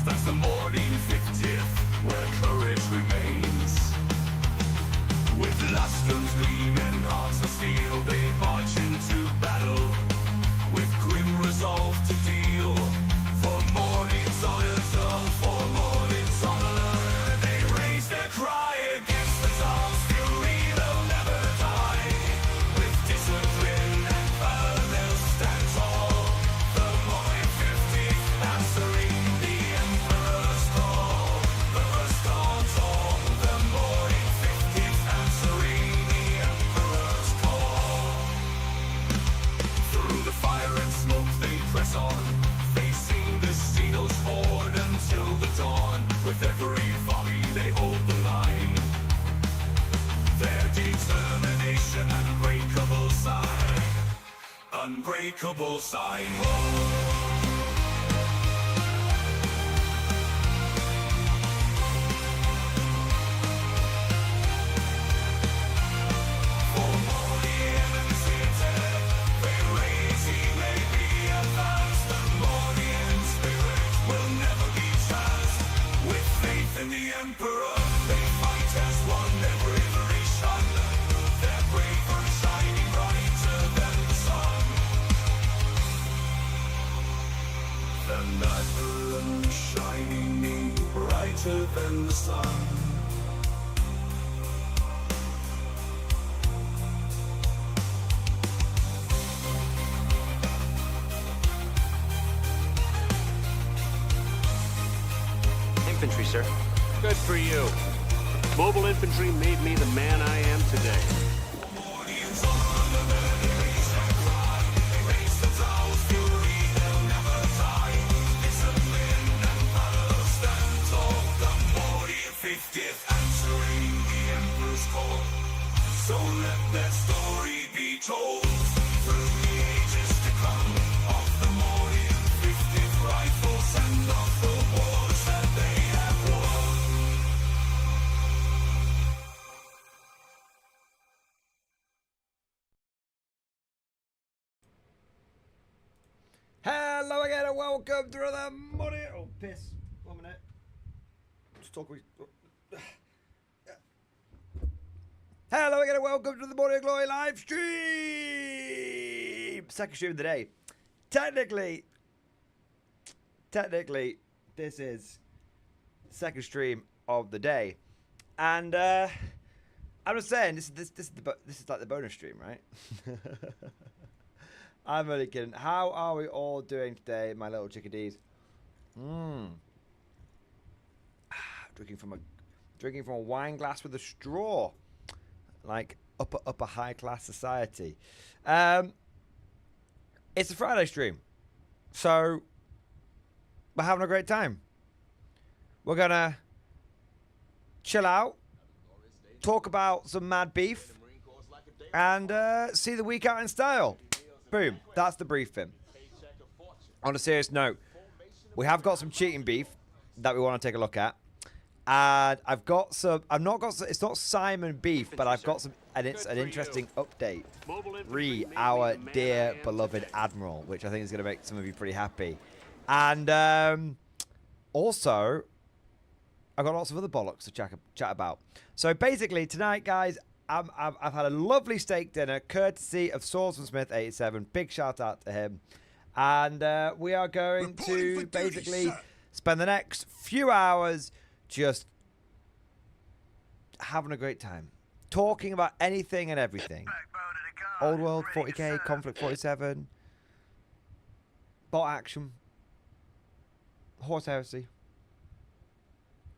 That's the Mordian 50th, where courage remains. With lust guns gleaming, hearts of steel, they march into battle. With grim resolve to deal, for Mordian's honor, for Mordian's honor. They raise their cry against the Tsar's fury, they'll never die. With discipline and valor, they'll stand tall. The Mordian 50th, answering the Emperor's call. The first dawn's on, the Mordian 50th, answering the Emperor's call. Through the fire and smoke they press on, facing the Steel's horde until the dawn. With every volley they hold the line. Their determination, unbreakable sign. Unbreakable sign. For Mordian and City, they raise, he may be advanced. The Mordian spirit will never be trashed. With faith in the Emperor, they fight as one, their bravery shone. Their bravery shining brighter than the sun. The light shining brighter than the sun. Infantry, sir. Good for you. Mobile infantry made me the man I am today. Mordian's honor, they raise their cry. They raise the Tsar's fury, they'll never die. Discipline and valor stand tall. The Mordian 50th, answering the Emperor's call. So let their story be told through the ages to come. Of the Mordian 50th rifles and of the wars that they have won. Hello again and welcome to the Mordian. Oh, piss. 1 minute. Just talk. Hello again and welcome to the Mordian Glory live stream. Second stream of the day. Technically, this is second stream of the day, and I'm just saying this is like the bonus stream, right? I'm only kidding. How are we all doing today, my little chickadees? Drinking from a wine glass with a straw, like upper high class society. It's a Friday stream, so we're having a great time. We're gonna chill out, talk about some mad beef, and see the week out in style. Boom, that's the briefing. On a serious note, we have got some cheating beef that we want to take a look at. And I've got some, it's not Simon beef, but I've got some, and it's an interesting update. Our dear beloved Admiral, which I think is going to make some of you pretty happy. And also, I've got lots of other bollocks to chat about. So basically, tonight, guys, I've had a lovely steak dinner, courtesy of Swordsmansmith87. Big shout out to him. And we are going to basically spend the next few hours just having a great time. Talking about anything and everything. Old World 40k, Conflict 47, bot action, Horse Heresy,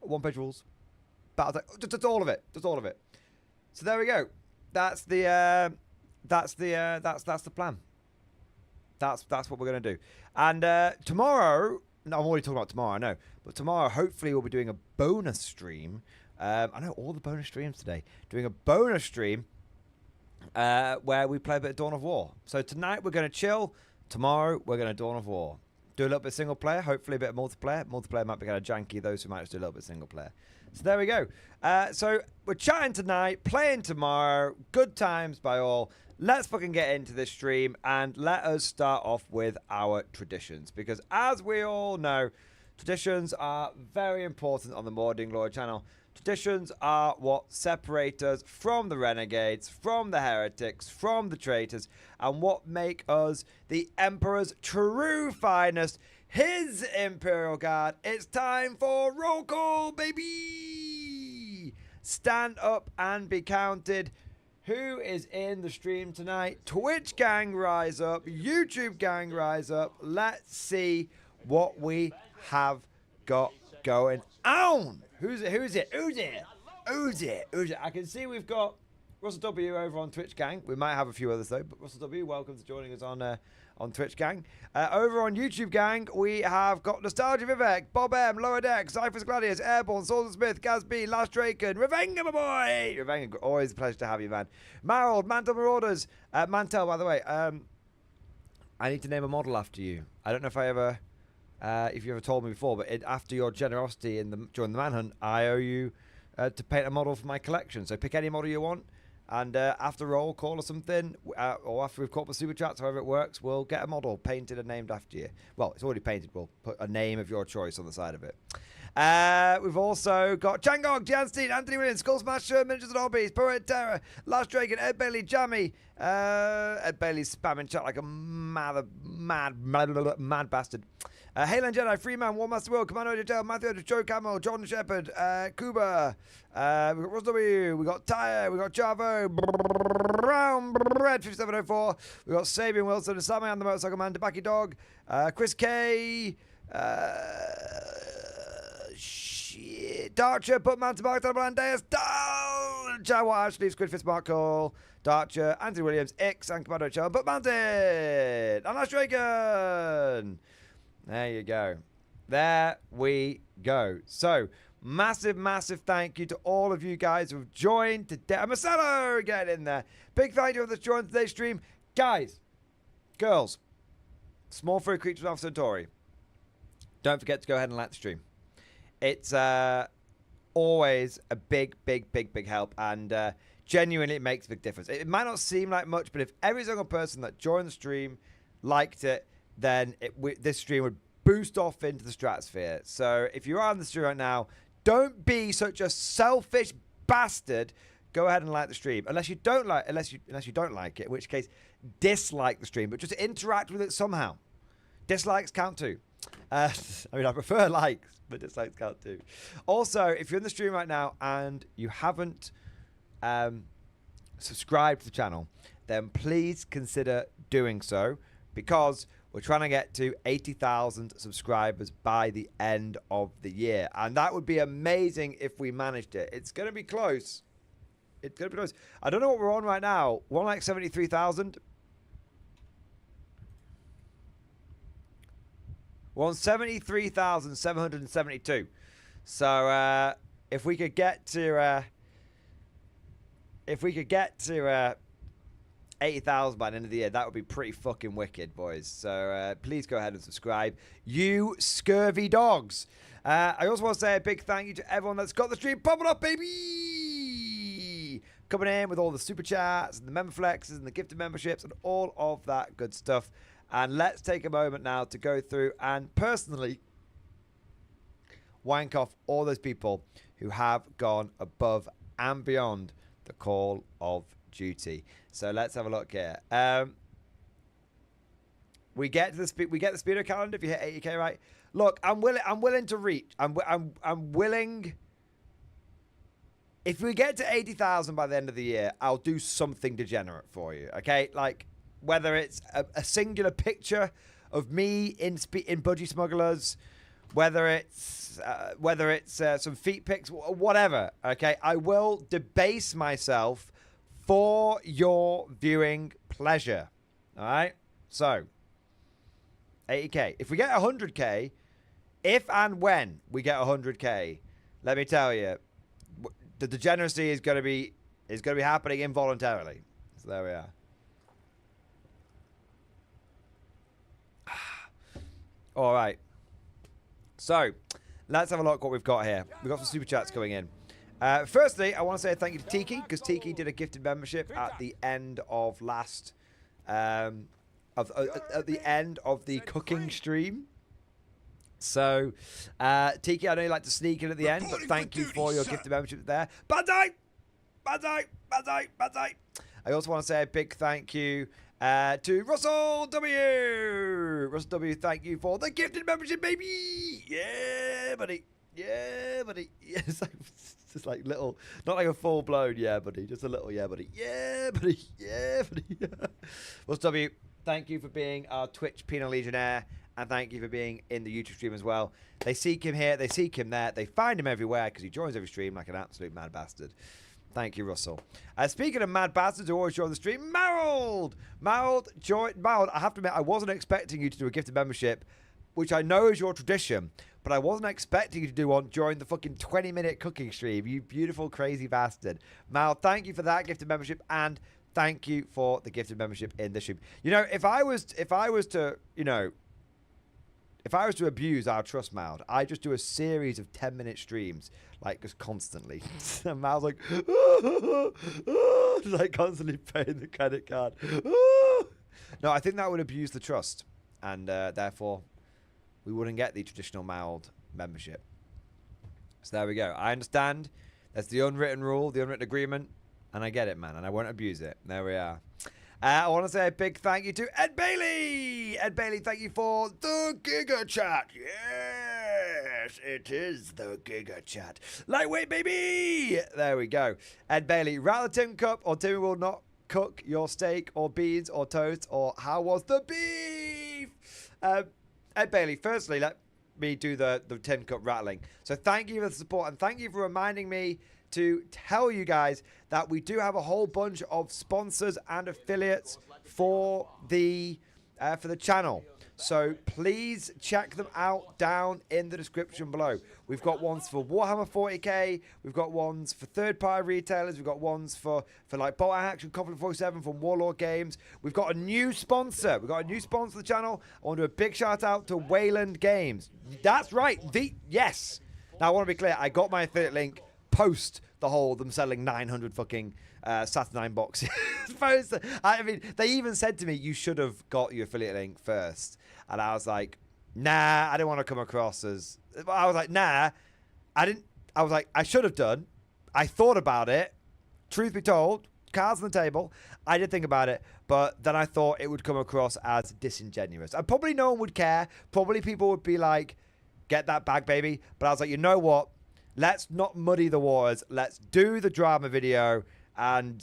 one-page rules, battle, just all of it. Just all of it. So there we go. That's the plan. That's what we're gonna do. And tomorrow, no, I'm already talking about tomorrow, I know. But tomorrow, hopefully, we'll be doing a bonus stream. I know all the bonus streams today. Doing a bonus stream where we play a bit of Dawn of War. So tonight we're gonna chill. Tomorrow we're gonna Dawn of War. Do a little bit of single player. Hopefully a bit of multiplayer. Multiplayer might be kind of janky. Those who might just do a little bit of single player. So there we go. So we're chatting tonight, playing tomorrow. Good times by all. Let's fucking get into this stream and let us start off with our traditions. Because as we all know, Traditions are very important on the Mordian Glory channel. Traditions are what separate us from the renegades, from the heretics, from the traitors, and what make us the Emperor's true finest, his Imperial Guard. It's time for roll call, baby! Stand up and be counted. Who is in the stream tonight? Twitch gang, rise up. YouTube gang, rise up. Let's see what we have got going on. Who's it? Who's it? Who's it? Who's it? Who's it? I can see we've got Russell W over on Twitch gang. We might have a few others though, but Russell W, welcome to joining us on Twitch gang. Over on YouTube gang, we have got Nostalgia Vivek, Bob M, Lower Deck, Cyphers Gladius, Airborne, Swords Smith, Gaz B, Last Draken, Revenga, my boy! Revenga, always a pleasure to have you, man. Marold, Mantle Marauders, Mantel, by the way, I need to name a model after you. I don't know if I ever... if you ever told me before, but after your generosity during the manhunt, I owe you to paint a model for my collection. So pick any model you want, and after roll call or something, or after we've caught the super chats, however it works, we'll get a model painted and named after you. Well, it's already painted. We'll put a name of your choice on the side of it. We've also got Changog, Janstein, Anthony Williams, Skull Smasher, Miniatures and Hobbies, Poet Terror, Last Dragon, Ed Bailey, Jammy. Ed Bailey's spamming chat like a mad bastard. Halen Jedi, Freeman, War Master Will, Commando Hotel, Matthew, Joe Camel, John Shepherd, Kuba, we got Ross W, we got Tyre, we got Javo, Brown Red 5704, we got Sabian Wilson, Sammy and the Motorcycle Man, Tobacco Dog, Chris K, Darcher, Putman, Tobacco Blandeus, Jawa Ashley, Squidfist, Mark Cole, Darcher, Anthony Williams, X, and Commando Hotel, But Mounted, and Last Dragon. There you go. There we go. So, massive thank you to all of you guys who've joined today. Marcelo, get in there. Big thank you for joining today's stream. Guys, girls, small furry creatures of Centauri. Don't forget to go ahead and like the stream. It's always a big help, and genuinely it makes a big difference. It might not seem like much, but if every single person that joined the stream liked it, then this stream would boost off into the stratosphere. So if you are on the stream right now, don't be such a selfish bastard. Go ahead and like the stream, unless you don't like it, in which case dislike the stream, but just interact with it somehow. Dislikes count too. I mean, I prefer likes, but dislikes count too. Also, if you're in the stream right now and you haven't subscribed to the channel, then please consider doing so, because we're trying to get to 80,000 subscribers by the end of the year. And that would be amazing if we managed it. It's going to be close. It's going to be close. I don't know what we're on right now. We're on like 73,000. We're on 73,772. So if we could get to 80,000 by the end of the year, that would be pretty fucking wicked, boys. So please go ahead and subscribe, you scurvy dogs. I also want to say a big thank you to everyone that's got the stream popping up, baby, coming in with all the super chats and the member flexes and the gifted memberships and all of that good stuff. And let's take a moment now to go through and personally wank off all those people who have gone above and beyond the call of duty. So let's have a look here. We get the speedo calendar if you hit 80k, right? Look, I'm willing to reach. I'm willing. If we get to 80,000 by the end of the year, I'll do something degenerate for you. Okay, like whether it's a singular picture of me in Budgie Smugglers, whether it's some feet pics, whatever. Okay, I will debase myself for your viewing pleasure. All right? So, 80k. If we get 100k, if and when we get 100k, let me tell you, the degeneracy is going to be happening involuntarily. So there we are. All right. So, let's have a look what we've got here. We've got some super chats coming in. Firstly, I want to say thank you to Tiki, because Tiki did a gifted membership at the end of last, at the end of the cooking stream. So, Tiki, I know you like to sneak in at the end, but thank you for your gifted membership there. Banzai! Banzai! Banzai! Banzai! I also want to say a big thank you to Russell W. Russell W, thank you for the gifted membership, baby! Yeah, buddy. Yeah, buddy. Yeah, it's just like little, not like a full-blown yeah, buddy. Just a little yeah, buddy. Yeah, buddy. Yeah, buddy. Russell W, thank you for being our Twitch Penal Legionnaire. And thank you for being in the YouTube stream as well. They seek him here. They seek him there. They find him everywhere because he joins every stream like an absolute mad bastard. Thank you, Russell. Speaking of mad bastards who always join the stream, Marold! Marold, I have to admit, I wasn't expecting you to do a gifted membership, which I know is your tradition, but I wasn't expecting you to do one during the fucking 20-minute cooking stream, you beautiful, crazy bastard. Marold, thank you for that gifted membership, and thank you for the gifted membership in the stream. You know, if I was to, you know, if I was to abuse our trust, Maud, I'd just do a series of 10-minute streams, like, just constantly. And Maud's like, like, constantly paying the credit card. No, I think that would abuse the trust, and therefore, we wouldn't get the traditional Maud membership. So there we go. I understand. That's the unwritten rule, the unwritten agreement, and I get it, man, and I won't abuse it. There we are. I want to say a big thank you to Ed Bailey. Ed Bailey, thank you for the Giga Chat. Yes, it is the Giga Chat. Lightweight, baby. There we go. Ed Bailey, rather Tim Cup or Timmy will not cook your steak or beans or toast, or how was the beef? Ed Bailey, firstly, let me do the Tim Cup rattling. So thank you for the support, and thank you for reminding me to tell you guys that we do have a whole bunch of sponsors and affiliates for the channel. So please check them out down in the description below. We've got ones for Warhammer 40k, we've got ones for third-party retailers, we've got ones for like Bolt Action, Conflict 47 from Warlord Games. We've got a new sponsor. We've got a new sponsor of the channel. I want to do a big shout out to Wayland Games. That's right. Yes. Now I want to be clear. I got my affiliate link post the whole them selling 900 fucking Saturnine boxes. I mean, they even said to me, you should have got your affiliate link first. And I was like, nah, I didn't want to come across as... I was like, nah, I didn't... I was like, I should have done. I thought about it. Truth be told, cards on the table. I did think about it, but then I thought it would come across as disingenuous. And probably no one would care. Probably people would be like, get that bag, baby. But I was like, you know what? Let's not muddy the waters. Let's do the drama video, and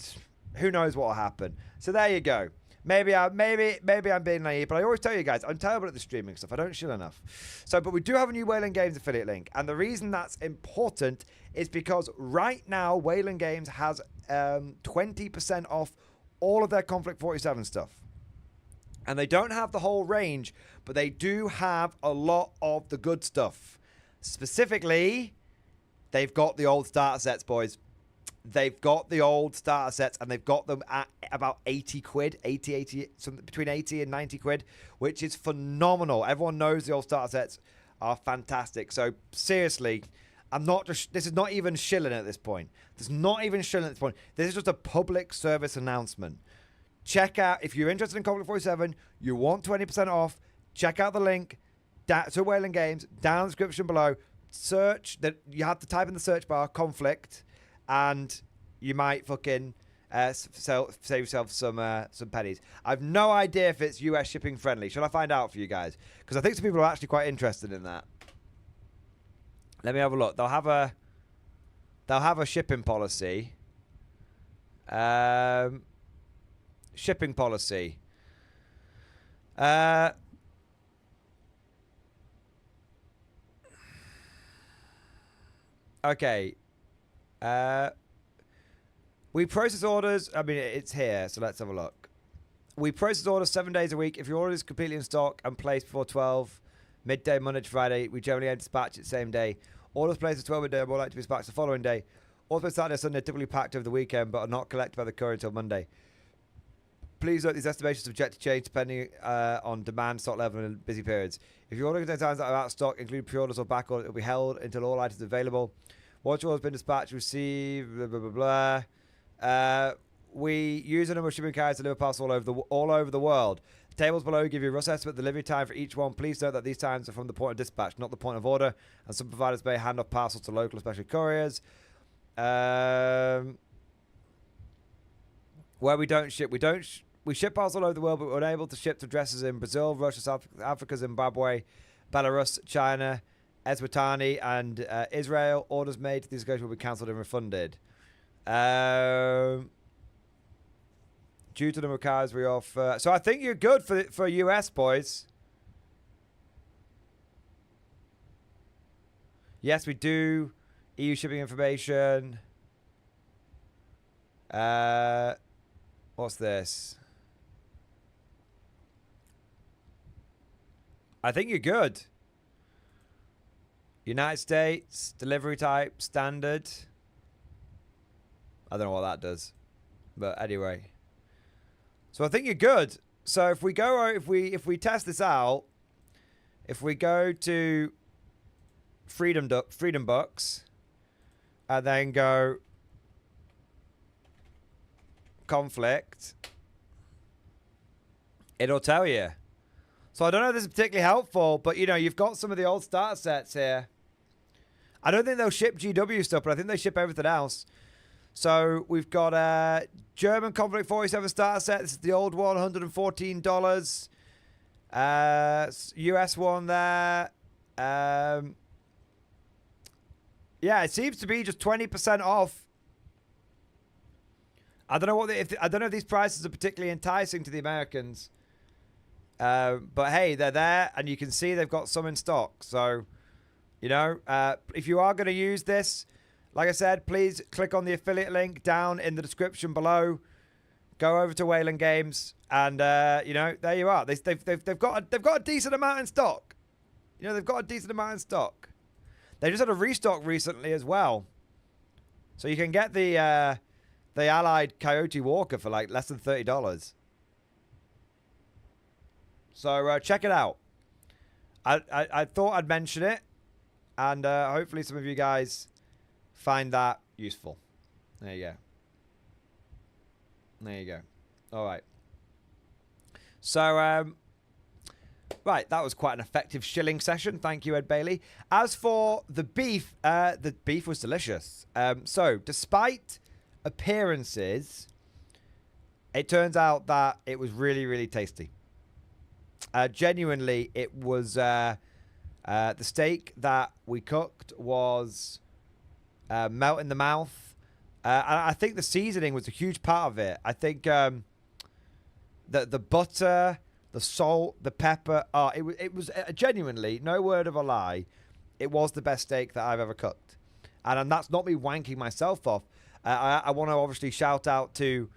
who knows what will happen. So there you go. Maybe I'm being naive, but I always tell you guys, I'm terrible at the streaming stuff. I don't chill enough. So, but we do have a new Wayland Games affiliate link, and the reason that's important is because right now Wayland Games has 20% off all of their Conflict 47 stuff. And they don't have the whole range, but they do have a lot of the good stuff. Specifically, they've got the old starter sets, boys. They've got the old starter sets, and they've got them at about 80 quid, 80, something between 80 and 90 quid, which is phenomenal. Everyone knows the old starter sets are fantastic. So seriously, this is not even shilling at this point. This is not even shilling at this point. This is just a public service announcement. Check out, if you're interested in Conflict 47, you want 20% off, check out the link to Wayland Games down in the description below. Search that, you have to type in the search bar conflict, and you might fucking save yourself some pennies. I've no idea if it's US shipping friendly. Should I find out for you guys? Because I think some people are actually quite interested in that. Let me have a look. They'll have a shipping policy. Shipping policy. Okay. We process orders. I mean, it's here, so let's have a look. We process orders 7 days a week. If your order is completely in stock and placed before 12 midday, Monday to Friday, we generally aim to dispatch it the same day. Orders placed at 12 midday are more likely to be dispatched the following day. Orders placed Saturday or Sunday are typically packed over the weekend, but are not collected by the courier until Monday. Please note these estimations are subject to change depending on demand, stock level, and busy periods. If your order contains items that are out of stock, including pre-orders or back orders, it will be held until all items are available. Once your order has been dispatched, receive, blah, blah, blah, blah. We use a number of shipping carriers to deliver parcels all over the world. Tables below give you a rough estimate delivery time for each one. Please note that these times are from the point of dispatch, not the point of order, and some providers may hand off parcels to local, especially couriers. Where we don't ship, we ship parcels all over the world, but we're unable to ship to addresses in Brazil, Russia, South Africa, Zimbabwe, Belarus, China, Eswatini, and Israel. Orders made to these goods will be cancelled and refunded. Due to the number of cars we offer. So I think you're good for US, boys. Yes, we do. EU shipping information. What's this? I think you're good. United States, delivery type, standard. I don't know what that does. But anyway. So I think you're good. So if we go, if we test this out, if we go to Freedom Books, and then go conflict, it'll tell you. So I don't know if this is particularly helpful, but you know, you've got some of the old starter sets here. I don't think they'll ship GW stuff, but I think they ship everything else. So we've got a German Conflict 47 starter set. This is the old one, $114. US one there. Yeah, it seems to be just 20% off. I don't know what I don't know if these prices are particularly enticing to the Americans. But hey, they're there, and you can see they've got some in stock. So, you know, if you are going to use this, like I said, please click on the affiliate link down in the description below. Go over to Wayland Games, and you know, there you are. They've got a decent amount in stock. You know, they've got a decent amount in stock. They just had a restock recently as well, so you can get the Allied Coyote Walker for like less than $30. So check it out. I thought I'd mention it, and hopefully some of you guys find that useful. There you go. There you go. All right. So, right, that was quite an effective shilling session. Thank you, Ed Bailey. As for the beef was delicious. So, despite appearances, it turns out that it was really, really tasty. Genuinely, it was the steak that we cooked was melt in the mouth. And I think the seasoning was a huge part of it. I think the butter, the salt, the pepper. It was genuinely, no word of a lie, it was the best steak that I've ever cooked. And that's not me wanking myself off. I want to obviously shout out to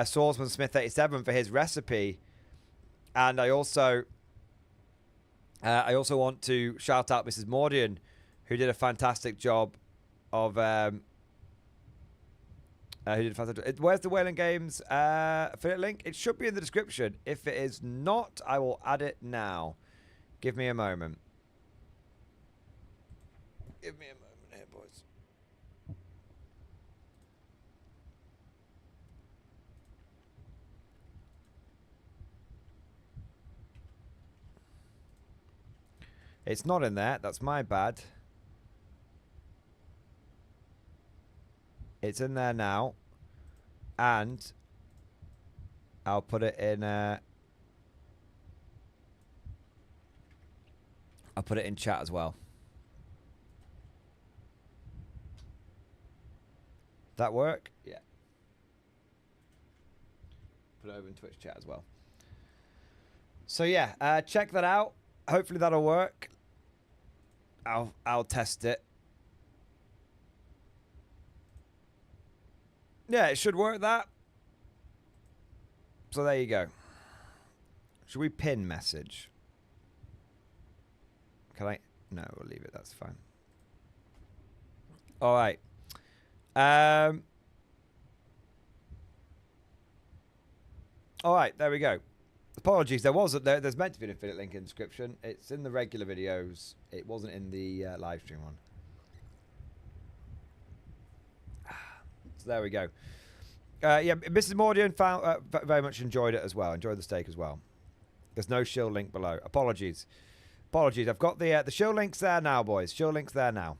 Swordsman Smith 87 for his recipe. And I also want to shout out Mrs. Mordian, who did a fantastic job of where's the Wayland Games affiliate link? It should be in the description. If it is not, I will add it now. Give me a moment. Give me a moment here, boys. It's not in there. That's my bad. It's in there now. And I'll put it in I'll put it in chat as well. That work? Yeah. Put it over in Twitch chat as well. So yeah, check that out. Hopefully that'll work. I'll test it. Yeah, it should work that. So there you go. Should we pin message? Can I? No, we'll leave it. That's fine. All right. All right, there we go. Apologies, there's meant to be an affiliate link in the description. It's in the regular videos. It wasn't in the live stream one. So there we go. Yeah, Mrs. Mordian found very much enjoyed it as well. Enjoyed the steak as well. There's no shill link below. Apologies. Apologies. I've got the shill links there now, boys. Shill links there now.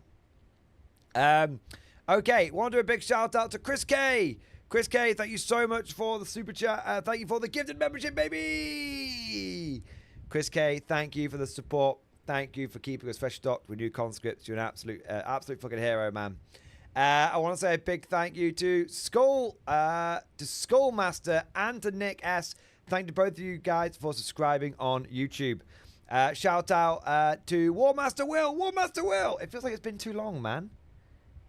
Okay, want to do a big shout out to Chris K. Chris K, thank you so much for the super chat. Thank you for the gifted membership, baby. Chris K, thank you for the support. Thank you for keeping us fresh stocked with new conscripts. You're an absolute fucking hero, man. I want to say a big thank you to Skullmaster and to Nick S. Thank you to both of you guys for subscribing on YouTube. Shout out to Warmaster Will. Warmaster Will. It feels like it's been too long, man.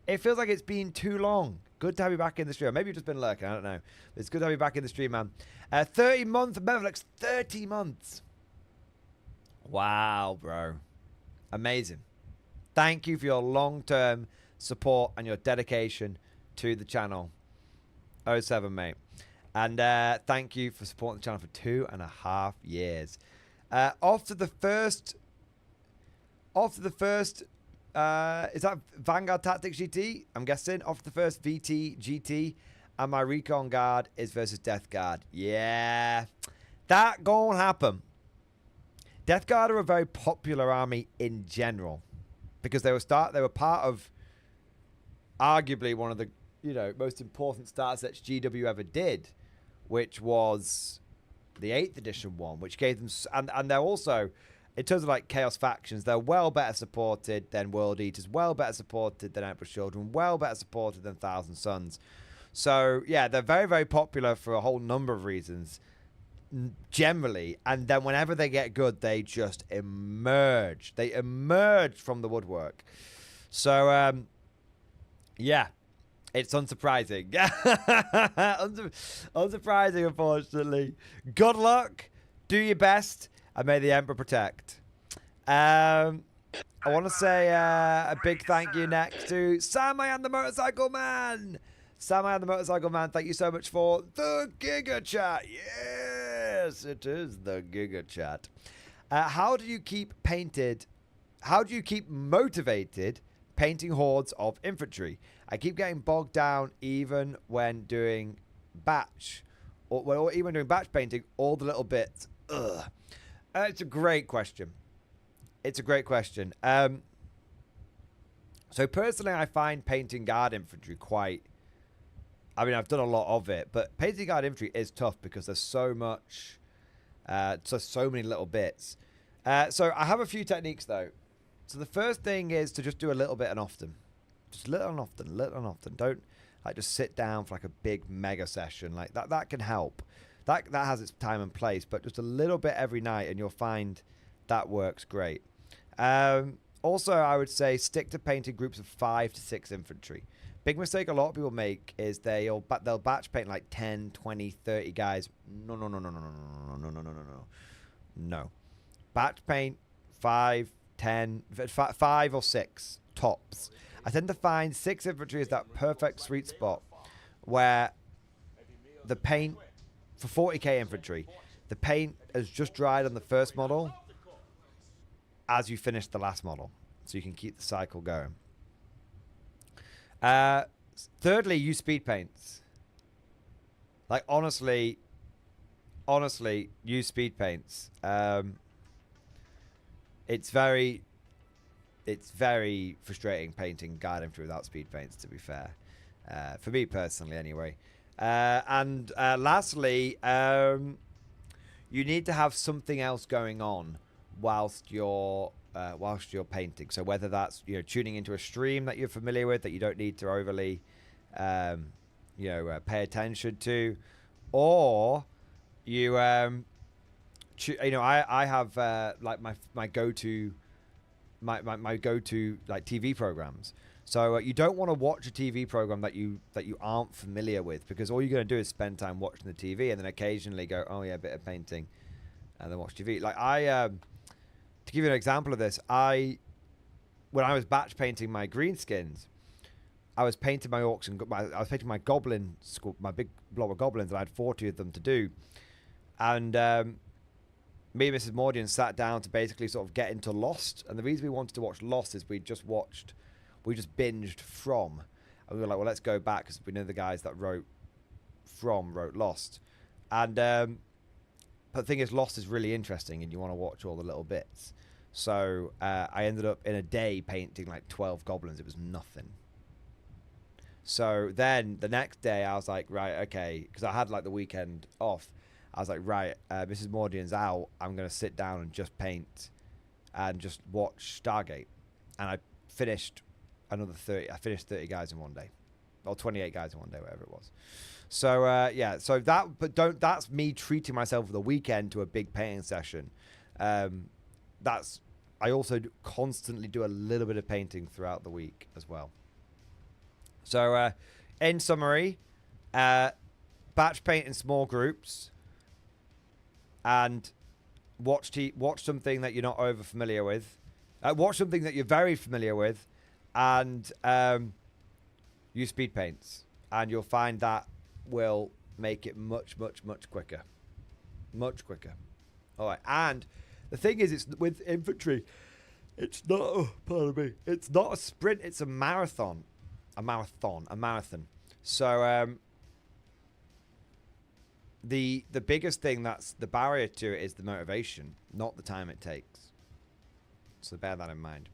It feels like it's been too long. Good to have you back in the stream. Maybe you've just been lurking. I don't know. But it's good to have you back in the stream, man. 30-month Mevlex. 30 months. Wow, bro. Amazing. Thank you for your long-term support and your dedication to the channel. 07, mate. And thank you for supporting the channel for 2.5 years. Off to the first... is that Vanguard Tactics GT? I'm guessing. Off to the first VT GT. And my Recon Guard is versus Death Guard. Yeah. That gonna happen. Death Guard are a very popular army in general. Because they were part of arguably one of the most important start sets GW ever did, which was the 8th edition one, which gave them and they're also, in terms of like Chaos factions, they're well better supported than World Eaters, well better supported than Emperor's Children, well better supported than Thousand Suns. So yeah, they're very, very popular for a whole number of reasons generally, and then whenever they get good, they just emerge. They emerge from the woodwork. So yeah, it's unsurprising. Unsurprising, unfortunately. Good luck, do your best, and may the Emperor protect. I want to say a big thank you next to Sam and the Motorcycle Man. Sam and the Motorcycle Man, thank you so much for the Giga Chat. Yes, it is the Giga Chat. How do you keep motivated painting hordes of infantry? I keep getting bogged down even when doing batch, or even doing batch painting, all the little bits. Ugh. It's a great question. It's a great question. So personally, I find painting guard infantry quite... I mean, I've done a lot of it, but painting guard infantry is tough because there's so much, so many little bits. So I have a few techniques though. So the first thing is to just do a little bit and often, just little and often, little and often. Don't like just sit down for like a big mega session like that. That can help. That has its time and place, but just a little bit every night, and you'll find that works great. Also, I would say stick to painting groups of 5 to 6 infantry. Big mistake a lot of people make is they'll batch paint like 10, 20, 30 guys. No. Batch paint 5, 10, 5 or 6 tops. I tend to find 6 infantry is that perfect sweet spot where the paint for 40k infantry, the paint has just dried on the first model as you finish the last model, so you can keep the cycle going. Thirdly, use speed paints. Like honestly, use speed paints. It's very frustrating painting guard infantry without speed paints, to be fair. For me personally, anyway. And lastly, you need to have something else going on whilst you're painting. So whether that's tuning into a stream that you're familiar with that you don't need to overly pay attention to, or I have like my go-to like TV programs. So you don't want to watch a TV program that you aren't familiar with, because all you're going to do is spend time watching the TV and then occasionally go, oh yeah, a bit of painting, and then watch TV. Like to give you an example of this, when I was batch painting my greenskins, I was painting my orcs and I was painting my goblin school, my big blob of goblins, and I had 40 of them to do. And me and Mrs. Mordian sat down to basically sort of get into Lost. And the reason we wanted to watch Lost is we just binged From. And we were like, well, let's go back, because we know the guys that wrote Lost. And But the thing is, Lost is really interesting, and you want to watch all the little bits. So I ended up in a day painting like 12 goblins. It was nothing. So then the next day I was like, right, okay, because I had like the weekend off. I was like, right, Mrs. Mordian's out. I'm going to sit down and just paint and just watch Stargate. And I finished another 30. I finished 30 guys in one day. Or 28 guys in one day, whatever it was. So, yeah, so that's me treating myself for the weekend to a big painting session. I also constantly do a little bit of painting throughout the week as well. So, in summary, batch paint in small groups and watch something that you're not over familiar with. Watch something that you're very familiar with and use speed paints. And you'll find that will make it much, much, much quicker. Much quicker. All right. And the thing is, it's with infantry, it's not, oh, pardon me, it's not a sprint, it's a marathon. A marathon. So the biggest thing that's the barrier to it is the motivation, not the time it takes. So bear that in mind.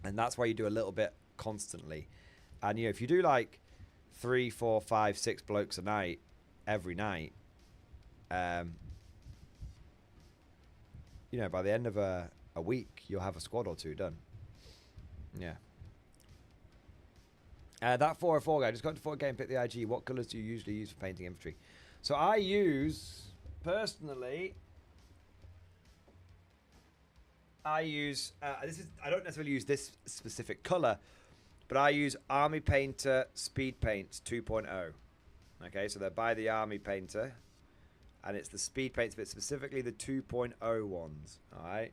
And that's why you do a little bit constantly. And if you do like 3, 4, 5, 6 blokes a night every night, by the end of a week you'll have a squad or two done. Yeah. That 404 guy just got to 4K and pick the IG. What colours do you usually use for painting infantry? So I use, personally, I don't necessarily use this specific colour, but I use Army Painter Speed Paints 2.0. Okay, so they're by the Army Painter, and it's the Speed Paints, but specifically the 2.0 ones. All right,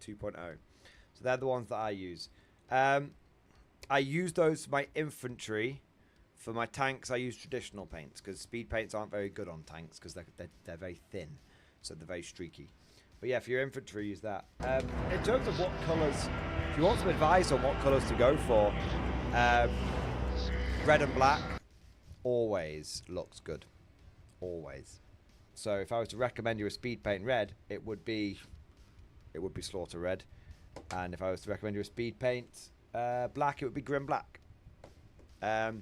2.0. So they're the ones that I use. I use those for my infantry. For my tanks, I use traditional paints because speed paints aren't very good on tanks because they're very thin, so they're very streaky. But yeah, for your infantry, use that. In terms of what colours, if you want some advice on what colours to go for, red and black always looks good. Always. So if I was to recommend you a speed paint red, it would be Slaughter Red. And if I was to recommend you a speed paint black, it would be Grim Black. That's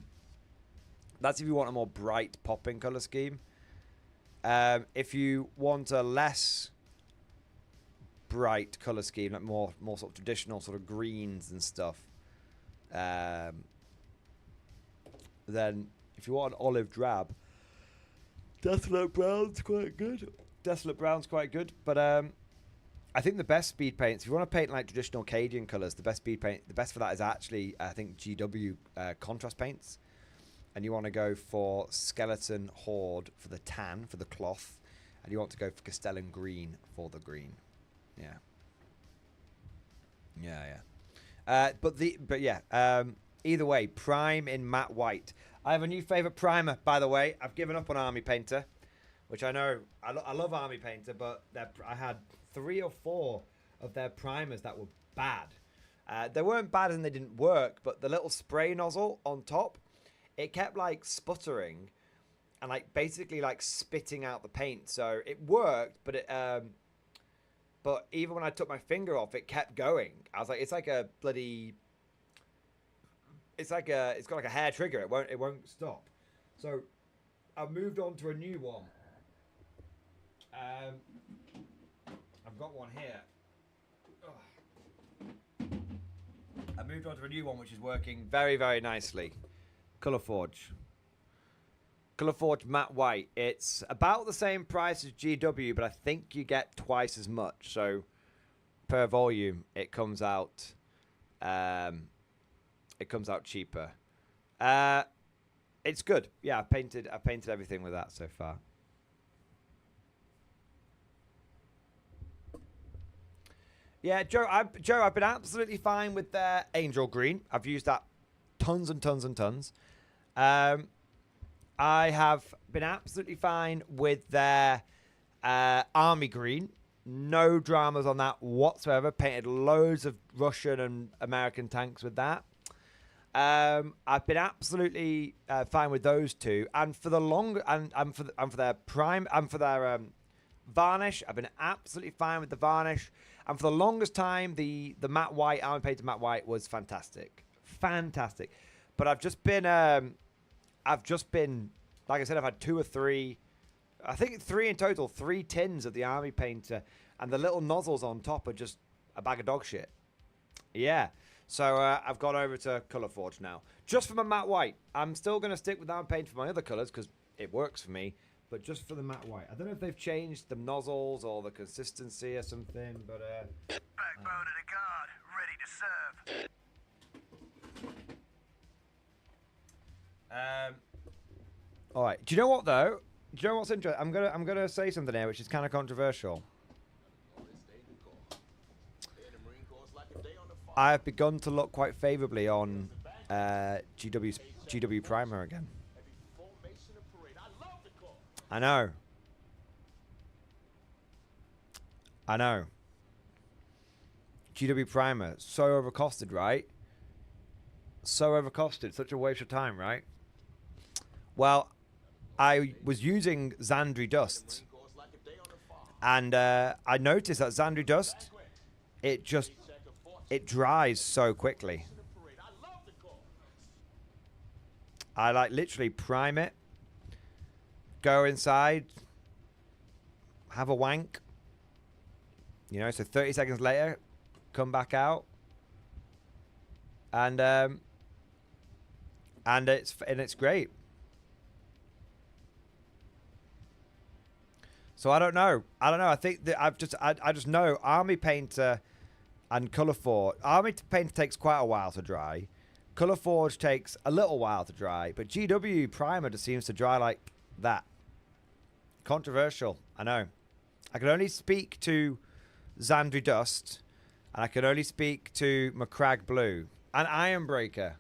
if you want a more bright popping colour scheme. If you want a less bright colour scheme, like more sort of traditional sort of greens and stuff, then if you want an olive drab, Desolate Brown's quite good. But I think the best speed paints, if you want to paint like traditional Cajun colours, the best for that is actually, I think, GW contrast paints. And you want to go for Skeleton Horde for the tan, for the cloth. And you want to go for Castellan Green for the green. Either way, prime in matte white. I have a new favourite primer, by the way. I've given up on Army Painter, which I know, I love Army Painter, but I had 3 or 4 of their primers that were bad. They weren't bad and they didn't work, but the little spray nozzle on top, it kept like sputtering and like basically like spitting out the paint. So it worked, but but even when I took my finger off, it kept going. I was like, it's like a bloody, it's got like a hair trigger. It won't stop. So I've moved on to a new one. I've got one here. I moved on to a new one which is working very, very nicely. Colourforge matte white. It's about the same price as GW, but I think you get twice as much. So per volume, it comes out cheaper. It's good. Yeah, I've painted everything with that so far. Yeah, Joe, I've been absolutely fine with their Angel Green. I've used that tons and tons and tons. I have been absolutely fine with their Army Green. No dramas on that whatsoever. Painted loads of Russian and American tanks with that. I've been absolutely fine with those two, and for the long and for their prime and for their varnish, I've been absolutely fine with the varnish. And for the longest time, the matte white, armor painted matte white was fantastic, fantastic. But I've just been like I said, I've had 2 or 3, I think 3 in total, 3 tins of the army painter, and the little nozzles on top are just a bag of dog shit. Yeah. So I've gone over to Colourforge now. Just for my matte white. I'm still going to stick with armor paint for my other colours because it works for me. But just for the matte white. I don't know if they've changed the nozzles or the consistency or something, but... Backbone of the guard, ready to serve. All right. Do you know what, though? Do you know what's interesting? I'm gonna say something here which is kind of controversial. I have begun to look quite favourably on GW Primer again. I know. I know. GW Primer, so overcosted, right? So overcosted, such a waste of time, right? Well, I was using Xandri Dust, and I noticed that Xandri Dust, it dries so quickly. I like literally prime it, go inside, have a wank, you know, so 30 seconds later, come back out, and it's great. So I don't know. I think that I just know Army Painter and Colourforge. Army Painter takes quite a while to dry. Colourforge takes a little while to dry, but GW Primer just seems to dry like that. Controversial, I know. I can only speak to Xandri Dust, and I can only speak to Macragge Blue and Ironbreaker.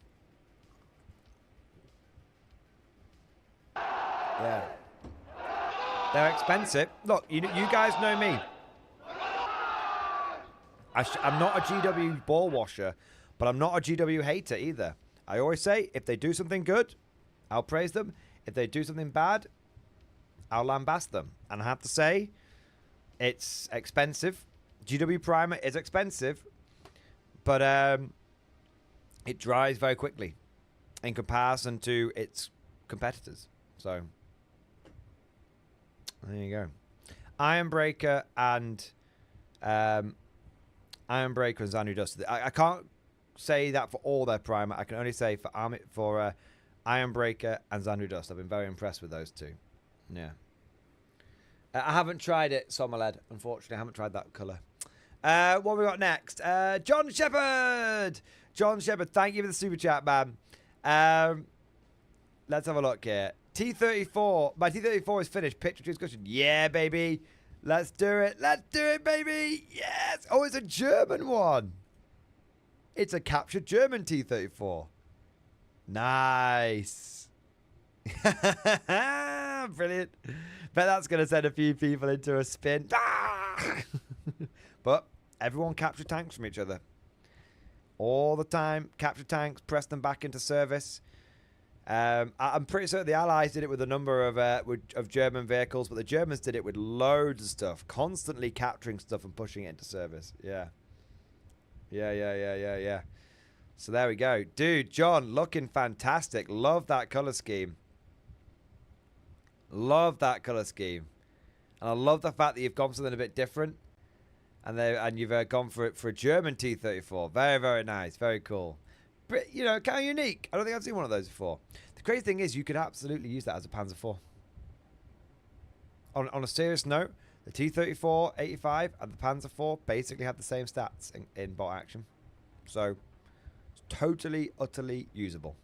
Yeah. They're expensive. Look, you guys know me. I'm not a GW ball washer, but I'm not a GW hater either. I always say, if they do something good, I'll praise them. If they do something bad, I'll lambast them. And I have to say, it's expensive. GW Primer is expensive, but it dries very quickly in comparison to its competitors. So there you go. Ironbreaker and Xandri Dust. I can't say that for all their primer. I can only say for Ironbreaker and Xandri Dust. I've been very impressed with those two. Yeah. I haven't tried it, Somerled. Unfortunately, I haven't tried that colour. What have we got next? John Shepherd. John Shepherd, thank you for the super chat, man. Let's have a look here. T34. My T34 is finished. Picture discussion. Yeah, baby. Let's do it. Let's do it, baby. Yes. Oh, it's a German one. It's a captured German T34. Nice. Brilliant. Bet that's going to send a few people into a spin. But everyone capture tanks from each other. All the time. Capture tanks, press them back into service. I'm pretty certain the Allies did it with a number of German vehicles, but the Germans did it with loads of stuff, constantly capturing stuff and pushing it into service. Yeah. Yeah. So there we go. Dude, John, looking fantastic. Love that color scheme. Love that color scheme. And I love the fact that you've gone for something a bit different. And you've gone for a German T-34. Very, very nice. Very cool. But, you know, kind of unique. I don't think I've seen one of those before. The crazy thing is you could absolutely use that as a Panzer IV. On a serious note, the T-34, 85, and the Panzer IV basically have the same stats in bot action. So, it's totally, utterly usable.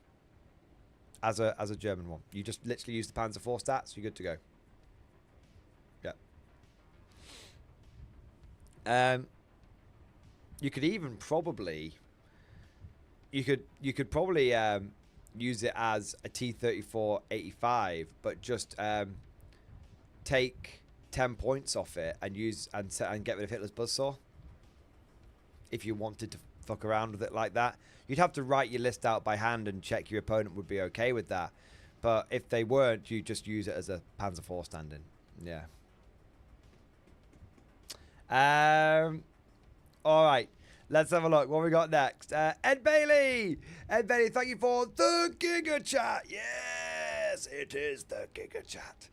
As a German one. You just literally use the Panzer IV stats, you're good to go. Yeah. You could even probably... You could probably use it as a T-34 85, but just take 10 points off it and get rid of Hitler's buzzsaw. If you wanted to fuck around with it like that, you You'd have to write your list out by hand and check your opponent would be okay with that. But if they weren't, you just use it as a Panzer IV stand-in. Yeah. All right. Let's have a look. What we got next? Ed Bailey. Ed Bailey, thank you for the Giga Chat. Yes, it is the Giga Chat.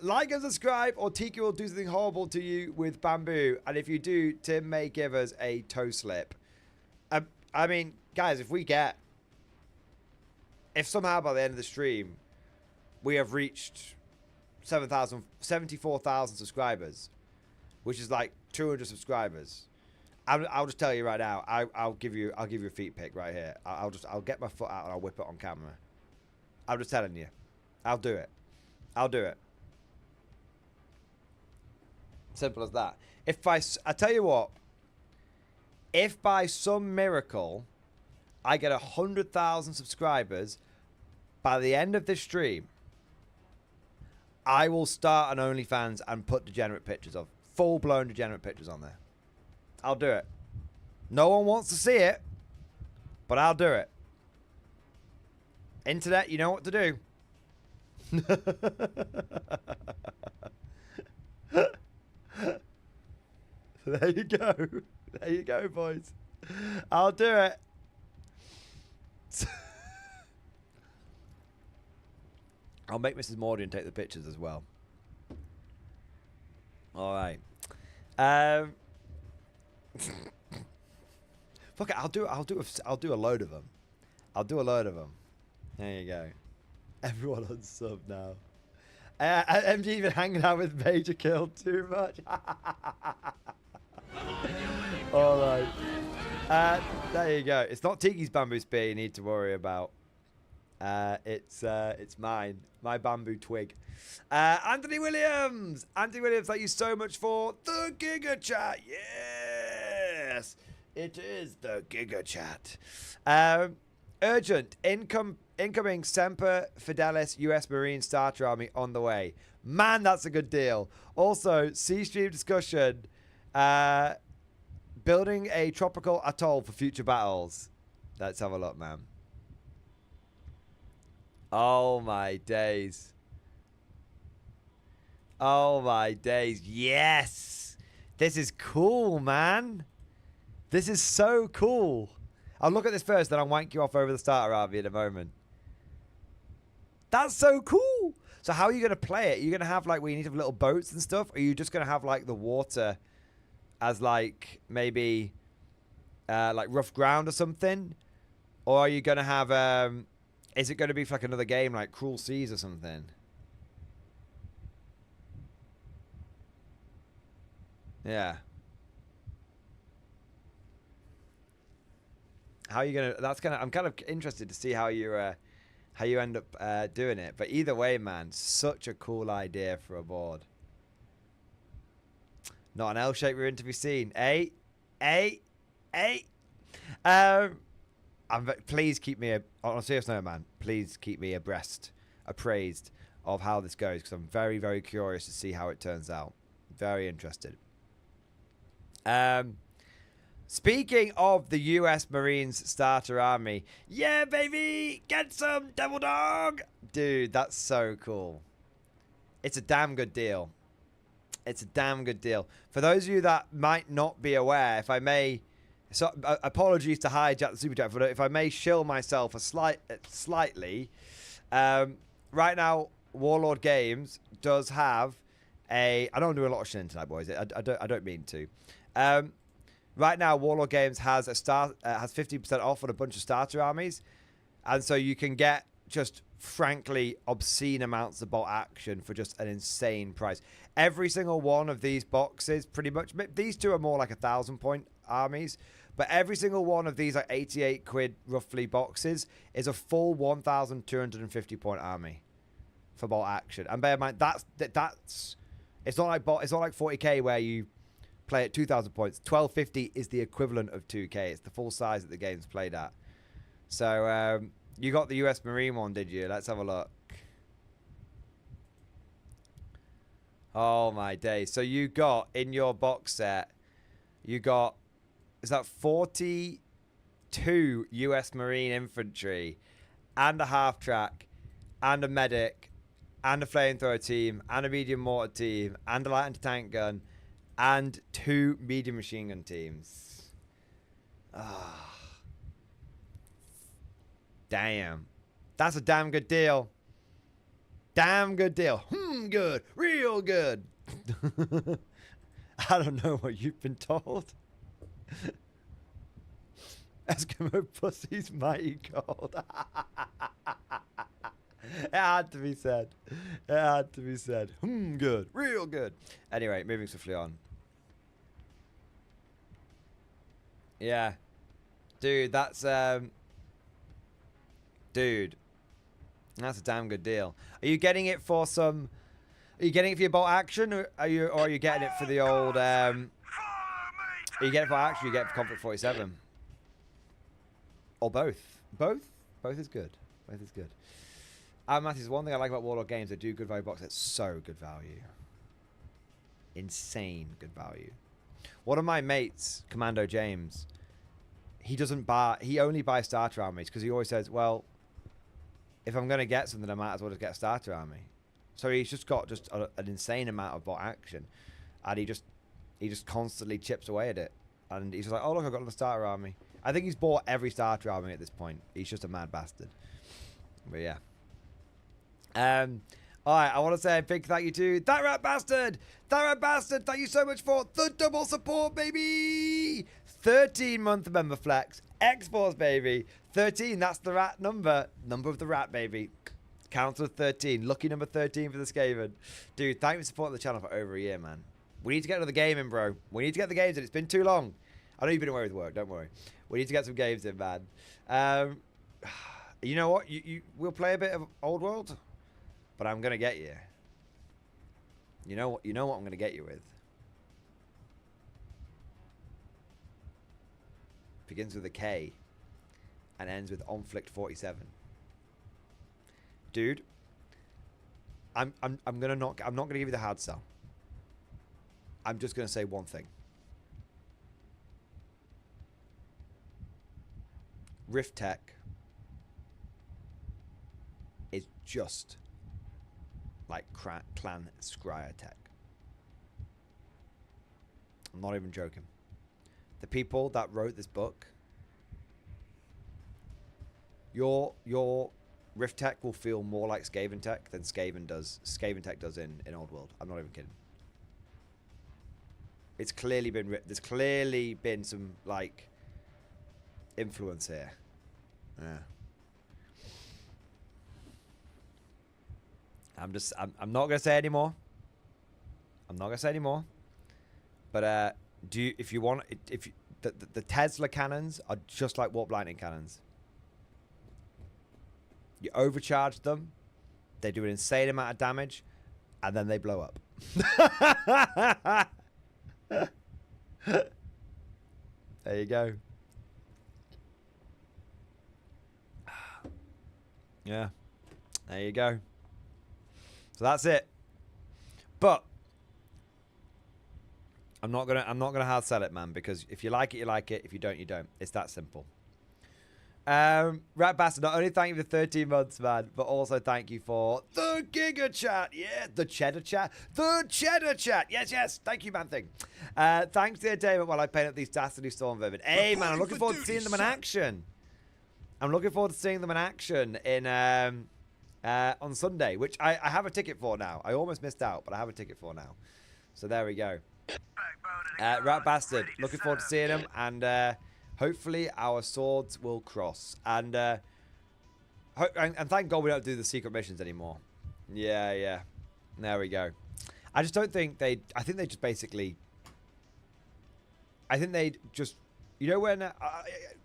Like and subscribe, or Tiki will do something horrible to you with bamboo. And if you do, Tim may give us a toe slip. I mean, guys, if somehow by the end of the stream we have reached 74,000 subscribers, which is like 200 subscribers, I'll just tell you right now, I'll give you a feet pic right here. I'll get my foot out and I'll whip it on camera. I'm just telling you, I'll do it. I'll do it. Simple as that. I tell you what, if by some miracle I get 100,000 subscribers by the end of this stream, I will start an OnlyFans and put degenerate pictures of full-blown degenerate pictures on there. I'll do it. No one wants to see it, but I'll do it. Internet, you know what to do. There you go. There you go, boys. I'll do it. I'll make Mrs. Mordian take the pictures as well. All right. Fuck it. I'll do a load of them. I'll do a load of them. There you go. Everyone on sub now. MG even hanging out with Major Kill too much. All right. There you go. It's not Tiki's bamboo spear you need to worry about. It's mine. My bamboo twig. Anthony Williams. Anthony Williams, thank you so much for the Giga Chat. Yes. It is the Giga Chat. Urgent. Incoming Semper Fidelis US Marine Starter Army on the way. Man, that's a good deal. Also, C-Stream discussion. Building a tropical atoll for future battles. Let's have a look, man. Oh, my days. Oh, my days. Yes. This is cool, man. This is so cool. I'll look at this first, then I'll wank you off over the starter army in a moment. That's so cool. So how are you going to play it? Are you going to have, like, where you need to have little boats and stuff? Or are you just going to have, like, the water as, like, maybe, like, rough ground or something? Or are you going to have, is it going to be for, like, another game, like Cruel Seas or something? Yeah. How are you going to, I'm kind of interested to see how you end up doing it. But either way, man, such a cool idea for a board. Not an L-shape rear to be seen. Please keep me, on a serious note, man, please keep me appraised of how this goes, because I'm very, very curious to see how it turns out. Very interested. Speaking of the US Marines Starter Army, yeah, baby, get some Devil Dog. Dude, that's so cool. It's a damn good deal. It's a damn good deal. For those of you that might not be aware, if I may, so apologies to hijack the super chat, but if I may shill myself slightly, right now, Warlord Games does have a. I don't do a lot of shilling tonight, boys. I don't mean to. Right now, Warlord Games has has 50% off on a bunch of starter armies, and so you can get just frankly obscene amounts of bolt action for just an insane price. Every single one of these boxes, pretty much, these two are more like 1,000-point armies, but every single one of these like 88 quid roughly boxes is a full 1,250-point army for bolt action. And bear in mind that's it's not like 40k where you play at 2,000 points. 1,250 is the equivalent of 2k. It's the full size that the game's played at. So you got the US Marine one, did you? Let's have a look. Oh my days. So you got in your box set, you got, is that 40 2 US Marine infantry, and a half-track, and a medic, and a flamethrower team, and a medium mortar team, and a light anti-tank gun, and 2 medium machine gun teams. Ah. Damn. That's a damn good deal. Damn good deal. Good. Real good. I don't know what you've been told. Eskimo pussy's mighty cold. It had to be said. It had to be said. Good. Real good. Anyway, moving swiftly on. Yeah. Dude, that's dude. That's a damn good deal. Are you getting it for some... Are you getting it for your bolt action, or are you getting it for the old... Are you getting it for action, or you get it for Conflict 47? Or both? Both? Both is good. Both is good. Matthews, one thing I like about Warlord games, they do good value box. It's so good value. Insane good value. One of my mates, Commando James, he only buys starter armies because he always says, well, if I'm going to get something, I might as well just get a starter army. So he's just got an insane amount of bot action, and he just constantly chips away at it. And he's just like, oh look, I've got a starter army. I think he's bought every starter army at this point. He's just a mad bastard. But yeah. Alright, I want to say a big thank you to That Rat Bastard! That Rat Bastard, thank you so much for the double support, baby! 13-month member flex. X-Force, baby. 13, that's the rat number. Number of the rat, baby. Counts with 13. Lucky number 13 for the Skaven. Dude, thank you for supporting the channel for over a year, man. We need to get another game in, bro. We need to get the games in. It's been too long. I know you've been away with work. Don't worry. We need to get some games in, man. You know what? We'll play a bit of Old World, but I'm gonna get you. You know what? You know what I'm gonna get you with. Begins with a K and ends with Conflict 47. Dude, I'm not gonna give you the hard sell. I'm just gonna say one thing. Rift Tech is just like Clan Scryer Tech. I'm not even joking. The people that wrote this book, your Rift Tech will feel more like Skaven Tech than Skaven Tech does in Old World. I'm not even kidding. It's clearly been there's clearly been some like influence here. Yeah. I'm not gonna say anymore. I'm not gonna say anymore. But if you want, the Tesla cannons are just like warp lightning cannons. You overcharge them, they do an insane amount of damage, and then they blow up. There you go. Yeah. There you go. So that's it. But I'm not gonna hard sell it, man, because if you like it, you like it. If you don't, you don't. It's that simple. Rat Bastard, not only thank you for 13 months, man, but also thank you for the Giga Chat. Yeah, the Cheddar Chat. The Cheddar Chat. Yes, yes. Thank you, man thing. Thanks to the entertainment while I paint up these dastardly storm vermin. Hey, man, I'm looking forward to seeing them in action. I'm looking forward to seeing them in action in on Sunday, which I have a ticket for now. I almost missed out, but I have a ticket for now. So there we go. Rat Bastard, looking forward to seeing him, and hopefully our swords will cross. And thank God we don't do the secret missions anymore. Yeah, yeah. There we go. I just don't think they... I think they just basically... I think they just... You know when...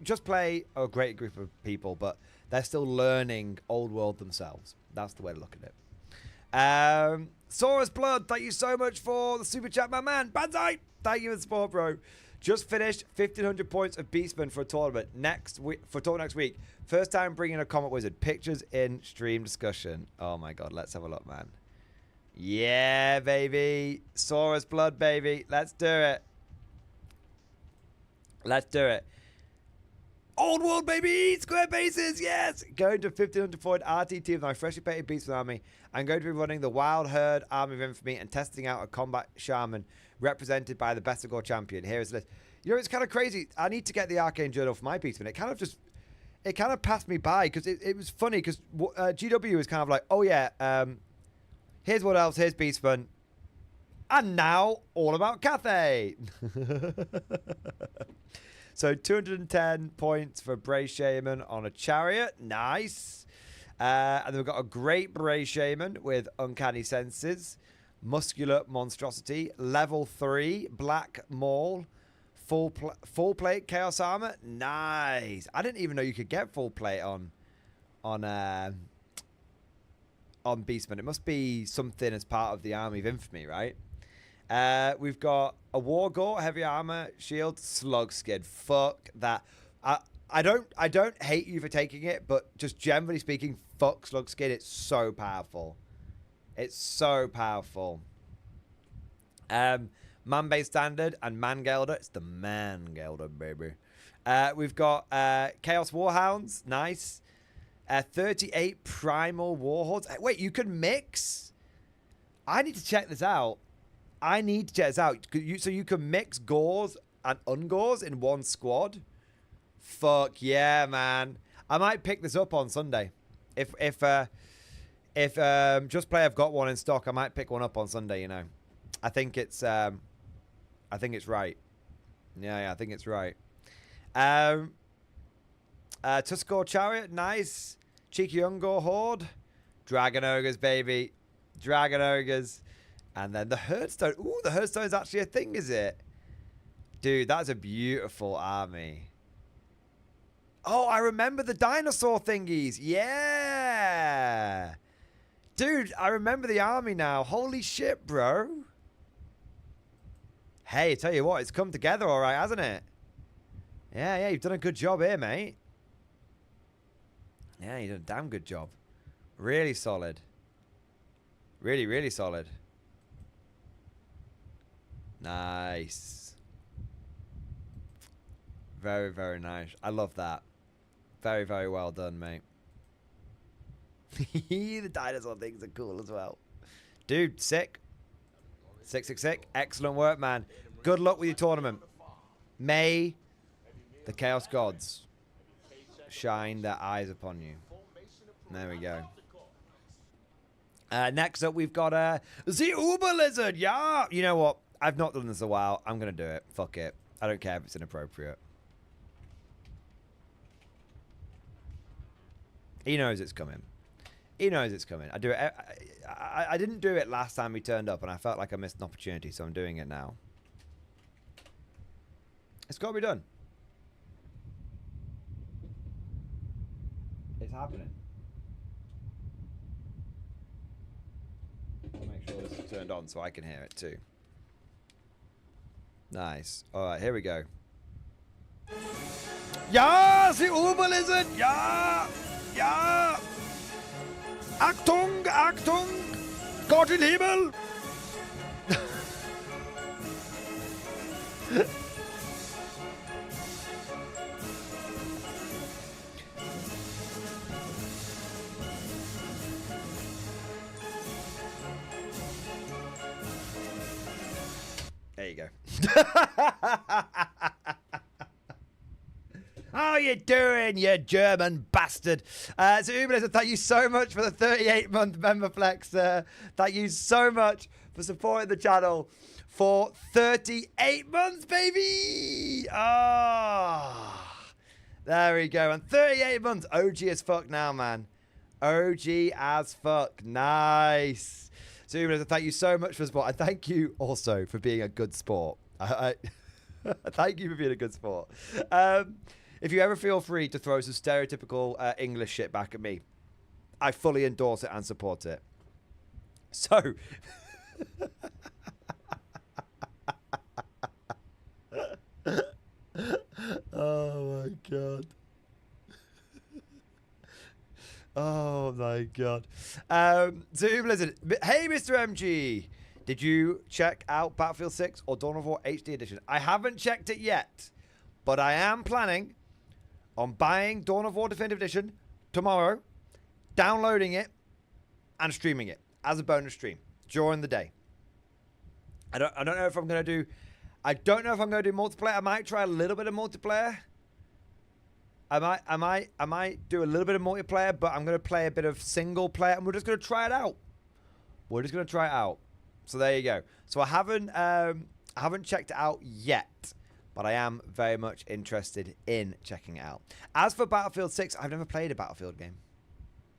just play a great group of people, but they're still learning Old World themselves. That's the way to look at it. Saurus Blood, thank you so much for the super chat, my man. Banzai, thank you for the support, bro. Just finished 1,500 points of Beastman for a tournament next week. First time bringing a Comet Wizard. Pictures in stream discussion. Oh my God, let's have a look, man. Yeah, baby. Saurus Blood, baby. Let's do it. Let's do it. Old world, baby! Square bases, yes! Going to 1500 point RTT with my freshly painted Beastman army. I'm going to be running the Wild Herd Army of Infamy and testing out a combat shaman represented by the Best of Gore champion. Here is the list. You know, it's kind of crazy. I need to get the Arcane Journal for my Beastman. It kind of passed me by because it was funny because GW was kind of like, oh yeah, here's what else, here's Beastman. And now, all about Cathay. So 210 points for Bray Shaman on a chariot. Nice. And then we've got a great Bray Shaman with Uncanny Senses. Muscular Monstrosity. Level 3. Black Maul. Full plate Chaos Armor. Nice. I didn't even know you could get full plate on Beastman. It must be something as part of the Army of Infamy, right? We've got a War Gore, heavy armor, shield, slug skin. Fuck that. I don't hate you for taking it, but just generally speaking, fuck slug skin. It's so powerful. It's so powerful. Man-based standard and Man-Gelder. It's the Man-Gelder, baby. We've got Chaos Warhounds. Nice. 38 Primal Warhordes. Wait, you can mix? I need to check this out. So you can mix Gores and Ungores in one squad? Fuck yeah, man. I might pick this up on Sunday. If Just Play have got one in stock, I might pick one up on Sunday, you know. I think it's right. Yeah, I think it's right. Tuskor Chariot, nice. Cheeky Ungor Horde. Dragon Ogres, baby. Dragon Ogres. And then the Herdstone. Ooh, the Herdstone is actually a thing, is it? Dude, that's a beautiful army. Oh, I remember the dinosaur thingies. Yeah. Dude, I remember the army now. Holy shit, bro. Hey, I tell you what, it's come together all right, hasn't it? Yeah, you've done a good job here, mate. Yeah, you've done a damn good job. Really solid. Really, really solid. Nice. Very, very nice. I love that. Very, very well done, mate. The dinosaur things are cool as well. Dude, sick. Sick. Excellent work, man. Good luck with your tournament. May the Chaos Gods shine their eyes upon you. There we go. Next up, we've got the Uber Lizard. Yeah. You know what? I've not done this in a while. I'm going to do it. Fuck it. I don't care if it's inappropriate. He knows it's coming. He knows it's coming. I do it. I didn't do it last time he turned up, and I felt like I missed an opportunity, so I'm doing it now. It's got to be done. It's happening. I'll make sure this is turned on so I can hear it too. Nice. All right, here we go. Ja, sie Oberlizard! Ja! Ja! Achtung! Achtung! Gott in Himmel! There you go. How you doing, you German bastard? So Uberlizard, thank you so much for the 38-month member flex. Thank you so much for supporting the channel for 38 months, baby. Ah, there we go. And 38 months. OG as fuck now, man. OG as fuck. Nice. So Uberlizard, thank you so much for the support. And thank you also for being a good sport. Thank you for being a good sport. If you ever feel free to throw some stereotypical English shit back at me, I fully endorse it and support it. So, oh my god. Oh my god. So Uberlizard, hey Mr. MG, did you check out Battlefield 6 or Dawn of War HD Edition? I haven't checked it yet, but I am planning on buying Dawn of War Definitive Edition tomorrow, downloading it, and streaming it as a bonus stream during the day. I don't know if I'm going to do... I don't know if I'm going to do multiplayer. I might try a little bit of multiplayer. I might do a little bit of multiplayer, but I'm going to play a bit of single player, and we're just going to try it out. We're just going to try it out. So there you go. So I haven't checked it out yet, but I am very much interested in checking it out. As for Battlefield 6, I've never played a Battlefield game.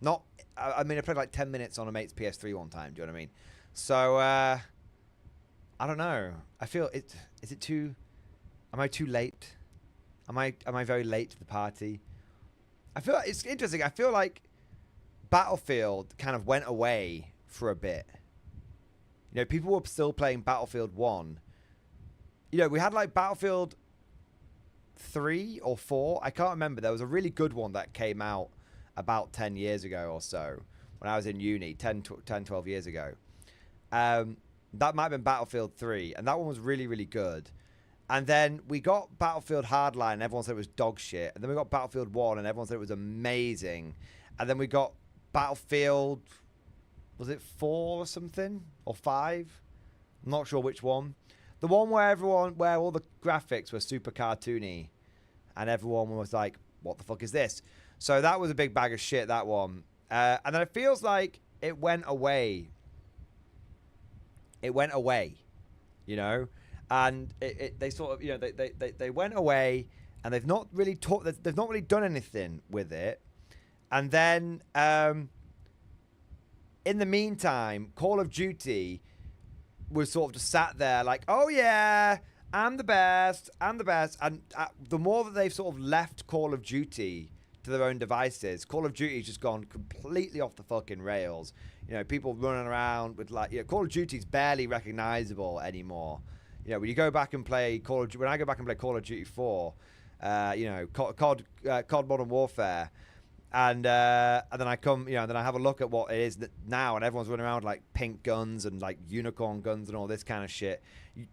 I mean, I played like 10 minutes on a mate's PS3 one time. Do you know what I mean? So, I don't know. I feel is it too... Am I too late? Am I very late to the party? I feel like it's interesting. I feel like Battlefield kind of went away for a bit. You know, people were still playing Battlefield 1. You know, we had like Battlefield 3 or 4. I can't remember. There was a really good one that came out about 10 years ago or so when I was in uni, 10, 12 years ago. That might have been Battlefield 3, and that one was really, really good. And then we got Battlefield Hardline, and everyone said it was dog shit. And then we got Battlefield 1, and everyone said it was amazing. And then we got Battlefield, was it 4 or something? Or 5? I'm not sure which one. The one where all the graphics were super cartoony. And everyone was like, what the fuck is this? So that was a big bag of shit, that one. And then it feels like it went away. It went away, you know? And they sort of, you know, they went away, and they've not really they've not really done anything with it. And then, in the meantime, Call of Duty was sort of just sat there like, oh yeah, I'm the best. And the more that they've sort of left Call of Duty to their own devices, Call of Duty's just gone completely off the fucking rails. You know, people running around with like, you know, Call of Duty's barely recognizable anymore. You know, when you go back and play when I go back and play Call of Duty 4, you know, COD Modern Warfare, and then I come, you know, and then I have a look at what it is now, and everyone's running around with like pink guns and like unicorn guns and all this kind of shit.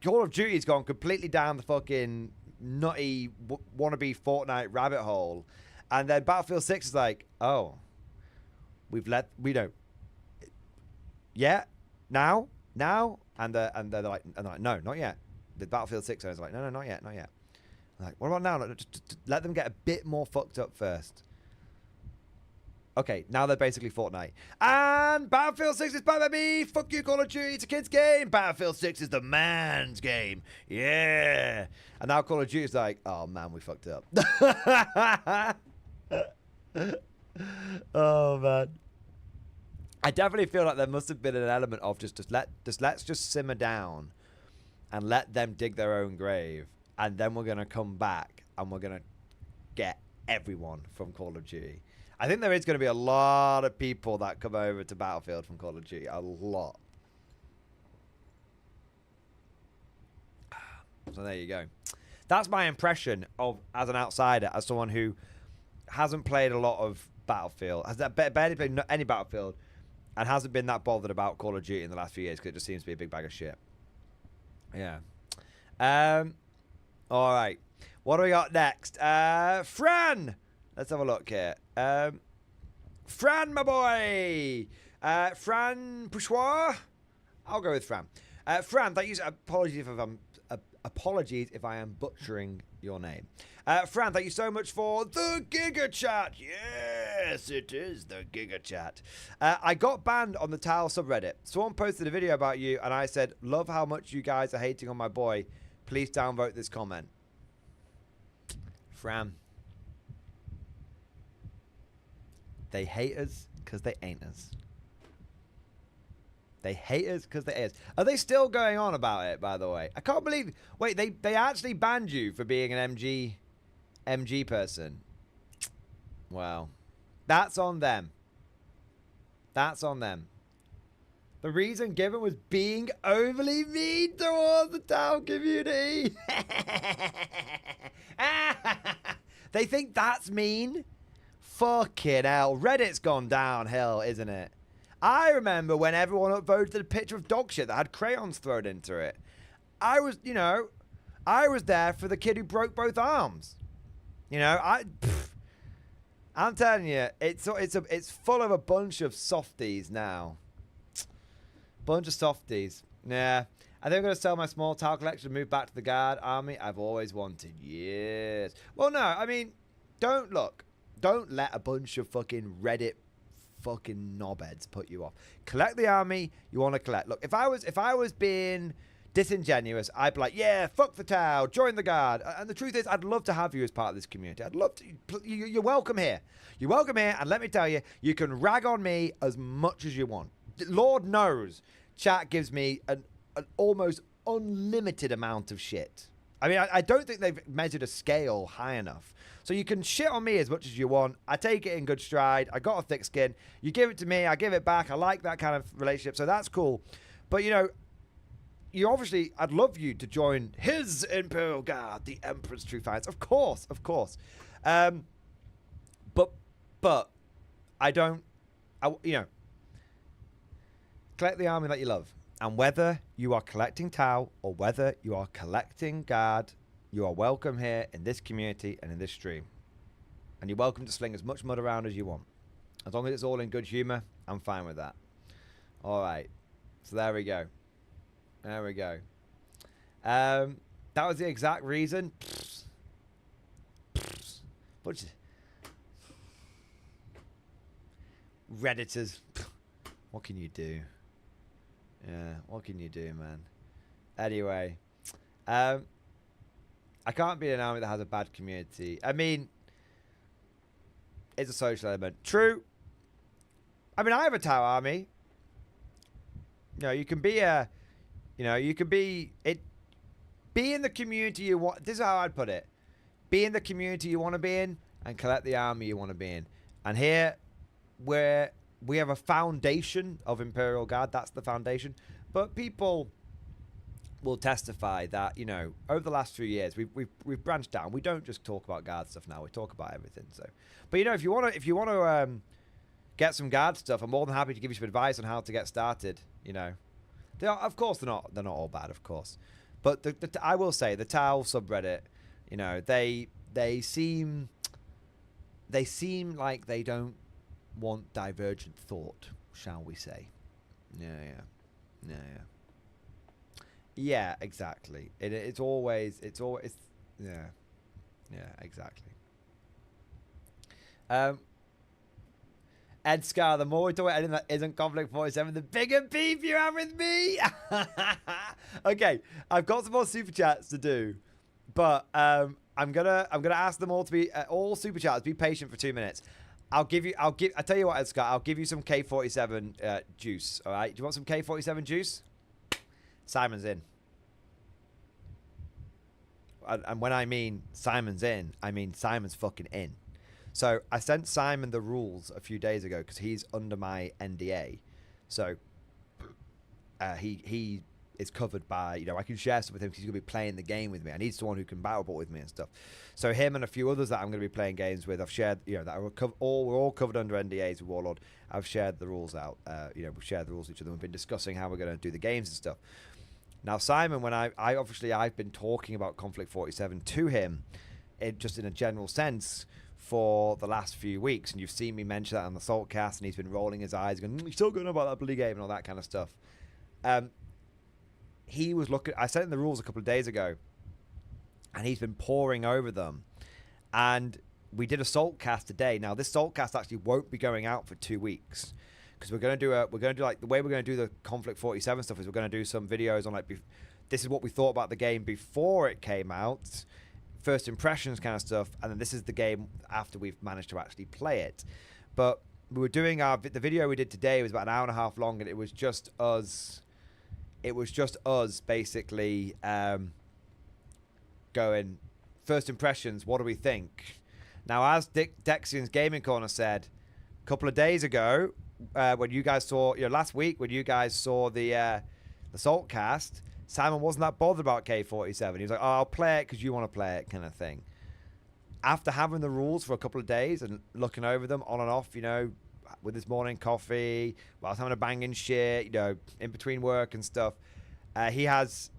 Call of Duty's gone completely down the fucking nutty wannabe Fortnite rabbit hole, and then Battlefield 6 is like, oh, we don't, yeah, now, and they're like, no, not yet. The Battlefield 6 owners are like, no, not yet. I'm like, what about now? Just let them get a bit more fucked up first. Okay, now they're basically Fortnite. And Battlefield 6 is back, baby! Fuck you, Call of Duty, it's a kid's game! Battlefield 6 is the man's game! Yeah! And now Call of Duty is like, oh man, we fucked up. Oh man. I definitely feel like there must have been an element of let's just simmer down and let them dig their own grave, and then we're gonna come back and we're gonna get everyone from Call of Duty. I think there is going to be a lot of people that come over to Battlefield from Call of Duty. A lot. So there you go. That's my impression of, as an outsider, as someone who hasn't played a lot of Battlefield, has barely played any Battlefield, and hasn't been that bothered about Call of Duty in the last few years because it just seems to be a big bag of shit. Yeah. All right. What do we got next? Fran! Let's have a look here. Fran, my boy! Fran Poussoir? I'll go with Fran. Fran, thank you. Apologies if I am butchering your name. Fran, thank you so much for the Giga Chat. Yes, it is the Giga Chat. I got banned on the Towel subreddit. Someone posted a video about you, and I said, love how much you guys are hating on my boy. Please downvote this comment. Fran. They hate us because they ain't us. They hate us because they hate us. Are they still going on about it, by the way? I can't believe... Wait, they actually banned you for being an MG person. Well, that's on them. That's on them. The reason given was being overly mean towards the town community. They think that's mean? Fucking hell. Reddit's gone downhill, isn't it? I remember when everyone upvoted a picture of dog shit that had crayons thrown into it. I was, you know, I was there for the kid who broke both arms. You know, I'm telling you, it's full of a bunch of softies now. Bunch of softies. Yeah. I think I'm going to sell my small towel collection and move back to the guard army I've always wanted. Yes. Well, no, I mean, don't let a bunch of fucking Reddit fucking knobheads put you off. Collect the army you want to collect. Look, if I was being disingenuous, I'd be like, yeah, fuck the towel, join the guard. And the truth is, I'd love to have you as part of this community. I'd love to. You're welcome here. You're welcome here, and let me tell you, you can rag on me as much as you want. Lord knows, chat gives me an almost unlimited amount of shit. I mean, I don't think they've measured a scale high enough. So you can shit on me as much as you want. I take it in good stride. I got a thick skin. You give it to me, I give it back. I like that kind of relationship, so that's cool. But, you know, you obviously, I'd love you to join his Imperial Guard, the Emperor's True Fans. Of course, of course. But I don't, you know, collect the army that you love. And whether you are collecting Tau or whether you are collecting Guard, you are welcome here in this community and in this stream. And you're welcome to sling as much mud around as you want. As long as it's all in good humor, I'm fine with that. All right. So there we go. There we go. That was the exact reason. Redditors. What can you do? Yeah, what can you do, man? Anyway, I can't be an army that has a bad community. I mean, it's a social element. True. I mean, I have a Tau army. You know, you can be a, you know, you can be it. Be in the community you want. This is how I'd put it. Be in the community you want to be in, and collect the army you want to be in. And here, where we have a foundation of Imperial Guard, that's the foundation. But people will testify that, you know, over the last few years we've branched down. We don't just talk about Guard stuff now. We talk about everything. So, but you know, if you want to get some Guard stuff, I'm more than happy to give you some advice on how to get started. You know, of course they're not all bad, of course. But I will say the Tau subreddit, you know, they seem like they don't want divergent thought, shall we say? Yeah, exactly. It's always yeah, exactly. Ed Scar, the more we talk about anything that isn't Conflict 47, the bigger beef you have with me. Okay, I've got some more super chats to do, but I'm gonna ask them all to be all super chats. Be patient for 2 minutes. I tell you what, Ed Scott, I'll give you some K47 juice. All right, do you want some K47 juice? Simon's in. And when I mean Simon's in, I mean Simon's fucking in. So I sent Simon the rules a few days ago because he's under my NDA. So he is covered by, you know, I can share stuff with him because he's going to be playing the game with me. I need someone who can battlebot with me and stuff. So him and a few others that I'm going to be playing games with, I've shared, you know, that we're all covered under NDAs with Warlord. I've shared the rules out. You know, we've shared the rules with each other. We've been discussing how we're going to do the games and stuff. Now, Simon, when I've been talking about Conflict 47 to him, just in a general sense, for the last few weeks, and you've seen me mention that on the Saltcast, and he's been rolling his eyes, going, "You're still going on about that bloody game," and all that kind of stuff. He was looking. I sent him the rules a couple of days ago, and he's been poring over them. And we did a Saltcast today. Now, this Saltcast actually won't be going out for 2 weeks because we're going to do like the way we're going to do the Conflict 47 stuff is we're going to do some videos on like this is what we thought about the game before it came out. First impressions kind of stuff, and then this is the game after we've managed to actually play it. But we were doing the video we did today was about an hour and a half long, and it was just us basically going first impressions, what do we think? Now, as Dexian's Gaming Corner said a couple of days ago, when you guys saw, you know, last week when you guys saw the Saltcast, Simon wasn't that bothered about K47. He was like, "Oh, I'll play it because you want to play it," kind of thing. After having the rules for a couple of days and looking over them on and off, you know, with his morning coffee, whilst having a banging shit, you know, in between work and stuff, he has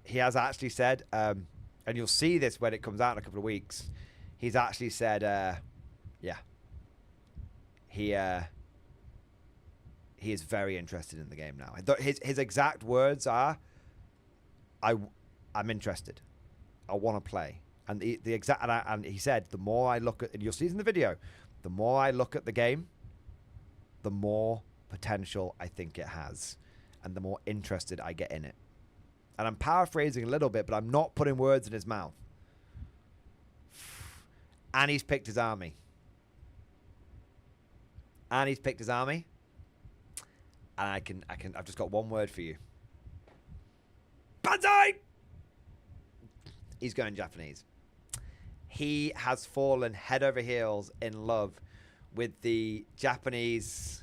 actually said, and you'll see this when it comes out in a couple of weeks, he's actually said, yeah, he is very interested in the game now. His exact words are, I'm interested. I want to play. And the exact and he said, the more I look at, and you'll see this in the video, the more I look at the game, the more potential I think it has, and the more interested I get in it. And I'm paraphrasing a little bit, but I'm not putting words in his mouth. And he's picked his army. And he's picked his army. And I've just got one word for you. Banzai! He's going Japanese. He has fallen head over heels in love with the Japanese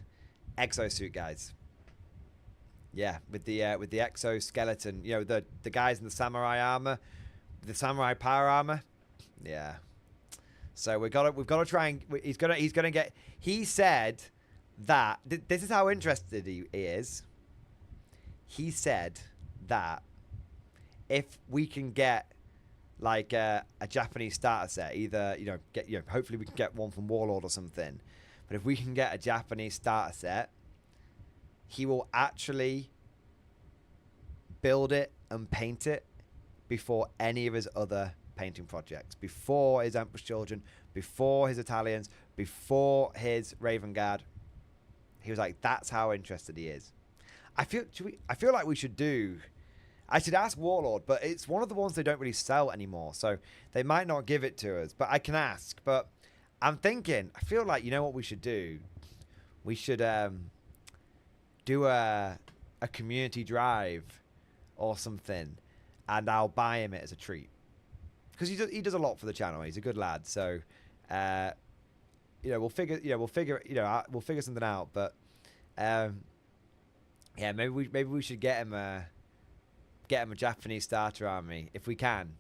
exosuit guys. Yeah, with the exoskeleton. You know, the guys in the samurai armor, the samurai power armor. Yeah. So we've got to try and he's gonna get. He said that this is how interested he is. He said that if we can get like a Japanese starter set, either hopefully we can get one from Warlord or something, but if we can get a Japanese starter set, he will actually build it and paint it before any of his other painting projects, before his Emperor's Children, before his Italians, before his Raven Guard. He was like, that's how interested he is. I feel like we should do. I should ask Warlord, but it's one of the ones they don't really sell anymore, so they might not give it to us. But I can ask. But I'm thinking, I feel like, you know what we should do? We should do a community drive or something, and I'll buy him it as a treat. Because he does a lot for the channel. He's a good lad. So, we'll figure something out. But yeah, maybe we should get him a Japanese starter army if we can,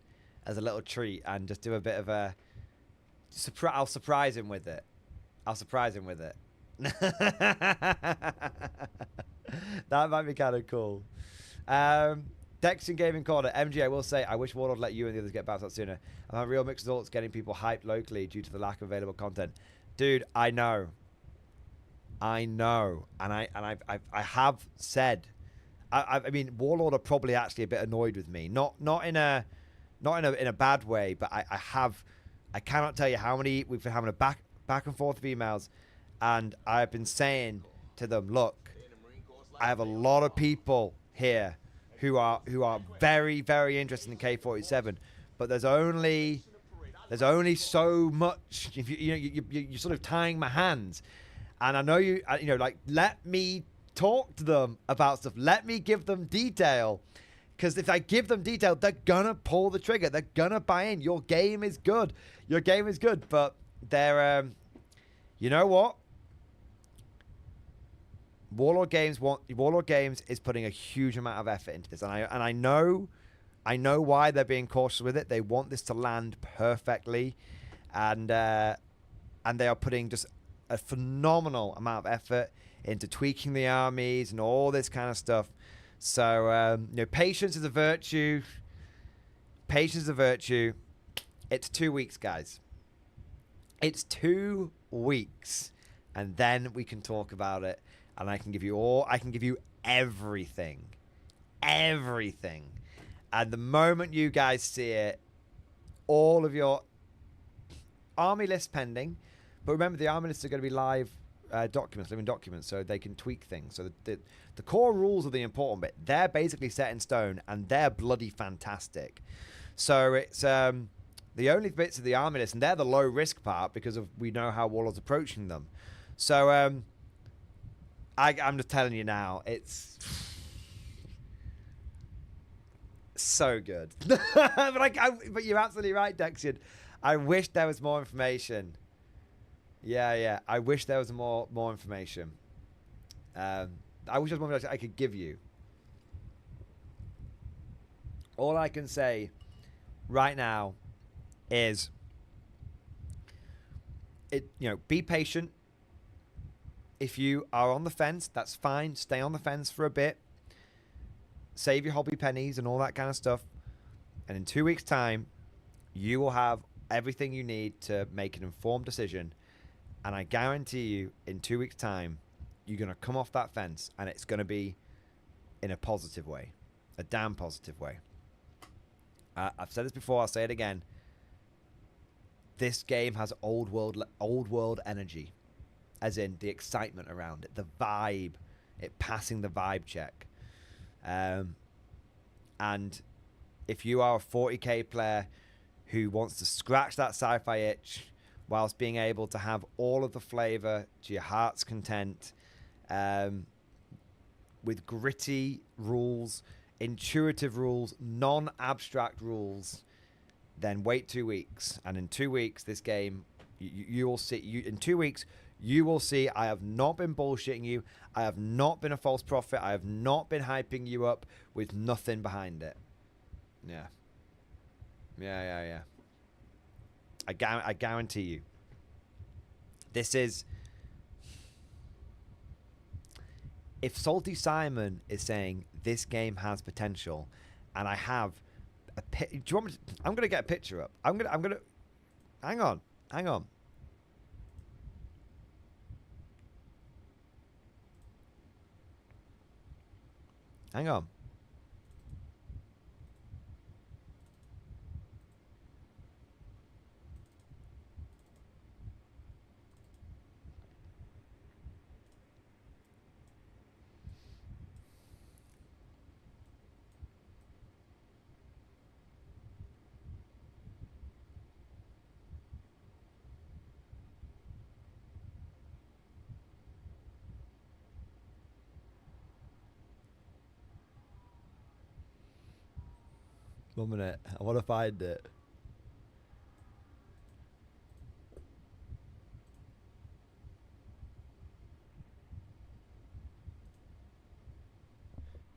as a little treat, and just do a bit of a I'll surprise him with it. That might be kind of cool. Dexter Gaming Corner, MG, I will say, I wish Warlord let you and the others get bounced out sooner. I'm having real mixed results getting people hyped locally due to the lack of available content. Dude, I know. And I have said, I mean, Warlord are probably actually a bit annoyed with me. Not in a bad way, but I cannot tell you how many we've been having a back and forth of emails, and I've been saying to them, look, I have a lot of people here who are very, very interested in K-47, but there's only so much. You're sort of tying my hands, and I know like, let me talk to them about stuff. Let me give them detail, because if I give them detail, they're gonna pull the trigger. They're gonna buy in. Your game is good. But they're, you know what? Warlord Games is putting a huge amount of effort into this, and I know why they're being cautious with it. They want this to land perfectly, and they are putting just a phenomenal amount of effort into tweaking the armies and all this kind of stuff. So patience is a virtue. It's 2 weeks, guys. It's 2 weeks, and then we can talk about it. And I can give you everything. And the moment you guys see it, all of your army lists pending. But remember, the army lists are going to be live living documents, so they can tweak things. So the core rules are the important bit. They're basically set in stone, and they're bloody fantastic. So it's the only bits of the army list, and they're the low risk part, because we know how Warlord's approaching them. So I'm just telling you now, it's so good. But you're absolutely right, Dexian. I wish there was more information. Yeah. I wish there was more information. I wish there was more information I could give you. All I can say right now is, be patient. If you are on the fence, that's fine. Stay on the fence for a bit. Save your hobby pennies and all that kind of stuff. And in 2 weeks' time, you will have everything you need to make an informed decision. And I guarantee you, in 2 weeks' time, you're going to come off that fence, and it's going to be in a positive way. A damn positive way. I've said this before, I'll say it again. This game has old world energy. As in the excitement around it, the vibe, it passing the vibe check. And if you are a 40k player who wants to scratch that sci-fi itch whilst being able to have all of the flavor to your heart's content, with gritty rules, intuitive rules, non-abstract rules, then wait 2 weeks. And in 2 weeks, this game, you will see. In 2 weeks, you will see I have not been bullshitting you. I have not been a false prophet. I have not been hyping you up with nothing behind it. Yeah. I guarantee you. This is... If Salty Simon is saying this game has potential, and I have a do you want me to, I'm gonna get a picture up. I'm gonna hang on. Hang on. One minute. I want to find it.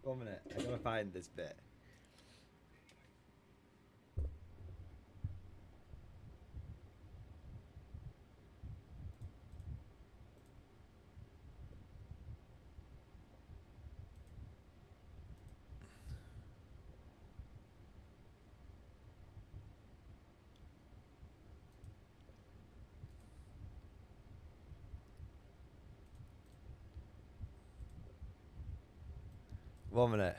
One minute. I gotta find this bit. One minute.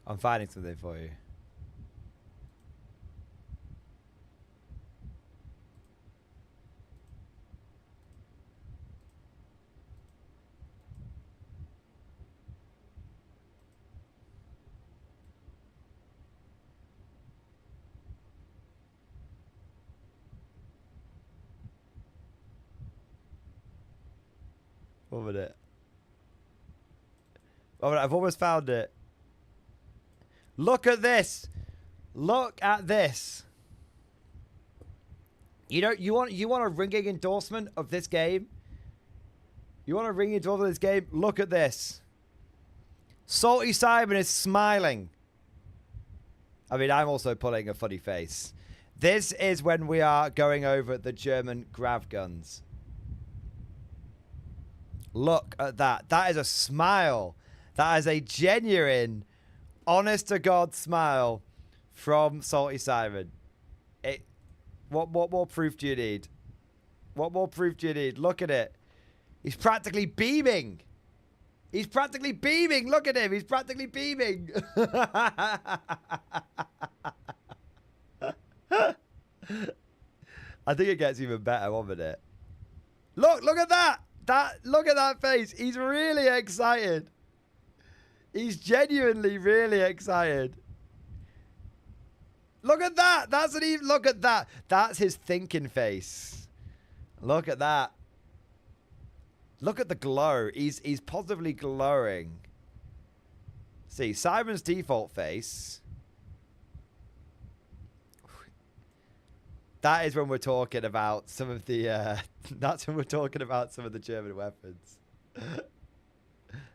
I'm finding something for you. One minute. One minute. I've almost found it. Look at this. Look at this. You know, you want a ringing endorsement of this game? You want a ringing endorsement of this game? Look at this. Salty Simon is smiling. I mean, I'm also putting a funny face. This is when we are going over the German grav guns. Look at that. That is a smile. That is a genuine, honest to God smile from Salty Simon. What more proof do you need? What more proof do you need? Look at it. He's practically beaming. He's practically beaming. Look at him. He's practically beaming. I think it gets even better, one minute. Look at that. Look at that face. He's really excited. He's genuinely really excited. Look at that. Look at that. That's his thinking face. Look at that. Look at the glow. He's positively glowing. See, Simon's default face. That is when we're talking about some of the that's when we're talking about some of the German weapons.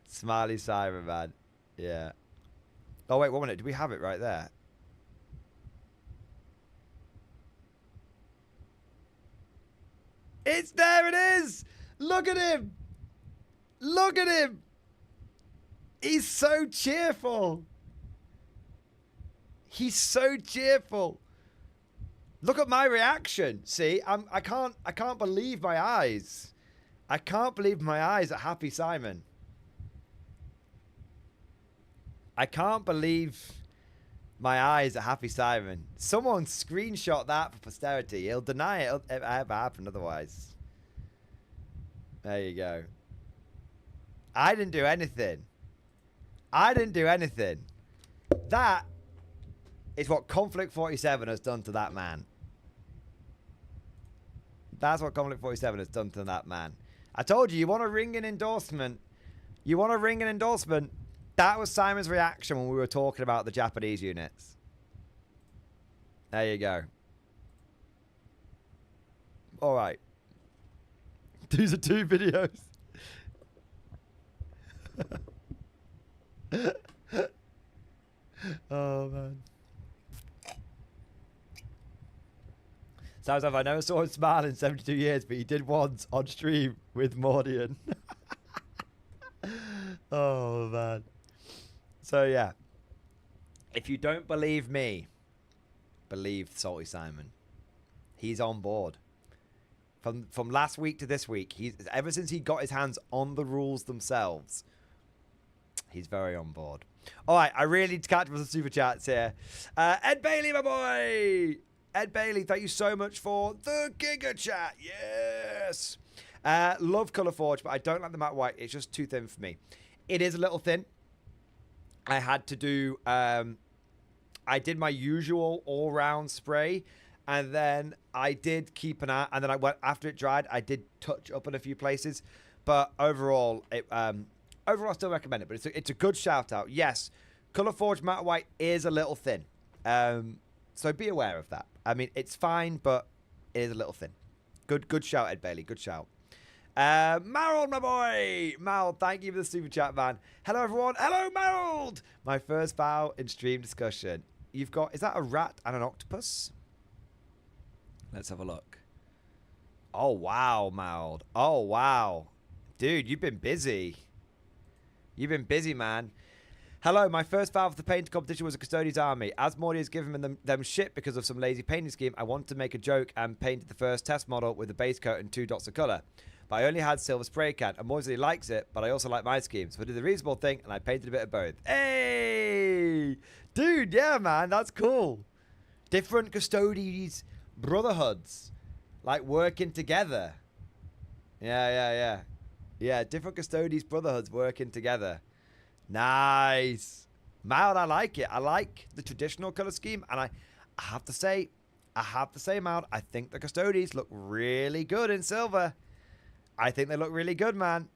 Smiley Simon, man. Yeah. Oh, wait, 1 minute. Do we have it right there? It's there, it is! Look at him! Look at him! He's so cheerful. He's so cheerful. Look at my reaction. See, I can't believe my eyes. I can't believe my eyes at Happy Simon. I can't believe my eyes at Happy Simon. Someone screenshot that for posterity. He'll deny it ever happened otherwise. There you go. I didn't do anything. I didn't do anything. That is what Conflict 47 has done to that man. That's what Conflict 47 has done to that man. I told you, you want to ring an endorsement. You want to ring an endorsement. That was Simon's reaction when we were talking about the Japanese units. There you go. All right. These are 2 videos. Oh, man. Sounds like I never saw him smile in 72 years, but he did once on stream with Mordian. Oh, man. So, yeah. If you don't believe me, believe Salty Simon. He's on board. From last week to this week, ever since he got his hands on the rules themselves, he's very on board. All right, I really need to catch up with the super chats here. Ed Bailey, my boy! Ed Bailey, thank you so much for the Giga Chat. Yes! Love Colour Forge, but I don't like the matte white. It's just too thin for me. It is a little thin. I had to do... I did my usual all-round spray, and then I did keep an eye... And then I went after it dried, I did touch up in a few places. But overall, overall I still recommend it. But it's a good shout-out. Yes, Colour Forge matte white is a little thin. So be aware of that. I mean, it's fine, but it is a little thin. Good shout, Ed Bailey. Good shout. Marold, my boy. Marold, thank you for the super chat, man. Hello, everyone. Hello, Marold. My first vow in stream discussion. You've got, is that a rat and an octopus? Let's have a look. Oh, wow, Marold. Oh, wow. Dude, you've been busy. You've been busy, man. Hello, my first vow for the painting competition was a Custodian's Army. As Mordian has given them shit because of some lazy painting scheme, I wanted to make a joke and painted the first test model with a base coat and 2 dots of colour. But I only had silver spray can, and Mordian really likes it, but I also like my scheme. So I did the reasonable thing, and I painted a bit of both. Hey! Dude, yeah, man, that's cool. Different Custodians brotherhoods, like working together. Yeah. Yeah, different Custodians brotherhoods working together. Nice. Mild, I like it. I like the traditional colour scheme. And I have to say, Mild, I think the Custodians look really good in silver. I think they look really good, man.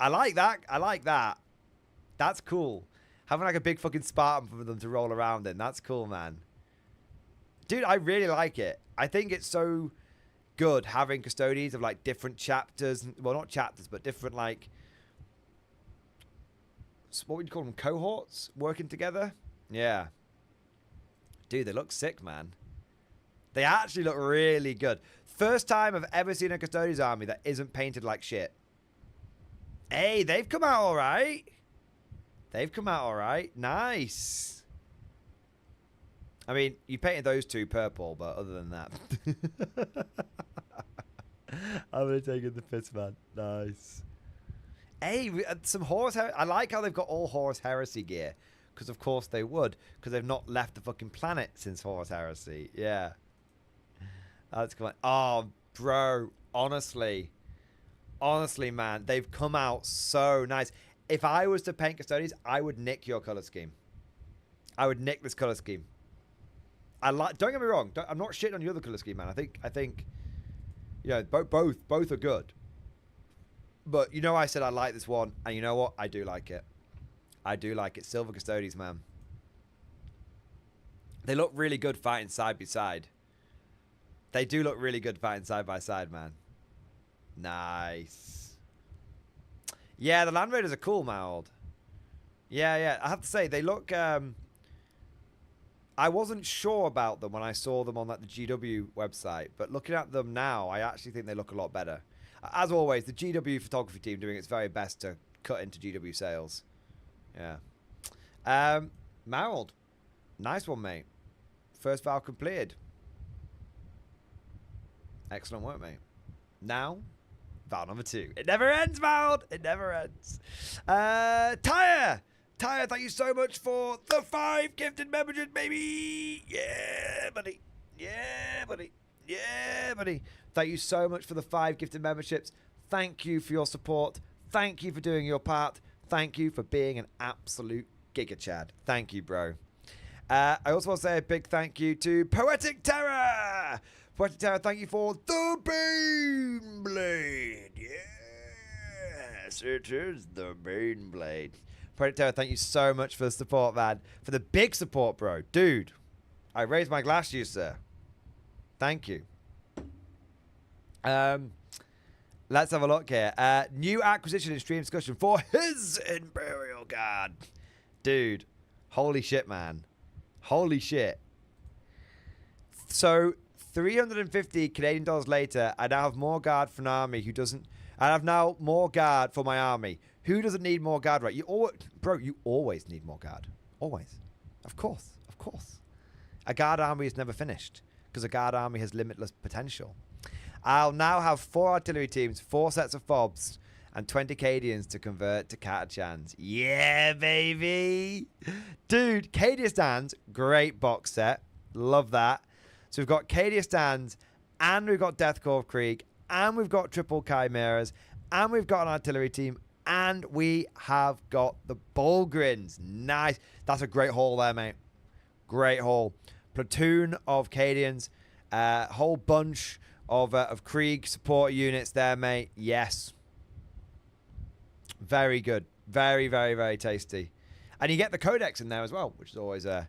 I like that. I like that. That's cool. Having like a big fucking Spartan for them to roll around in. That's cool, man. Dude, I really like it. I think it's so good having Custodians of like different chapters. Well, not chapters, but different like... What would you call them? Cohorts working together? Yeah. Dude, they look sick, man. They actually look really good. First time I've ever seen a Custodian's Army that isn't painted like shit. Hey, they've come out all right. They've come out all right. Nice. I mean, you painted those 2 purple, but other than that. I'm going to take it the piss, man. Nice. Hey, some Horus... I like how they've got all Horus Heresy gear. Because, of course, they would. Because they've not left the fucking planet since Horus Heresy. Yeah. That's cool. Oh, bro. Honestly. Honestly, man. They've come out so nice. If I was to paint Custodians, I would nick your colour scheme. I would nick this colour scheme. Don't get me wrong. I'm not shitting on your other colour scheme, man. I think... You know, both are good. But you know I said I like this one, and you know what? I do like it. I do like it. Silver Custodians, man. They look really good fighting side by side. They do look really good fighting side by side, man. Nice. Yeah, the Land Raiders are cool, my old. Yeah, yeah. I have to say, they look... I wasn't sure about them when I saw them on like the GW website, but looking at them now, I actually think they look a lot better. As always, the GW photography team doing its very best to cut into GW sales. Yeah. Marold. Nice one, mate. First vow completed. Excellent work, mate. Now, vow number 2. It never ends, Marold. It never ends. Tyre, thank you so much for the 5 gifted memberships, baby. Yeah, buddy. Yeah, buddy. Yeah, buddy. Thank you so much for the 5 gifted memberships. Thank you for your support. Thank you for doing your part. Thank you for being an absolute Giga Chad. Thank you, bro. I also want to say a big thank you to Poetic Terror. Poetic Terror, thank you for the Bane Blade. Yes, it is the Bane Blade. Poetic Terror, thank you so much for the support, man. For the big support, bro. Dude, I raised my glass to you, sir. Thank you. Let's have a look here. New acquisition in stream discussion for his Imperial Guard. Dude, holy shit, man. Holy shit. So, 350 Canadian dollars later, I now have more guard for an army who doesn't... I have now more guard for my army. Who doesn't need more guard, right? Bro, you always need more guard. Always. Of course. Of course. A guard army is never finished because a guard army has limitless potential. I'll now have 4 artillery teams, 4 sets of fobs, and 20 Cadians to convert to Catachans. Yeah, baby! Dude, Cadiastans, great box set. Love that. So we've got Cadiastans, and we've got Deathcore of Krieg, and we've got triple Chimeras, and we've got an artillery team, and we have got the Bulgrins. Nice. That's a great haul there, mate. Great haul. Platoon of Cadians, whole bunch of Krieg support units there, mate. Yes. Very good. Very, very, very tasty. And you get the codex in there as well, which is always a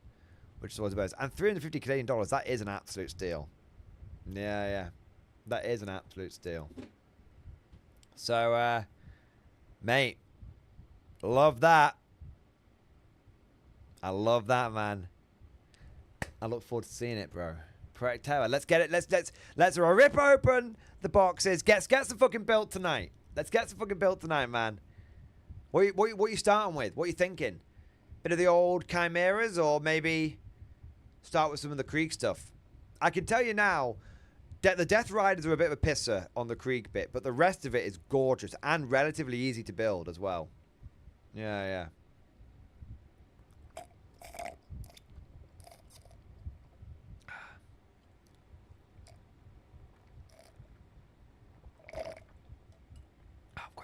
bonus. And 350 Canadian dollars, that is an absolute steal. Yeah, yeah. That is an absolute steal. So, mate, love that. I love that, man. I look forward to seeing it, bro. Project Terror. Let's get it. Let's rip open the boxes. Get some fucking built tonight. Let's get some fucking built tonight, man. What are you starting with? What are you thinking? Bit of the old Chimeras, or maybe start with some of the Krieg stuff? I can tell you now, the Death Riders are a bit of a pisser on the Krieg bit, but the rest of it is gorgeous and relatively easy to build as well. Yeah, yeah.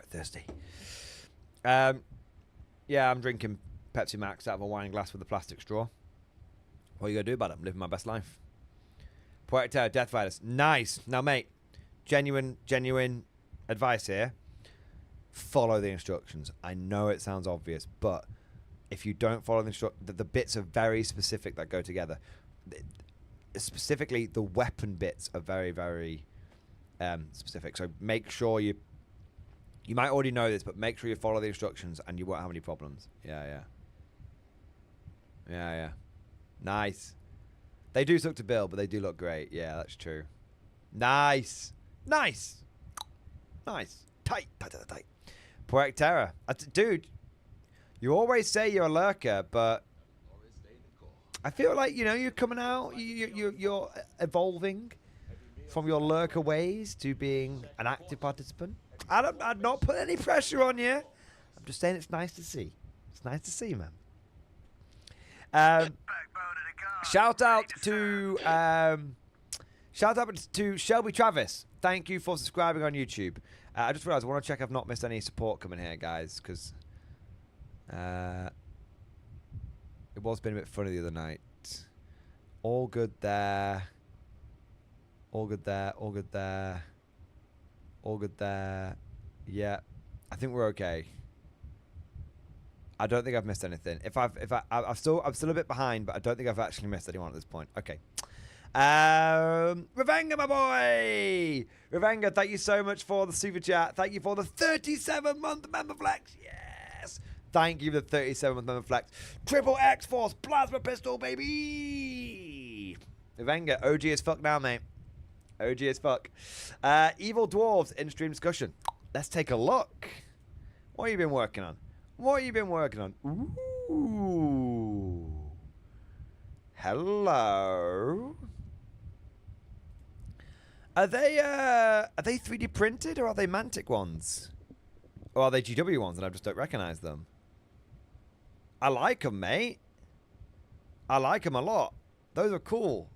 Thirsty. Yeah, I'm drinking Pepsi Max out of a wine glass with a plastic straw. What are you gonna do about it? I'm living my best life. Poetic Terror, Death Riders. Nice. Now, mate, genuine advice here. Follow the instructions. I know it sounds obvious, but if you don't follow the instructions, the bits are very specific that go together. Specifically, the weapon bits are very, very specific. So make sure you might already know this, but make sure you follow the instructions and you won't have any problems. Yeah, yeah. Yeah, yeah. Nice. They do suck to build, but they do look great. Yeah, that's true. Nice. Nice. Nice. Tight. Poetic Terror. Dude, you always say you're a lurker, but I feel like, you're coming out, you're evolving from your lurker ways to being an active participant. I'd not put any pressure on you. I'm just saying it's nice to see. It's nice to see, man. Shout out to Shelby Travis. Thank you for subscribing on YouTube. I just realised I want to check I've not missed any support coming here, guys, because it was been a bit funny the other night. All good there. All good there. All good there. All good there. Yeah, I think we're okay. I don't think I've missed anything. I'm still a bit behind, but I don't think I've actually missed anyone at this point. Okay. Revenga, my boy. Revenga, thank you so much for the super chat. Thank you for the 37-month member flex. Yes. Thank you for the 37-month member flex. Triple X Force plasma pistol, baby. Revenga, OG as fuck now, mate. OG as fuck. Evil Dwarves in stream discussion. Let's take a look. What have you been working on? What have you been working on? Ooh. Hello. Are they 3D printed or are they Mantic ones? Or are they GW ones and I just don't recognize them? I like them, mate. I like them a lot. Those are cool.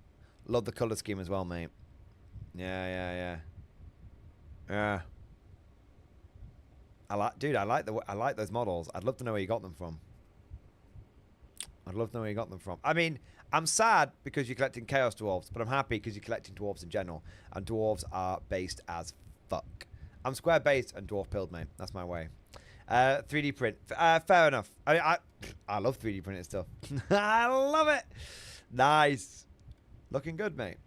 Love the color scheme as well, mate. Yeah. I like those models. I'd love to know where you got them from. I mean, I'm sad because you're collecting Chaos Dwarves, but I'm happy because you're collecting Dwarves in general. And Dwarves are based as fuck. I'm square based and dwarf pilled, mate. That's my way. 3D print. Fair enough. I love 3D printed stuff. I love it. Nice. Looking good, mate.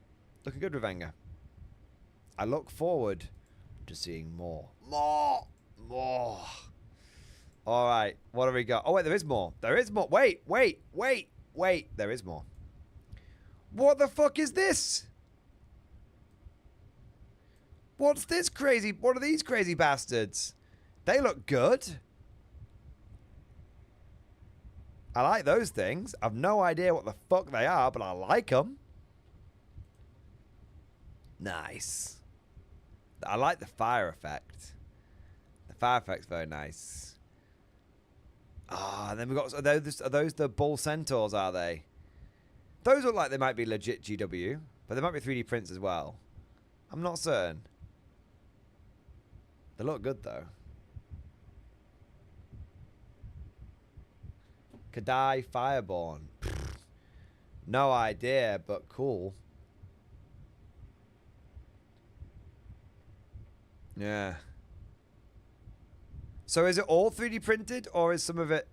Looking good, Revenga. I look forward to seeing more. More. All right. What do we got? Oh, wait, there is more. There is more. Wait. There is more. What the fuck is this? What's this crazy? What are these crazy bastards? They look good. I like those things. I've no idea what the fuck they are, but I like them. Nice. I like the fire effect. The fire effect's very nice. Ah, and then we've got... Are those the bull centaurs, are they? Those look like they might be legit GW, but they might be 3D prints as well. I'm not certain. They look good, though. Kadai Fireborn. No idea, but cool. Yeah. So is it all 3D printed, or is some of it...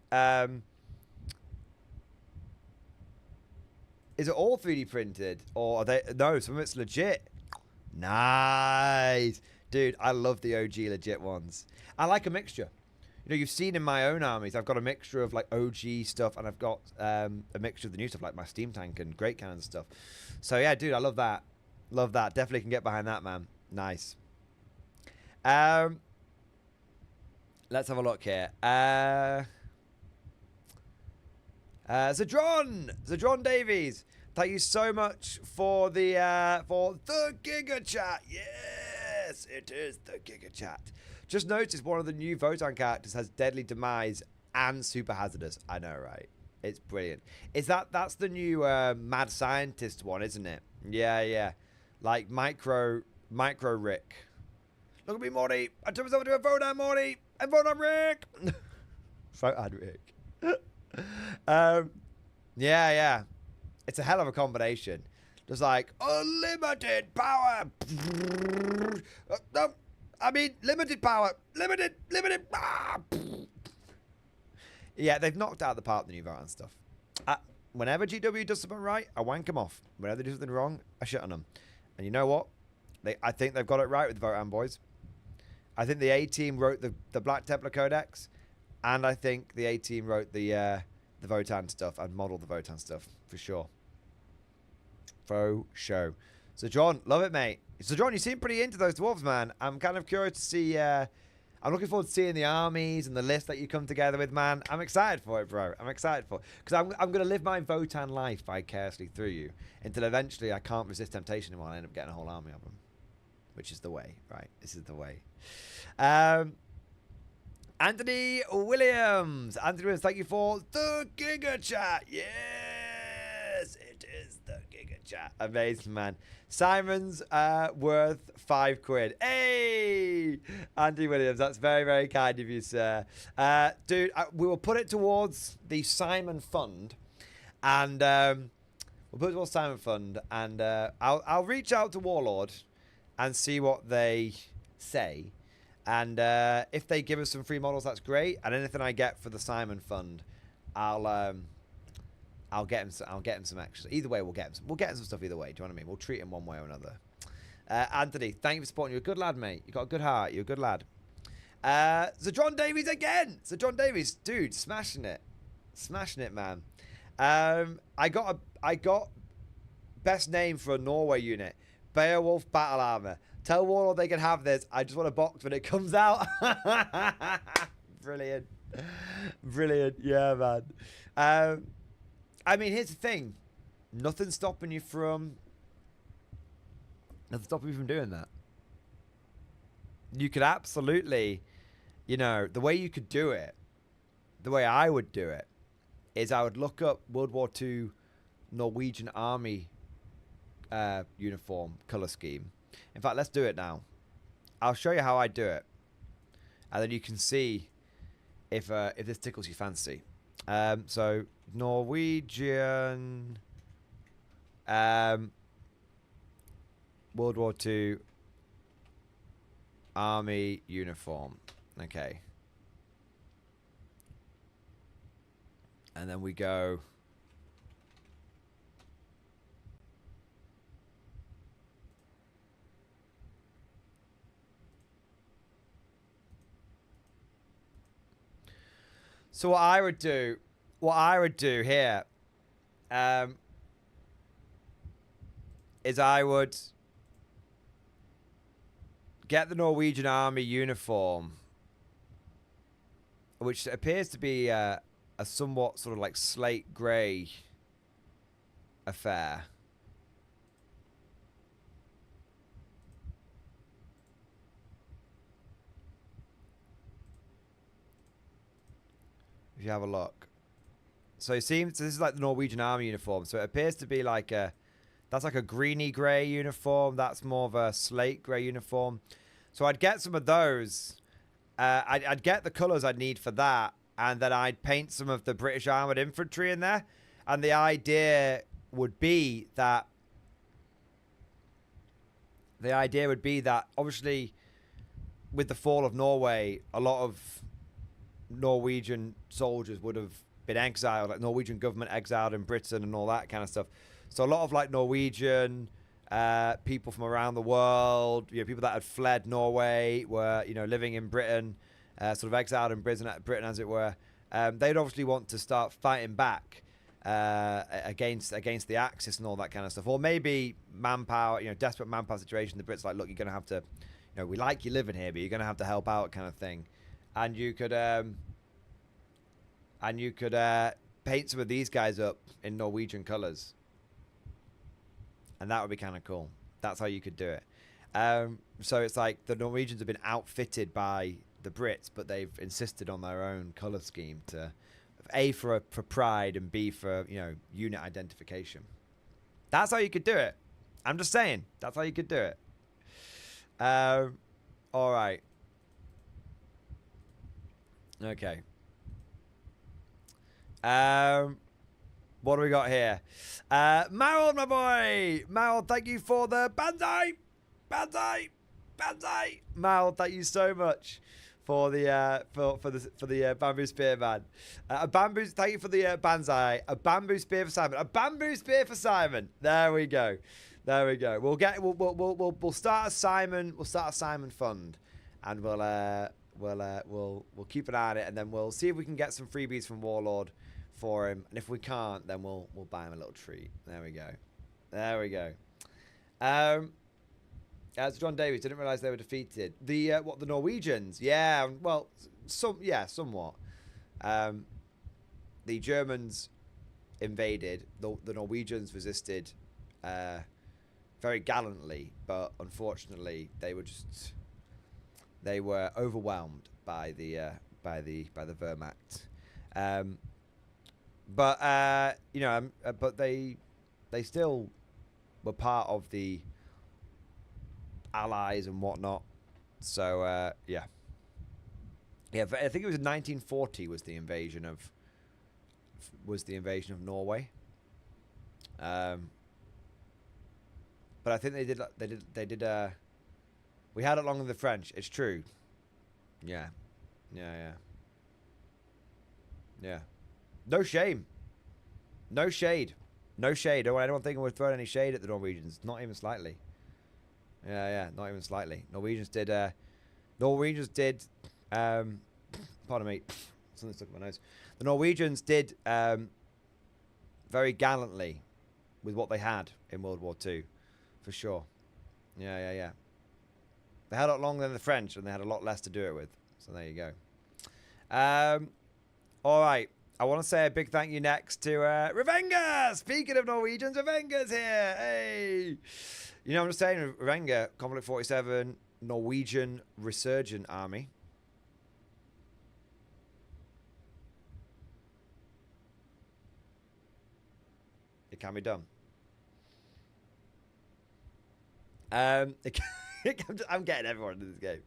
is it all 3D printed? Or are they... No, some of it's legit. Nice. Dude, I love the OG legit ones. I like a mixture. You know, you've seen in my own armies, I've got a mixture of, like, OG stuff, and I've got a mixture of the new stuff, like my Steam Tank and Great Cannon stuff. So, yeah, dude, I love that. Love that. Definitely can get behind that, man. Nice. Let's have a look here. Zadron Davies. Thank you so much for the Giga Chat. Yes, it is the Giga Chat. Just noticed one of the new Votan characters has Deadly Demise and Super Hazardous. I know, right? It's brilliant. That's the new Mad Scientist one, isn't it? Yeah. Like Micro Rick. Look at me, Morty. I turned myself into a Votan, Morty. And Votan Rick. Votan Rick. Yeah. It's a hell of a combination. Just like unlimited power. No, I mean limited power. Limited. Yeah, they've knocked out the park the new Votan stuff. Whenever GW does something right, I wank them off. Whenever they do something wrong, I shit on them. And you know what? I think they've got it right with the Votan boys. I think the A-Team wrote the Black Templar Codex, and I think the A-Team wrote the Votan stuff and modeled the Votan stuff, for sure. Faux show. So, John, love it, mate. So, John, you seem pretty into those dwarves, man. I'm kind of curious to see... I'm looking forward to seeing the armies and the list that you come together with, man. I'm excited for it, bro. I'm excited for it. Because I'm going to live my Votan life vicariously through you until eventually I can't resist temptation anymore and I end up getting a whole army of them. Which is the way, right? This is the way. Anthony Williams. Thank you for the Giga Chat. Yes, it is the Giga Chat. Amazing, man. Simon's worth £5. Hey, Andy Williams. That's very, very kind of you, sir. Dude, we will put it towards the Simon Fund. And we'll put it towards Simon Fund. And I'll reach out to Warlord and see what they say. And if they give us some free models, that's great. And anything I get for the Simon Fund, I'll I'll get him. I'll get him some extra. Either way, we'll get him. We'll get him some stuff either way. Do you know what I mean? We'll treat him one way or another. Anthony, thank you for supporting. You're a good lad, mate. You got a good heart. You're a good lad. So John Davies again. So John Davies, dude, smashing it, man. I got best name for a Norway unit. Beowulf Battle Armor. Tell Warlord they can have this. I just want a box when it comes out. Brilliant. Yeah, man. I mean, here's the thing. Nothing's stopping you from doing that. You could absolutely, the way you could do it, the way I would do it, is I would look up World War II Norwegian Army uniform color scheme. In fact, let's do it now. I'll show you how I do it, and then you can see if this tickles your fancy. So Norwegian World War II Army uniform. Okay. And then we go. So what I would do here, is I would get the Norwegian Army uniform, which appears to be a somewhat sort of like slate grey affair. If you have a look. So it seems, so this is like the Norwegian Army uniform. So it appears to be like that's like a greeny grey uniform. That's more of a slate grey uniform. So I'd get some of those. I'd get the colours I'd need for that. And then I'd paint some of the British Armoured Infantry in there. And the idea would be that obviously with the fall of Norway, a lot of Norwegian soldiers would have been exiled, like Norwegian government exiled in Britain and all that kind of stuff. So a lot of like Norwegian people from around the world, people that had fled Norway were, living in Britain, sort of exiled in Britain as it were. They'd obviously want to start fighting back against the Axis and all that kind of stuff. Or maybe manpower, desperate manpower situation. The Brits like, look, you're going to have to, we like you living here, but you're going to have to help out kind of thing. And you could paint some of these guys up in Norwegian colours, and that would be kind of cool. That's how you could do it. So it's like the Norwegians have been outfitted by the Brits, but they've insisted on their own colour scheme to A, for pride, and B, for unit identification. That's how you could do it. I'm just saying, that's how you could do it. All right. Okay. What do we got here? Marald, my boy. Marald, thank you for the banzai. Marald, thank you so much for the bamboo spear, man. Thank you for the banzai. A bamboo spear for Simon. A bamboo spear for Simon. There we go. We'll start a Simon. We'll start a Simon fund, and we'll keep an eye on it, and then we'll see if we can get some freebies from Warlord for him. And if we can't, then we'll buy him a little treat. There we go. As John Davies, didn't realise they were defeated. The Norwegians? Yeah, well, somewhat. The Germans invaded. The Norwegians resisted very gallantly, but unfortunately they were overwhelmed by the Wehrmacht. But they still were part of the Allies and whatnot. So I think it was in 1940 was the invasion of Norway. But I think they did. We had it longer than the French. It's true. Yeah. No shame. No shade. No shade. Don't want anyone thinking we're throwing any shade at the Norwegians. Not even slightly. Yeah, not even slightly. Norwegians did, pardon me, something stuck in my nose. The Norwegians did very gallantly with what they had in World War II, for sure. Yeah. They had a lot longer than the French, and they had a lot less to do it with. So there you go. All right. I want to say a big thank you next to Revenga. Speaking of Norwegians, Revenga's here. Hey. You know what I'm just saying? Revenga, Conflict 47, Norwegian Resurgent Army. It can be done. I'm getting everyone into this game.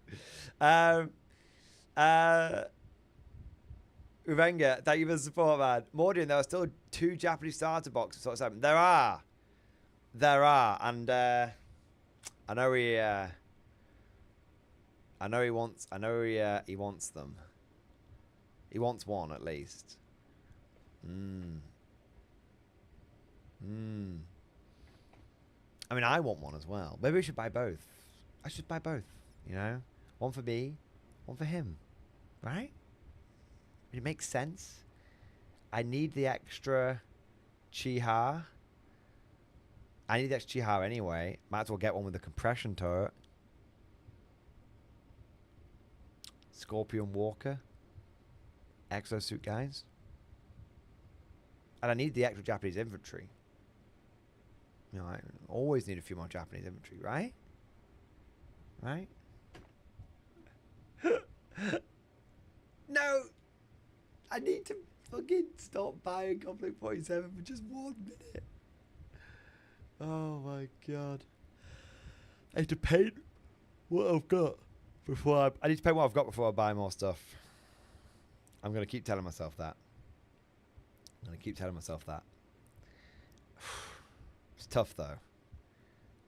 Revenga, thank you for the support, man. Mordian, there are still 2 Japanese starter boxes. What's happening? There are, and I know he wants them. He wants one at least. I mean, I want one as well. Maybe we should buy both. I should buy both. You know, one for me, one for him. Right? It makes sense. I need the extra Chiha. I need the extra Chiha anyway. Might as well get one with the compression turret. Scorpion Walker. Exosuit guys. And I need the extra Japanese infantry. You know, I always need a few more Japanese infantry, right? Right? No! I need to fucking stop buying Conflict 47 for just 1 minute. Oh my god. I need to paint what I've got before I need to paint what I've got before I buy more stuff. I'm going to keep telling myself that. It's tough though.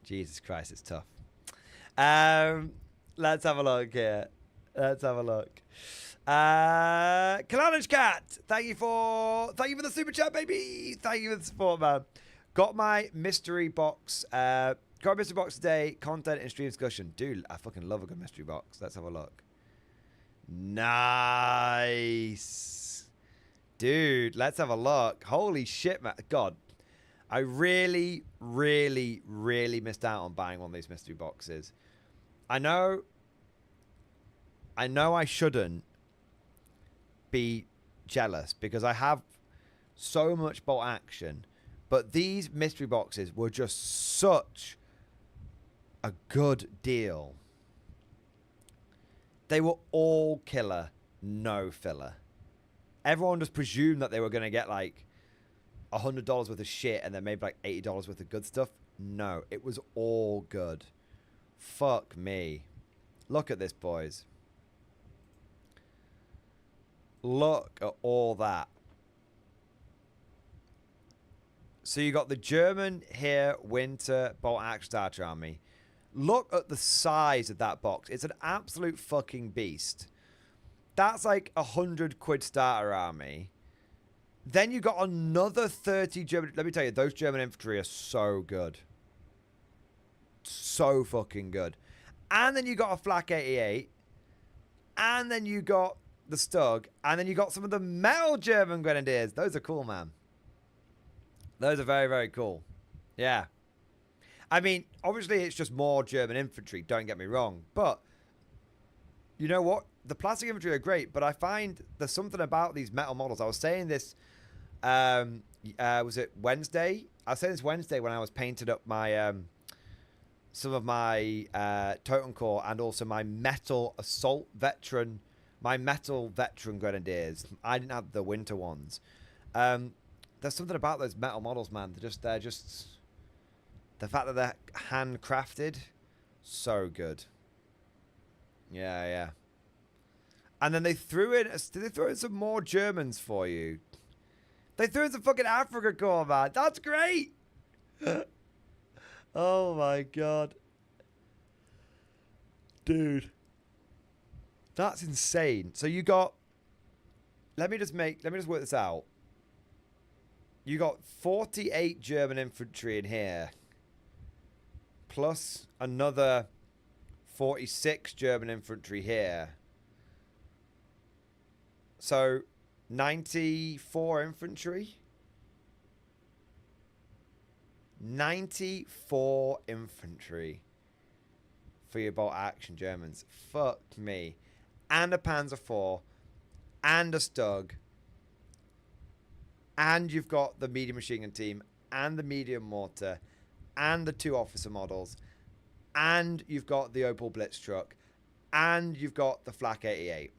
Jesus Christ, it's tough. Let's have a look here. Kalanich Cat, thank you for the super chat, baby. Thank you for the support, man. Got my mystery box. Got a mystery box today. Content and stream discussion. Dude, I fucking love a good mystery box. Let's have a look. Nice. Dude, let's have a look. Holy shit, man. God. I really, really, really missed out on buying one of these mystery boxes. I know I shouldn't be jealous because I have so much bolt action, but these mystery boxes were just such a good deal. They were all killer, no filler. Everyone just presumed that they were going to get like $100 worth of shit and then maybe like $80 worth of good stuff. No, it was all good. Fuck me. Look at this, boys. Look at all that. So you got the German here winter bolt action starter army. Look at the size of that box. It's an absolute fucking beast. That's like £100 starter army. Then you got another 30 German. Let me tell you, those German infantry are so good. So fucking good. And then you got a Flak 88. And then you got the Stug. And then you got some of the metal German grenadiers. Those are cool, man. Those are very, very cool. Yeah. I mean, obviously it's just more German infantry. Don't get me wrong. But you know what? The plastic infantry are great. But I find there's something about these metal models. I was saying this. Was it Wednesday? I was saying this Wednesday when I was painting up my some of my Totem Corps and also my metal assault veteran, my metal veteran grenadiers. I didn't have the winter ones. There's something about those metal models, man. They're just the fact that they're handcrafted, so good. Yeah. And then they threw in some more Germans for you. They threw in some fucking Africa Corps, man. That's great. Oh my god. Dude. That's insane. So you got let me just work this out. You got 48 German infantry in here, plus another 46 German infantry here. So 94 infantry. 94 infantry for your bolt action Germans. Fuck me. And a Panzer IV. And a Stug. And you've got the medium machine gun team. And the medium mortar. And the 2 officer models. And you've got the Opel Blitz truck. And you've got the Flak 88.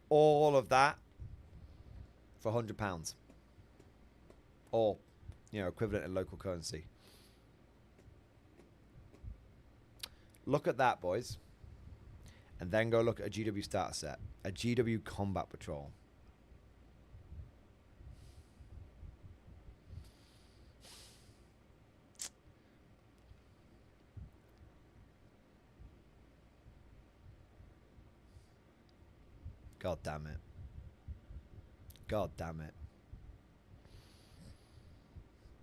All of that for £100. Or, you know, equivalent in local currency. Look at that, boys. And then go look at a GW starter set. A GW Combat Patrol. God damn it. God damn it.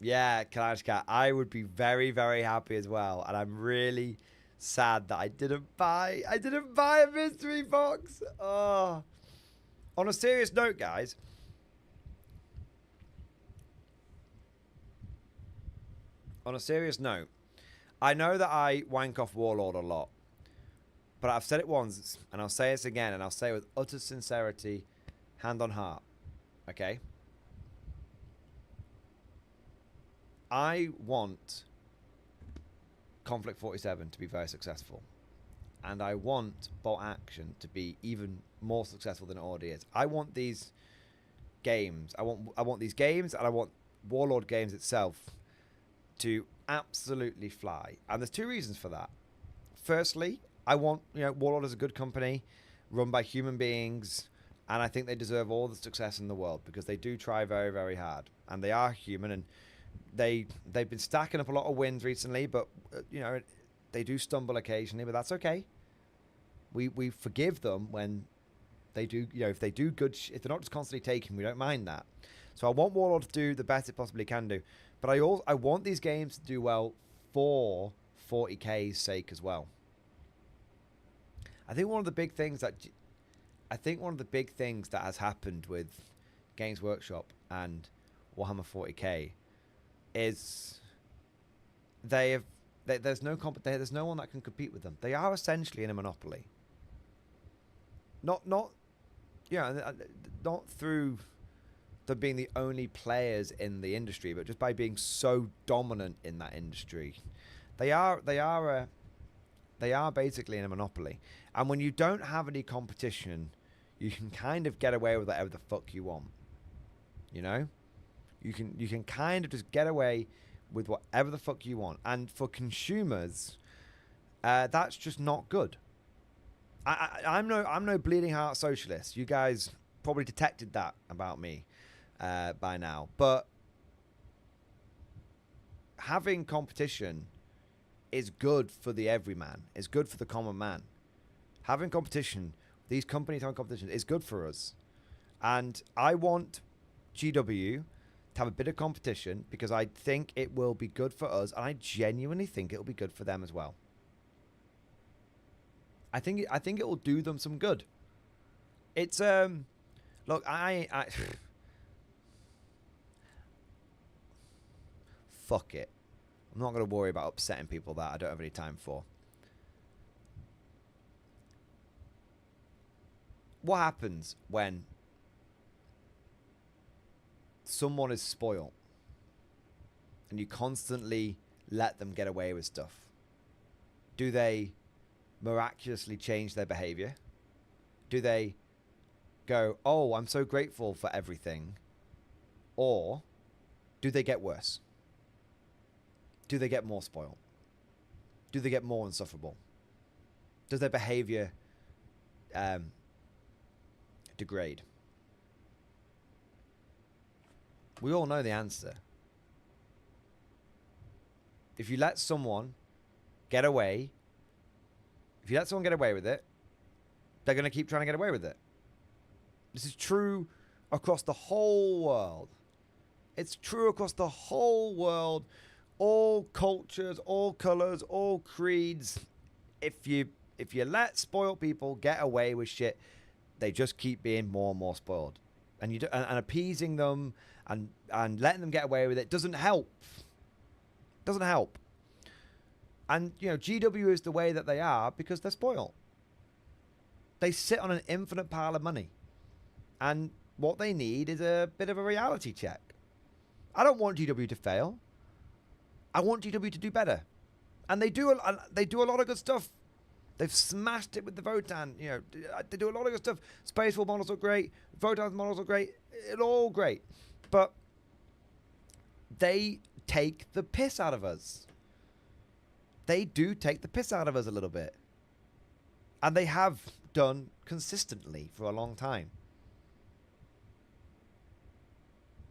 Yeah, Kalashka, I would be very, very happy as well. And I'm really sad that I didn't buy a mystery box. Oh. On a serious note, guys. On a serious note, I know that I wank off Warlord a lot. But I've said it once, and I'll say it again, and I'll say it with utter sincerity, hand on heart. Okay? I want Conflict 47 to be very successful. And I want Bolt Action to be even more successful than it already is. I want these games. I want these games, and I want Warlord Games itself to absolutely fly. And there's 2 reasons for that. Firstly, I want, you know, Warlord is a good company run by human beings, and I think they deserve all the success in the world because they do try very, very hard, and they are human, and they've been stacking up a lot of wins recently, but you know, they do stumble occasionally, but that's okay. We forgive them when they do, you know, if they do good, if they're not just constantly taking, we don't mind that. So I want Warlord to do the best it possibly can do, but I want these games to do well for 40K's sake as well. I think one of the big things that has happened with Games Workshop and Warhammer 40K is there's no one that can compete with them. They are essentially in a monopoly. Not through them being the only players in the industry, but just by being so dominant in that industry. They are basically in a monopoly. And when you don't have any competition, you can kind of get away with whatever the fuck you want. You know? You can kind of just get away with whatever the fuck you want. And for consumers, that's just not good. I'm no bleeding heart socialist. You guys probably detected that about me by now. But having competition is good for the everyman. It's good for the common man. Having competition, these companies having competition, is good for us. And I want GW to have a bit of competition because I think it will be good for us, and I genuinely think it will be good for them as well. I think it will do them some good. It's look, I fuck it. I'm not going to worry about upsetting people that I don't have any time for. What happens when someone is spoiled and you constantly let them get away with stuff? Do they miraculously change their behavior? Do they go, oh, I'm so grateful for everything? Or do they get worse? Do they get more spoiled? Do they get more insufferable? Does their behavior degrade? We all know the answer. If you let someone get away, If you let someone get away with it, they're going to keep trying to get away with it. This is true across the whole world. It's true across the whole world. All cultures, all colors, all creeds. If you let spoiled people get away with shit, they just keep being more and more spoiled. And and appeasing them and letting them get away with it doesn't help. Doesn't help. And, you know, GW is the way that they are because they're spoiled. They sit on an infinite pile of money. And what they need is a bit of a reality check. I don't want GW to fail. I want GW to do better. And they do a lot of good stuff. They've smashed it with the Votan. You know, they do a lot of good stuff. Space War models look great. Votan's models look great. It's all great. But they take the piss out of us. They do take the piss out of us a little bit. And they have done consistently for a long time.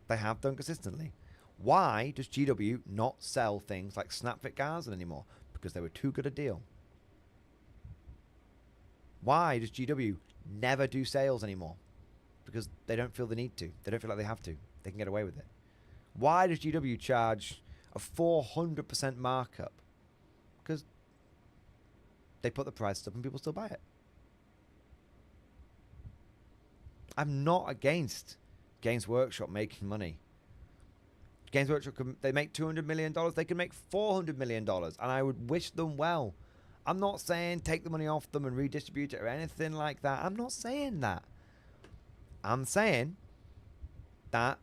They have done consistently. Why does GW not sell things like Snapfit Garzan anymore? Because they were too good a deal. Why does GW never do sales anymore? Because they don't feel the need to. They don't feel like they have to. They can get away with it. Why does GW charge a 400% markup? Because they put the price up and people still buy it. I'm not against Games Workshop making money. Games Workshop, they make $200 million. They can make $400 million. And I would wish them well. I'm not saying take the money off them and redistribute it or anything like that. I'm not saying that. I'm saying that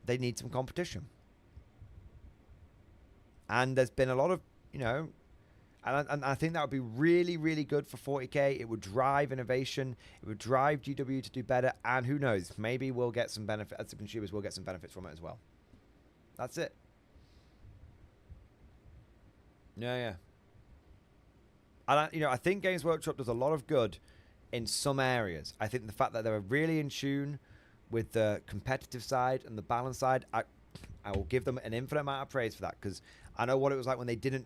they need some competition. And there's been a lot of, you know, and I think that would be really, really good for 40k. It would drive innovation. It would drive GW to do better. And who knows, maybe we'll get some benefit, as consumers, we'll get some benefits from it as well. That's it. Yeah. And I think Games Workshop does a lot of good in some areas. I think the fact that they're really in tune with the competitive side and the balance side, I will give them an infinite amount of praise for that, because I know what it was like when they didn't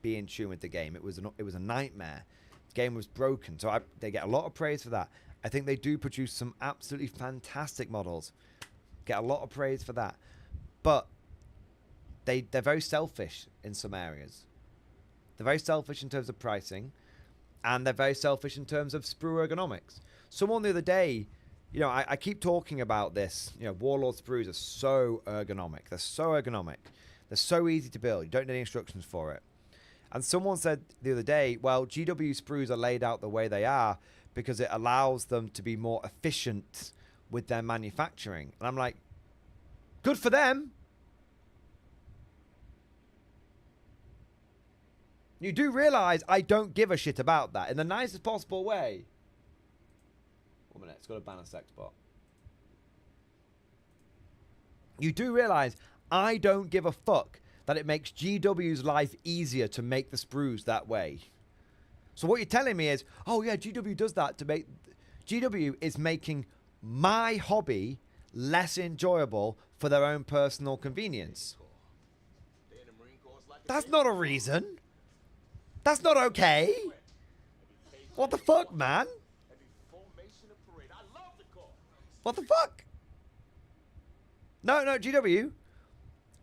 be in tune with the game. It was a nightmare. The game was broken, so they get a lot of praise for that. I think they do produce some absolutely fantastic models. Get a lot of praise for that, but they're very selfish in some areas. They're very selfish in terms of pricing, and they're very selfish in terms of sprue ergonomics. Someone the other day, you know, I keep talking about this. You know, Warlord sprues are so ergonomic. They're so ergonomic. They're so easy to build. You don't need any instructions for it. And someone said the other day, well, GW sprues are laid out the way they are because it allows them to be more efficient with their manufacturing. And I'm like, good for them. You do realize I don't give a shit about that in the nicest possible way. 1 minute, it's got a ban a sex bot. You do realize I don't give a fuck that it makes GW's life easier to make the sprues that way. So what you're telling me is, oh yeah, GW does that to make... GW is making my hobby less enjoyable for their own personal convenience. That's not a reason. That's not okay. What the fuck, man? What the fuck? No, GW.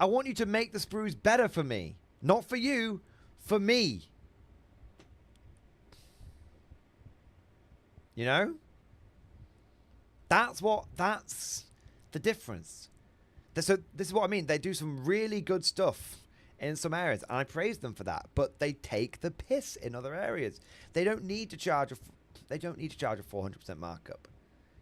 I want you to make the sprues better for me. Not for you, for me. You know? That's the difference. So this is what I mean. They do some really good stuff in some areas, and I praise them for that. But they take the piss in other areas. They don't need to charge a 400% markup.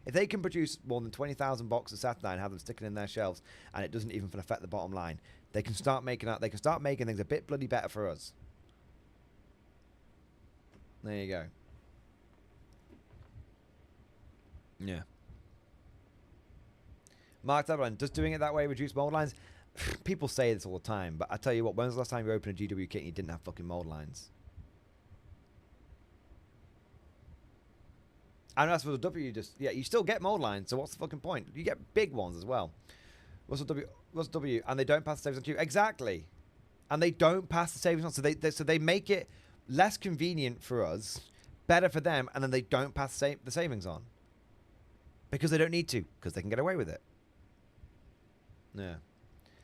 If they can produce more than 20,000 boxes of Saturday and have them sticking in their shelves, and it doesn't even affect the bottom line, they can start making that. They can start making things a bit bloody better for us. There you go. Yeah. Mark Dublin, does doing it that way reduce mold lines? People say this all the time, but I tell you what, when was the last time you opened a GW kit and you didn't have fucking mold lines? And as for the W, you still get mold lines, so what's the fucking point? You get big ones as well. What's the W? And they don't pass the savings on to you. Exactly. And they don't pass the savings on, so they make it less convenient for us. better for them, and then they don't pass the savings on. Because they don't need to, because they can get away with it. Yeah.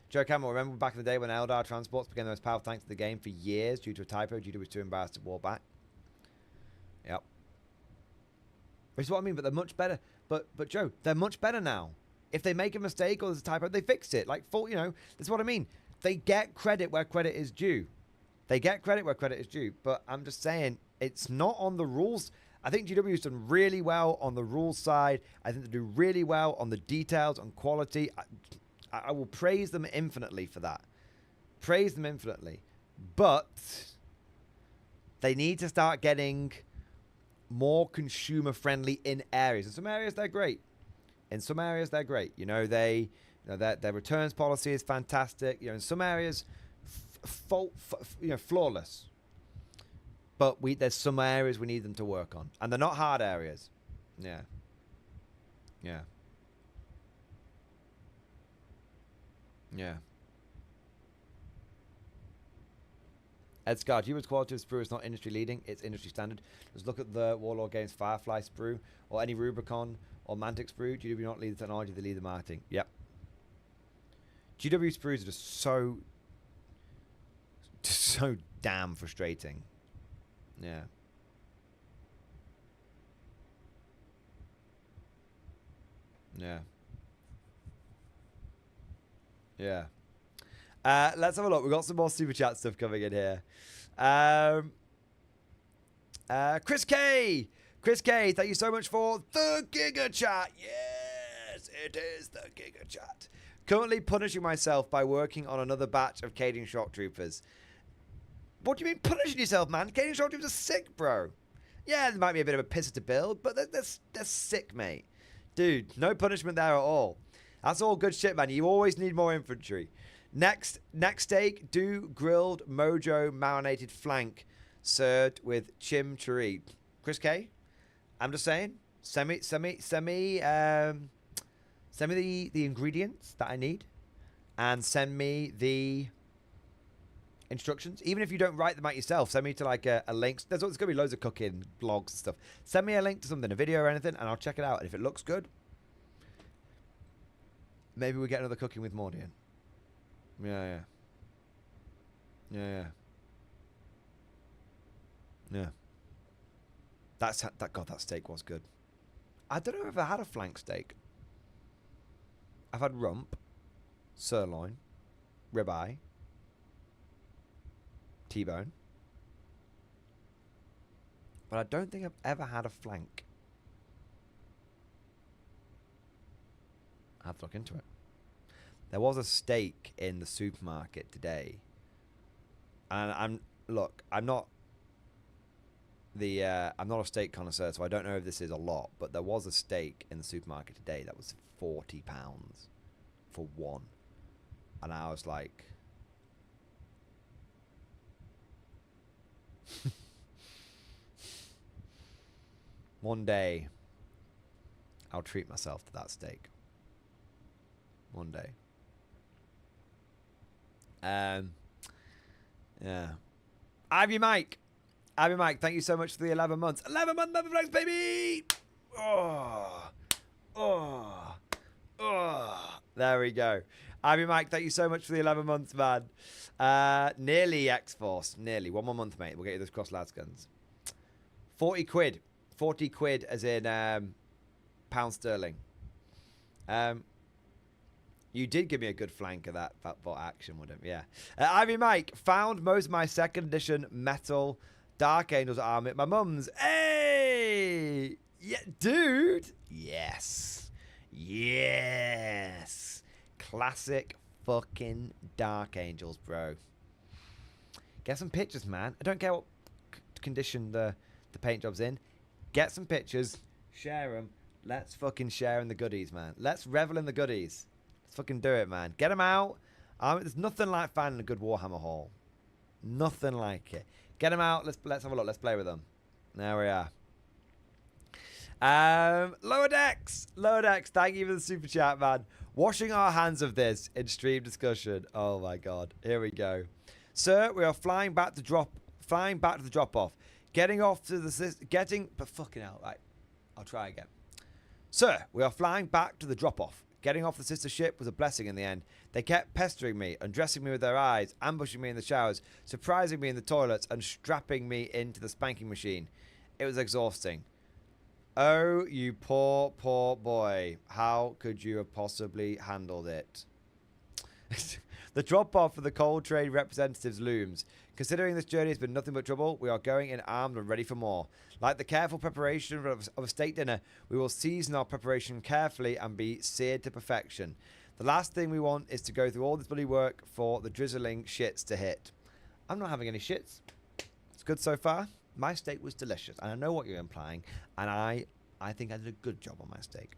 Joe Campbell, remember back in the day when Eldar transports became the most powerful tanks in the game for years due to a typo? GW was too embarrassed to war back. Yep. Which is what I mean, but they're much better. But Joe, they're much better now. If they make a mistake or there's a typo, they fix it. Like, full, you know, that's what I mean. They get credit where credit is due. They get credit where credit is due. But I'm just saying, it's not on the rules. I think GW's done really well on the rules side. I think they do really well on the details, on quality. I will praise them infinitely for that. Praise them infinitely. But they need to start getting more consumer friendly in areas. In some areas, they're great. In some areas, they're great. You know, their returns policy is fantastic. You know, in some areas, flawless. But there's some areas we need them to work on. And they're not hard areas. Yeah. Yeah. Yeah. Ed Scar, GW's quality of sprue is not industry leading, it's industry standard. Just look at the Warlord Games Firefly sprue, or any Rubicon, or Mantic sprue. GW not lead the technology, they lead the marketing. Yep. GW sprues are just so damn frustrating. Yeah. Yeah. Yeah. Let's have a look. We've got some more super chat stuff coming in here. Chris K. Chris K, thank you so much for the Giga Chat. Yes, it is the Giga Chat. Currently punishing myself by working on another batch of Cadian Shock Troopers. What do you mean punishing yourself, man? Cadian Shock Troopers are sick, bro. Yeah, there might be a bit of a pisser to build, but they're sick, mate. Dude, no punishment there at all. That's all good shit, man. You always need more infantry. Next steak, do grilled mojo marinated flank served with chimichurri. Chris K, I'm just saying, send me the ingredients that I need, and send me the instructions. Even if you don't write them out yourself, send me to like a link. There's going to be loads of cooking blogs and stuff. Send me a link to something, a video or anything, and I'll check it out. And if it looks good, maybe we get another cooking with Mordian. Yeah. God, that steak was good. I don't know if I had a flank steak. I've had rump, sirloin, ribeye, T-bone, but I don't think I've ever had a flank. I have to look into it. There was a steak in the supermarket today, and I'm not a steak connoisseur, so I don't know if this is a lot, but there was a steak in the supermarket today that was £40 for one, and I was like, one day I'll treat myself to that steak. One day. Yeah. Ivy Mike, thank you so much for the 11 months. 11 month member flex, baby! Oh. There we go. Ivy Mike, thank you so much for the 11 months, man. Nearly X-Force. Nearly. One more month, mate. We'll get you those cross lads guns. 40 quid. 40 quid as in pound sterling. You did give me a good flank of that bot action, wouldn't you? Yeah. Ivy Mike, found most of my 2nd edition metal Dark Angels army at my mum's. Hey! Yeah, dude! Yes. Classic fucking Dark Angels, bro. Get some pictures, man. I don't care what condition the paint job's in. Get some pictures. Share them. Let's fucking share in the goodies, man. Let's revel in the goodies. Let's fucking do it, man. Get them out. There's nothing like finding a good Warhammer haul. Nothing like it. Get them out. Let's have a look. Let's play with them. There we are. Lower Decks. Thank you for the super chat, man. Washing our hands of this in stream discussion. Oh my god. Here we go. Sir, we are flying back to the drop off. Getting off to the... But fucking hell, right. I'll try again. Sir, we are flying back to the drop-off. Getting off the sister ship was a blessing in the end. They kept pestering me, undressing me with their eyes, ambushing me in the showers, surprising me in the toilets, and strapping me into the spanking machine. It was exhausting. Oh, you poor, poor boy. How could you have possibly handled it? The drop-off for the cold trade representatives looms. Considering this journey has been nothing but trouble, we are going in armed and ready for more. Like the careful preparation of a steak dinner, we will season our preparation carefully and be seared to perfection. The last thing we want is to go through all this bloody work for the drizzling shits to hit. I'm not having any shits. It's good so far. My steak was delicious, and I know what you're implying, and I think I did a good job on my steak.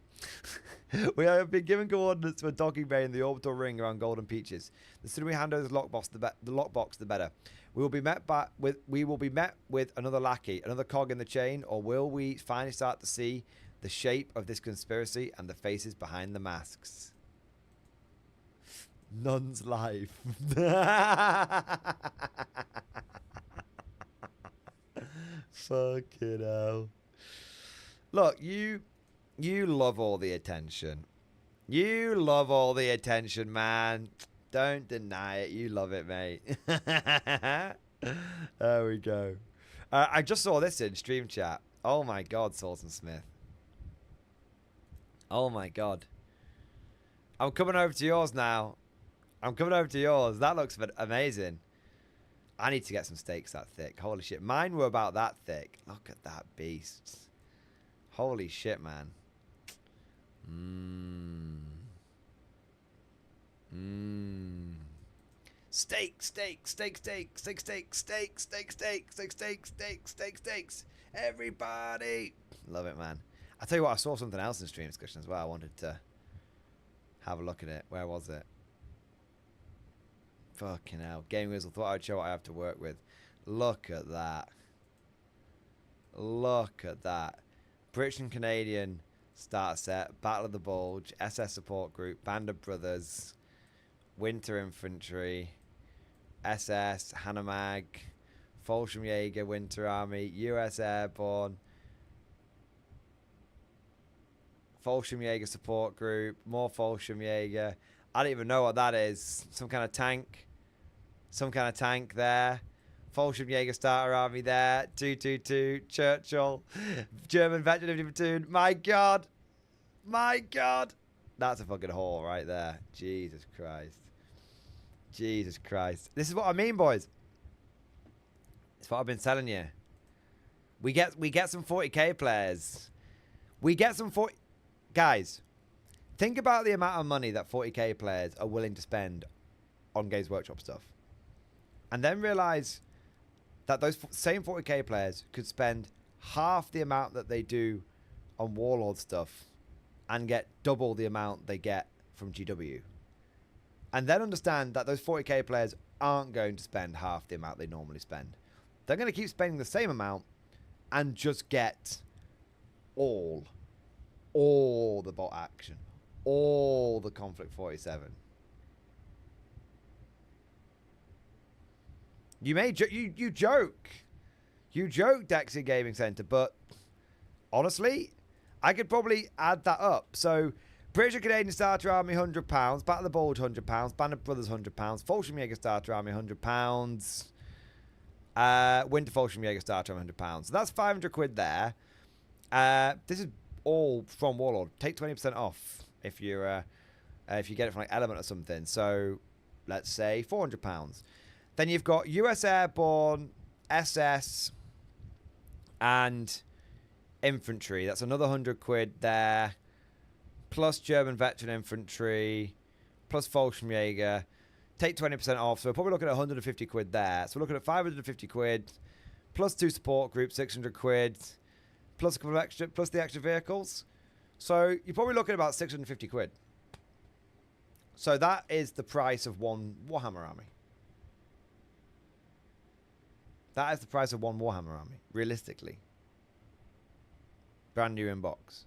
We have been given coordinates for a docking bay in the orbital ring around Golden Peaches. The sooner we hand over the lockbox, the better. We will be met with another lackey, another cog in the chain, or will we finally start to see the shape of this conspiracy and the faces behind the masks? Nun's life. Fucking hell. Look, you love all the attention. You love all the attention, man. Don't deny it. You love it, mate. There we go. I just saw this in stream chat. Oh my God, Sultan Smith. Oh my God. I'm coming over to yours now. I'm coming over to yours. That looks amazing. I need to get some steaks that thick. Holy shit. Mine were about that thick. Look at that beast. Holy shit, man. Steak, steak, steak, steak, steak, steak, steak, steak, steak, steak, steak, steak, steak, steaks. Everybody. Love it, man. I tell you what, I saw something else in stream discussion as well. I wanted to have a look at it. Where was it? Fucking hell. Game Whistle thought I'd show what I have to work with. Look at that. Look at that. British and Canadian starter set, Battle of the Bulge, SS Support Group, Band of Brothers, Winter Infantry, SS, Hanomag, Fallschirmjäger, Winter Army, US Airborne, Fallschirmjäger Support Group, more Fallschirmjäger. I don't even know what that is. Some kind of tank. Some kind of tank there. Fallschirmjäger Starter Army there. 222. Churchill. German Veteran Platoon. My God. My God. That's a fucking haul right there. Jesus Christ. Jesus Christ. This is what I mean, boys. It's what I've been telling you. We get some 40k players. We get some 40... Guys, think about the amount of money that 40k players are willing to spend on Games Workshop stuff. And then realise that those same 40k players could spend half the amount that they do on Warlord stuff and get double the amount they get from GW. And then understand that those 40k players aren't going to spend half the amount they normally spend. They're going to keep spending the same amount and just get all the bot action, all the Conflict 47. You may you joke, Dexy Gaming Center, but honestly, I could probably add that up. So, British and Canadian Starter Army £100, Battle of the Bulge £100, Band of Brothers £100, Fallschirmjäger Starter Army £100, Winter Fallschirmjäger Starter Army £100. So that's 500 quid there. This is all from Warlord. Take 20% off if you get it from like Element or something. So let's say £400. Then you've got US Airborne, SS, and Infantry. That's another 100 quid there. Plus German Veteran Infantry, plus Fallschirmjäger. Take 20% off. So we're probably looking at 150 quid there. So we're looking at 550 quid, plus 2 support groups, 600 quid, plus a couple of extra, plus the extra vehicles. So you're probably looking at about 650 quid. So that is the price of one Warhammer army. That is the price of one Warhammer army, realistically. Brand new in box.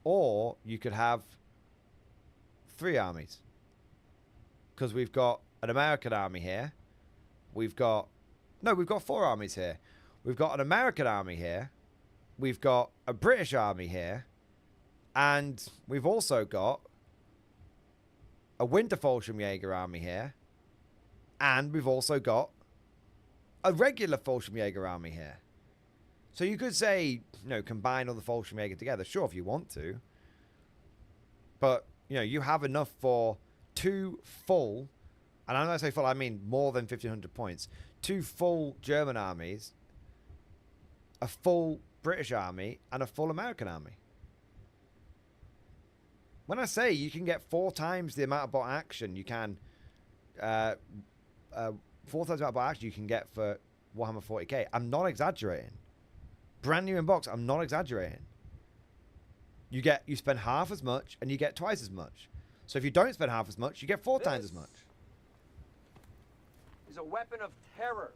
Or you could have 3 armies. Because we've got an American army here. We've got 4 armies here. We've got an American army here. We've got a British army here. And we've also got a Winter Fallschirmjäger army here. And we've also got a regular Fallschirmjäger army here. So you could say, you know, combine all the Fallschirmjäger together. Sure, if you want to. But, you know, you have enough for 2 full, and I'm not say full, I mean more than 1,500 points. 2 full German armies, a full British army, and a full American army. When I say you can get 4 times the amount of bot action you can, 4 times the amount of bot action you can get for Warhammer 40k, I'm not exaggerating. Brand new in box, I'm not exaggerating. You spend half as much and you get twice as much. So if you don't spend half as much, you get 4 times as much. Is a weapon of terror.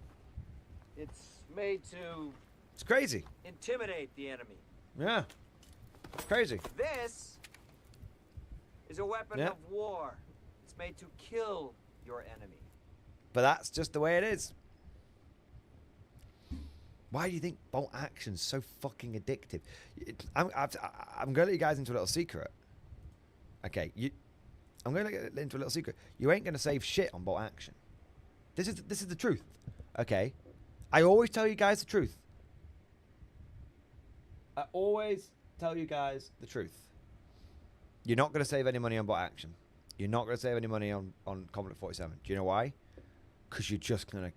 It's made to It's crazy. intimidate the enemy. Yeah. It's crazy. This is a weapon Yeah. of war. It's made to kill your enemy. But that's just the way it is. Why do you think bolt action's so fucking addictive? I'm going to let you guys into a little secret. Okay, I'm going to get into a little secret. You ain't going to save shit on bolt action. This is the truth. Okay, I always tell you guys the truth. I always tell you guys the truth. You're not going to save any money on bolt action. You're not going to save any money on Conflict 47. Do you know why? Because you're just going to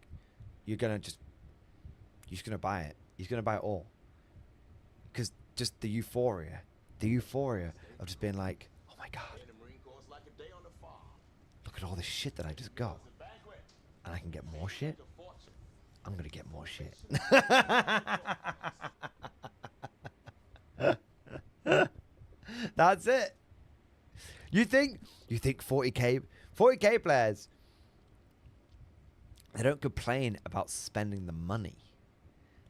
buy it. He's going to buy it all. Because just the euphoria of just being like, oh my God, look at all this shit that I just got. And I can get more shit. I'm going to get more shit. That's it. You think 40k players, they don't complain about spending the money.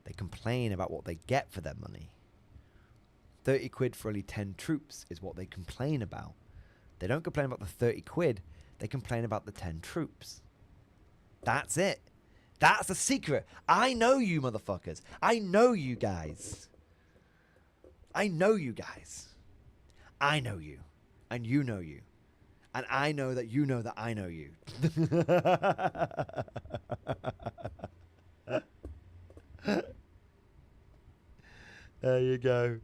They complain about what they get for their money. 30 quid for only 10 troops is what they complain about. They don't complain about the 30 quid. They complain about the 10 troops. That's it. That's the secret. I know you motherfuckers. I know you guys. I know you guys. I know you. And you know you. And I know that you know that I know you. There you go.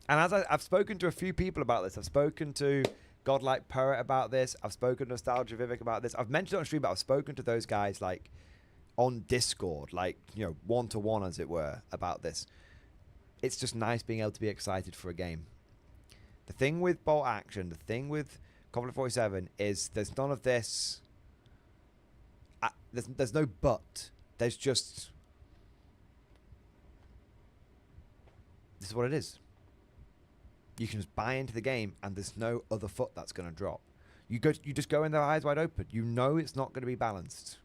And as I've spoken to a few people about this. I've spoken to Godlike Poet about this. I've spoken to Nostalgia Vivek about this. I've mentioned it on stream, but I've spoken to those guys like on Discord, like, you know, one-to-one as it were, about this. It's just nice being able to be excited for a game. The thing with bolt action, the thing with Conflict 47 is there's none of this. There's no but. There's just, this is what it is. You can just buy into the game, and there's no other foot that's going to drop. You just go in there eyes wide open. You know it's not going to be balanced.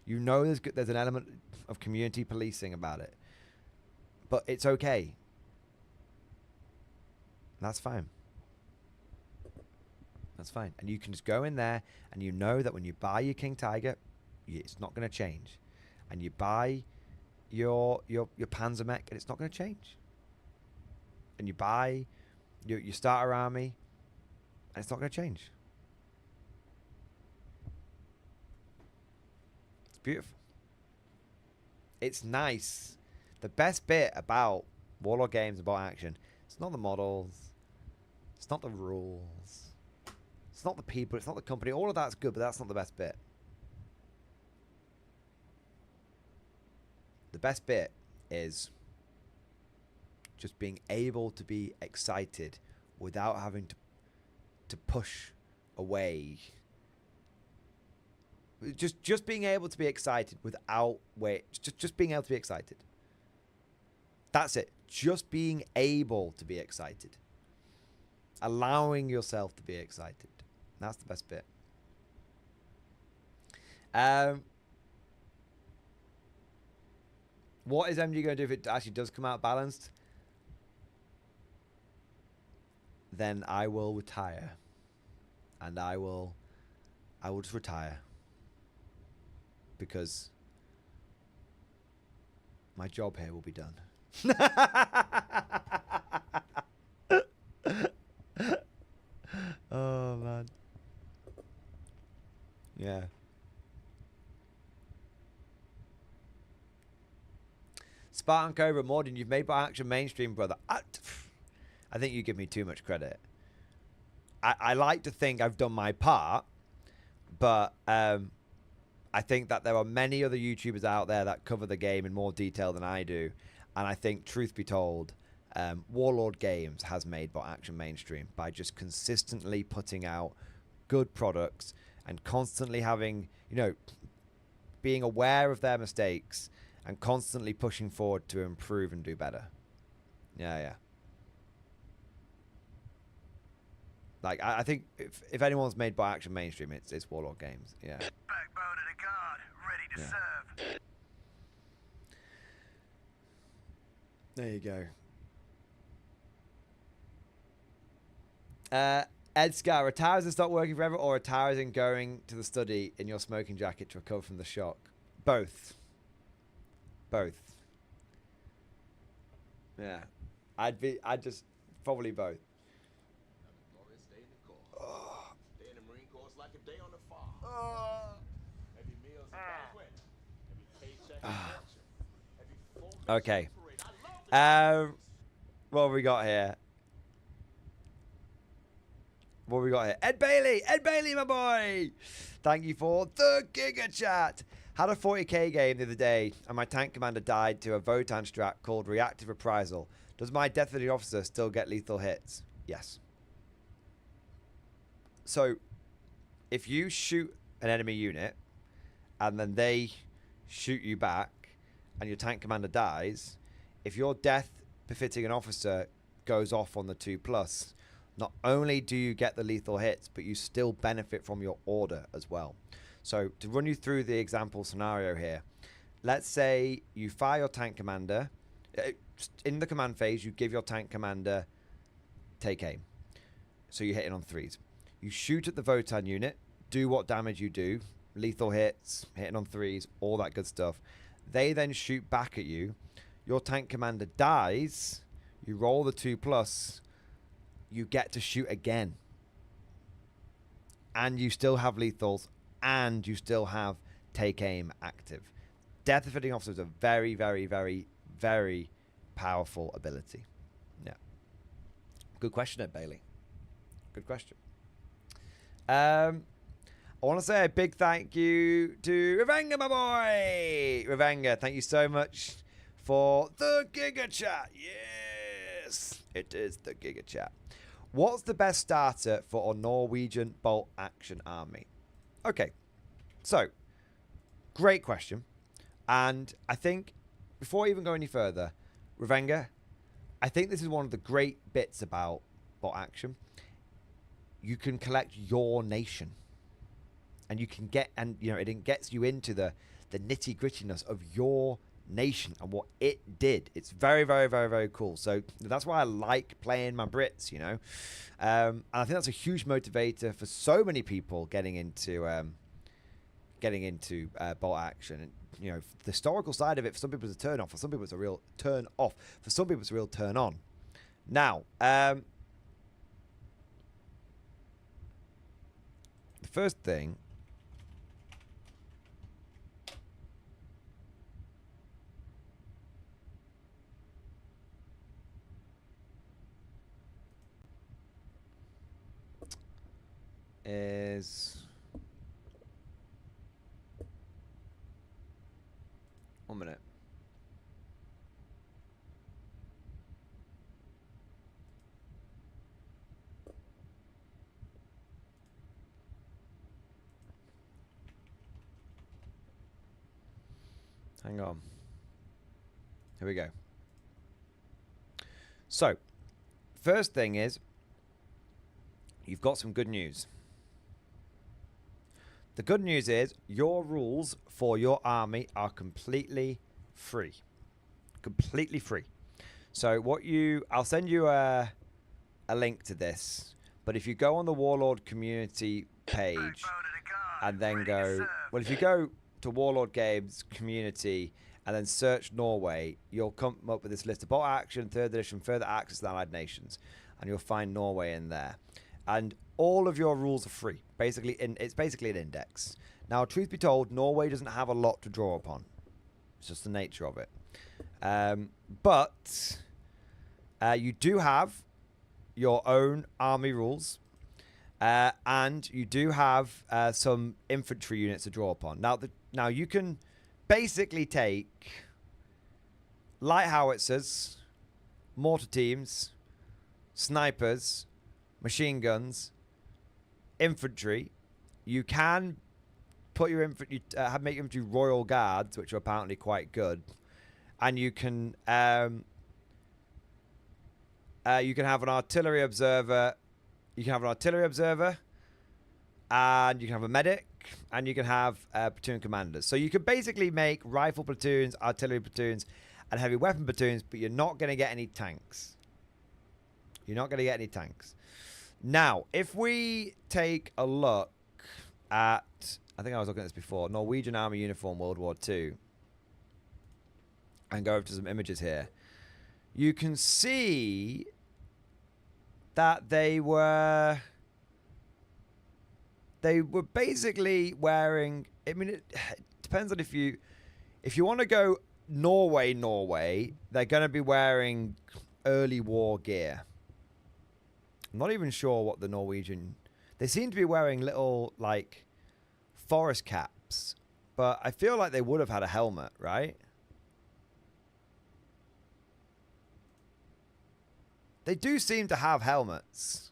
You know there's an element of community policing about it, but it's okay. That's fine. That's fine. And you can just go in there, and you know that when you buy your King Tiger, it's not going to change. And you buy your Panzer Mech, and it's not going to change. And you buy your starter army, and it's not going to change. It's beautiful. It's nice. The best bit about Warlord games, about action, it's not the models, it's not the rules, it's not the people, it's not the company. All of that's good, but that's not the best bit. The best bit is just being able to be excited without having to push away. Just being able to be excited without just being able to be excited. That's it. Just being able to be excited. Allowing yourself to be excited. That's the best bit. What is MG going to do if it actually does come out balanced? Then I will retire. And I will just retire. Because my job here will be done. Oh, man. Yeah. Spartan Cobra, Mordian, you've made by action mainstream, brother. I think you give me too much credit. I like to think I've done my part, but I think that there are many other YouTubers out there that cover the game in more detail than I do. And I think, truth be told, Warlord Games has made bot action mainstream by just consistently putting out good products and constantly having, you know, being aware of their mistakes and constantly pushing forward to improve and do better. Yeah, yeah. Like, I think if anyone's made bot action mainstream, it's Warlord Games. Yeah. Backbone of the guard, ready to serve. There you go. Ed Scar, a tower isn't stop working forever, or a tower isn't going to the study in your smoking jacket to recover from the shock? Both. Both. Yeah. I'd just probably both. Day in the Marine Corps is like a day on the farm. Every meal's a banquet. Every paycheck is fortune. Every full Okay. parade. I love this. What have we got here? What have we got here? Ed Bailey, my boy. Thank you for the Giga Chat. Had a 40k game the other day, and my tank commander died to a Votan strat called Reactive Reprisal. Does my Death of the Officer still get lethal hits? Yes. So, if you shoot an enemy unit, and then they shoot you back, and your tank commander dies, if your death befitting an officer goes off on the 2+, not only do you get the lethal hits, but you still benefit from your order as well. So to run you through the example scenario here, let's say you fire your tank commander. In the command phase, you give your tank commander take aim. So you're hitting on 3s. You shoot at the Votan unit, do what damage you do, lethal hits, hitting on 3s, all that good stuff. They then shoot back at you. Your tank commander dies. You roll the 2+. You get to shoot again. And you still have lethals. And you still have take aim active. Death of Fitting Officer is a very, very, very, very powerful ability. Yeah. Good question, Ed Bailey. Good question. I want to say a big thank you to Revenga, my boy. Revenga, thank you so much for the Giga Chat. Yes, it is the Giga Chat. What's the best starter for a Norwegian bolt action army? Okay, so great question. And I think before I even go any further, Revenga, I think this is one of the great bits about bot action. You can collect your nation. And you can get, and you know, it gets you into the nitty grittiness of your nation and what it did. It's very, very, very, very cool. So that's why I like playing my Brits, you know. And I think that's a huge motivator for so many people getting into bolt action. And you know, the historical side of it, for some people it's a turn off, for some people it's a real turn off, for some people it's a real turn on. Now, the first thing is, one minute. Hang on. Here we go. So, first thing is, you've got some good news. The good news is your rules for your army are completely free. Completely free. So I'll send you a link to this, but if you go on the Warlord community page and then go, well, if you go to Warlord Games community and then search Norway, you'll come up with this list of bolt action, 3rd edition, further access to the Allied nations, and you'll find Norway in there. And all of your rules are free. Basically, it's basically an index. Now, truth be told, Norway doesn't have a lot to draw upon. It's just the nature of it. But you do have your own army rules, and you do have some infantry units to draw upon. Now you can basically take light howitzers, mortar teams, snipers, machine guns, infantry. You can put your infantry, make infantry royal guards, which are apparently quite good, and you can have an artillery observer. You can have an artillery observer, and you can have a medic, and you can have platoon commanders. So you can basically make rifle platoons, artillery platoons, and heavy weapon platoons, but you're not going to get any tanks. You're not going to get any tanks. Now, if we take a look at, I think I was looking at this before, Norwegian Army Uniform World War II, and go over to some images here, you can see that they were basically wearing, I mean, it depends on if you want to go Norway, they're going to be wearing early war gear. I'm not even sure what the Norwegian, they seem to be wearing little, like, forest caps, but I feel like they would have had a helmet, right? They do seem to have helmets.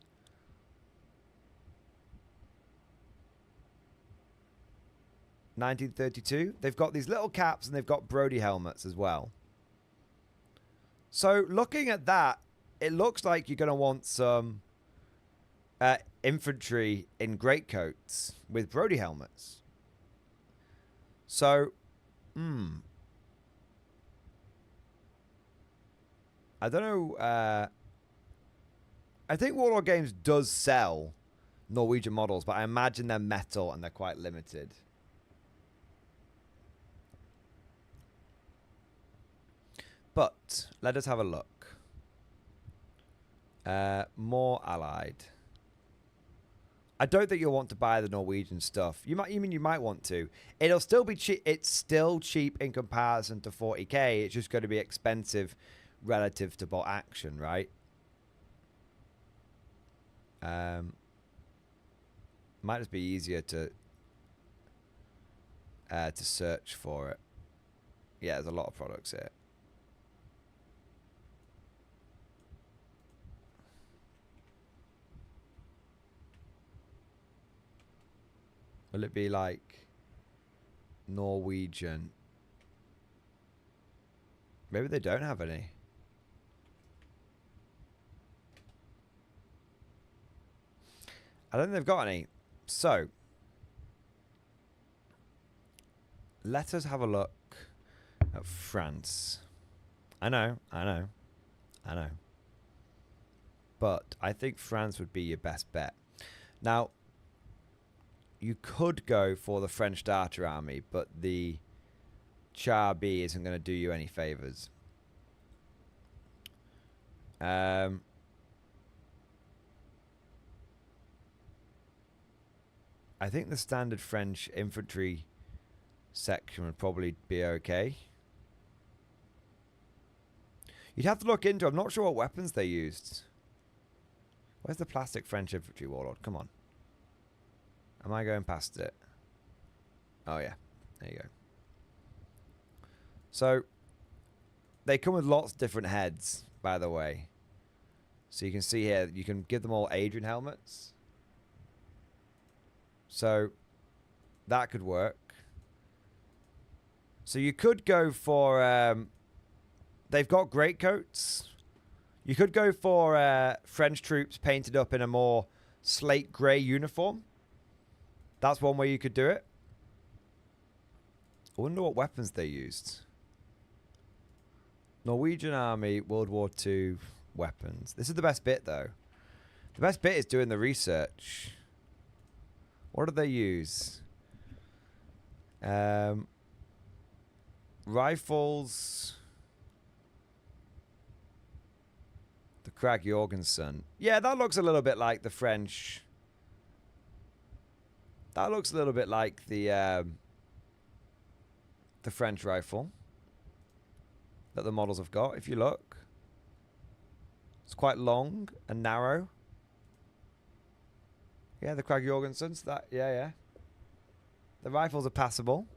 (1932). They've got these little caps and they've got Brody helmets as well. So looking at that, it looks like you're going to want some infantry in greatcoats with Brody helmets. So, I don't know. I think Warlord Games does sell Norwegian models, but I imagine they're metal and they're quite limited. But let us have a look. More Allied. I don't think you'll want to buy the Norwegian stuff. You might want to. It'll still be cheap. It's still cheap in comparison to 40k. It's just going to be expensive relative to bolt action, right? Might just be easier to search for it. Yeah, there's a lot of products here. Will it be like Norwegian? Maybe they don't have any. I don't think they've got any. So, let us have a look at France. I know. But I think France would be your best bet. Now, you could go for the French Starter Army, but the Char B isn't going to do you any favors. I think the standard French infantry section would probably be okay. You'd have to look into, I'm not sure what weapons they used. Where's the plastic French infantry warlord? Come on. Am I going past it? Oh, yeah. There you go. So, they come with lots of different heads, by the way. So you can see here, you can give them all Adrian helmets. So, that could work. So you could go for... they've got greatcoats. You could go for French troops painted up in a more slate grey uniform. That's one way you could do it. I wonder what weapons they used. Norwegian Army, World War II weapons. This is the best bit, though. The best bit is doing the research. What do they use? Rifles. The Krag Jorgensen. Yeah, that looks a little bit like the French. That looks a little bit like the French rifle that the models have got. If you look, it's quite long and narrow. Yeah, the Krag Jorgensens. That yeah. The rifles are passable.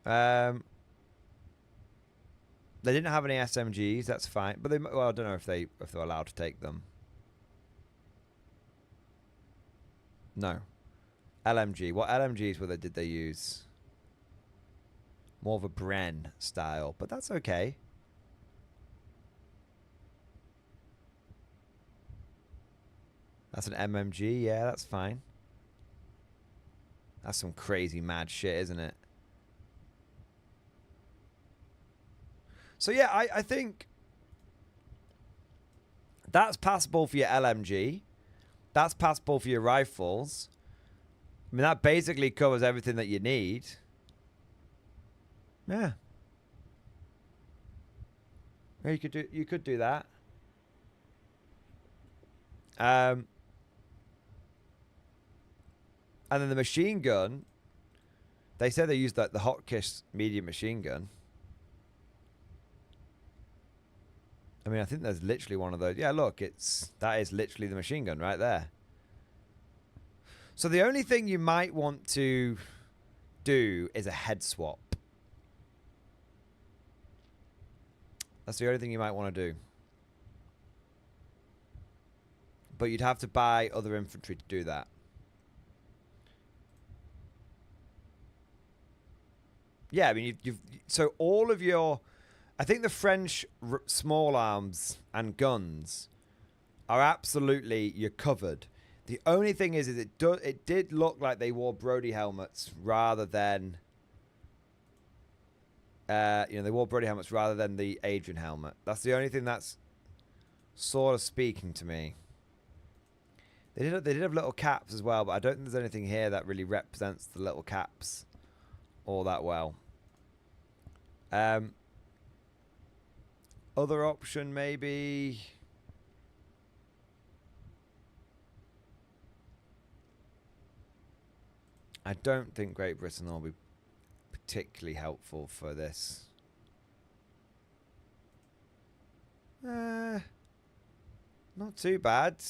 They didn't have any SMGs. That's fine, but well, I don't know if they're allowed to take them. No. LMG. What LMGs did they use? More of a Bren style, but that's okay. That's an MMG. Yeah, that's fine. That's some crazy mad shit, isn't it? So yeah, I think that's passable for your LMG. That's passable for your rifles. I mean, that basically covers everything that you need. Yeah. Yeah, you could do that. And then the machine gun, they said they used the Hotkiss medium machine gun. I mean, I think there's literally one of those. Yeah, look, that is literally the machine gun right there. So the only thing you might want to do is a head swap. That's the only thing you might want to do. But you'd have to buy other infantry to do that. Yeah, I mean, so all of your... I think the French small arms and guns are absolutely... You're covered. The only thing is it did look like they wore Brody helmets rather than... they wore Brody helmets rather than the Adrian helmet. That's the only thing that's sort of speaking to me. They did have little caps as well, but I don't think there's anything here that really represents the little caps all that well. Other option maybe... I don't think Great Britain will be particularly helpful for this. Not too bad.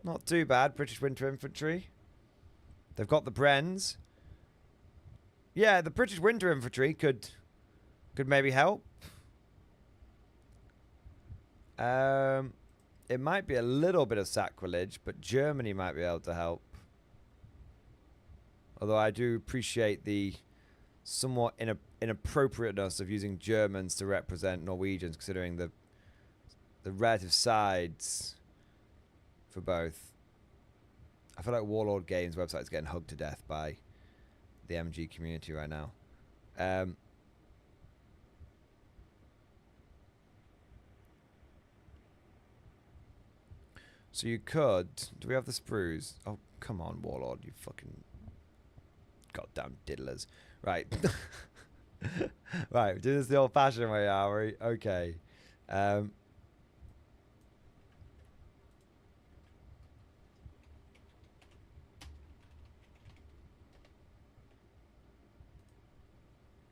Not too bad, British Winter Infantry. They've got the Brens. Yeah, the British Winter Infantry could maybe help. It might be a little bit of sacrilege, but Germany might be able to help. Although I do appreciate the somewhat inappropriateness of using Germans to represent Norwegians, considering the relative sides for both. I feel like Warlord Games website is getting hugged to death by the MG community right now. So you could... Do we have the sprues? Oh, come on, Warlord, you fucking goddamn diddlers. Right. Right, do this the old-fashioned way, are we? Okay.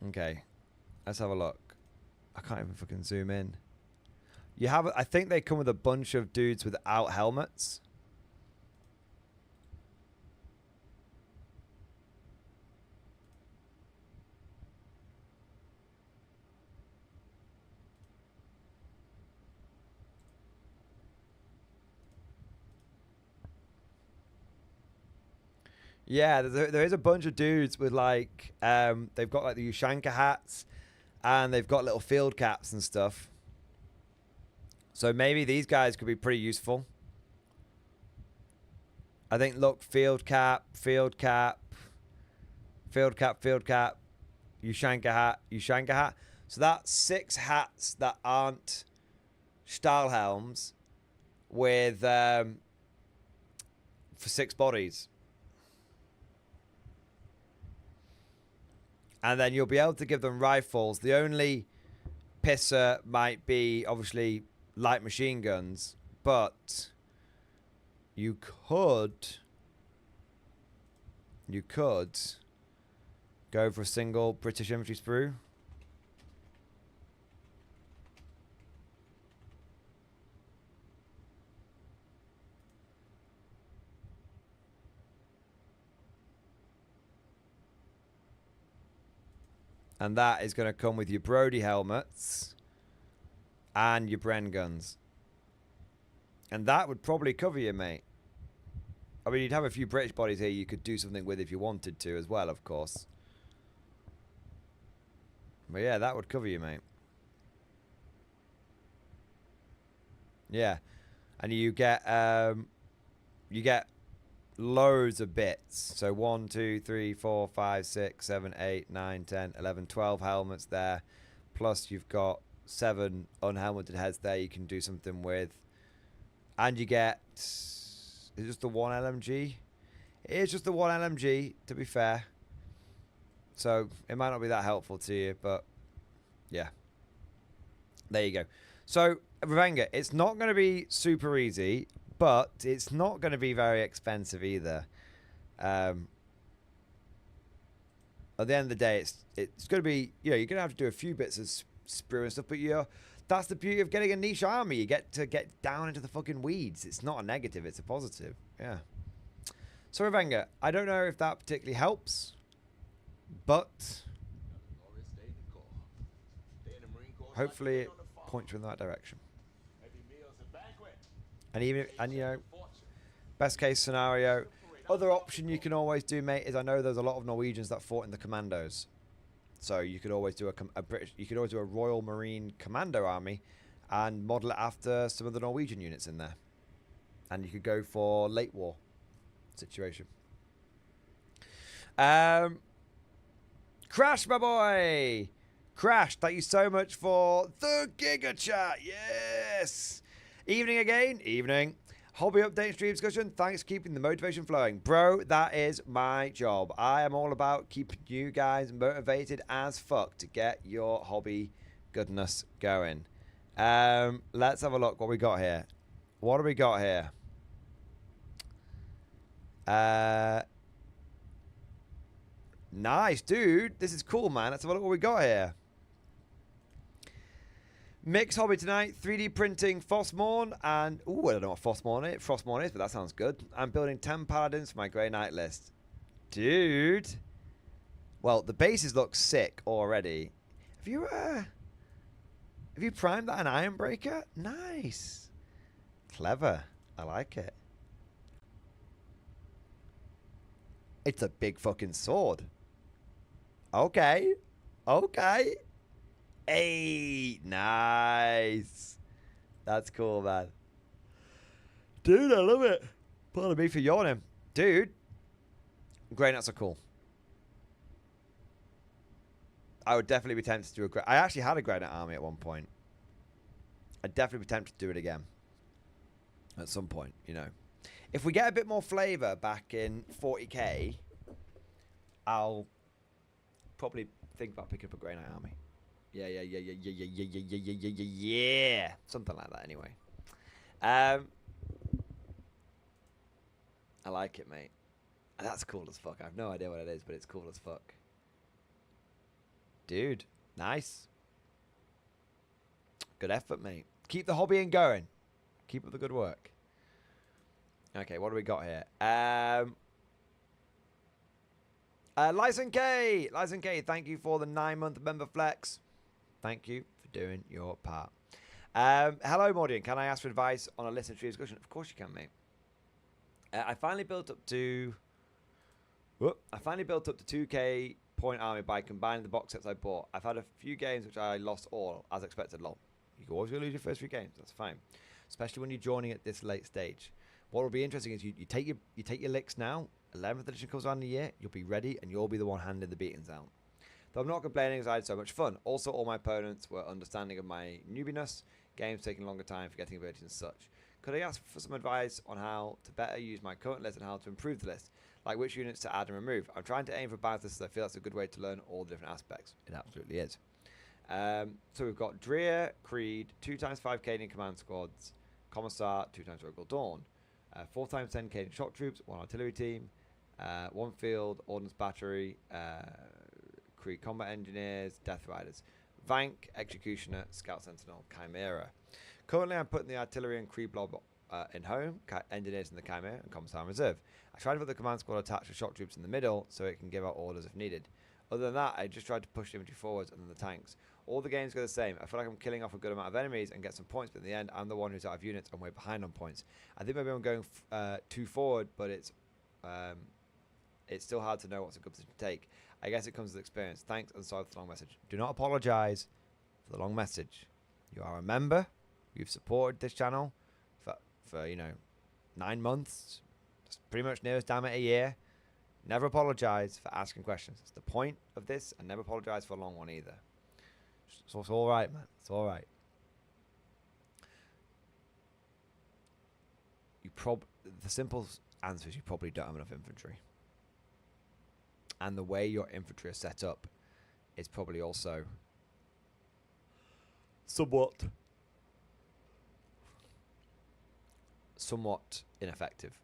Okay. Let's have a look. I can't even fucking zoom in. You have... I think they come with a bunch of dudes without helmets. Yeah, there is a bunch of dudes with like... they've got like the Ushanka hats. And they've got little field caps and stuff. So maybe these guys could be pretty useful. I think, look, field cap, field cap, field cap, field cap, Ushanka hat, Ushanka hat. So that's 6 hats that aren't Stahlhelms with for 6 bodies. And then you'll be able to give them rifles. The only pisser might be, obviously, light machine guns. But you could go for a single British infantry sprue. And that is going to come with your Brody helmets and your Bren guns. And that would probably cover you, mate. I mean, you'd have a few British bodies here you could do something with if you wanted to as well, of course. But yeah, that would cover you, mate. Yeah. And you get loads of bits. So 1, 2, 3, 4, 5, 6, 7, 8, 9, 10, 11, 12 helmets there. Plus you've got 7 unhelmeted heads there you can do something with. And you get... Is it just the 1 LMG? It is just the 1 LMG, to be fair. So it might not be that helpful to you, but yeah. There you go. So, Revenga, it's not going to be super easy, but it's not going to be very expensive either. At the end of the day, it's going to be, you know, you're going to have to do a few bits of sprue and stuff, but that's the beauty of getting a niche army. You get to get down into the fucking weeds. It's not a negative, it's a positive. Yeah. So, Revenga, I don't know if that particularly helps, but hopefully it points you in that direction. And you know, best case scenario, other option you can always do, mate, is I know there's a lot of Norwegians that fought in the commandos. So you could always do a Royal Marine Commando army and model it after some of the Norwegian units in there. And you could go for late war situation. Crash, my boy! Crash, thank you so much for the Giga Chat. Yes! Evening again. Evening. Hobby update stream discussion. Thanks for keeping the motivation flowing. Bro, that is my job. I am all about keeping you guys motivated as fuck to get your hobby goodness going. Let's have a look what we got here. What do we got here? Nice, dude. This is cool, man. Let's have a look what we got here. Mixed hobby tonight, 3D printing Frostmourne, and ooh, I don't know what Frostmourne is, but that sounds good. I'm building 10 paladins for my Grey Knight list. Dude. Well, the bases look sick already. Have you primed that an Iron Breaker? Nice. Clever. I like it. It's a big fucking sword. Okay. Okay. Hey, nice. That's cool, man. Dude, I love it. Pardon me for yawning. Dude, Grey Knights are cool. I would definitely be tempted to do a Grey... I actually had a Grey Knight army at one point. I'd definitely be tempted to do it again. At some point, you know. If we get a bit more flavour back in 40k, I'll probably think about picking up a Grey Knight army. Yeah. Something like that, anyway. I like it, mate. That's cool as fuck. I have no idea what it is, but it's cool as fuck. Dude, nice. Good effort, mate. Keep the hobbying going. Keep up the good work. Okay, what do we got here? Lyson K, thank you for the 9-month member flex. Thank you for doing your part. Hello, Mordian. Can I ask for advice on a listener tree discussion? Of course you can, mate. I finally built up to 2k point army by combining the box sets I bought. I've had a few games which I lost all, as expected. Lol. You're always gonna lose your first few games. That's fine, especially when you're joining at this late stage. What will be interesting is you take your licks now. 11th edition comes around in a year. You'll be ready, and you'll be the one handing the beatings out. Though I'm not complaining as I had so much fun. Also, all my opponents were understanding of my newbiness, games taking longer time for getting abilities and such. Could I ask for some advice on how to better use my current list and how to improve the list? Like which units to add and remove? I'm trying to aim for balance as I feel that's a good way to learn all the different aspects. It absolutely is. So we've got Dreer, Creed, 2x5 Cadian command squads, Commissar, 2x Rogal Dawn, 4x10 Cadian shock troops, 1 artillery team, 1 field ordnance battery, Creed combat engineers, Death Riders, Vank, Executioner, Scout Sentinel, Chimera. Currently, I'm putting the artillery and Creed blob in home, engineers in the Chimera, and Commissar in reserve. I tried to put the command squad attached to shock troops in the middle so it can give out orders if needed. Other than that, I just tried to push the infantry forwards and then the tanks. All the games go the same. I feel like I'm killing off a good amount of enemies and get some points, but in the end, I'm the one who's out of units and way behind on points. I think maybe I'm going too forward, but it's still hard to know what's a good position to take. I guess it comes with experience. Thanks, and sorry for the long message. Do not apologise for the long message. You are a member. You've supported this channel for 9 months. It's pretty much nearest damn it a year. Never apologise for asking questions. It's the point of this, and never apologise for a long one either. So it's all right, man. It's all right. The simple answer is you probably don't have enough infantry. And the way your infantry are set up is probably also somewhat ineffective.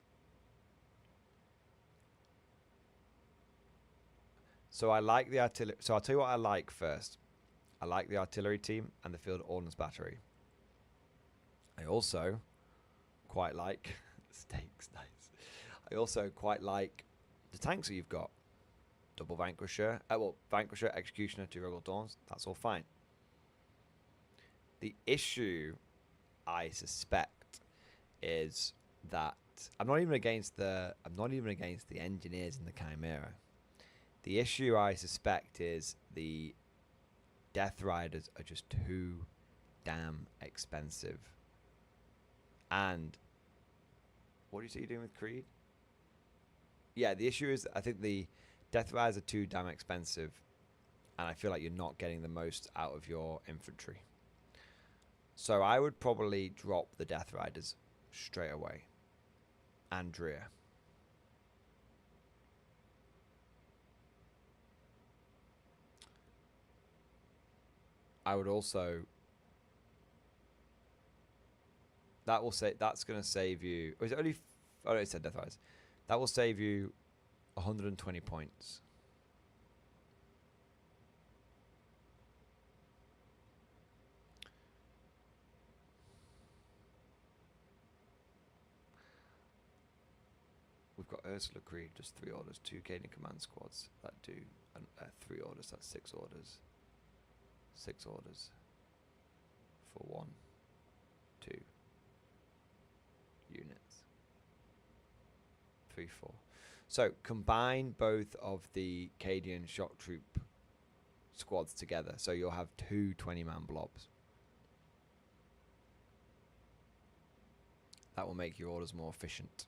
So I like the artillery. So I'll tell you what I like first. I like the artillery team and the field ordnance battery. I also quite like stakes. Nice. I also quite like the tanks that you've got. Double Vanquisher. Vanquisher, Executioner, 2 Rogal Dawns. That's all fine. The issue, I suspect, is that I'm not even against the engineers in the Chimera. The issue, I suspect, is the Death Riders are just too damn expensive. And what do you say you're doing with Creed? Yeah, the issue is I think the Death Riders are too damn expensive, and I feel like you're not getting the most out of your infantry. So I would probably drop the Death Riders straight away. Andrea. I would also... That's going to save you... Or is it only... Oh, no, it said Death Riders. That will save you 120 points. We've got Ursula Creed, just 3 orders, 2 Cadian command squads that do 3 orders, that's 6 orders. 6 orders for 1, 2 units. 3, 4. So combine both of the Cadian shock troop squads together, so you'll have 2 20-man blobs. That will make your orders more efficient.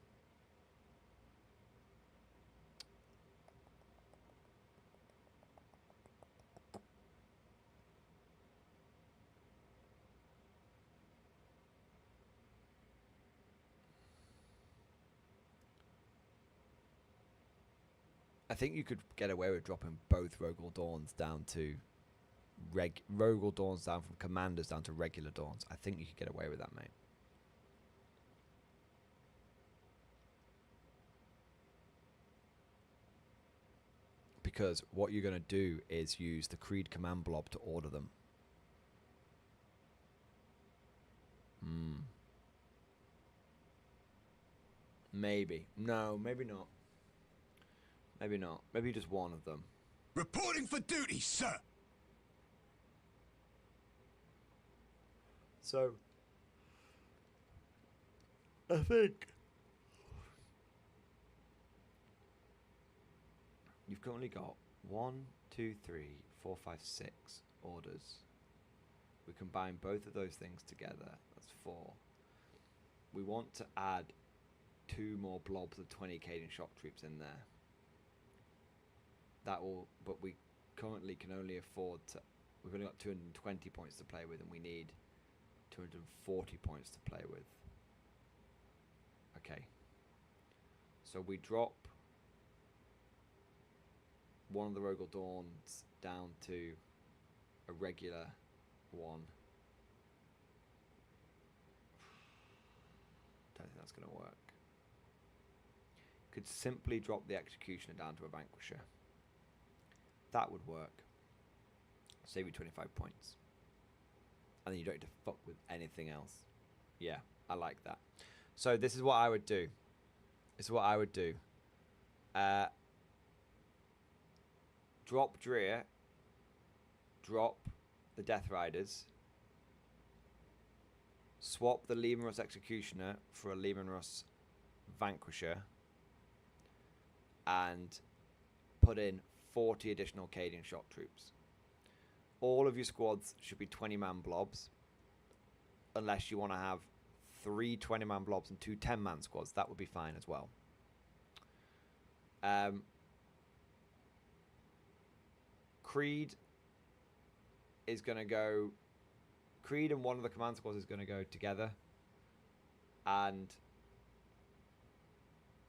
I think you could get away with dropping both Rogal Dawns down to Rogal Dawns down from commanders down to regular Dawns. I think you could get away with that, mate. Because what you're going to do is use the Creed command blob to order them. Maybe. No, maybe not. Maybe not. Maybe just one of them. Reporting for duty, sir! So, I think you've currently got 1, 2, 3, 4, 5, 6 orders. We combine both of those things together. That's 4. We want to add 2 more blobs of 20 Cadian shock troops in there. That will, but we currently can only afford to. We've only got 220 points to play with, and we need 240 points to play with. Okay. So we drop one of the Rogal Dawns down to a regular one. Don't think that's going to work. Could simply drop the Executioner down to a Vanquisher. That would work. Save you 25 points. And then you don't have to fuck with anything else. Yeah, I like that. So this is what I would do. This is what I would do. Drop Dreer. Drop the Death Riders. Swap the Leman Russ Executioner for a Leman Russ Vanquisher. And put in 40 additional Cadian shock troops. All of your squads should be 20-man blobs. Unless you want to have 3 20-man blobs and 2 10-man squads. That would be fine as well. Creed is going to go... Creed and one of the command squads is going to go together. And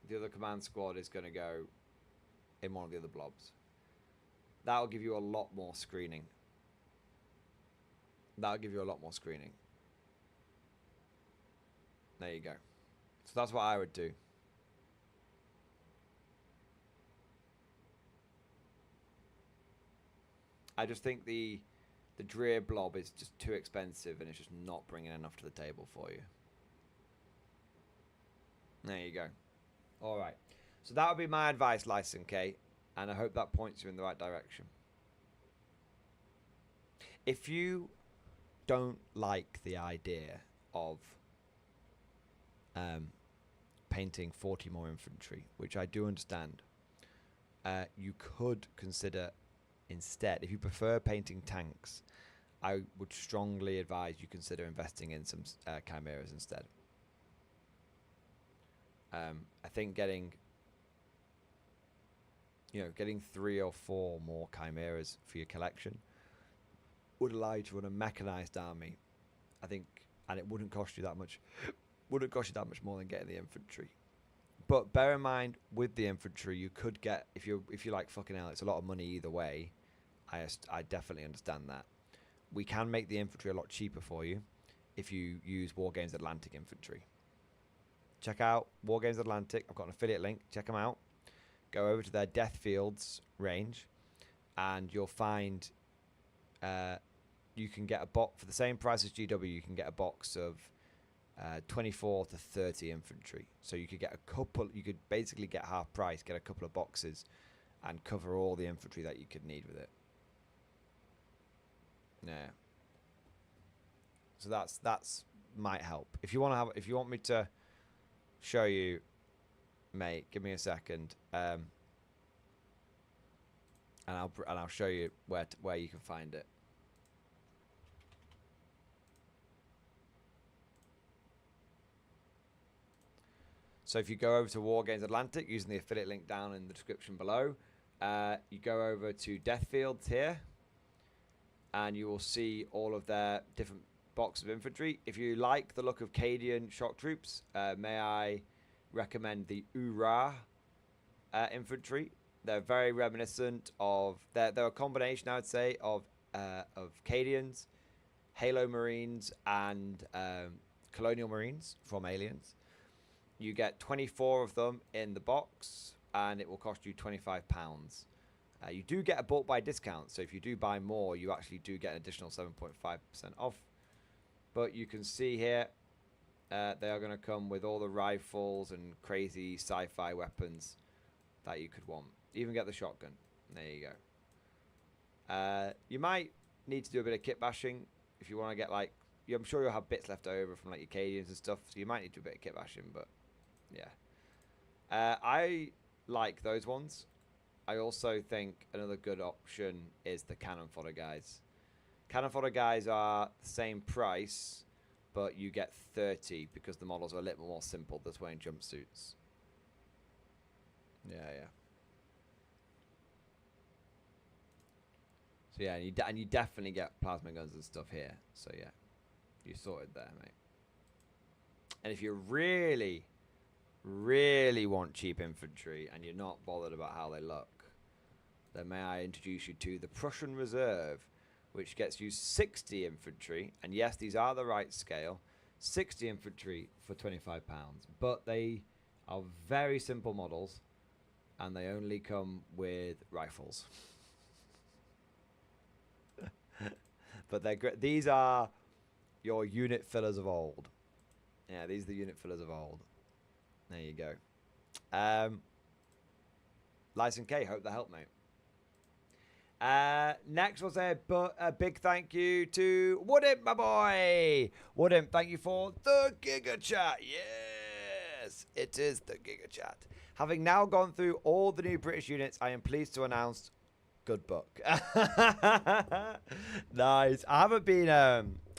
the other command squad is going to go in one of the other blobs. That'll give you a lot more screening. That'll give you a lot more screening. There you go. So that's what I would do. I just think the Dreer blob is just too expensive and it's just not bringing enough to the table for you. There you go. All right. So that would be my advice, Lyson K. And I hope that points you in the right direction. If you don't like the idea of painting 40 more infantry, which I do understand, you could consider instead, if you prefer painting tanks, I would strongly advise you consider investing in some chimeras instead. I think getting 3 or 4 more chimeras for your collection would allow you to run a mechanized army. I think, and it wouldn't cost you that much. Wouldn't cost you that much more than getting the infantry. But bear in mind, with the infantry, you could get, if you're like fucking hell, it's a lot of money either way. I definitely understand that. We can make the infantry a lot cheaper for you if you use Wargames Atlantic infantry. Check out Wargames Atlantic. I've got an affiliate link. Check them out. Go over to their Death Fields range, and you'll find you can get a box for the same price as GW. You can get a box of 24 to 30 infantry. So you could get a couple. You could basically get half price, get a couple of boxes, and cover all the infantry that you could need with it. Yeah. So that's might help. If you want me to show you, mate, give me a second, and I'll show you where you can find it. So if you go over to Wargames Atlantic using the affiliate link down in the description below, you go over to Death Fields here, and you will see all of their different boxes of infantry. If you like the look of Cadian shock troops, may I recommend the Ura infantry. They're very reminiscent of... They're a combination, I would say, of Cadians, Halo Marines, and Colonial Marines from Aliens. You get 24 of them in the box, and it will cost you £25. You do get a bulk buy discount, so if you do buy more, you actually do get an additional 7.5% off. But you can see here, they are going to come with all the rifles and crazy sci-fi weapons that you could want. Even get the shotgun. There you go. You might need to do a bit of kit bashing if you want to get, like... I'm sure you'll have bits left over from like your Cadians and stuff, so you might need to do a bit of kit bashing, but yeah. I like those ones. I also think another good option is the cannon fodder guys. Cannon fodder guys are the same price, but you get 30 because the models are a little more simple. That's wearing jumpsuits. Yeah. So yeah, and you definitely get plasma guns and stuff here. So yeah, you sorted there, mate. And if you really really want cheap infantry and you're not bothered about how they look, then may I introduce you to the Prussian Reserve, which gets you 60 infantry. And yes, these are the right scale. 60 infantry for £25. But they are very simple models and they only come with rifles. But they're great. These are your unit fillers of old. Yeah, these are the unit fillers of old. There you go. Lyson K, hope that helped, mate. Next, we'll say a big thank you to Woodimp, my boy. Woodimp, thank you for the Giga Chat. Yes, it is the Giga Chat. Having now gone through all the new British units, I am pleased to announce good book. Nice. I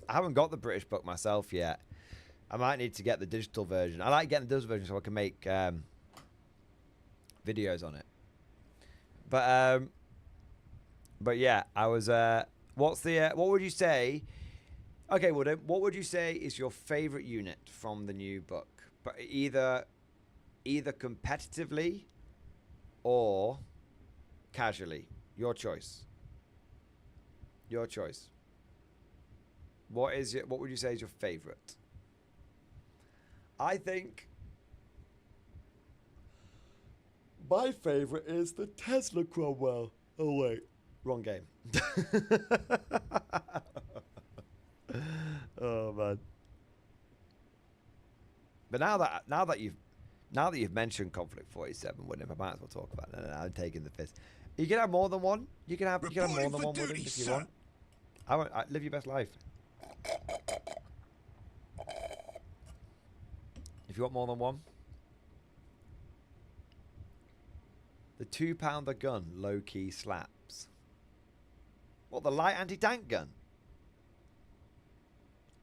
haven't got the British book myself yet. I might need to get the digital version. I like getting the digital version so I can make videos on it. But yeah, I was. What would you say? Okay, Woodham, what would you say is your favorite unit from the new book? But either competitively or casually. Your choice. Your choice. What would you say is your favorite? I think my favorite is the Tesla Cromwell. Oh wait, wrong game. Oh man. But now that you've mentioned Conflict 47, William, I might as well talk about it. No, I'm taking the piss. You can have more than one. You can have more than one, William, if you want. I live your best life. If you want more than one. The 2-pounder gun low-key slaps. What, the light anti-tank gun?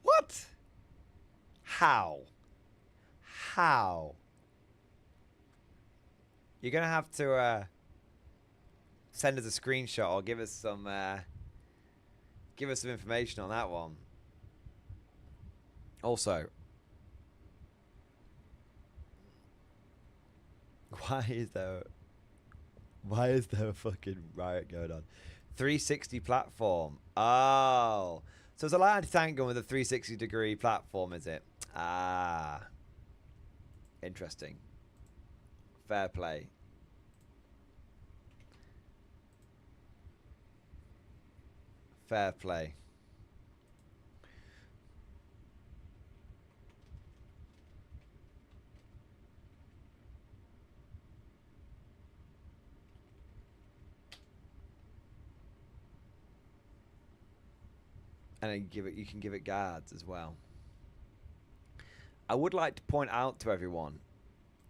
What? How? You're going to have to send us a screenshot or give us some information on that one. Also, why is there a fucking riot going on? 360 platform. Oh. So it's a light anti-tank gun with a 360-degree platform, is it? Ah. Interesting. Fair play. Fair play. And then you can give it guards as well. I would like to point out to everyone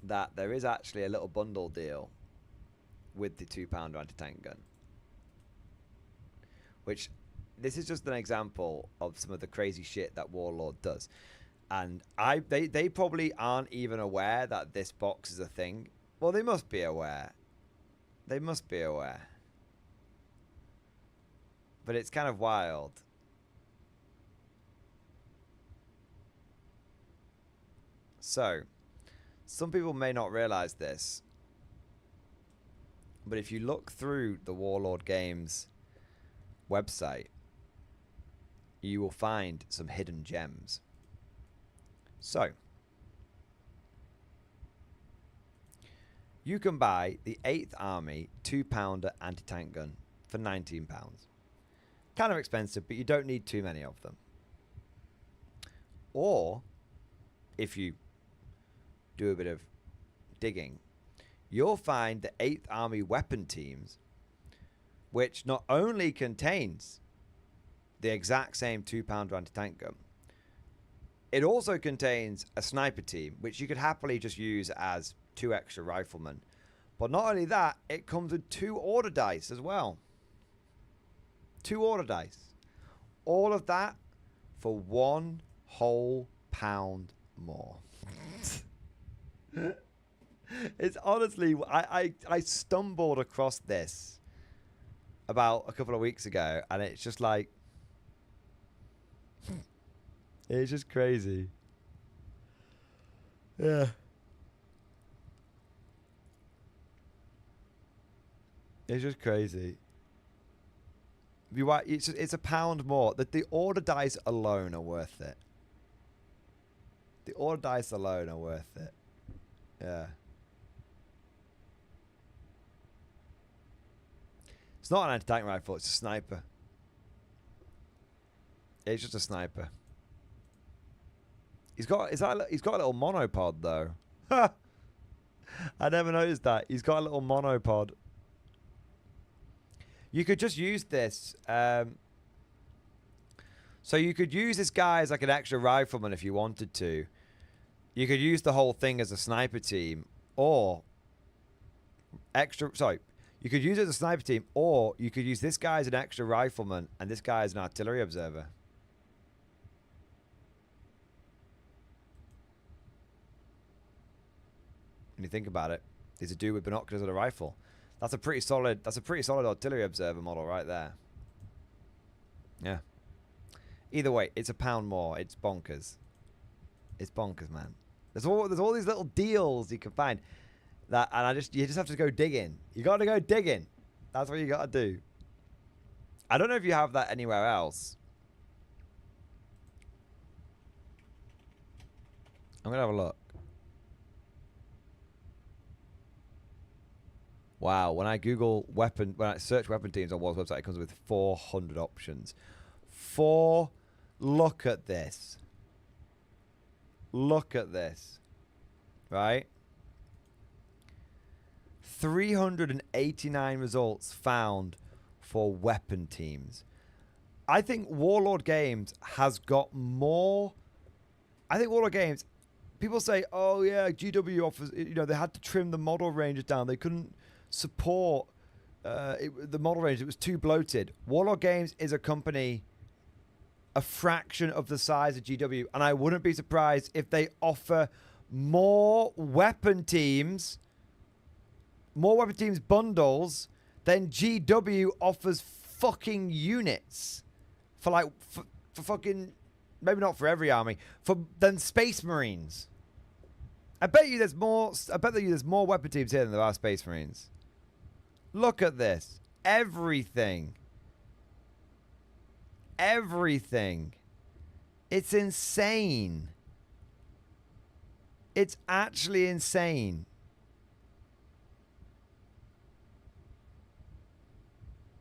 that there is actually a little bundle deal with the 2-pounder anti-tank gun. Which, this is just an example of some of the crazy shit that Warlord does. And they probably aren't even aware that this box is a thing. Well, they must be aware. They must be aware. But it's kind of wild. So, some people may not realize this, but if you look through the Warlord Games website, you will find some hidden gems. So, you can buy the 8th Army 2-pounder anti-tank gun for £19. Kind of expensive, but you don't need too many of them. Or, if you do a bit of digging, you'll find the 8th Army weapon teams, which not only contains the exact same 2-pounder anti-tank gun, it also contains a sniper team, which you could happily just use as 2 extra riflemen. But not only that, it comes with 2 order dice as well. 2 order dice. All of that for £1 whole pound more. It's honestly, I stumbled across this about a couple of weeks ago, and it's just like, it's just crazy. Yeah. It's just crazy. It's a pound more. The order dice alone are worth it. The order dice alone are worth it. Yeah. It's not an anti-tank rifle. It's a sniper. It's just a sniper. He's got a little monopod though. I never noticed that. He's got a little monopod. You could just use this. So you could use this guy as like an extra rifleman if you wanted to. You could use the whole thing as a sniper team, or you could use it as a sniper team, or you could use this guy as an extra rifleman and this guy as an artillery observer. When you think about it, there's a dude with binoculars and a rifle. That's a pretty solid artillery observer model right there. Yeah. Either way, it's a pound more. It's bonkers. It's bonkers, man. There's all these little deals you can find. You just have to go digging. You got to go digging. That's what you got to do. I don't know if you have that anywhere else. I'm gonna have a look. Wow, when I search weapon teams on War's website, it comes with 400 options. Look at this. Look at this. Right? 389 results found for weapon teams. I think Warlord Games has got more. I think Warlord Games, people say, oh yeah, GW offers, they had to trim the model ranges down. They couldn't support the model range. It was too bloated. Warlord Games is a company a fraction of the size of GW, and I wouldn't be surprised if they offer more weapon teams bundles than GW offers fucking units for fucking, maybe not for every army, than Space Marines. I bet you there's more weapon teams here than there are Space Marines. Look at this. Everything. It's insane. It's actually insane.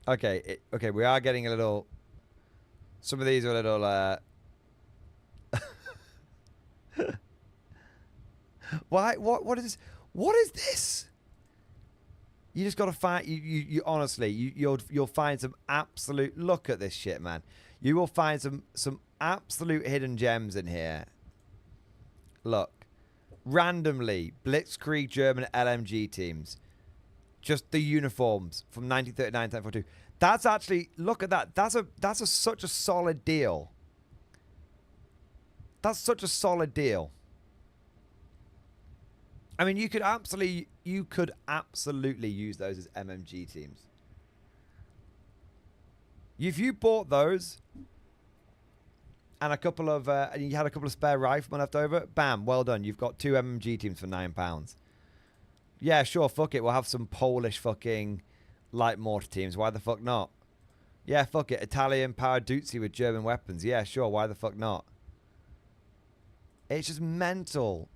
Okay, we are getting a little. Some of these are a little. Why? What is this? What is this? You just gotta find. You honestly, you'll find some absolute. Look at this shit, man. You will find some absolute hidden gems in here. Look, randomly Blitzkrieg German LMG teams. Just the uniforms from 1939 to 1942. That's actually, look at that. That's such a solid deal. That's such a solid deal. I mean, you could absolutely use those as MMG teams. If you bought those and and you had a couple of spare riflemen left over, bam, well done. You've got 2 MMG teams for £9. Yeah, sure, fuck it. We'll have some Polish fucking light mortar teams. Why the fuck not? Yeah, fuck it. Italian Paraduzzi with German weapons. Yeah, sure. Why the fuck not? It's just mental.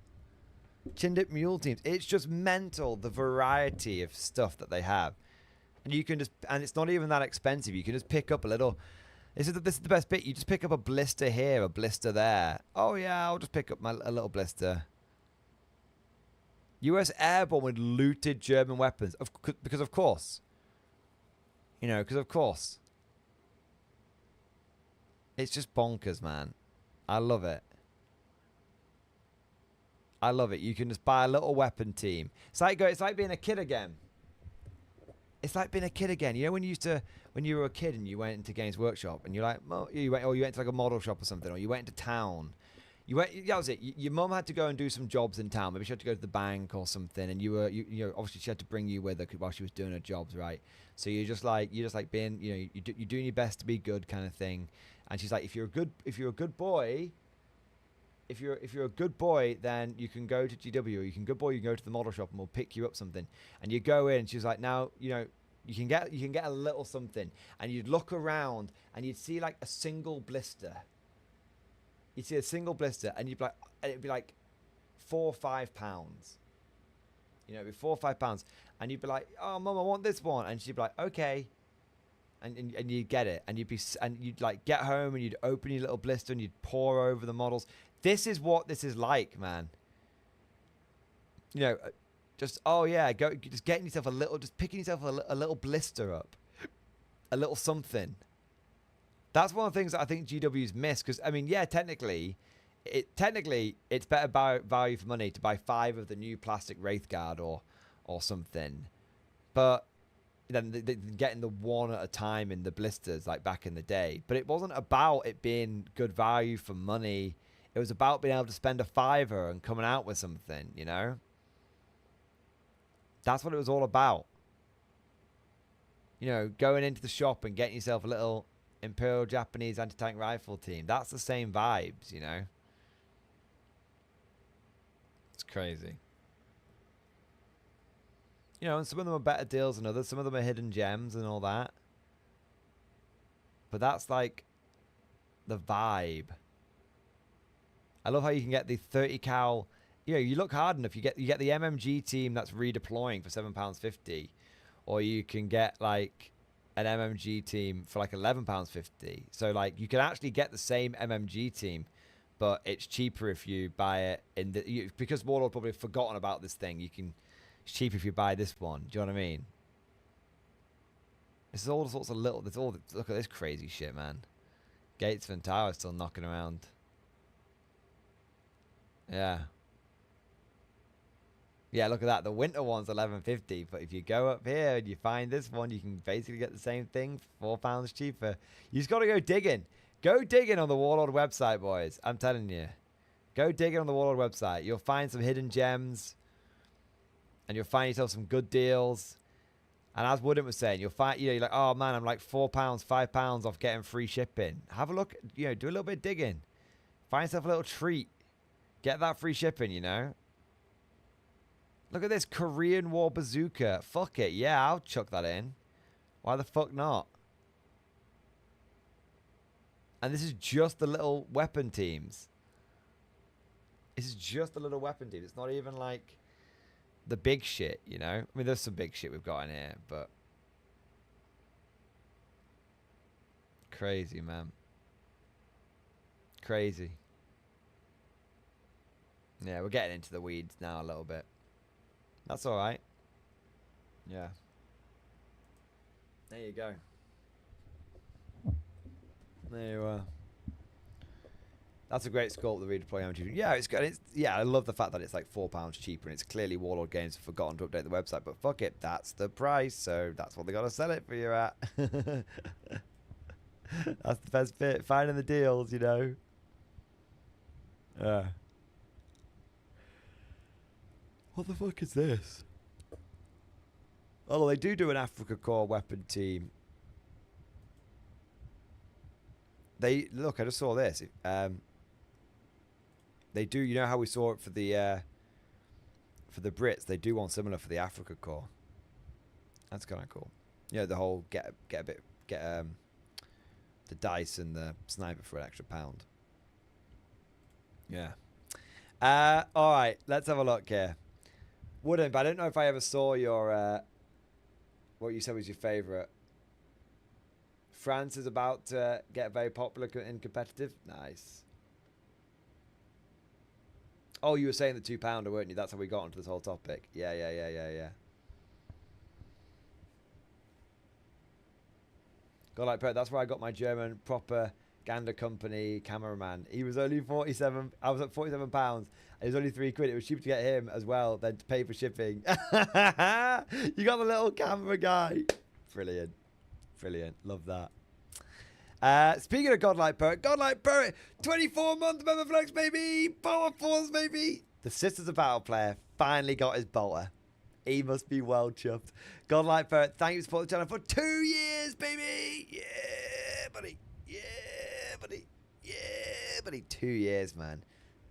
Chindit mule teams. It's just mental, the variety of stuff that they have. And you can just, and it's not even that expensive. You can just pick up a little. This is the best bit. You just pick up a blister here, a blister there. Oh yeah, I'll just pick up a little blister. US Airborne with looted German weapons. Because of course. Because of course. It's just bonkers, man. I love it. I love it. You can just buy a little weapon team. It's like being a kid again. It's like being a kid again. You know when you were a kid and you went into Games Workshop and you went to like a model shop or something, or you went into town. That was it. Your mum had to go and do some jobs in town. Maybe she had to go to the bank or something, and you obviously she had to bring you with her while she was doing her jobs, right? So you're just like being, you're doing your best to be good kind of thing. And she's like, if you're a good boy, then you can go to GW, or you can go to the model shop and we'll pick you up something. And you go in, and she's like, now, You can get a little something, and you'd look around and you'd see like a single blister. You'd see a single blister, and it'd be like £4 or £5. You know, it'd be £4 or £5, and you'd be like, "Oh, Mum, I want this one," and she'd be like, "Okay," and you'd get it, and you'd like get home and you'd open your little blister and you'd pour over the models. This is what this is like, man. You know, just just getting yourself just picking yourself a little blister up, a little something. That's one of the things that I think GW's miss, because I mean, yeah, technically it's better value for money to buy 5 of the new plastic Wraithguard or something, but then getting the one at a time in the blisters like back in the day. But it wasn't about it being good value for money. It was about being able to spend a £5 and coming out with something, you know? That's what it was all about. You know, going into the shop and getting yourself a little Imperial Japanese anti-tank rifle team. That's the same vibes, you know? It's crazy. You know, and some of them are better deals than others. Some of them are hidden gems and all that. But that's like the vibe. I love how you can get the 30 cal. You know, you look hard enough, you get the MMG team that's redeploying for £7.50, or you can get like an MMG team for like £11.50. So like you can actually get the same MMG team, but it's cheaper if you buy it in because Warlord probably have forgotten about this thing. It's cheaper if you buy this one. Do you know what I mean? This is all sorts of little. Look at this crazy shit, man. Gates and Tower still knocking around. Yeah. Yeah, look at that. The winter one's £11.50, but if you go up here and you find this one, you can basically get the same thing for £4 cheaper. You just got to go digging. Go digging on the Warlord website, boys. I'm telling you. Go digging on the Warlord website. You'll find some hidden gems, and you'll find yourself some good deals. And as Wooden was saying, you'll find, you know, you're like, oh man, I'm like £4, £5 off getting free shipping. Have a look, you know, do a little bit of digging. Find yourself a little treat. Get that free shipping, you know. Look at this Korean War bazooka. Fuck it. Yeah, I'll chuck that in. Why the fuck not? And this is just the little weapon teams. This is just the little weapon team. It's not even like the big shit, you know? I mean, there's some big shit we've got in here, but crazy, man. Crazy. Yeah, we're getting into the weeds now a little bit. That's all right. Yeah. There you go. There you are. That's a great sculpt, the redeploy MGTV. Yeah, it's good. Yeah, I love the fact that it's like £4 cheaper, and it's clearly Warlord Games have forgotten to update the website, but fuck it, that's the price, so that's what they got to sell it for you at. That's the best bit, finding the deals, you know. What the fuck is this? Oh, they do an Africa Corps weapon team. Look, I just saw this. They do, you know how we saw it for the Brits? They do one similar for the Africa Corps. That's kind of cool. You know, the whole get the dice and the sniper for an extra £1. Yeah. All right, let's have a look here. Wooden, but I don't know if I ever saw your what you said was your favourite. France is about to get very popular in competitive. Nice. Oh, you were saying the £2, weren't you? That's how we got onto this whole topic. Yeah. God, like Pert, that's where I got my German propaganda company cameraman. He was only 47. I was at £47. It was only £3. It was cheaper to get him as well than to pay for shipping. You got the little camera guy. Brilliant. Love that. Speaking of Godlike Poet, 24-month member flex, baby. Power Force, baby. The Sisters of Battle player finally got his bolter. He must be well chuffed. Godlike Poet, thank you for supporting the channel for 2 years, baby. Yeah, buddy. 2 years, man.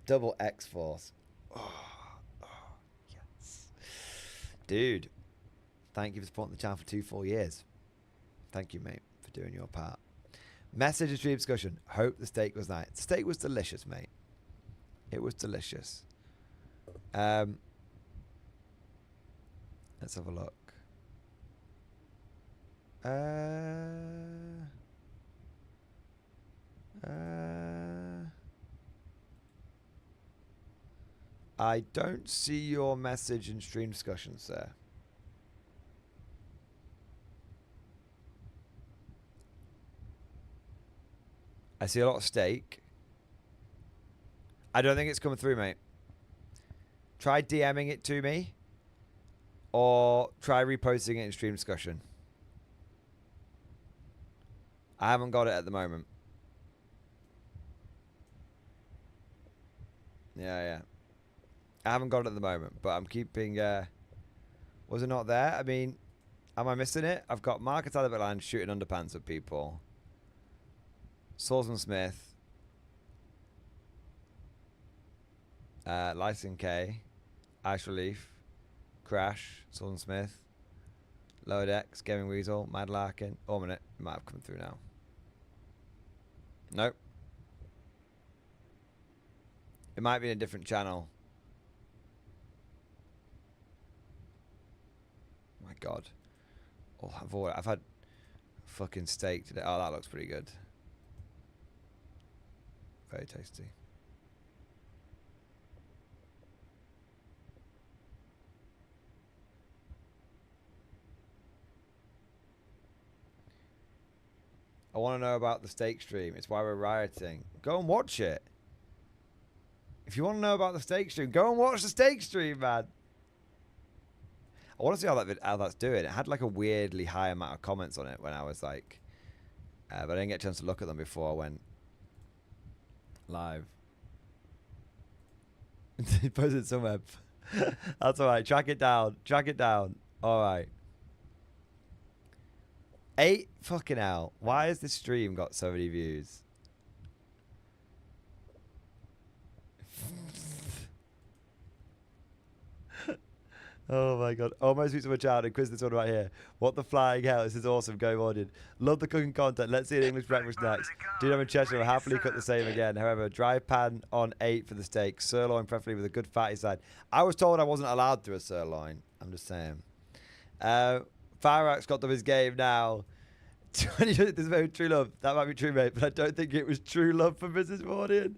Double X-Force. Oh, yes. Dude. Thank you for supporting the channel for 2 full years. Thank you, mate, for doing your part. Message and stream discussion. Hope the steak was nice. The steak was delicious, mate. It was delicious. Let's have a look. I don't see your message in stream discussions there. I see a lot of steak. I don't think it's coming through, mate. Try DMing it to me. Or try reposting it in stream discussion. I haven't got it at the moment. Yeah. I haven't got it at the moment, but I'm keeping... was it not there? I mean, am I missing it? I've got Marcus Albertland shooting underpants at people. Swordsman Smith. Lyson K. Ice Relief. Crash. Swordsman Smith. Lower Decks. Gaming Weasel. Mad Larkin. Oh, a minute. It might have come through now. Nope. It might be in a different channel. My God. Oh, I've had fucking steak today. Oh, that looks pretty good. Very tasty. I want to know about the steak stream. It's why we're rioting. Go and watch it. If you want to know about the steak stream, go and watch the steak stream, man. I want to see how that's doing. It had like a weirdly high amount of comments on it when I was like, but I didn't get a chance to look at them before I went live. He posted somewhere. That's all right. Track it down. Track it down. All right. 8 fucking hell. Why has this stream got so many views? Oh my God. Almost reached my child and quiz this one right here. What the flying hell? This is awesome. Go Mordian. Love the cooking content. Let's see an English breakfast next. Dude, I'm in Cheshire. Will happily cook the same again. However, dry pan on 8 for the steak. Sirloin, preferably with a good fatty side. I was told I wasn't allowed to a sirloin. I'm just saying. Fireworks got to his game now. 20, this is very true love. That might be true, mate, but I don't think it was true love for Mrs. Mordian.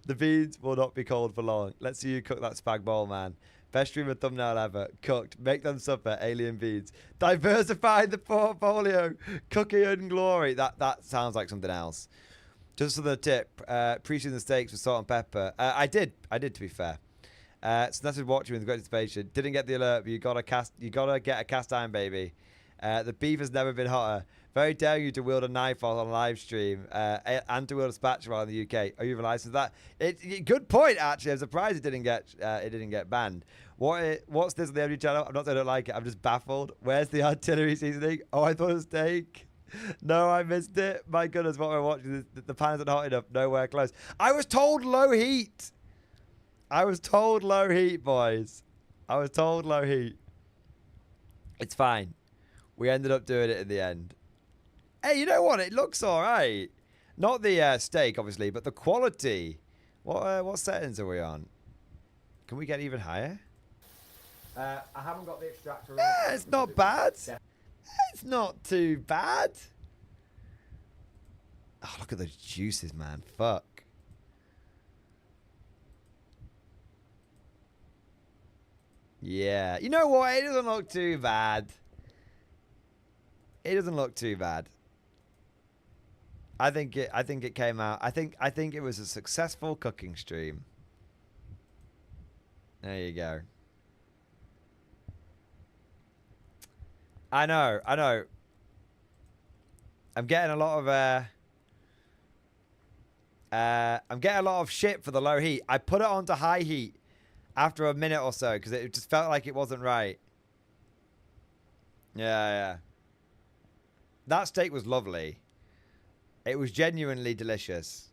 The beans will not be cold for long. Let's see you cook that spag bowl, man. Best streamer thumbnail ever. Cooked. Make them suffer. Alien beans. Diversify the portfolio. Cookie and glory. That sounds like something else. Just for the tip, pre-season the steaks with salt and pepper. I did, to be fair. So that's watching with great anticipation. Didn't get the alert, but you gotta get a cast iron, baby. The beef has never been hotter. Very daring you to wield a knife on a live stream and to wield a spatula in the UK. Are you even licensed that? Good point, actually. I'm surprised it didn't get banned. What's this on the MG channel? I'm not saying I don't like it. I'm just baffled. Where's the artillery seasoning? Oh, I thought it was steak. No, I missed it. My goodness, what we're watching. The pan isn't hot enough. Nowhere close. I was told low heat. I was told low heat, boys. I was told low heat. It's fine. We ended up doing it in the end. Hey, you know what? It looks all right. Not the steak, obviously, but the quality. What settings are we on? Can we get even higher? I haven't got the extractor. Yeah, it's not bad. It's not too bad. Oh, look at those juices, man. Fuck. Yeah. You know what? It doesn't look too bad. It doesn't look too bad. I think it came out. I think it was a successful cooking stream. There you go. I know. I'm getting a lot of shit for the low heat. I put it onto high heat after a minute or so because it just felt like it wasn't right. Yeah. That steak was lovely. It was genuinely delicious.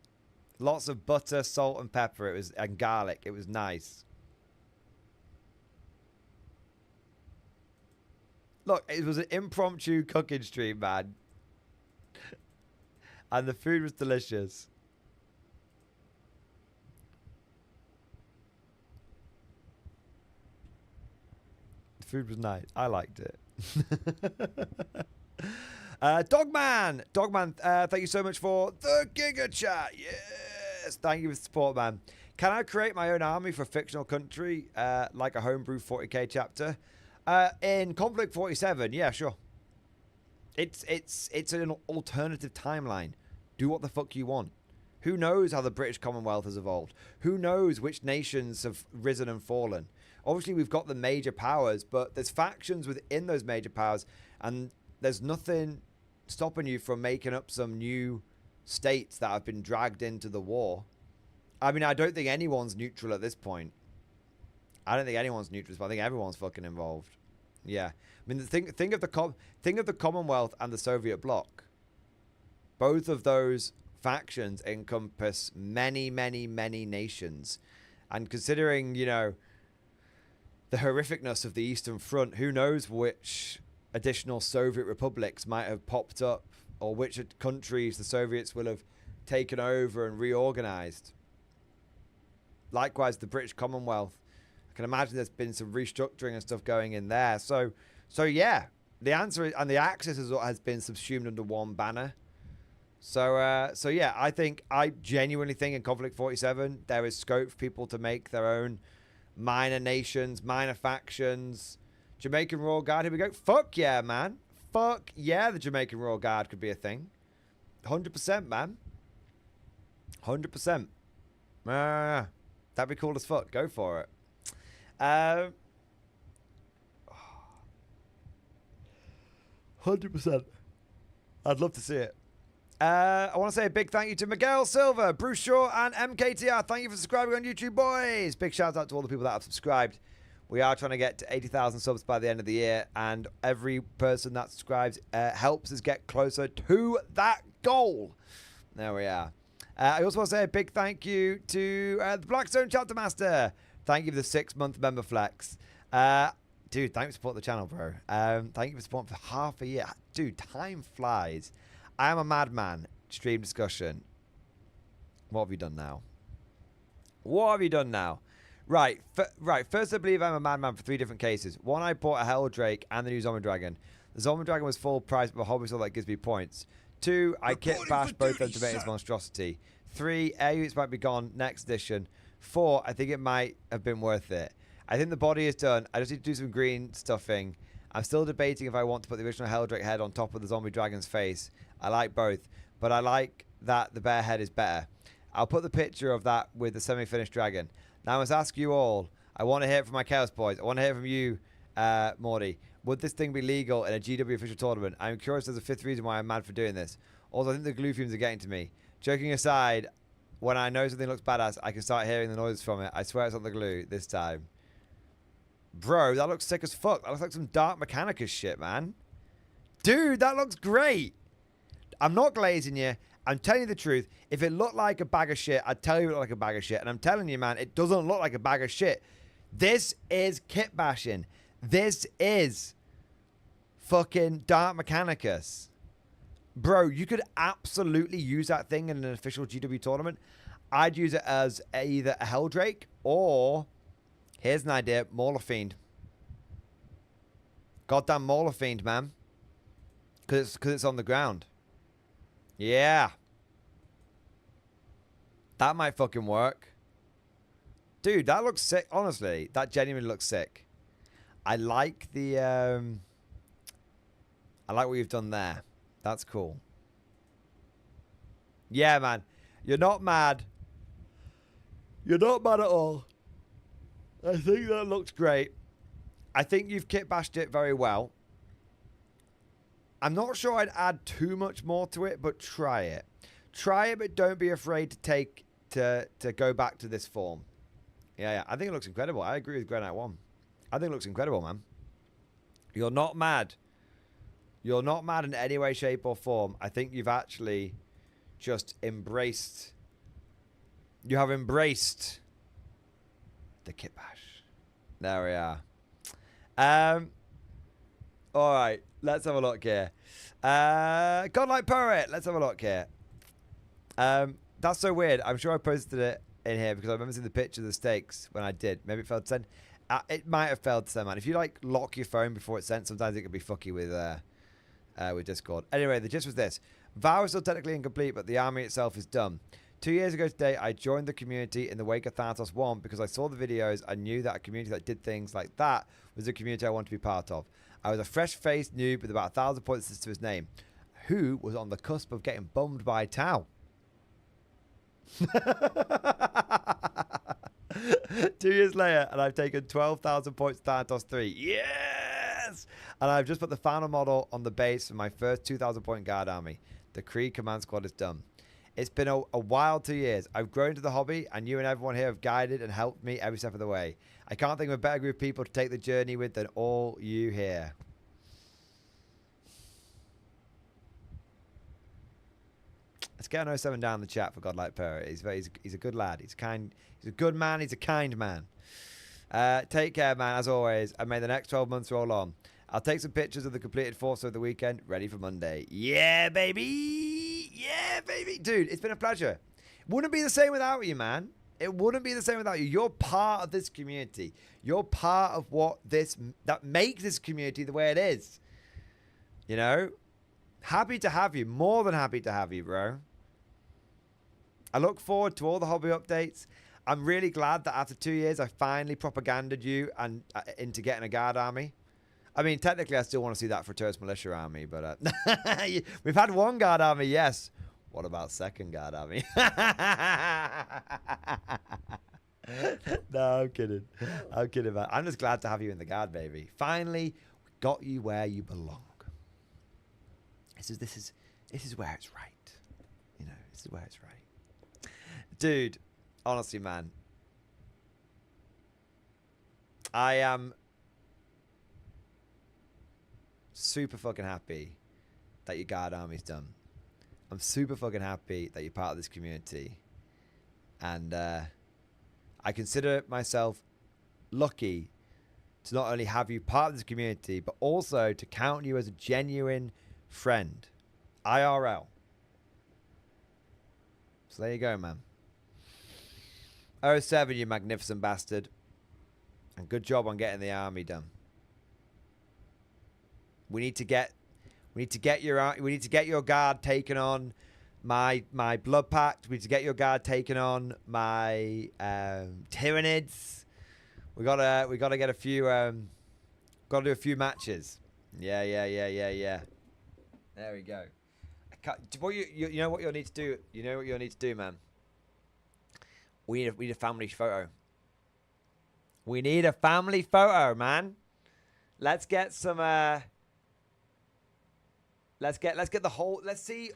Lots of butter, salt, and pepper. And garlic. It was nice. Look, it was an impromptu cooking stream, man. And the food was delicious. The food was nice. I liked it. Dogman! Dogman, thank you so much for the Giga Chat. Yes! Thank you for the support, man. Can I create my own army for a fictional country, like a homebrew 40k chapter? In Conflict 47, yeah, sure. It's an alternative timeline. Do what the fuck you want. Who knows how the British Commonwealth has evolved? Who knows which nations have risen and fallen? Obviously, we've got the major powers, but there's factions within those major powers, and there's nothing stopping you from making up some new states that have been dragged into the war. I mean, I don't think anyone's neutral at this point. I don't think anyone's neutral, but I think everyone's fucking involved. Yeah. I mean, think of the Commonwealth and the Soviet bloc. Both of those factions encompass many, many, many nations. And considering, you know, the horrificness of the Eastern Front, who knows which additional Soviet republics might have popped up, or which countries the Soviets will have taken over and reorganized. Likewise, the British Commonwealth. I can imagine there's been some restructuring and stuff going in there. So yeah, the answer is, and the Axis has been subsumed under one banner. So yeah, I genuinely think in Conflict 47 there is scope for people to make their own minor nations, minor factions. Jamaican Royal Guard, here we go. Fuck yeah, man. Fuck yeah, the Jamaican Royal Guard could be a thing. 100%, man. 100%. That'd be cool as fuck. Go for it. 100%. I'd love to see it. I want to say a big thank you to Miguel Silva, Bruce Shaw, and MKTR. Thank you for subscribing on YouTube, boys. Big shout out to all the people that have subscribed. We are trying to get to 80,000 subs by the end of the year, and every person that subscribes helps us get closer to that goal. There we are. I also want to say a big thank you to the Blackstone Chapter Master. Thank you for the 6-month member flex. Dude, thanks for supporting the channel, bro. Thank you for supporting for half a year. Dude, time flies. I am a madman. Stream discussion. What have you done now? What have you done now? Right. First, I believe I'm a madman for 3 different cases. 1, I bought a Hell Drake and the new Zombie Dragon. The Zombie Dragon was full price, but hobby so that gives me points. 2, I kit bashed both of them to make this monstrosity. 3, air units might be gone next edition. 4, I think it might have been worth it. I think the body is done. I just need to do some green stuffing. I'm still debating if I want to put the original Helldrake head on top of the Zombie Dragon's face. I like both, but I like that the bear head is better. I'll put the picture of that with the semi-finished dragon. Now I must ask you all. I want to hear from my Chaos Boys. I want to hear from you, Mordy. Would this thing be legal in a GW official tournament? I'm curious there's a 5th reason why I'm mad for doing this. Also, I think the glue fumes are getting to me. Joking aside, when I know something looks badass, I can start hearing the noises from it. I swear it's not the glue this time. Bro, that looks sick as fuck. That looks like some Dark Mechanicus shit, man. Dude, that looks great. I'm not glazing you. I'm telling you the truth. If it looked like a bag of shit, I'd tell you it looked like a bag of shit. And I'm telling you, man, it doesn't look like a bag of shit. This is kit bashing. This is fucking Dark Mechanicus. Bro, you could absolutely use that thing in an official GW tournament. I'd use it as either a Helldrake or, here's an idea, Mauler Fiend. Goddamn Mauler Fiend, man. Because it's on the ground. Yeah. That might fucking work. Dude, that looks sick. Honestly, that genuinely looks sick. I like the... I like what you've done there. That's cool. Yeah, man. You're not mad. You're not mad at all. I think that looks great. I think you've kit bashed it very well. I'm not sure I'd add too much more to it, but try it. Try it, but don't be afraid to take to go back to this form. Yeah. I think it looks incredible. I agree with Grey Knight 1. I think it looks incredible, man. You're not mad. You're not mad in any way, shape, or form. I think you've actually just embraced... You have embraced the kit bash. There we are. All right, let's have a look here. Godlike Poet, let's have a look here. That's so weird. I'm sure I posted it in here because I remember seeing the picture of the stakes when I did. Maybe it failed to send. It might have failed to send, man. If you like lock your phone before it's sent, sometimes it can be fucky with Discord. Anyway, the gist was this. Vow is still technically incomplete, but the army itself is done. 2 years ago today, I joined the community in the wake of Thanatos 1 because I saw the videos. I knew that a community that did things like that was a community I wanted to be part of. I was a fresh-faced noob with about 1,000 points to his name, who was on the cusp of getting bummed by Tau. 2 years later, and I've taken 12,000 points to Thanatos 3. Yes! And I've just put the final model on the base for my first 2,000 point guard army. The Kree command squad is done. It's been a wild 2 years. I've grown into the hobby, and you and everyone here have guided and helped me every step of the way. I can't think of a better group of people to take the journey with than all you here. Let's get an 07 down in the chat for Godlike Poet. He's a good lad. He's a good man. He's a kind man. Take care, man, as always, and may the next 12 months roll on. I'll take some pictures of the completed force over the weekend, ready for Monday. Yeah, baby! Yeah, baby! Dude, it's been a pleasure. Wouldn't be the same without you, man. It wouldn't be the same without you. You're part of this community. You're part of that makes this community the way it is. You know? Happy to have you. More than happy to have you, bro. I look forward to all the hobby updates. I'm really glad that after 2 years, I finally propaganded you and into getting a guard army. I mean, technically, I still want to see that for Tourist Militia army, but we've had one guard army, yes. What about second guard army? No, I'm kidding. I'm kidding, man. I'm just glad to have you in the guard, baby. Finally, we got you where you belong. This is where it's right. You know, this is where it's right. Dude, honestly, man. I am super fucking happy that your guard army's done. I'm super fucking happy that you're part of this community. And I consider myself lucky to not only have you part of this community, but also to count you as a genuine friend. IRL. So there you go, man. 07, you magnificent bastard. And good job on getting the army done. We need to get your guard taken on my blood pact. We need to get your guard taken on my Tyranids. We gotta get a few gotta do a few matches. Yeah. There we go. You know what you'll need to do. You know what you'll need to do, man. We need a family photo. We need a family photo, man. Let's get some. Let's get the whole. Let's see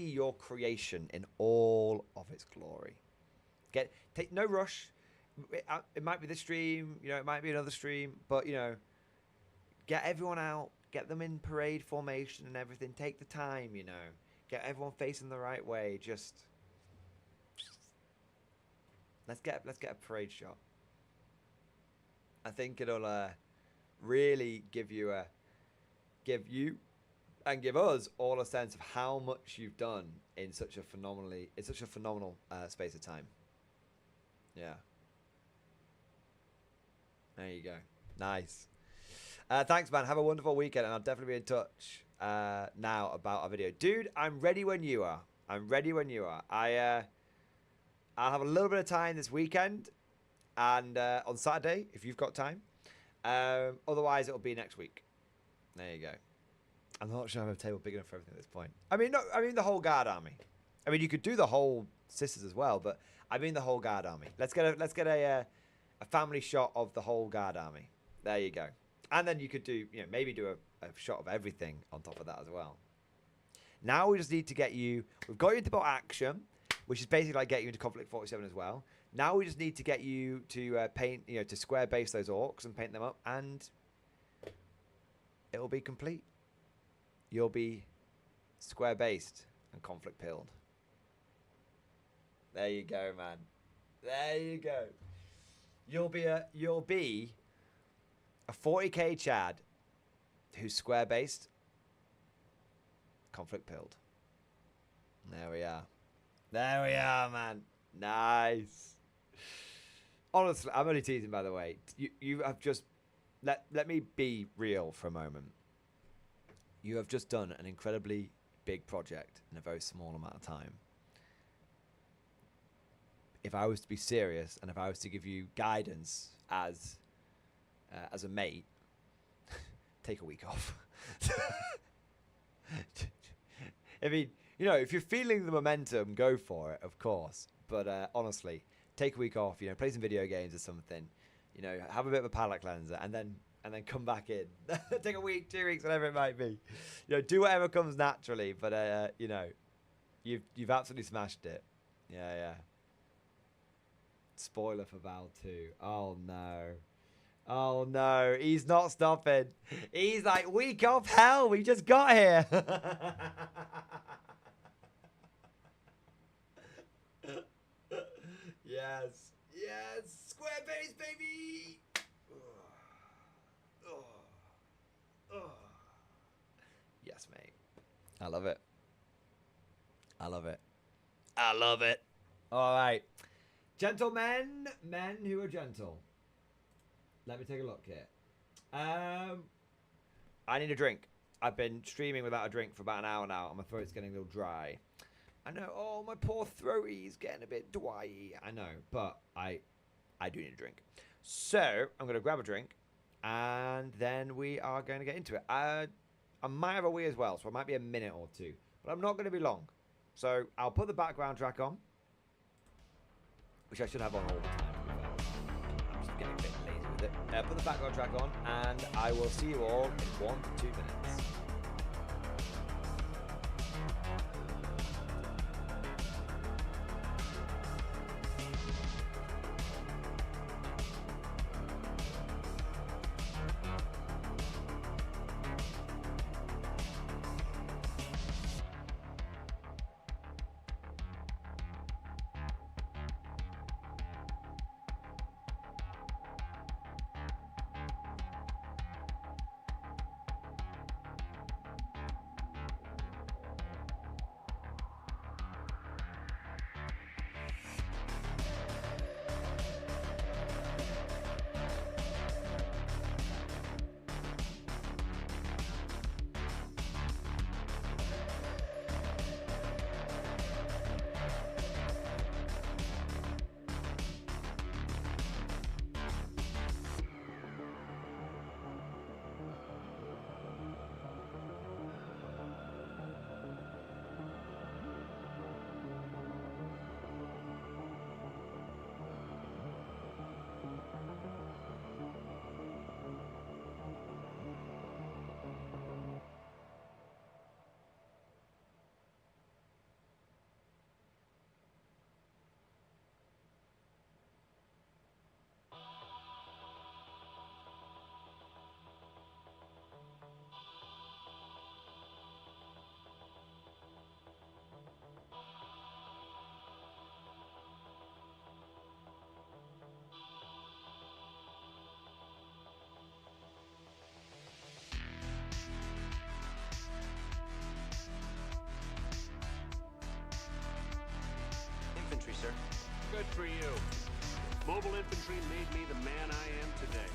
your creation in all of its glory. Take no rush. It might be this stream, you know. It might be another stream, but you know, get everyone out. Get them in parade formation and everything. Take the time, you know. Get everyone facing the right way. Just let's get a parade shot. I think it'll really give you and give us all a sense of how much you've done in such a phenomenal space of time. Yeah. There you go. Nice. Thanks, man. Have a wonderful weekend, and I'll definitely be in touch now about our video. Dude, I'm ready when you are. I'll have a little bit of time this weekend and on Saturday, if you've got time. Otherwise, it'll be next week. There you go. I'm not sure I have a table big enough for everything at this point. I mean the whole guard army. I mean, you could do the whole sisters as well, but I mean the whole guard army. Let's get a family shot of the whole guard army. There you go. And then you could do, you know, maybe do a shot of everything on top of that as well. Now we just need to get you. We've got you into bot action, which is basically like getting you into Conflict 47 as well. Now we just need to get you to paint, you know, to square base those orcs and paint them up, and it will be complete. You'll be square based and conflict pilled. There you go, man. There you go. You'll be a 40k Chad who's square based, conflict pilled. There we are. There we are, man. Nice. Honestly, I'm only teasing, by the way. You have just let me be real for a moment. You have just done an incredibly big project in a very small amount of time. If I was to be serious and if I was to give you guidance as a mate, take a week off. I mean, you know, if you're feeling the momentum, go for it, of course. But honestly, take a week off. You know, play some video games or something. You know, have a bit of a palate cleanser, and then come back in. Take a week, 2 weeks, whatever it might be. You know, do whatever comes naturally. But you know, you've absolutely smashed it. Yeah. Spoiler for Val 2. Oh no. Oh no, he's not stopping. He's like, week off hell, we just got here. Yes. Squarespace, baby. Yes, mate. I love it. All right. Gentlemen, men who are gentle. Let me take a look here. I need a drink. I've been streaming without a drink for about an hour now, and my throat's getting a little dry. I know, oh, my poor throaty's getting a bit dry. I know, but I do need a drink. So, I'm going to grab a drink, and then we are going to get into it. I might have a wee as well, so it might be a minute or two, but I'm not going to be long. So, I'll put the background track on, which I should have on all the time. I'm just getting a bit lazy with it. Put the background track on, and I will see you all in 1 to 2 minutes. Infantry, sir. Good for you. Mobile infantry made me the man I am today.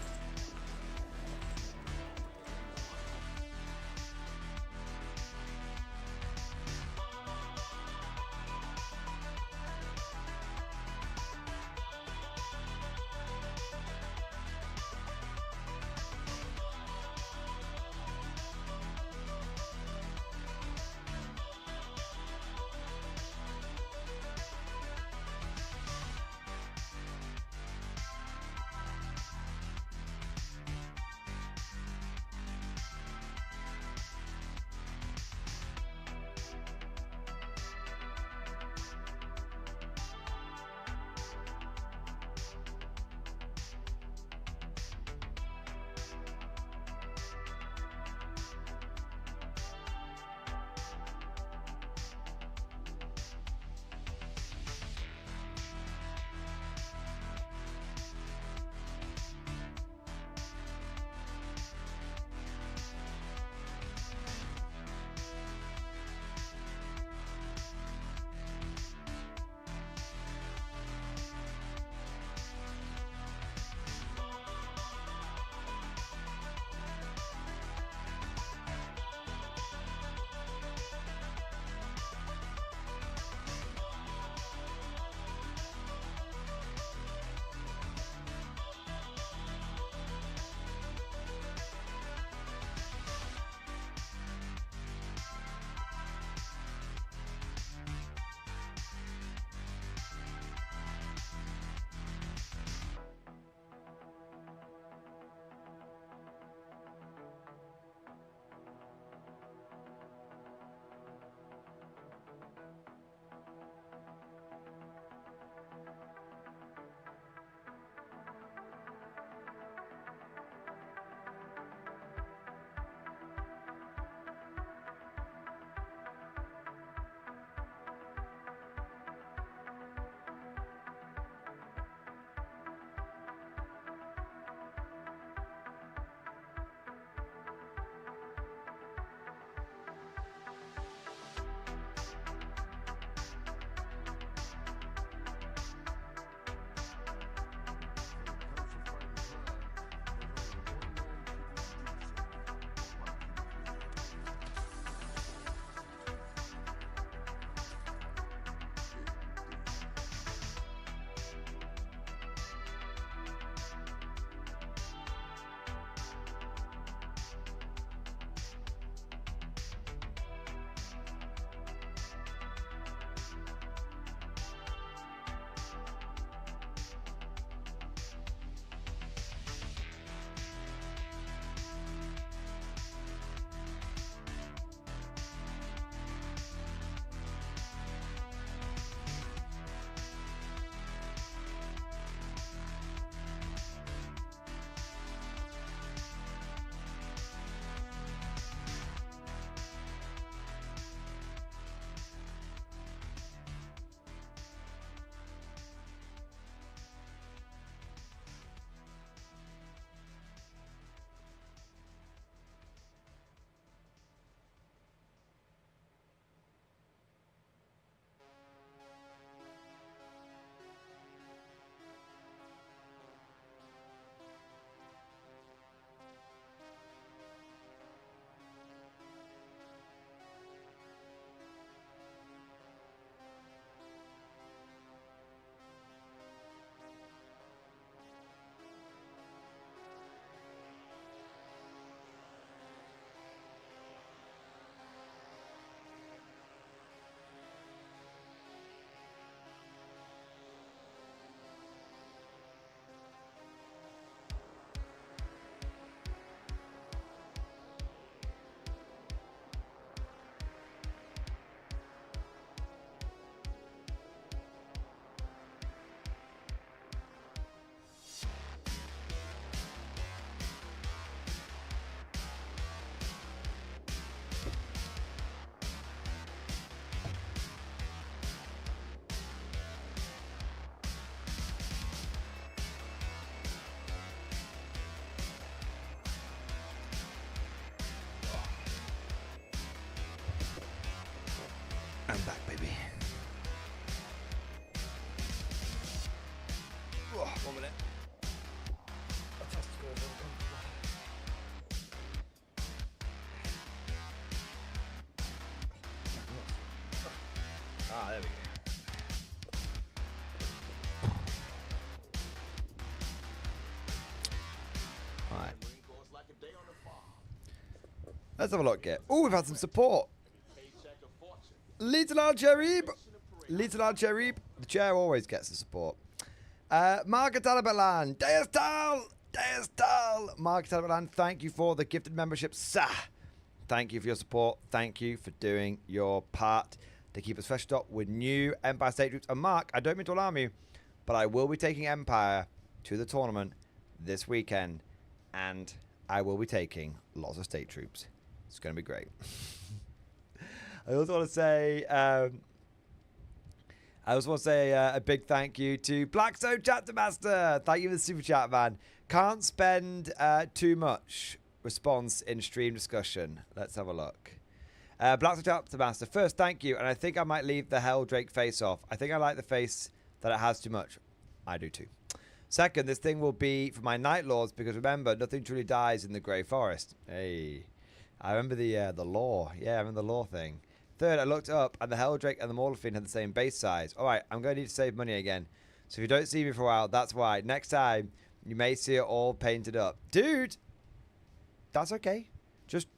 I'm back, baby. Oh, 1 minute. My testicles are uncomfortable. Ah, there we go. Alright. Let's have a look here. Oh, we've had some support. Little Al-Jarib. Little Al-Jarib. The chair always gets the support. Margaret Talabatlan. Deastal. Deastal. Margaret Talabatlan, thank you for the gifted membership. Sah. Thank you for your support. Thank you for doing your part to keep us fresh up with new Empire State troops. And Mark, I don't mean to alarm you, but I will be taking Empire to the tournament this weekend. And I will be taking lots of state troops. It's going to be great. I also want to say, a big thank you to Blackstone Chapter Master. Thank you for the super chat, man. Can't spend too much response in stream discussion. Let's have a look. Blackstone Chapter Master. First, thank you. And I think I might leave the Helldrake face off. I think I like the face that it has too much. I do too. Second, this thing will be for my Night Lords because remember, nothing truly dies in the Grey Forest. Hey, I remember the lore. Yeah, I remember the lore thing. Third, I looked up and the Helldrake and the Mordian had the same base size. All right, I'm going to need to save money again. So if you don't see me for a while, that's why. Next time, you may see it all painted up. Dude, that's okay. Just,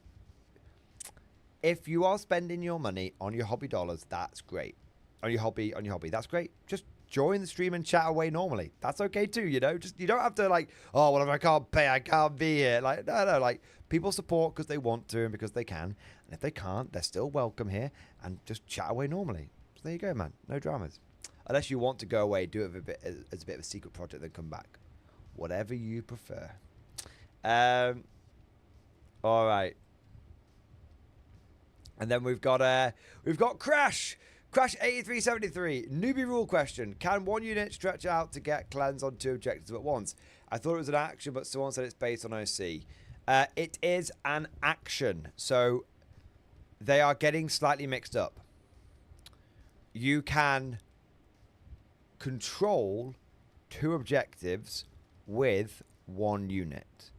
if you are spending your money on your hobby dollars, that's great. On your hobby, that's great. Just join the stream and chat away normally. That's okay too, you know. Just you don't have to like, oh, well, if I can't pay, I can't be here. Like, no, like people support because they want to and because they can. And if they can't, they're still welcome here and just chat away normally. So there you go, man. No dramas. Unless you want to go away, do it as a bit of a secret project, then come back. Whatever you prefer. All right. And then we've got Crash. Crash 8373, newbie rule question. Can one unit stretch out to get cleanse on 2 objectives at once? I thought it was an action, but someone said it's based on OC. It is an action, so they are getting slightly mixed up. You can control 2 objectives with 1 unit,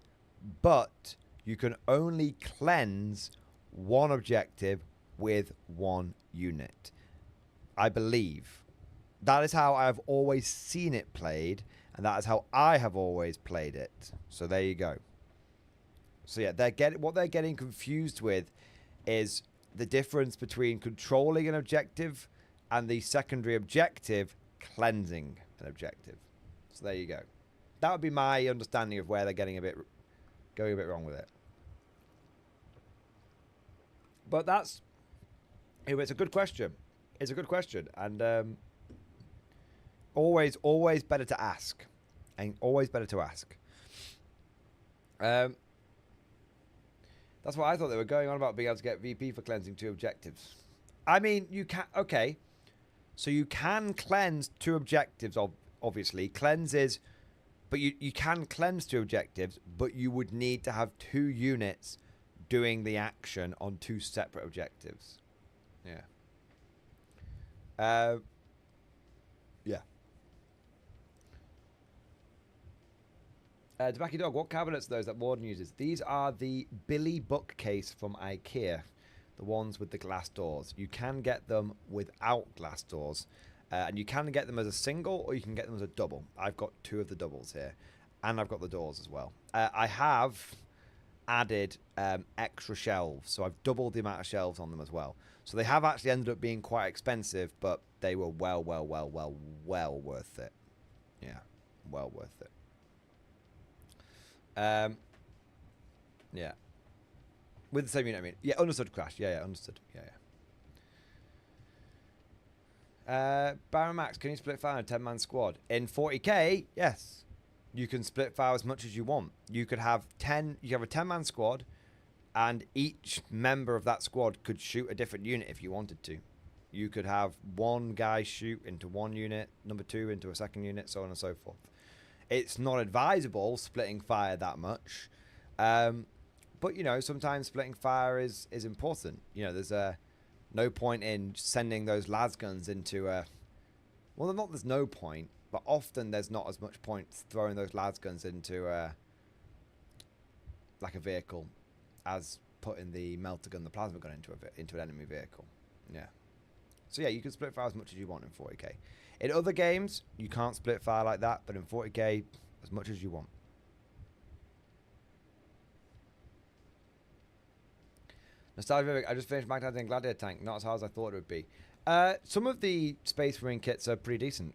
but you can only cleanse 1 objective with 1 unit. I believe. That is how I have always seen it played, and that is how I have always played it. So there you go. So yeah, what they're getting confused with is the difference between controlling an objective and the secondary objective cleansing an objective. So there you go. That would be my understanding of where they're going a bit wrong with it. But it's a good question. It's a good question, and always better to ask, and always better to ask. That's what I thought they were going on about, being able to get VP for cleansing 2 objectives. I mean, you can, okay, so you can cleanse 2 objectives, obviously. Cleanses, but you can cleanse 2 objectives, but you would need to have 2 units doing the action on 2 separate objectives. Yeah. Yeah. Tobacco Dog, what cabinets are those that Warden uses? These are the Billy bookcase from IKEA, the ones with the glass doors. You can get them without glass doors, and you can get them as a single or you can get them as a double. I've got 2 of the doubles here, and I've got the doors as well. I have added extra shelves, so I've doubled the amount of shelves on them as well. So they have actually ended up being quite expensive, but they were well worth it. Yeah, well worth it. Yeah. With the same unit, I mean. Yeah, understood, Crash. Yeah, understood. Yeah. Baron Max, can you split fire in a 10-man squad? In 40k, yes. You can split fire as much as you want. You could have a 10-man squad, and each member of that squad could shoot a different unit if you wanted to. You could have one guy shoot into one unit, number 2 into a second unit, so on and so forth. It's not advisable splitting fire that much, but you know, sometimes splitting fire is important. You know, there's No point in sending those las guns into a... Well, not there's no point, but often there's not as much point throwing those las guns into a... like a vehicle as putting the melter gun, the plasma gun into an enemy vehicle. Yeah. So yeah, you can split fire as much as you want in 40k. In other games, you can't split fire like that, but in 40k, as much as you want. Nostalgia, I just finished magnetizing Gladiator tank. Not as hard as I thought it would be. Some of the Space Marine kits are pretty decent.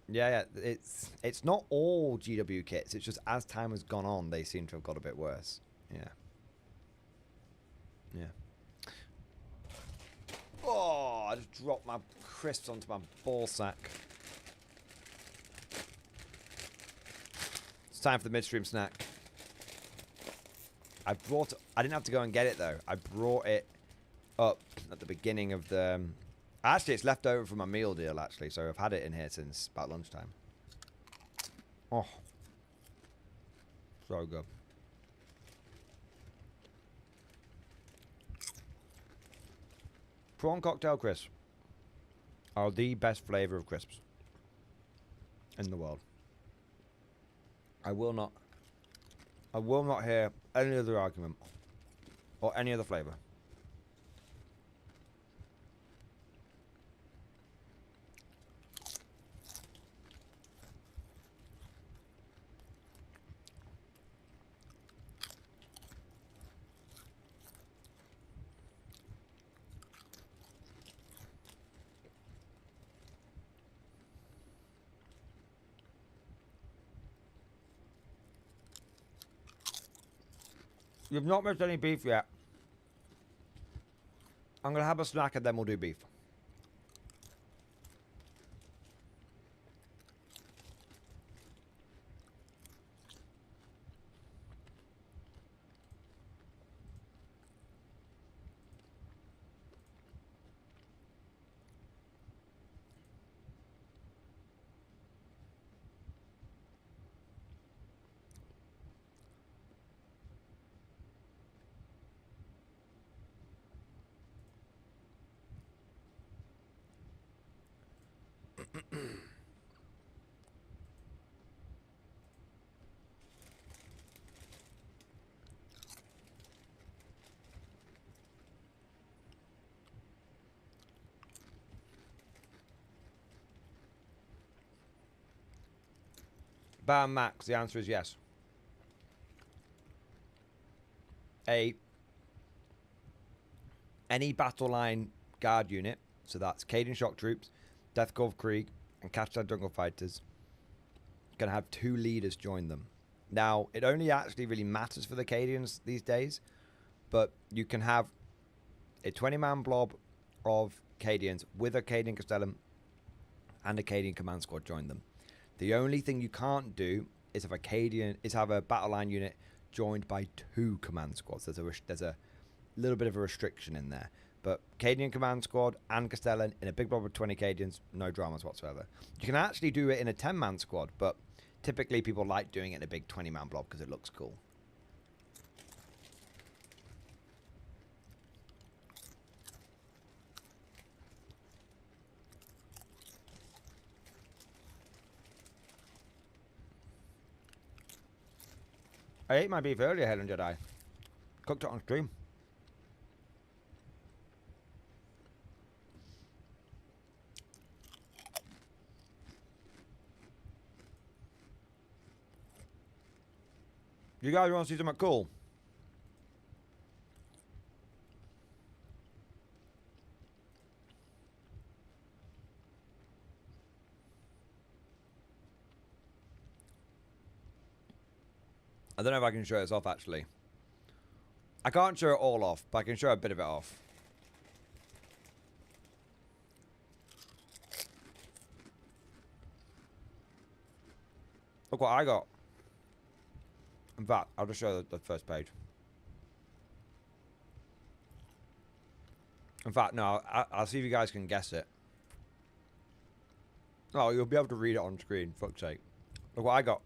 Yeah, it's not all GW kits. It's just as time has gone on, they seem to have got a bit worse. Yeah. Oh, I just dropped my crisps onto my ball sack. It's time for the midstream snack. I didn't have to go and get it though. I brought it up at the beginning of the... Actually, it's left over from my meal deal, actually. So I've had it in here since about lunchtime. Oh. So good. Prawn cocktail crisps are the best flavour of crisps in the world. I will not hear any other argument or any other flavour. You've not missed any beef yet. I'm going to have a snack and then we'll do beef. Bam Max, the answer is yes. Any battle line guard unit, so that's Cadian shock troops, Death Corps Krieg, and Catchdown Jungle Fighters, can have 2 leaders join them. Now, it only actually really matters for the Cadians these days, but you can have a 20-man blob of Cadians with a Cadian Castellan and a Cadian command squad join them. The only thing you can't do is have a battle line unit joined by 2 command squads. There's a little bit of a restriction in there. But Cadian command squad and Castellan in a big blob of 20 Cadians, no dramas whatsoever. You can actually do it in a 10-man squad, but typically people like doing it in a big 20-man blob because it looks cool. I ate my beef earlier, Helen Jedi. Cooked it on stream. You guys want to see something cool? I don't know if I can show this off, actually. I can't show it all off, but I can show a bit of it off. Look what I got. In fact, I'll just show the first page. In fact, no, I'll see if you guys can guess it. Oh, you'll be able to read it on screen, fuck's sake. Look what I got.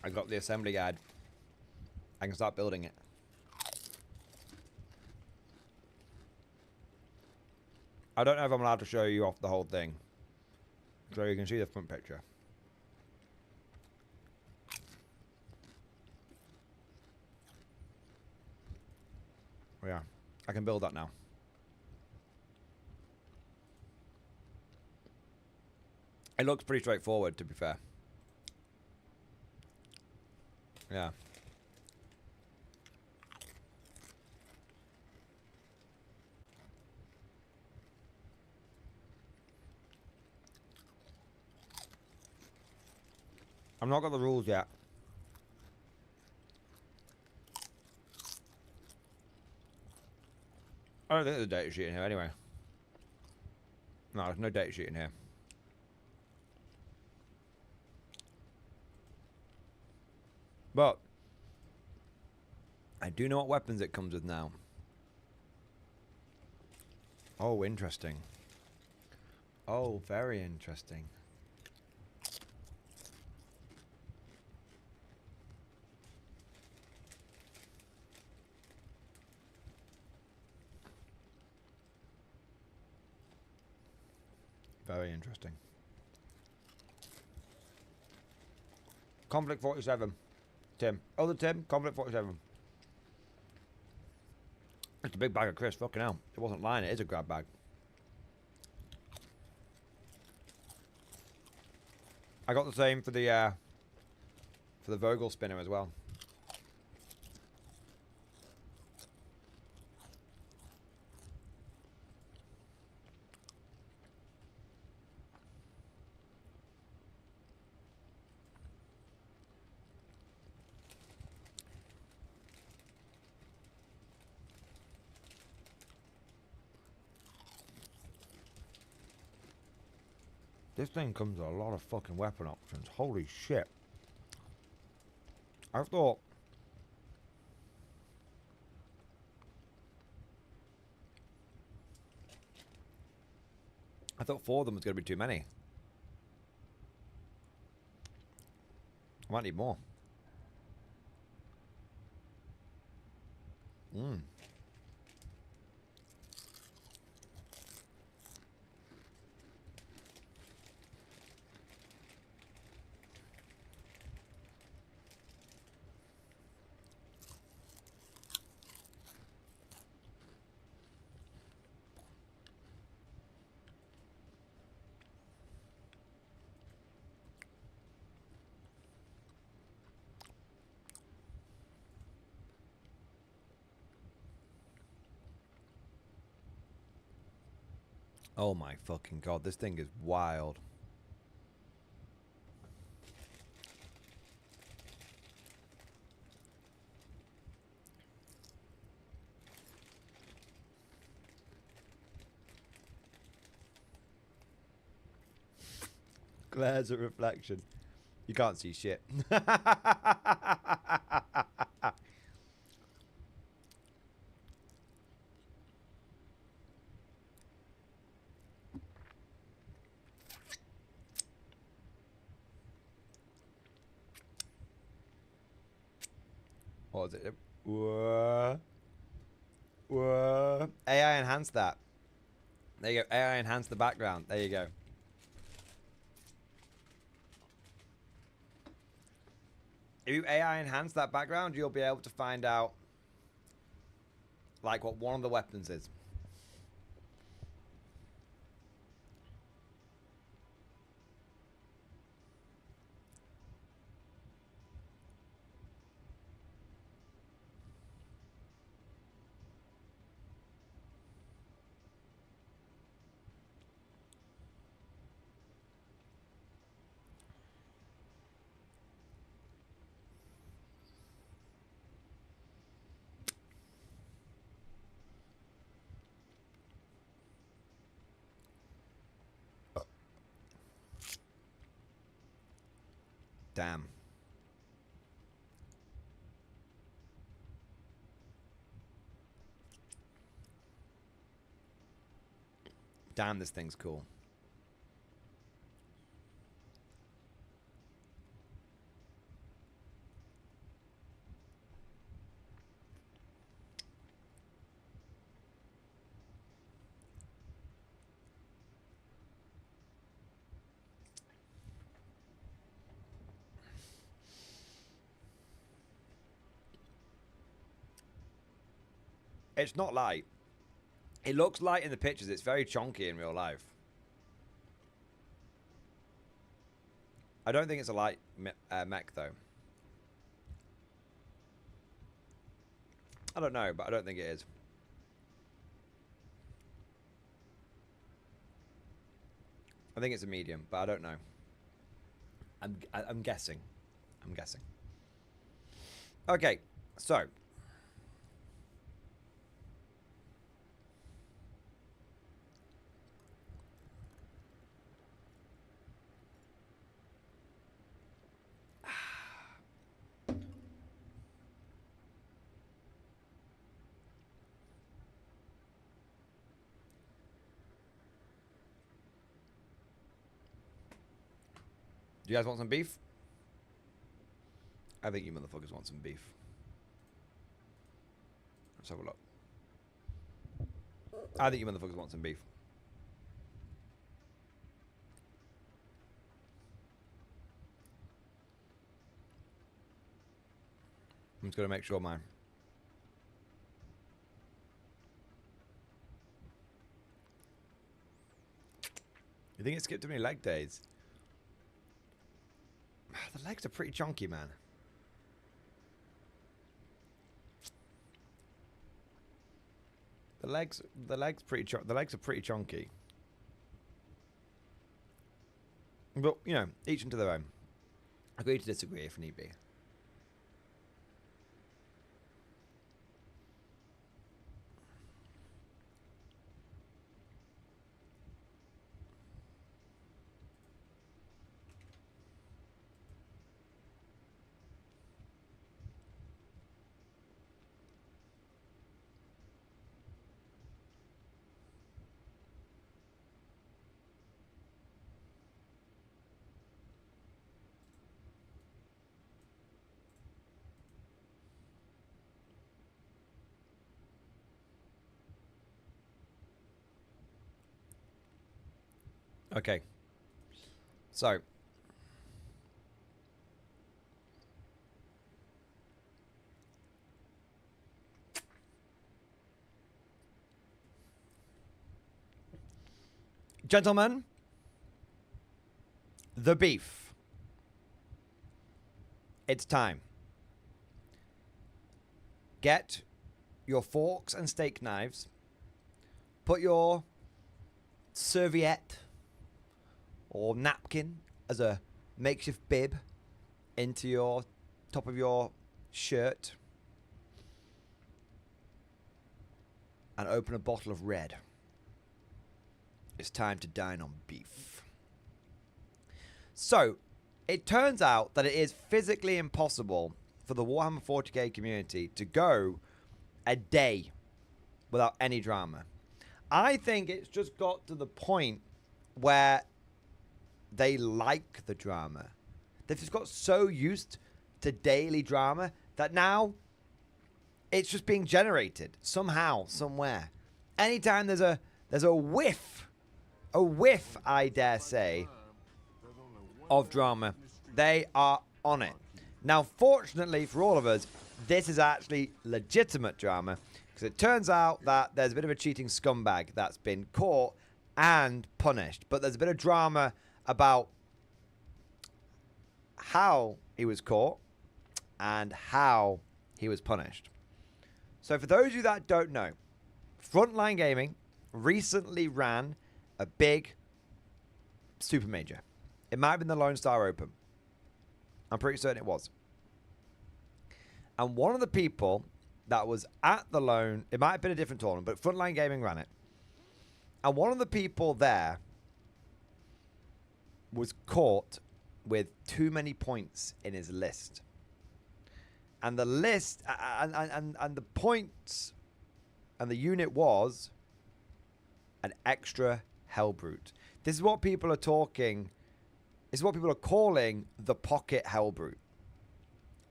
I got the assembly guide. I can start building it. I don't know if I'm allowed to show you off the whole thing. So you can see the front picture. Oh yeah, I can build that now. It looks pretty straightforward, to be fair. Yeah. I've not got the rules yet. I don't think there's a data sheet in here anyway. No, there's no data sheet in here. But I do know what weapons it comes with now. Oh, interesting. Oh, very interesting. Very interesting. Conflict 47. Tim. Other Tim, Conflict 47. It's a big bag of crisps. Fucking hell. It wasn't lying. It is a grab bag. I got the same for the Vogel spinner as well. This thing comes with a lot of fucking weapon options. Holy shit. I thought... I thought 4 of them was going to be too many. I might need more. Mmm. Oh my fucking god, this thing is wild. Glares at reflection. You can't see shit. What was it? Whoa. Whoa. AI enhance that. There you go. AI enhance the background. There you go. If you AI enhance that background, you'll be able to find out like what one of the weapons is. Damn. Damn, this thing's cool. It's not light. It looks light in the pictures. It's very chonky in real life. I don't think it's a light mech, though. I don't know, but I don't think it is. I think it's a medium, but I don't know. I'm guessing. I'm guessing. Okay, so. Do you guys want some beef? I think you motherfuckers want some beef. Let's have a look. I think you motherfuckers want some beef. I'm just going to make sure mine. You think it skipped too many leg days? The legs are pretty chunky, man. The legs are pretty chunky. But you know, each into their own. Agree to disagree if need be. Okay. So. Gentlemen, the beef. It's time. Get your forks and steak knives. Put your serviette or napkin as a makeshift bib into your top of your shirt and open a bottle of red. It's time to dine on beef. So, it turns out that it is physically impossible for the Warhammer 40k community to go a day without any drama. I think it's just got to the point where they like the drama. They've just got so used to daily drama that now it's just being generated somehow, somewhere. Anytime there's a whiff, I dare say, of drama, they are on it. Now, fortunately for all of us, this is actually legitimate drama, because it turns out that there's a bit of a cheating scumbag that's been caught and punished. But there's a bit of drama about how he was caught and how he was punished. So for those of you that don't know, Frontline Gaming recently ran a big super major. It might have been the Lone Star Open. I'm pretty certain it was. And one of the people that was at the Lone, it might have been a different tournament, but Frontline Gaming ran it. And one of the people there was caught with too many points in his list. And the list, and the points, and the unit was an extra Hellbrute. This is what people are talking, this is what people are calling the Pocket Hellbrute.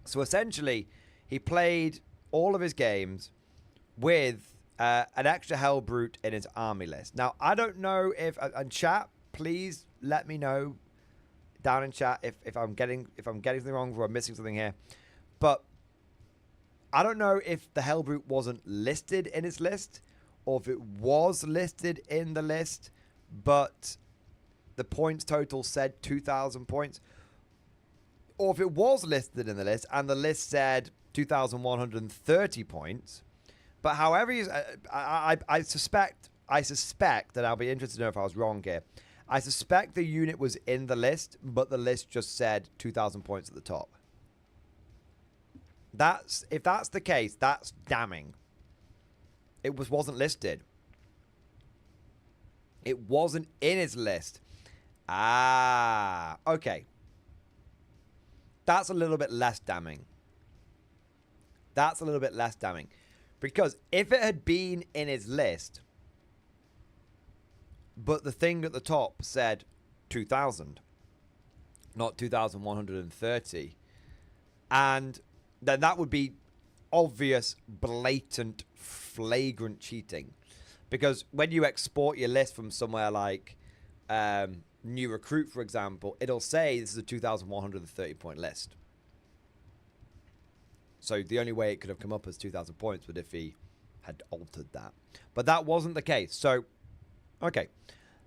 So essentially, he played all of his games with an extra Hellbrute in his army list. Now, I don't know if, and chat, please let me know down in chat if I'm getting something wrong or I'm missing something here. But I don't know if the Hellbrute wasn't listed in his list or if it was listed in the list, but the points total said 2,000 points. Or if it was listed in the list and the list said 2,130 points. But however, I suspect that I'll be interested to know if I was wrong here. I suspect the unit was in the list, but the list just said 2,000 points at the top. If that's the case, that's damning. It wasn't listed. It wasn't in his list. Ah, okay. That's a little bit less damning. That's a little bit less damning. Because if it had been in his list, but the thing at the top said 2,000, not 2,130, and then that would be obvious, blatant, flagrant cheating. Because when you export your list from somewhere like New Recruit, for example, it'll say this is a 2,130 point list. So the only way it could have come up as 2,000 points would if he had altered that. But that wasn't the case. So, okay,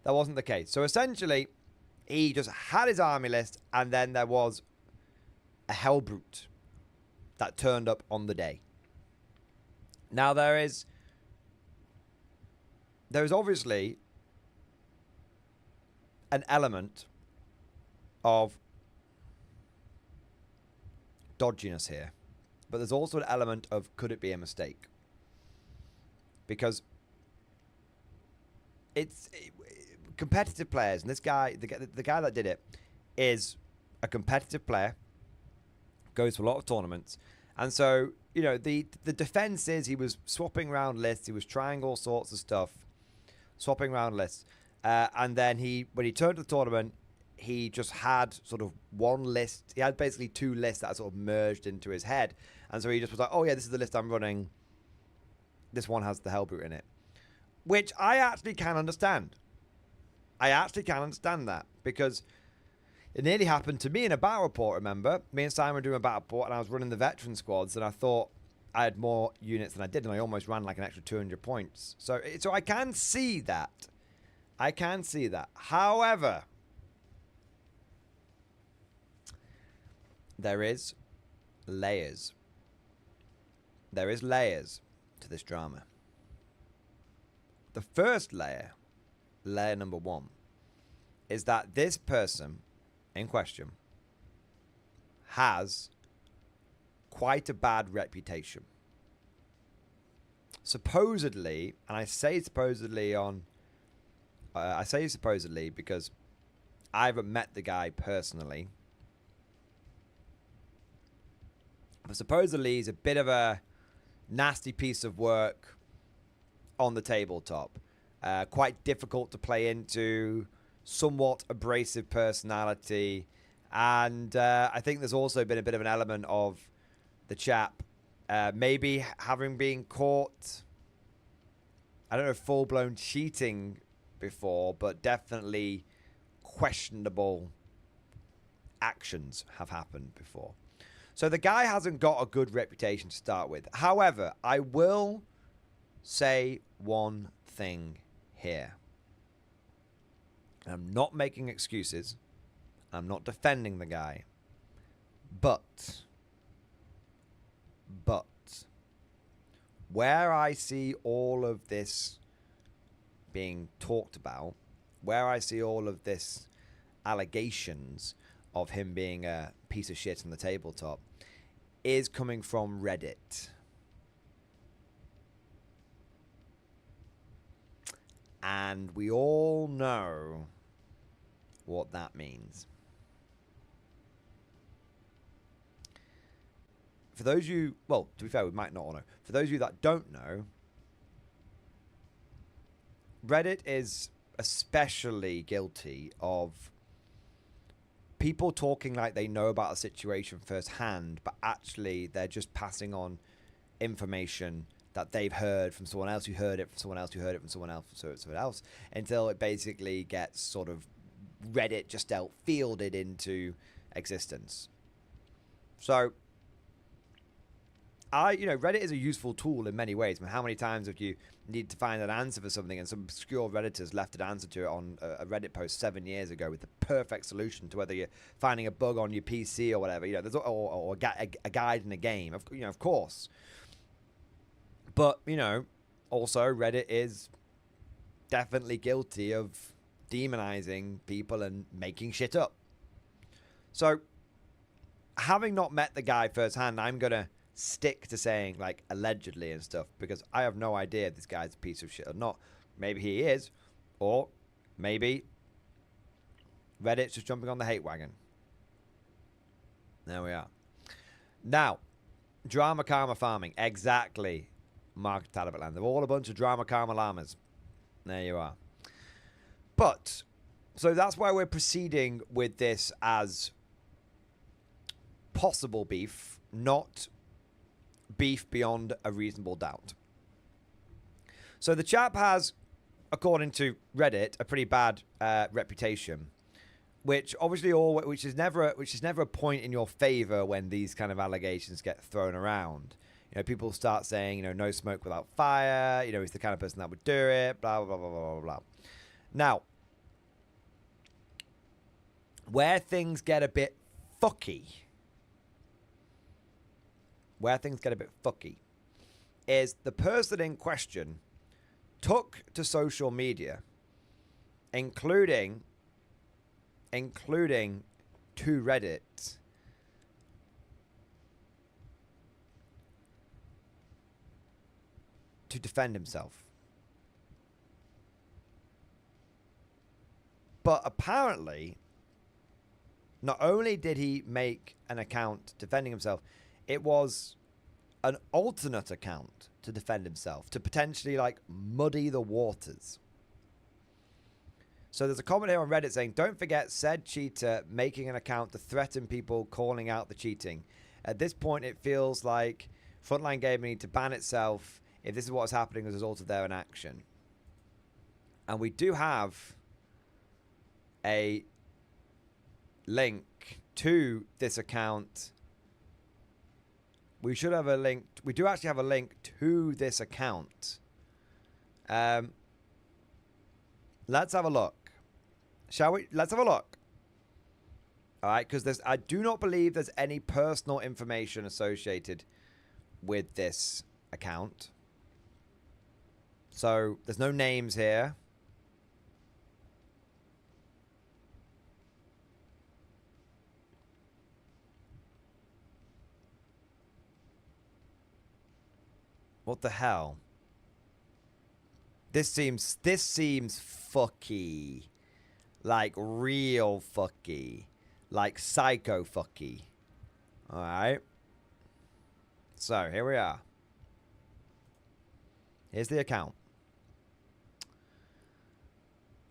that wasn't the case. So essentially, he just had his army list, and then there was a Hellbrute that turned up on the day. Now there is obviously an element of dodginess here, but there's also an element of could it be a mistake? Because it's competitive players, and this guy, the guy that did it, is a competitive player, goes to a lot of tournaments, and so you know the defense is he was swapping around lists, he was trying all sorts of stuff, swapping around lists. And then when he turned to the tournament, he just had sort of one list. He had basically two lists that sort of merged into his head. And so he just was like, oh yeah, this is the list I'm running. This one has the Hellbrute in it. Which I actually can understand. I actually can understand that. Because it nearly happened to me in a battle report, remember? Me and Simon were doing a battle report, and I was running the veteran squads, and I thought I had more units than I did, and I almost ran like an extra 200 points. So I can see that. I can see that. However, there is layers. There is layers to this drama. The first layer, layer number one, is that this person in question has quite a bad reputation. Supposedly, and I say supposedly because I haven't met the guy personally. But supposedly he's a bit of a nasty piece of work on the tabletop. Quite difficult to play into, somewhat abrasive personality. And I think there's also been a bit of an element of the chap maybe having been caught, I don't know, full-blown cheating before, but definitely questionable actions have happened before. So the guy hasn't got a good reputation to start with. However, I will say one thing here. I'm not making excuses. I'm not defending the guy. But where I see all of this being talked about, where I see all of this allegations of him being a piece of shit on the tabletop, is coming from Reddit. And we all know what that means. For those of you, well, to be fair, we might not all know. For those of you that don't know, Reddit is especially guilty of people talking like they know about a situation firsthand, but actually they're just passing on information that they've heard from someone else who heard it from someone else who heard it from someone else from someone else, until it basically gets sort of Reddit just fielded into existence. So Reddit is a useful tool in many ways. I mean, how many times have you need to find an answer for something and some obscure Redditors left an answer to it on a Reddit post 7 years ago with the perfect solution to whether you're finding a bug on your PC or whatever, there's or a guide in a game, of course. But, also Reddit is definitely guilty of demonizing people and making shit up. So, having not met the guy firsthand, I'm going to stick to saying, like, allegedly and stuff, because I have no idea if this guy's a piece of shit or not. Maybe he is, or maybe Reddit's just jumping on the hate wagon. There we are. Now, drama karma farming. Exactly, Mark Talbotland. They're all a bunch of drama karma llamas. There you are. But, so that's why we're proceeding with this as possible beef, not beef beyond a reasonable doubt. So the chap has, according to Reddit, a pretty bad reputation, which obviously which is never a point in your favor when these kind of allegations get thrown around. People start saying, no smoke without fire. He's the kind of person that would do it. Blah blah blah blah blah blah. Now, where things get a bit fucky. Is the person in question took to social media, including to Reddit, to defend himself. But apparently, not only did he make an account defending himself, it was an alternate account to defend himself, to potentially, muddy the waters. So there's a comment here on Reddit saying, don't forget said cheater making an account to threaten people calling out the cheating. At this point, it feels like Frontline Gaming need to ban itself if this is what's happening as a result of their inaction. And we do have a link to this account. We should have a link. We do actually have a link to this account. Let's have a look. Shall we? Let's have a look. All right, because I do not believe there's any personal information associated with this account. So there's no names here. What the hell? This seems fucky. Like real fucky. Like psycho fucky. Alright. So, here we are. Here's the account.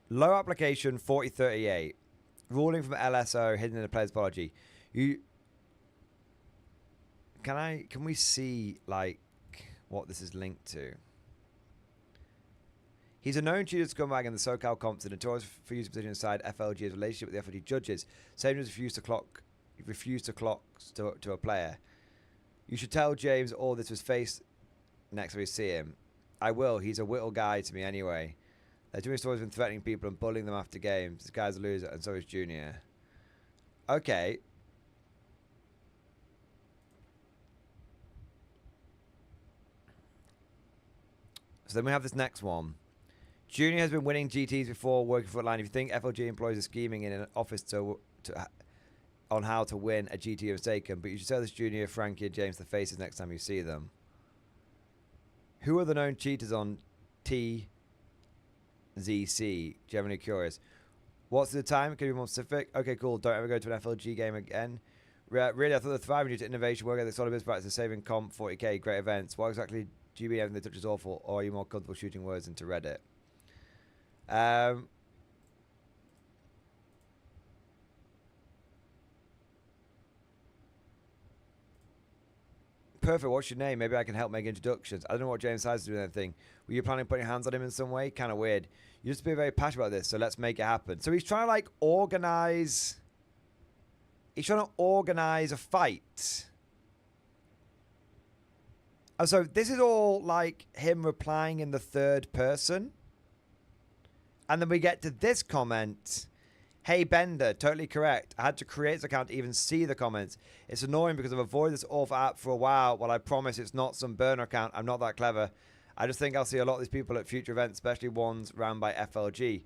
Low application 4038. Ruling from LSO hidden in the player's apology. Can we see, what this is linked to? He's a known cheater scumbag in the SoCal comps and notorious for using position inside FLG's relationship with the FLG judges. Same as refused to clock to a player. You should tell James all this was face next time we see him. I will. He's a whittle guy to me anyway. There's too many stories of him threatening people and bullying them after games. This guy's a loser, and so is Junior. Okay. So then we have this next one. Junior has been winning GTs before working for Frontline. If you think FLG employees are scheming in an office on how to win a GT you're mistaken, but you should tell this Junior, Frankie, and James the faces next time you see them. Who are the known cheaters on TZC? Generally curious. What's the time? Can you be more specific? Okay, cool. Don't ever go to an FLG game again. Really, I thought the thriving due to innovation, work ethic, solid business practice, saving comp, 40k, great events. What exactly do you mean everything they touch is awful, or are you more comfortable shooting words into Reddit? Perfect. What's your name? Maybe I can help make introductions. I don't know what James has to do with anything. Were you planning on putting your hands on him in some way? Kind of weird. You just be very passionate about this, so let's make it happen. So he's trying to organize. He's trying to organize a fight. So this is all like him replying in the third person. And then we get to this comment. Hey, Bender, totally correct. I had to create this account to even see the comments. It's annoying because I've avoided this awful app for a while. Well, I promise it's not some burner account. I'm not that clever. I just think I'll see a lot of these people at future events, especially ones run by FLG.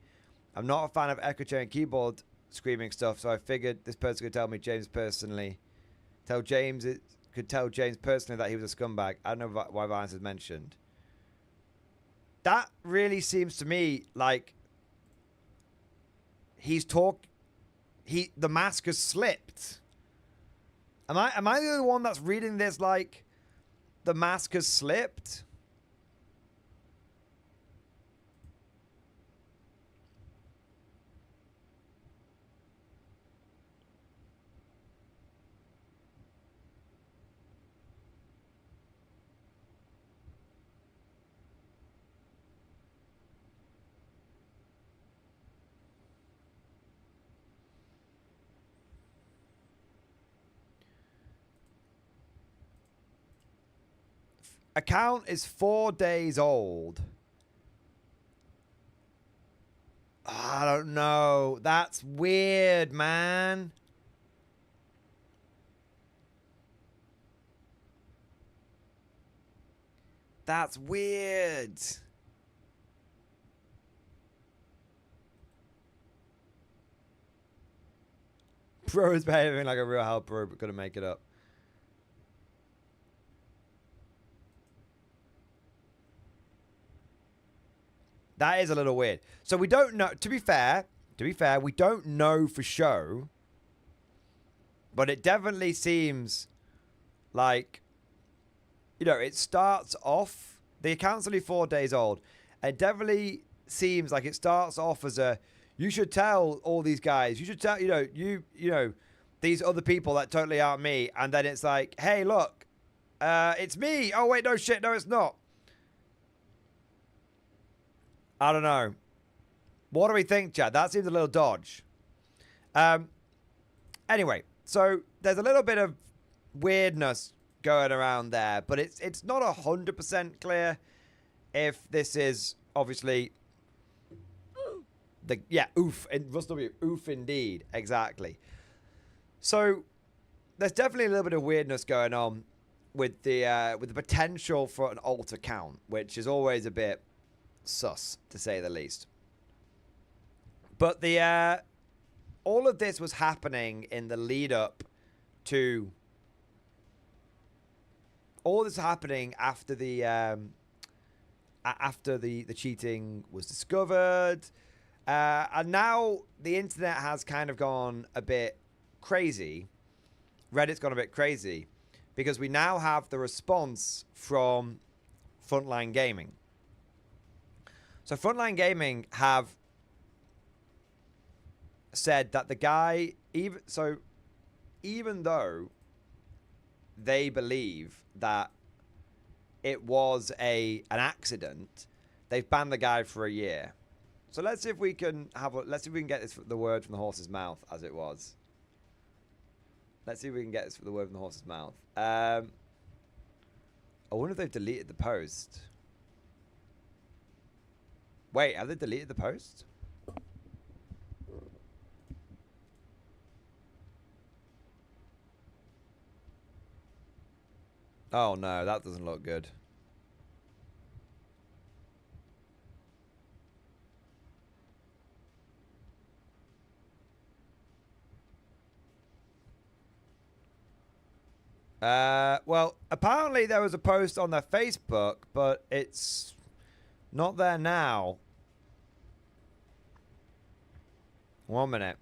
I'm not a fan of echo chain keyboard screaming stuff, so I figured this person could tell me James personally. Could tell James personally that he was a scumbag. I don't know why Violence is mentioned. That really seems to me like the mask has slipped. Am I the only one that's reading this like the mask has slipped? Account is 4 days old. I don't know. That's weird, man. That's weird. Bro is behaving like a real helper, but couldn't make it up. That is a little weird. So we don't know. To be fair, we don't know for sure. But it definitely seems like, you know, it starts off. The account's only 4 days old. It definitely seems like it starts off as a, you should tell all these guys. You should tell, you know, these other people that totally aren't me. And then it's like, hey, look, it's me. Oh, wait, no shit. No, it's not. I don't know. What do we think, Chad? That seems a little dodge. Anyway, so there's a little bit of weirdness going around there, but it's not 100% clear if this is obviously oof, and Russ W, oof indeed, exactly. So there's definitely a little bit of weirdness going on with the potential for an alt account, which is always a bit sus, to say the least. But all of this was happening in the lead up to all this happening after the cheating was discovered, and now the internet has kind of gone a bit crazy. Reddit's gone a bit crazy because we now have the response from Frontline Gaming. So Frontline Gaming have said that the guy, even though they believe that it was an accident, they've banned the guy for a year. So let's see if we can get the word from the horse's mouth, as it was. Let's see if we can get the word from the horse's mouth. I wonder if they've deleted the post. Wait, have they deleted the post? Oh no, that doesn't look good. Well, apparently there was a post on their Facebook, but it's not there now. 1 minute.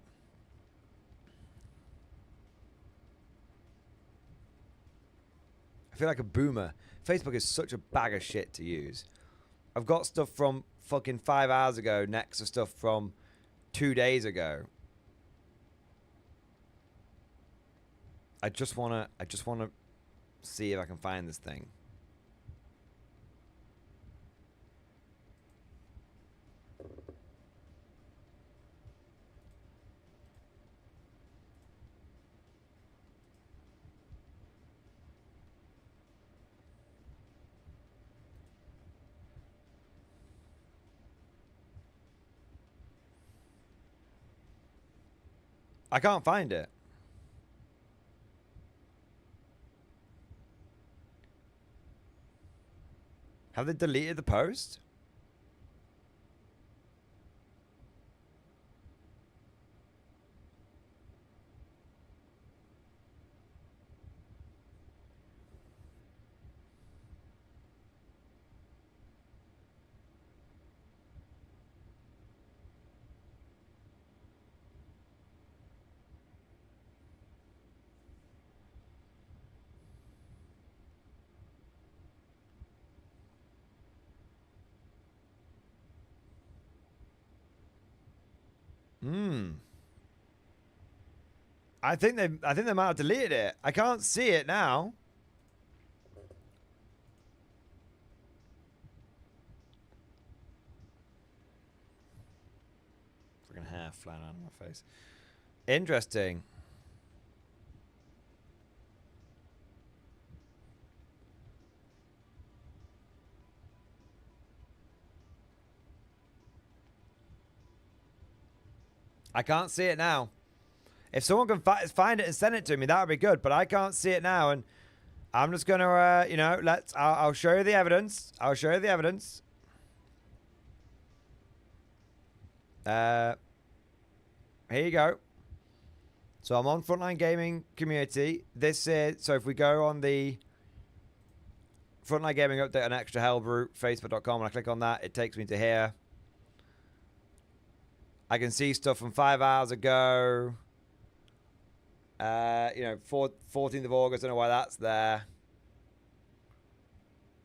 I feel like a boomer. Facebook is such a bag of shit to use. I've got stuff from fucking 5 hours ago next to stuff from 2 days ago. I just wanna see if I can find this thing. I can't find it. Have they deleted the post? I think they might have deleted it. I can't see it now. Freaking hair flying out of my face. Interesting. I can't see it now. If someone can find it and send it to me, that would be good. But I can't see it now, and I'm just gonna, you know, I'll show you the evidence. I'll show you the evidence. Here you go. So I'm on Frontline Gaming Community. This is, so if we go on the Frontline Gaming update on Extra Hell Brute, facebook.com, and I click on that, it takes me to here. I can see stuff from 5 hours ago. You know, 14th of August, I don't know why that's there.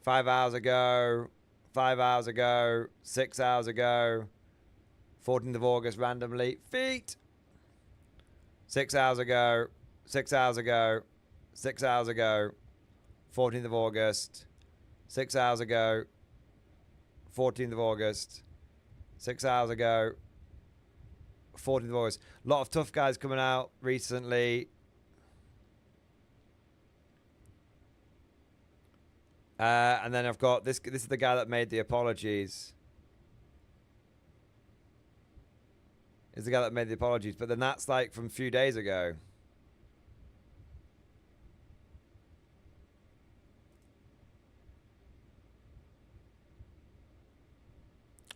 5 hours ago, 5 hours ago, 6 hours ago, 14th of August randomly. Feet! 6 hours ago, 6 hours ago, 6 hours ago, 14th of August, 6 hours ago, 14th of August, 6 hours ago, 14th of August. A lot of tough guys coming out recently. And then I've got this. This is the guy that made the apologies. Is the guy that made the apologies. But then that's like from a few days ago.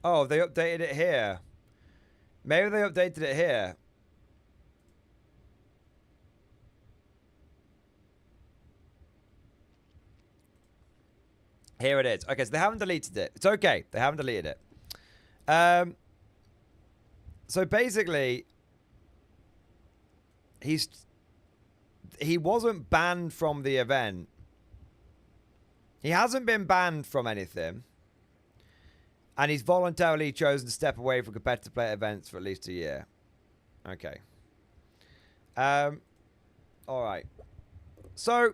Oh, they updated it here. Maybe they updated it here. Here it is. Okay, so they haven't deleted it. It's okay. They haven't deleted it. So basically, he wasn't banned from the event. He hasn't been banned from anything. And he's voluntarily chosen to step away from competitive player events for at least a year. Okay. All right. So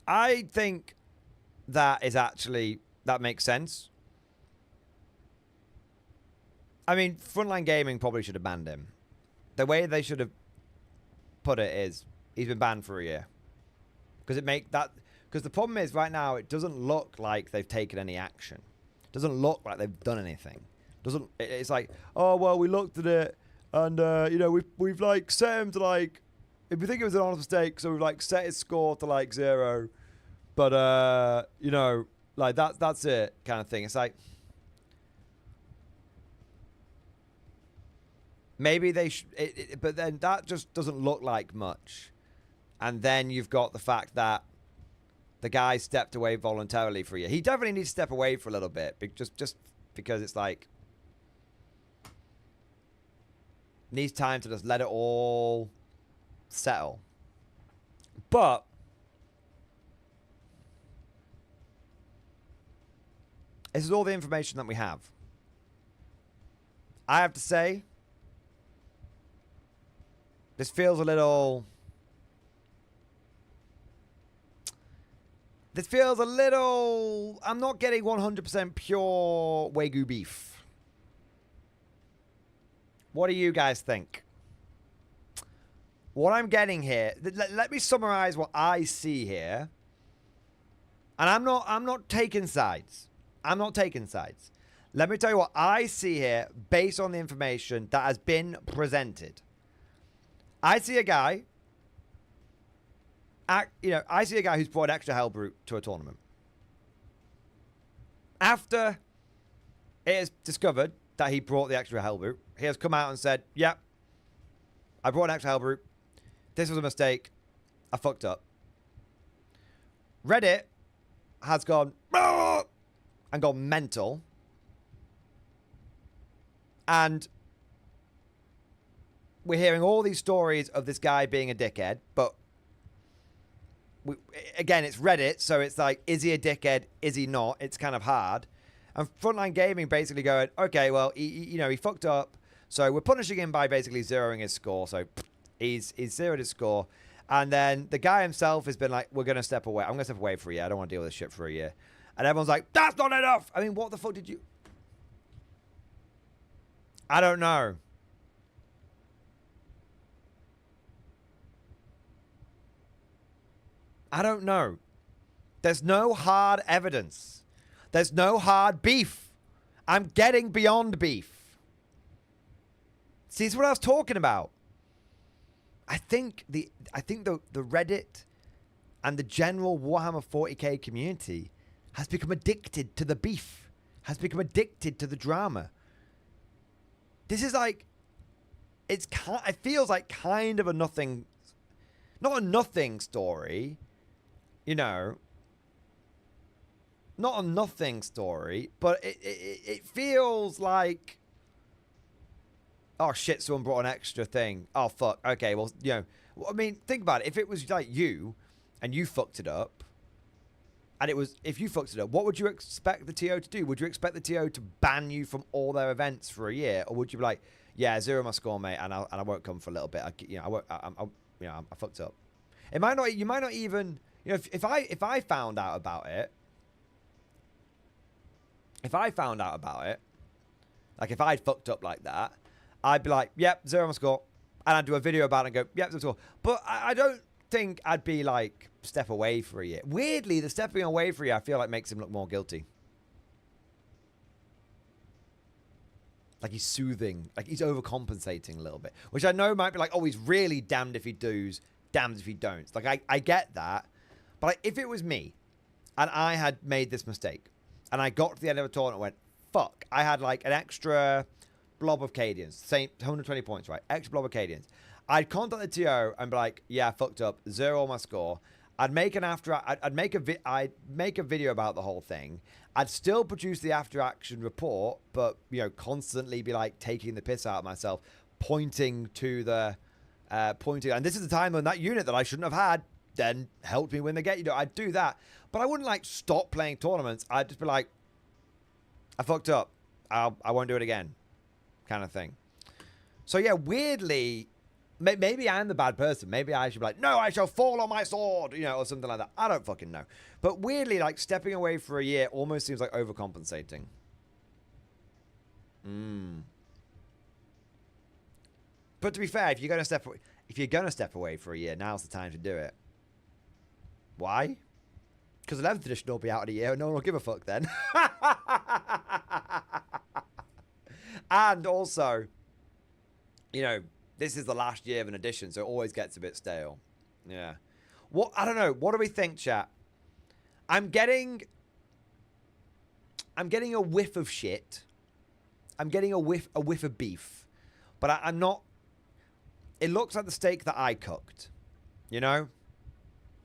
I think that makes sense. I mean, Frontline Gaming probably should have banned him. The way they should have put it is he's been banned for a year. Because the problem is right now it doesn't look like they've taken any action. It doesn't look like they've done anything. It's like, oh well, we looked at it and you know, we've like set him to like, if we think it was an honest mistake, so we've like set his score to like 0. But you know, like that's it kind of thing. It's like maybe they should, but then that just doesn't look like much. And then you've got the fact that the guy stepped away voluntarily for a year. He definitely needs to step away for a little bit, just because it's like needs time to just let it all settle. But this is all the information that we have. I have to say, this feels a little... I'm not getting 100% pure Wagyu beef. What do you guys think? What I'm getting here, let me summarize what I see here. And I'm not taking sides. I'm not taking sides. Let me tell you what I see here based on the information that has been presented. I see a guy, I see a guy who's brought an extra Hellbrute to a tournament. After it is discovered that he brought the extra Hellbrute, he has come out and said, yep, I brought an extra Hellbrute. This was a mistake. I fucked up. Reddit has gone and gone mental. And we're hearing all these stories of this guy being a dickhead, but again, it's Reddit, so it's like, is he a dickhead? Is he not? It's kind of hard. And Frontline Gaming basically going, okay, well, he fucked up, so we're punishing him by basically zeroing his score. So he's zeroed his score. And then the guy himself has been like, we're going to step away. I'm going to step away for a year. I don't want to deal with this shit for a year. And everyone's like, that's not enough. I mean, what the fuck did you... I don't know. I don't know. There's no hard evidence. There's no hard beef. I'm getting beyond beef. See, this is what I was talking about. I think the Reddit and the general Warhammer 40k community has become addicted to the beef, has become addicted to the drama. This is like, it feels like kind of a nothing, not a nothing story, you know, not a nothing story, but it feels like, oh shit, someone brought an extra thing. Oh fuck, okay, well, you know, I mean, think about it. If it was like you, and you fucked it up, and if you fucked it up, what would you expect the TO to do? Would you expect the TO to ban you from all their events for a year, or would you be like, yeah, zero my score, mate, and I won't come for a little bit. I fucked up. It might not. You might not even. You know, if I found out about it, like if I'd fucked up like that, I'd be like, yep, zero my score, and I'd do a video about it and go, yep, zero score. But I don't think I'd be like step away for a year. Weirdly, the stepping away for a year, I feel like makes him look more guilty. Like he's soothing, like he's overcompensating a little bit, which I know might be like, oh, he's really damned if he does, damned if he don't. Like I get that, but like, if it was me and I had made this mistake and I got to the end of a tournament and went, fuck, I had like an extra blob of Cadians, same 120 points, right? Extra blob of Cadians. I'd contact the TO and be like, yeah, I fucked up, zero on my score. I'd make a video about the whole thing. I'd still produce the after action report, but you know, constantly be like taking the piss out of myself, pointing to the and this is the time when that unit that I shouldn't have had then helped me win the game. You know, I'd do that, but I wouldn't like stop playing tournaments. I'd just be like, I fucked up. I won't do it again, kind of thing. So yeah, weirdly, maybe I'm the bad person. Maybe I should be like, no, I shall fall on my sword, you know, or something like that. I don't fucking know. But weirdly, like stepping away for a year almost seems like overcompensating. But to be fair, if you're gonna step away for a year, now's the time to do it. Why? Because 11th edition will be out in a year and no one will give a fuck then. And also, you know, this is the last year of an edition, so it always gets a bit stale. Yeah. I don't know. What do we think, chat? I'm getting a whiff of shit. I'm getting a whiff of beef. But I'm not... It looks like the steak that I cooked. You know?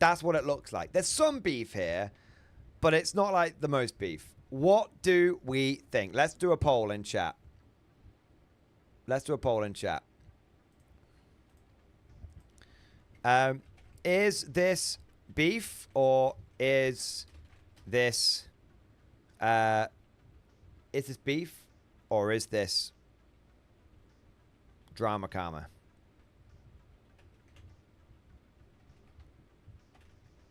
That's what it looks like. There's some beef here, but it's not like the most beef. What do we think? Let's do a poll in chat. Is this beef or is this beef or is this drama karma?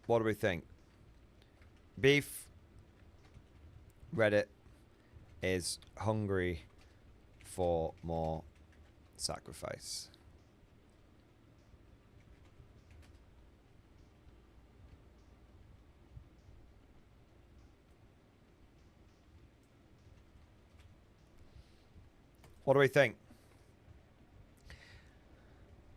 What do we think? Beef. Reddit is hungry for more sacrifice. What do we think?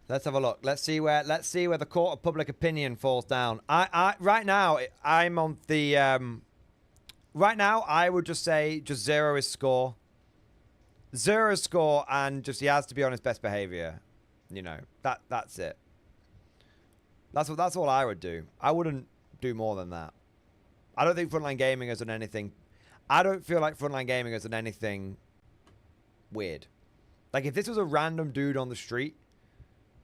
Let's have a look. Let's see where the court of public opinion falls down. Right now I'm on the right now I would just say just 0 is score. 0 is score, and just he has to be on his best behavior. You know, that's it. That's all I would do. I wouldn't do more than that. I don't think Frontline Gaming has done anything. I don't feel like Frontline Gaming has done anything weird. Like, if this was a random dude on the street,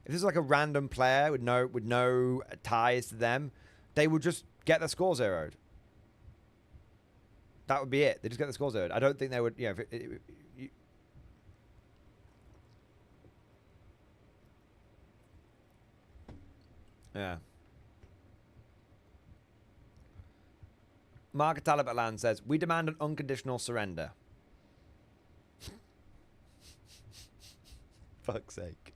if this was like a random player with no ties to them, they would just get their score zeroed. That would be it. They just get the score zeroed. I don't think they would, you know, yeah. Mark Talibetland says, we demand an unconditional surrender. Fuck's sake.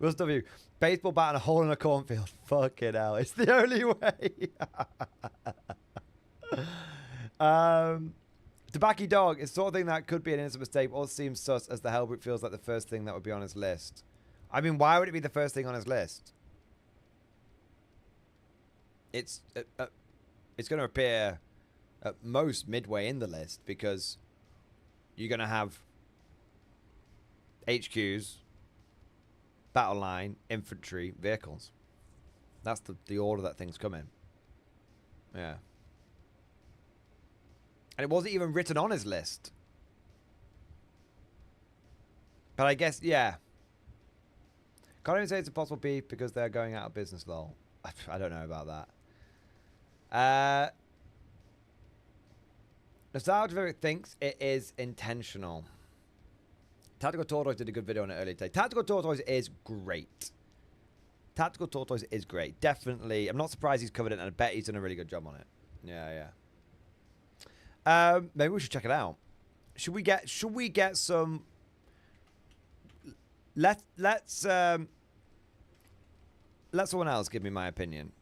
Most of you, baseball bat and a hole in a cornfield. Fucking hell. It's the only way. Tobacco Dog is sort of thing that could be an innocent mistake. Also seems sus as the Hellbrute feels like the first thing that would be on his list. I mean, why would it be the first thing on his list? It's going to appear at most midway in the list because you're going to have HQs, battle line, infantry, vehicles. That's the order that things come in. Yeah. And it wasn't even written on his list. But I guess, yeah. Can't even say it's a possible beef because they're going out of business, lol. I don't know about that. Nostalgia thinks it is intentional. Tactical Tortoise did a good video on it earlier today. Tactical Tortoise is great. Tactical Tortoise is great. Definitely. I'm not surprised he's covered it, and I bet he's done a really good job on it. Yeah, yeah. Maybe we should check it out. Should we get some... Let someone else give me my opinion.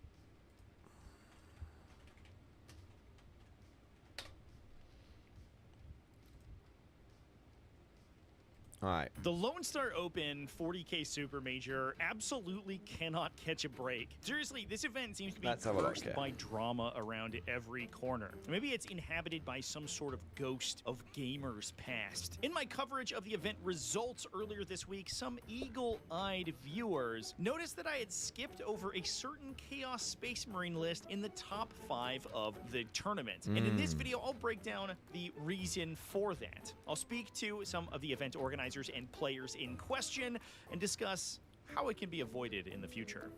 All right. The Lone Star Open 40K Super Major absolutely cannot catch a break. Seriously, this event seems to be cursed by drama around every corner. Maybe it's inhabited by some sort of ghost of gamers past. In my coverage of the event results earlier this week, some eagle-eyed viewers noticed that I had skipped over a certain Chaos Space Marine list in the top 5 of the tournament. And in this video, I'll break down the reason for that. I'll speak to some of the event organizers and players in question and discuss how it can be avoided in the future.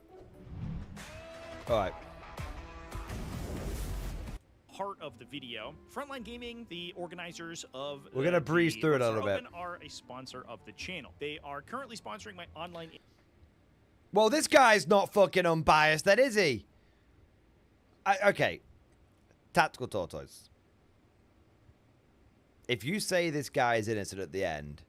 All right. Part of the video, Frontline Gaming, the organizers of we're gonna breeze through it a little bit, are a sponsor of the channel. They are currently sponsoring my online. Well, this guy's not fucking unbiased, then, is he? Okay. Tactical Tortoise. If you say this guy is innocent at the end,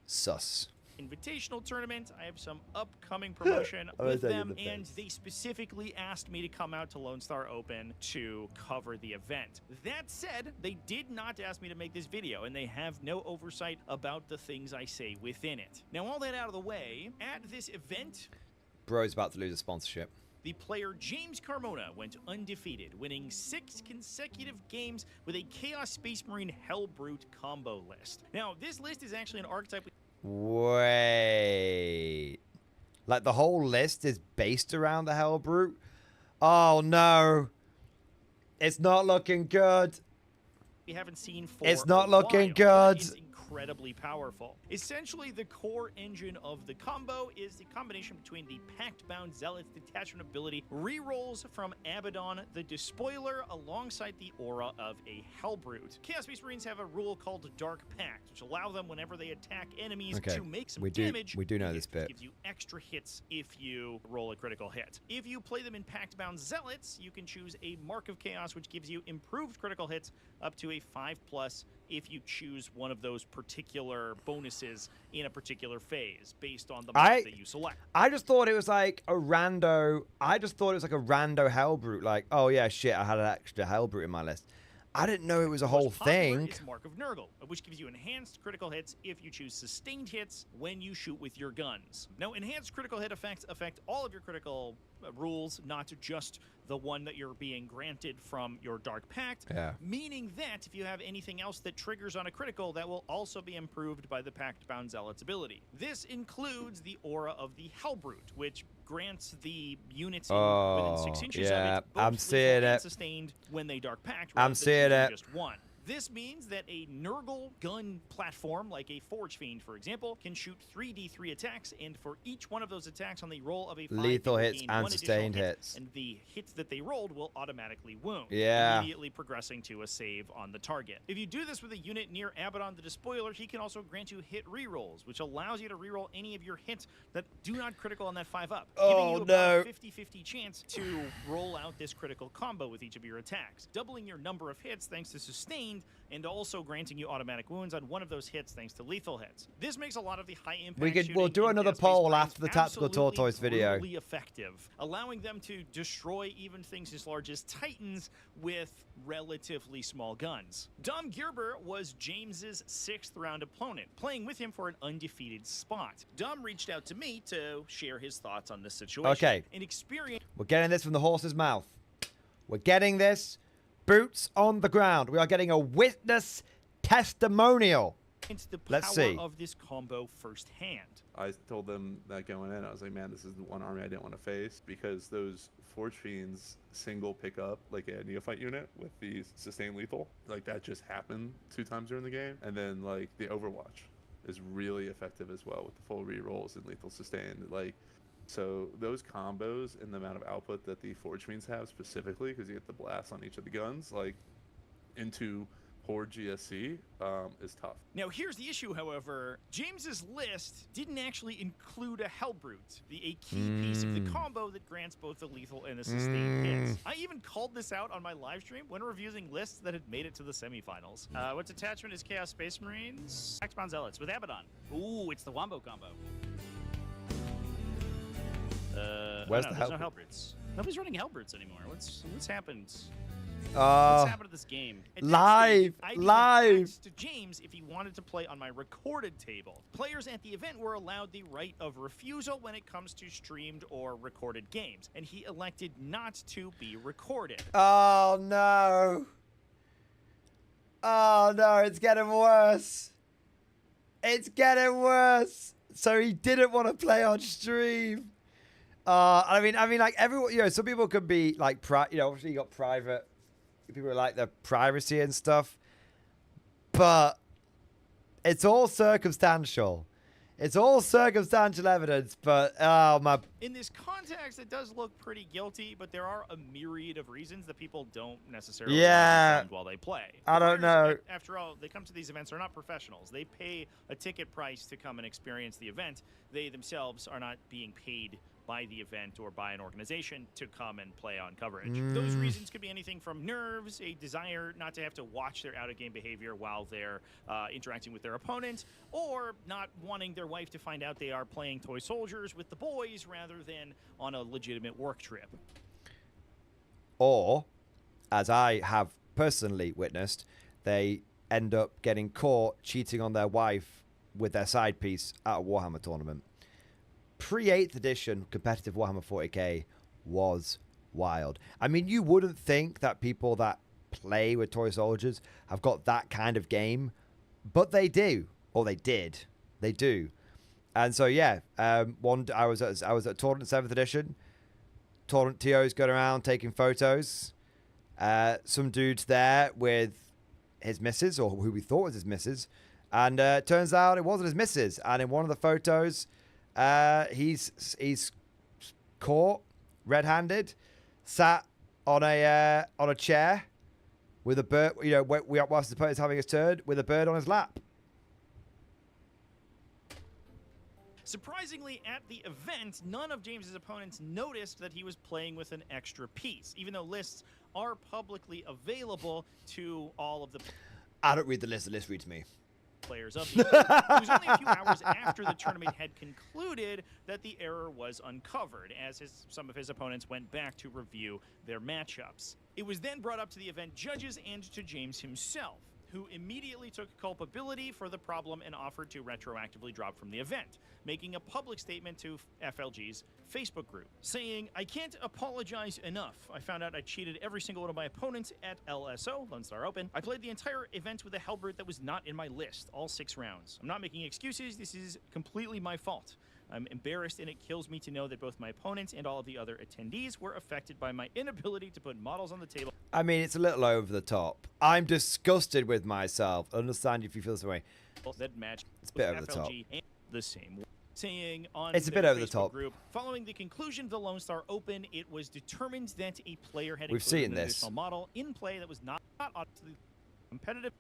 sus. Invitational tournament. I have some upcoming promotion with them, and they specifically asked me to come out to Lone Star Open to cover the event. That said, they did not ask me to make this video, and they have no oversight about the things I say within it. Now, all that out of the way, at this event... Bro's about to lose a sponsorship. The player James Carmona went undefeated, winning 6 consecutive games with a Chaos Space Marine Hellbrute combo list. Now, this list is actually an archetype... Wait. Like, the whole list is based around the Hellbrute? Oh, no. It's not looking good. We haven't seen for it's not looking good. It's incredibly powerful. Essentially, the core engine of the combo is the combination between the Pact-Bound Zealot's detachment ability, rerolls from Abaddon, the Despoiler, alongside the aura of a Hellbrute. Chaos Space Marines have a rule called Dark Pact, which allow them, whenever they attack enemies, to make some damage. We do know this bit. Gives you extra hits if you roll a critical hit. If you play them in Pact-Bound Zealots, you can choose a Mark of Chaos, which gives you improved critical hits up to a 5+ if you choose one of those particular bonuses in a particular phase based on the mark that you select. I just thought it was like a rando. I just thought it was like a rando Hellbrute. Like, oh yeah, shit, I had an extra Hellbrute in my list. I didn't know it was a whole Most popular thing. is Mark of Nurgle, which gives you enhanced critical hits if you choose sustained hits when you shoot with your guns. Now, enhanced critical hit effects affect all of your critical rules, not just the one that you're being granted from your Dark Pact, meaning that if you have anything else that triggers on a critical, that will also be improved by the Pact-Bound Zealot's ability. This includes the aura of the Hellbrute, which grants the units within 6 inches of it both I'm seeing lethal and it. sustained when they Dark Pact, I'm seeing it. just one. This means that a Nurgle gun platform, like a Forge Fiend, for example, can shoot 3d3 attacks, and for each one of those attacks on the roll of a 5, Lethal they will hits gain and one sustained additional hit, hits. and the hits that they rolled will automatically wound, Yeah. immediately progressing to a save on the target. If you do this with a unit near Abaddon the Despoiler, he can also grant you hit rerolls, which allows you to reroll any of your hits that do not critical on that 5-up, giving you about a 50-50 chance to roll out this critical combo with each of your attacks, doubling your number of hits thanks to sustained, and also granting you automatic wounds on one of those hits thanks to lethal hits. This makes a lot of the high impact We'll do another poll after the Tactical absolutely Tortoise video. brutally effective, allowing them to destroy even things as large as Titans with relatively small guns. Dom Gerber was James's 6th round opponent, playing with him for an undefeated spot. Dom reached out to me to share his thoughts on this situation. Okay. And experience. We're getting this from the horse's mouth. We're getting this boots on the ground. We are getting a witness testimonial. The power Let's see. of this combo firsthand. I told them that going in, I was like, man, this is the one army I didn't want to face, because those Forge Fiends single pick up like a neophyte unit with the sustained lethal. Like, that just happened 2 times during the game. And then like the Overwatch is really effective as well with the full rerolls and lethal sustained. Like, so those combos and the amount of output that the Forge Fiends have specifically, because you get the blast on each of the guns, like into Horde GSC, is tough. Now, here's the issue, however. James's list didn't actually include a Hellbrute, a key piece of the combo that grants both the lethal and the sustained hits. I even called this out on my live stream when reviewing lists that had made it to the semifinals. What's attachment is Chaos Space Marines, Pact-Bound Zealots with Abaddon. Ooh, it's the Wombo combo. Where's there's the no Hellbrutes. Nobody's running Hellbrutes anymore. What's happened? What's Oh, happened to this game? At that live, stage, I even live. asked to James if he wanted to play on my recorded table. Players at the event were allowed the right of refusal when it comes to streamed or recorded games, and he elected not to be recorded. Oh no. Oh no, it's getting worse. It's getting worse. So he didn't want to play on stream. I mean, like everyone, you know, some people could be like, obviously you got private people who like their privacy and stuff, but it's all circumstantial. It's all circumstantial evidence, but oh my. In this context, it does look pretty guilty, but there are a myriad of reasons that people don't necessarily understand while they play. I don't know. After all, they come to these events, they're not professionals. They pay a ticket price to come and experience the event. They themselves are not being paid by the event or by an organization to come and play on coverage. Those reasons could be anything from nerves, a desire not to have to watch their out-of-game behavior while they're interacting with their opponent, or not wanting their wife to find out they are playing toy soldiers with the boys rather than on a legitimate work trip. Or, as I have personally witnessed, they end up getting caught cheating on their wife with their side piece at a Warhammer tournament. Pre-8th edition competitive Warhammer 40k was wild. I mean, you wouldn't think that people that play with toy soldiers have got that kind of game, but they do, or they did. They do. And so yeah, I was at tournament 7th edition. Tournament TO's going around taking photos. Some dude's there with his missus, or who we thought was his missus, and turns out it wasn't his missus. And in one of the photos, he's caught red-handed, sat on a chair with a bird. You know, whilst the opponent's having his turn, with a bird on his lap. Surprisingly, at the event, none of James's opponents noticed that he was playing with an extra piece, even though lists are publicly available to all of the I don't read the list. The list reads me. Players of the event. It was only a few hours after the tournament had concluded that the error was uncovered, as some of his opponents went back to review their matchups. It was then brought up to the event judges and to James himself, who immediately took culpability for the problem and offered to retroactively drop from the event, making a public statement to FLG's Facebook group, saying, "I can't apologize enough. I found out I cheated every single one of my opponents at LSO, Lone Star Open. I played the entire event with a halberd that was not in my list, all 6 rounds. I'm not making excuses. This is completely my fault. I'm embarrassed, and it kills me to know that both my opponents and all of the other attendees were affected by my inability to put models on the table." I mean, it's a little over the top. I'm disgusted with myself. Understand if you feel this way. That match It's a bit over the top. and the same, saying on It's a bit their over the Facebook top. group, following the conclusion of the Lone Star Open, it was determined that a player had We've included seen an this. additional model in play that was not on the competitive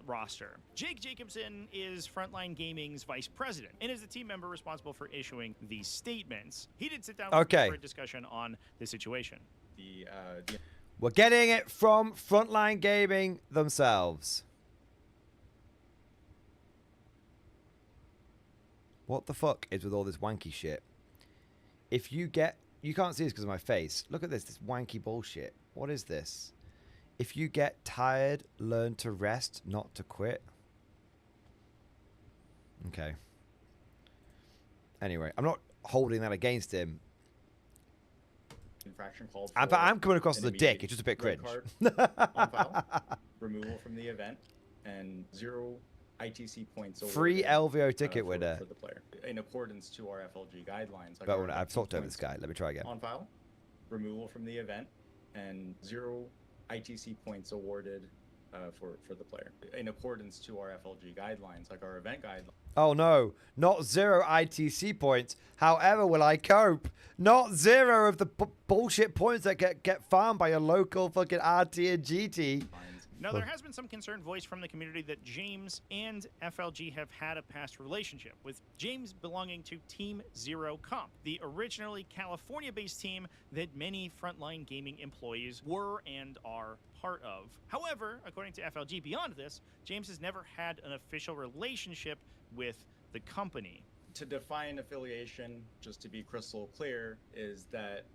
roster. Jake Jacobson is Frontline Gaming's vice president and is the team member responsible for issuing these statements. He did sit down with me for a discussion on the situation. We're getting it from Frontline Gaming themselves. What the fuck is with all this wanky shit? If you get... You can't see this because of my face. Look at this wanky bullshit. What is this? If you get tired, learn to rest, not to quit. Okay. Anyway, I'm not holding that against him. Infraction called. I'm coming across as a dick. It's just a bit cringe. On file, removal from the event, and 0 ITC points. Free LVO ticket winner. For the player, in accordance to our FLG guidelines. Like But I've talked over this guy. Let me try again. On file, removal from the event, and 0 ITC points awarded for the player, in accordance to our FLG guidelines, like our event guidelines. Oh no, not 0 ITC points. However will I cope? Not 0 of the bullshit points that get farmed by a local fucking RT and GT. Now, there has been some concern voiced from the community that James and FLG have had a past relationship, with James belonging to Team Zero Comp, the originally California-based team that many Frontline Gaming employees were and are part of. However, according to FLG, beyond this, James has never had an official relationship with the company. To define affiliation, just to be crystal clear, is that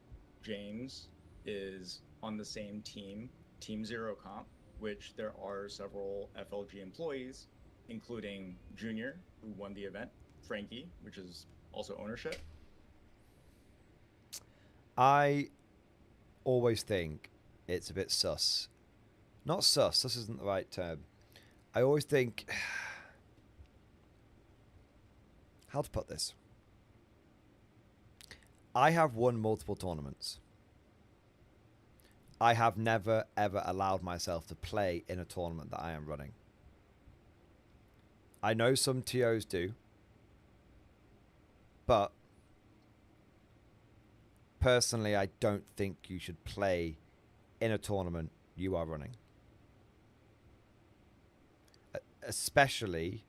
James is on the same team, Team Zero Comp, which there are several FLG employees, including Junior, who won the event, Frankie, which is also ownership. I always think it's a bit sus. Not sus, sus isn't the right term. I always think... How to put this? I have won multiple tournaments. I have never, ever allowed myself to play in a tournament that I am running. I know some TOs do. But personally, I don't think you should play in a tournament you are running. Especially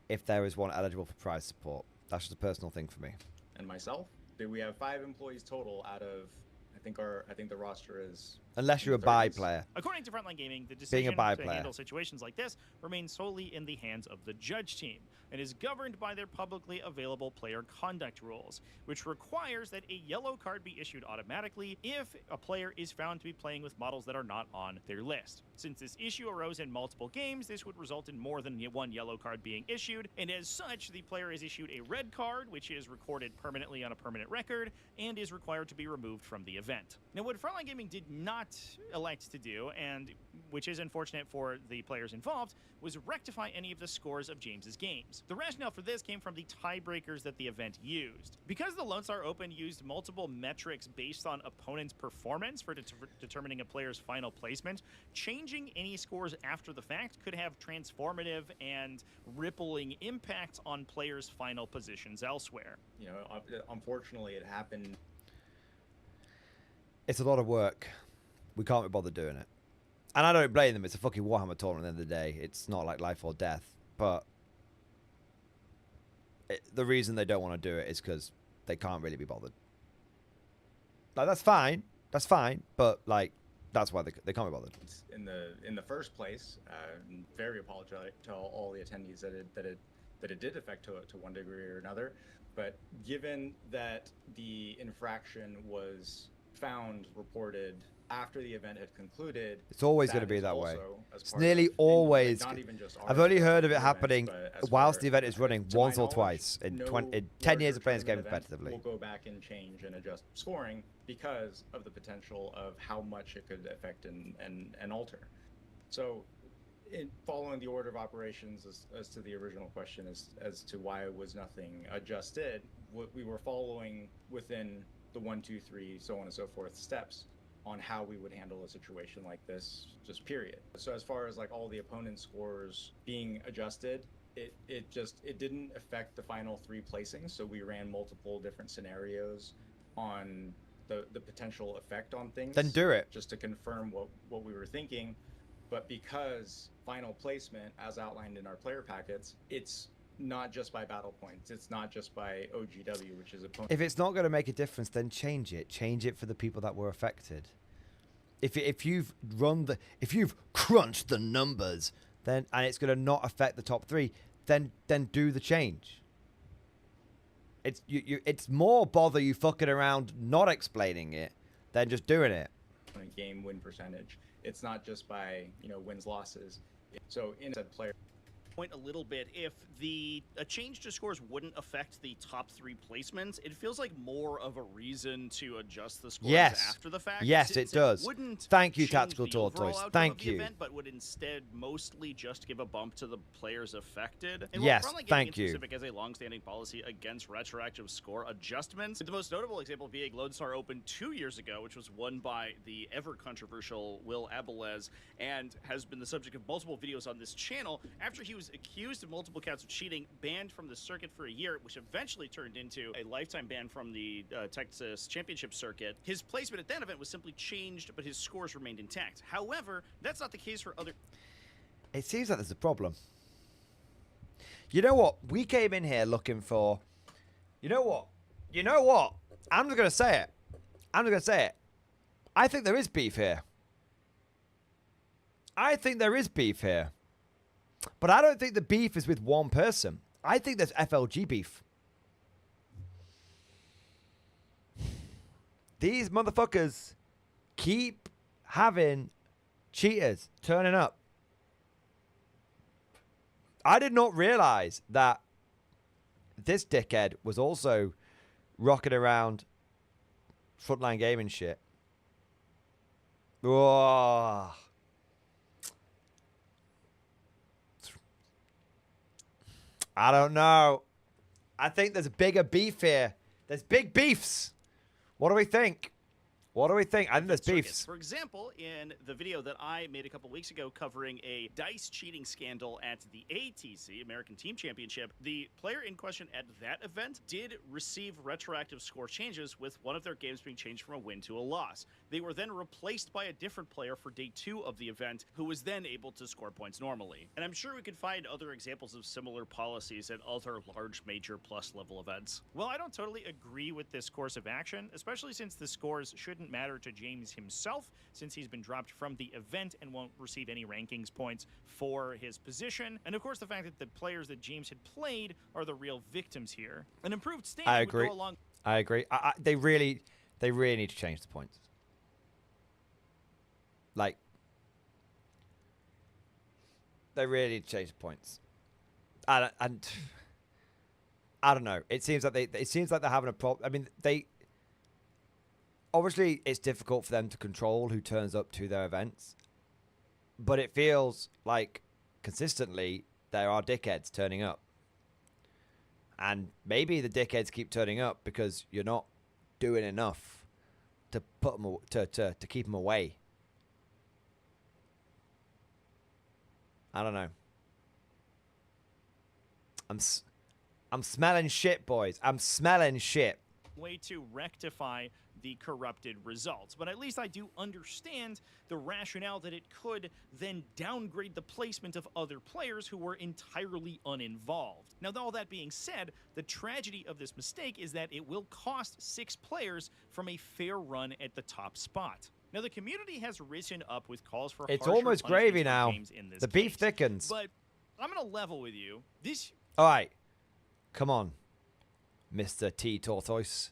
if there is one eligible for prize support. That's just a personal thing for me. And myself, we have 5 employees total out of... I think the roster is... Unless you're a buy player. According to Frontline Gaming, the decision buy to player. handle situations like this remains solely in the hands of the judge team and is governed by their publicly available player conduct rules, which requires that a yellow card be issued automatically if a player is found to be playing with models that are not on their list. Since this issue arose in multiple games, this would result in more than 1 yellow card being issued, and as such, the player is issued a red card, which is recorded permanently on a permanent record, and is required to be removed from the event. Now, what Frontline Gaming did not elect to do, and which is unfortunate for the players involved, was rectify any of the scores of James's games. The rationale for this came from the tiebreakers that the event used. Because the Lone Star Open used multiple metrics based on opponent's performance for determining a player's final placement, changing any scores after the fact could have transformative and rippling impacts on players' final positions elsewhere. You know, unfortunately, it happened. It's a lot of work. We can't be bothered doing it. And I don't blame them. It's a fucking Warhammer tournament at the end of the day. It's not like life or death. But the reason they don't want to do it is because they can't really be bothered. Like, that's fine. That's fine. But, like, that's why they can't be bothered. In the first place, very apologetic to all the attendees that it did affect to one degree or another. But given that the infraction was found, reported after the event had concluded, It's always that going to be is that way. also as It's part nearly of- and, always. not even just I've our only heard of it events, happening but as whilst far- the event is running to my once or knowledge, twice in no 10 years larger of playing this game tournament event competitively. will go back and change and adjust scoring because of the potential of how much it could affect and alter. So, following the order of operations as to the original question as to why was nothing adjusted, what we were following within the 1, 2, 3, so on and so forth steps on how we would handle a situation like this, just period. So as far as like all the opponent scores being adjusted, it didn't affect the final 3 placings. So we ran multiple different scenarios on the potential effect on things. Then do it. Just to confirm what we were thinking. But because final placement, as outlined in our player packets, it's not just by battle points. It's not just by OGW, which is opponent. If it's not going to make a difference, then change it. Change it for the people that were affected. If you've crunched the numbers, then and it's going to not affect the top 3, then do the change. It's more bother you fucking around not explaining it than just doing it. Game win percentage. It's not just by wins losses. So in said player. Point a little bit, if a change to scores wouldn't affect the top 3 placements, it feels like more of a reason to adjust the scores after the fact. Yes, it does. Wouldn't Thank you, change Tactical the Tortoise. overall outcome Thank of the you. event, but would instead mostly just give a bump to the players affected. And Yes, we're probably thank getting you. Specific as a long-standing policy against retroactive score adjustments. The most notable example being Lone Star Open 2 years ago, which was won by the ever-controversial Will Abelez, and has been the subject of multiple videos on this channel after he was accused of multiple counts of cheating, banned from the circuit for a year, which eventually turned into a lifetime ban from the Texas Championship circuit. His placement at that event was simply changed, but his scores remained intact. However, that's not the case for other... It seems like there's a problem. You know what? We came in here looking for... You know what? I'm just going to say it. I think there is beef here. But I don't think the beef is with one person. I think there's FLG beef. These motherfuckers keep having cheaters turning up. I did not realize that this dickhead was also rocking around Frontline Gaming shit. Whoa. I don't know. I think there's a bigger beef here. There's big beefs. What do we think? I think there's beefs. For example, in the video that I made a couple weeks ago covering a dice cheating scandal at the ATC, American Team Championship, the player in question at that event did receive retroactive score changes, with one of their games being changed from a win to a loss. They were then replaced by a different player for day 2 of the event, who was then able to score points normally. And I'm sure we could find other examples of similar policies at other large major plus level events. Well, I don't totally agree with this course of action, especially since the scores shouldn't matter to James himself, since he's been dropped from the event and won't receive any rankings points for his position. And of course, the fact that the players that James had played are the real victims here. An improved standing would go along. I agree. They really need to change the points. Like, they really need to change the points. And I don't know. It seems like they're having a problem. I mean, obviously, it's difficult for them to control who turns up to their events, but it feels like consistently there are dickheads turning up. And maybe the dickheads keep turning up because you're not doing enough to put them to keep them away. I don't know. I'm smelling shit, boys. I'm smelling shit. Way to rectify the corrupted results, but at least I do understand the rationale that it could then downgrade the placement of other players who were entirely uninvolved. Now, all that being said, the tragedy of this mistake is that it will cost 6 players from a fair run at the top spot. Now, the community has risen up with calls for it's harsher almost gravy punishments for now. games in this The beef case. thickens. But I'm gonna level with you. All right, come on, Mr. T Tortoise.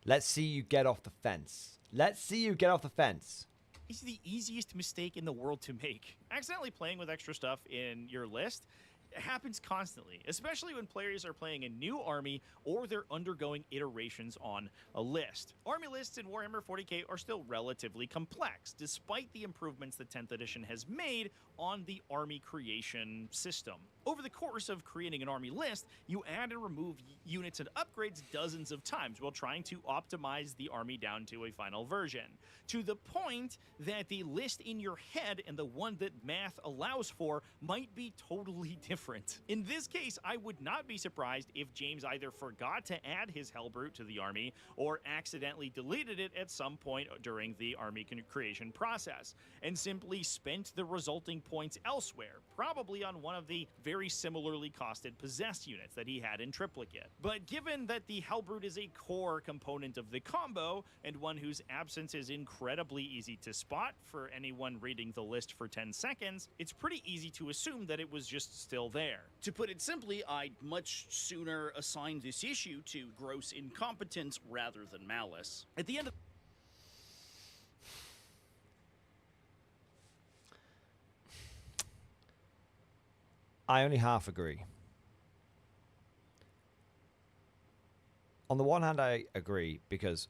Let's see you get off the fence. Let's see you get off the fence. Is the easiest mistake in the world to make. Accidentally playing with extra stuff in your list happens constantly, especially when players are playing a new army or they're undergoing iterations on a list. Army lists in Warhammer 40k are still relatively complex, despite the improvements the 10th edition has made on the army creation system. Over the course of creating an army list, you add and remove units and upgrades dozens of times while trying to optimize the army down to a final version, to the point that the list in your head and the one that math allows for might be totally different. In this case, I would not be surprised if James either forgot to add his Hellbrute to the army or accidentally deleted it at some point during the army creation process, and simply spent the resulting points elsewhere, probably on one of the very similarly costed possessed units that he had in triplicate. But given that the Hellbrute is a core component of the combo, and one whose absence is incredibly easy to spot for anyone reading the list for 10 seconds, it's pretty easy to assume that it was just still there. To put it simply, I'd much sooner assign this issue to gross incompetence rather than malice. At the end of I only half agree. On the one hand, I agree because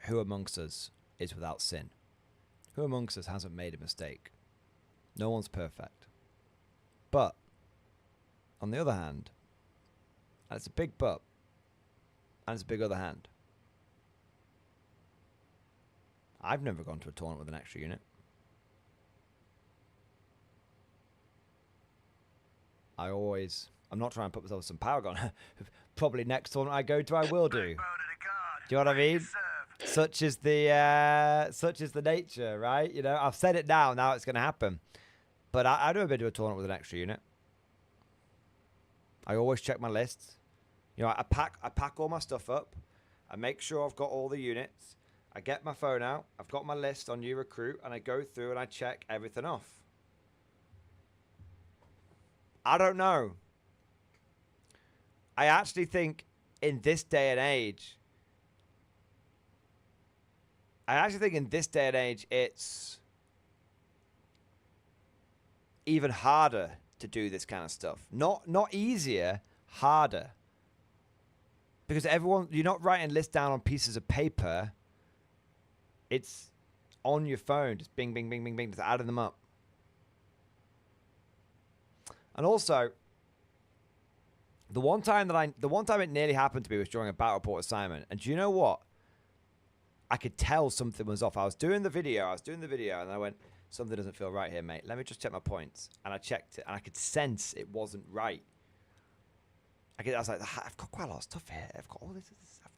who amongst us is without sin? Who amongst us hasn't made a mistake? No one's perfect. But on the other hand, and it's a big but, and it's a big other hand, I've never gone to a tournament with an extra unit. I'm not trying to put myself some power on. Probably next tournament I go to, I will do. Do you know what I mean? Such is the nature, right? You know, I've said it now it's going to happen. But I've never been to a tournament with an extra unit. I always check my lists. You know, I pack all my stuff up. I make sure I've got all the units. I get my phone out. I've got my list on new recruit, and I go through and I check everything off. I don't know. I actually think in this day and age, it's even harder to do this kind of stuff. Not easier, harder. Because you're not writing lists down on pieces of paper. It's on your phone, just bing, bing, bing, bing, bing, just adding them up. And also, the one time it nearly happened to me was during a battle report assignment. And do you know what? I could tell something was off. I was doing the video, and I went, something doesn't feel right here, mate. Let me just check my points. And I checked it, and I could sense it wasn't right. I was like, I've got quite a lot of stuff here. I've got all this stuff.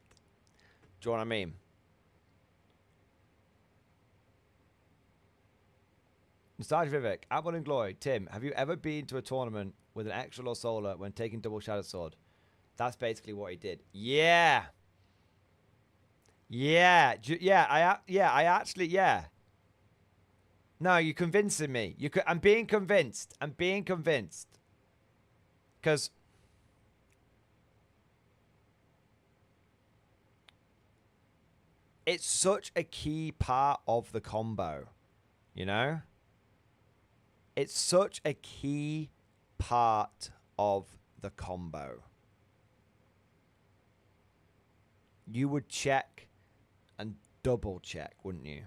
Do you know what I mean? Nostalgia Vivek, Apple and Glory, Tim, have you ever been to a tournament with an extra Lost Solar when taking double Shadow Sword? That's basically what he did. Yeah. Yeah. I actually. No, you're convincing me. I'm being convinced. Because it's such a key part of the combo, you know? It's such a key part of the combo. You would check and double check, wouldn't you?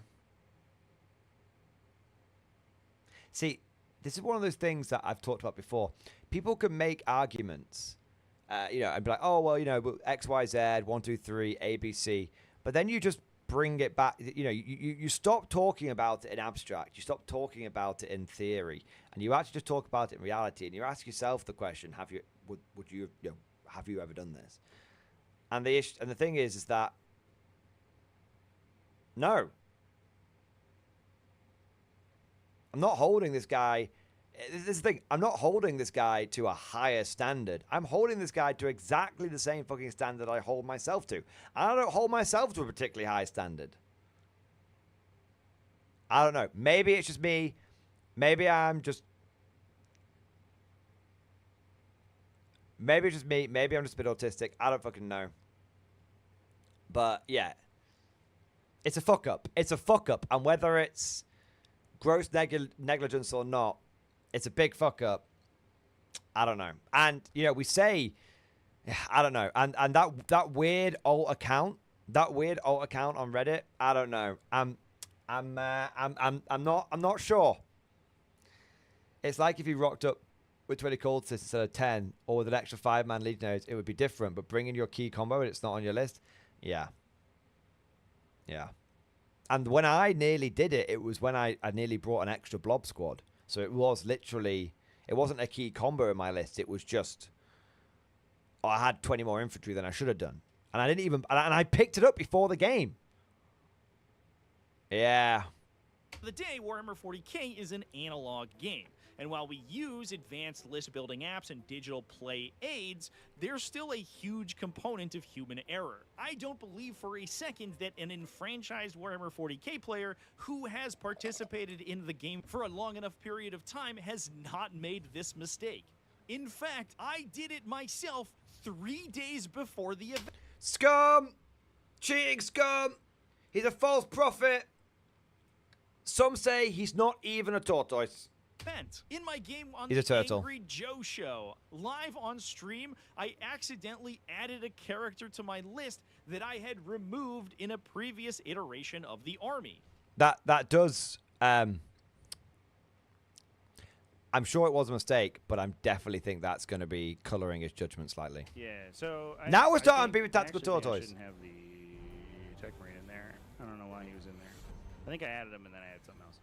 See, this is one of those things that I've talked about before. People can make arguments, and be like, oh, well, X, Y, Z, 1, 2, 3, A, B, C. But then you just bring it back. You stop talking about it in abstract. You stop talking about it in theory, and you actually just talk about it in reality. And you ask yourself the question: have you ever done this? And the thing is that no, I'm not holding this guy. This is the thing. I'm not holding this guy to a higher standard. I'm holding this guy to exactly the same fucking standard I hold myself to. And I don't hold myself to a particularly high standard. I don't know. Maybe it's just me. Maybe I'm just... Maybe it's just me. Maybe I'm just a bit autistic. I don't fucking know. But yeah, it's a fuck up. It's a fuck up. And whether it's gross negligence or not, it's a big fuck up. I don't know. And, you know, we say, I don't know. And that weird alt account on Reddit, I don't know. I'm not sure. It's like if you rocked up with 20 cultists instead of 10, or with an extra 5-man legionaries, it would be different. But bringing your key combo and it's not on your list, yeah. And when I nearly did it, it was when I nearly brought an extra blob squad. So it was literally, it wasn't a key combo in my list. It was just, I had 20 more infantry than I should have done. And I didn't even, and I picked it up before the game. Yeah. The day, Warhammer 40K is an analog game. And while we use advanced list building apps and digital play aids, there's still a huge component of human error. I don't believe for a second that an enfranchised Warhammer 40K player who has participated in the game for a long enough period of time has not made this mistake. In fact, I did it myself 3 days before the event. Scum! Cheating scum! He's a false prophet! Some say he's not even a tortoise. In my game on He's a the turtle. Angry Joe Show, live on stream, I accidentally added a character to my list that I had removed in a previous iteration of the army. That does, I'm sure it was a mistake, but I definitely think that's going to be coloring his judgment slightly. Yeah, so... Now we're starting to be with Tactical I Tortoise. shouldn't have the Tech Marine in there. I don't know why he was in there. I think I added him and then I added something else.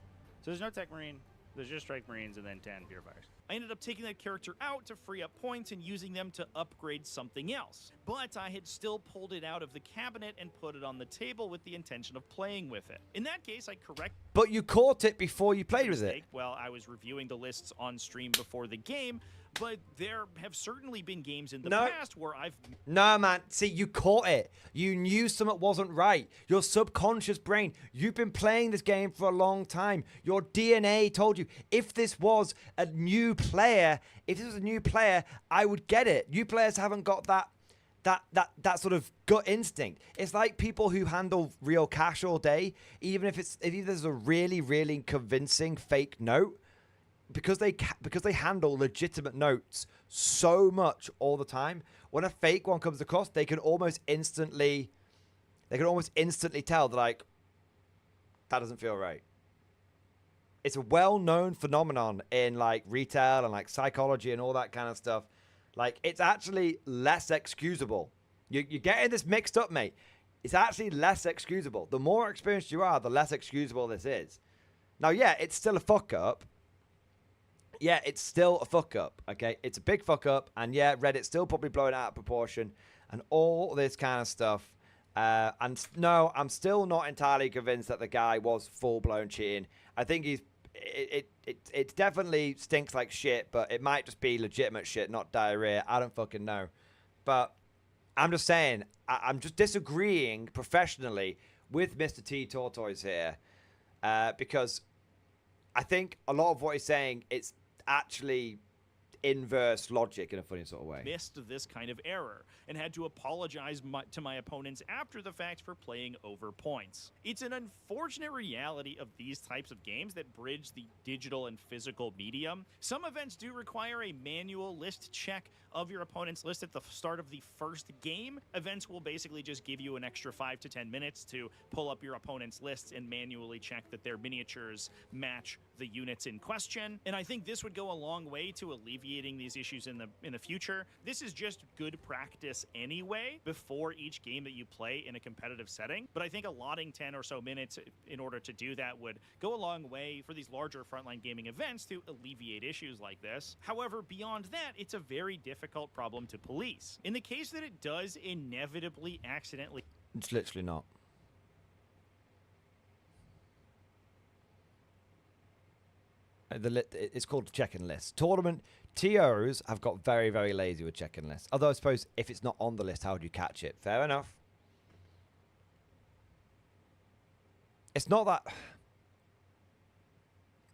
So there's no Tech Marine. There's just Strike Marines and then 10 Purifiers. I ended up taking that character out to free up points and using them to upgrade something else. But I had still pulled it out of the cabinet and put it on the table with the intention of playing with it. In that case, I correct. But you caught it before you played with it. Well, I was reviewing the lists on stream before the game, but there have certainly been games in the past where I've... No, man. See, you caught it. You knew something wasn't right. Your subconscious brain. You've been playing this game for a long time. Your DNA told you, if this was a new player, I would get it. New players haven't got that sort of gut instinct. It's like people who handle real cash all day, even if there's a really, really convincing fake note, because they handle legitimate notes so much all the time. When a fake one comes across, they can almost instantly tell, they're like, that doesn't feel right. It's a well-known phenomenon in like retail and like psychology and all that kind of stuff. Like, it's actually less excusable. You're getting this mixed up, mate. It's actually less excusable. The more experienced you are, the less excusable this is. Now, yeah, it's still a fuck up. Yeah, it's still a fuck up, okay? It's a big fuck up, and yeah, Reddit's still probably blowing out of proportion, and all this kind of stuff. And no, I'm still not entirely convinced that the guy was full-blown cheating. I think it definitely stinks like shit, but it might just be legitimate shit, not diarrhea. I don't fucking know. But I'm just saying, I'm just disagreeing professionally with Mr. T Tortoise here, because I think a lot of what he's saying, it's actually inverse logic in a funny sort of way. Missed this kind of error and had to apologize to my opponents after the fact for playing over points. It's an unfortunate reality of these types of games that bridge the digital and physical medium. Some events do require a manual list check of your opponent's list at the start of the first game. Events will basically just give you an extra 5 to 10 minutes to pull up your opponent's lists and manually check that their miniatures match the units in question. And I think this would go a long way to alleviating these issues in the future. This is just good practice anyway before each game that you play in a competitive setting. But I think allotting 10 or so minutes in order to do that would go a long way for these larger frontline gaming events to alleviate issues like this. However, beyond that, it's a very difficult problem to police. In the case that it does inevitably accidentally... It's literally not. It's called checking lists. Tournament TOs have got very, very lazy with checking lists. Although I suppose if it's not on the list, how do you catch it? Fair enough. It's not that...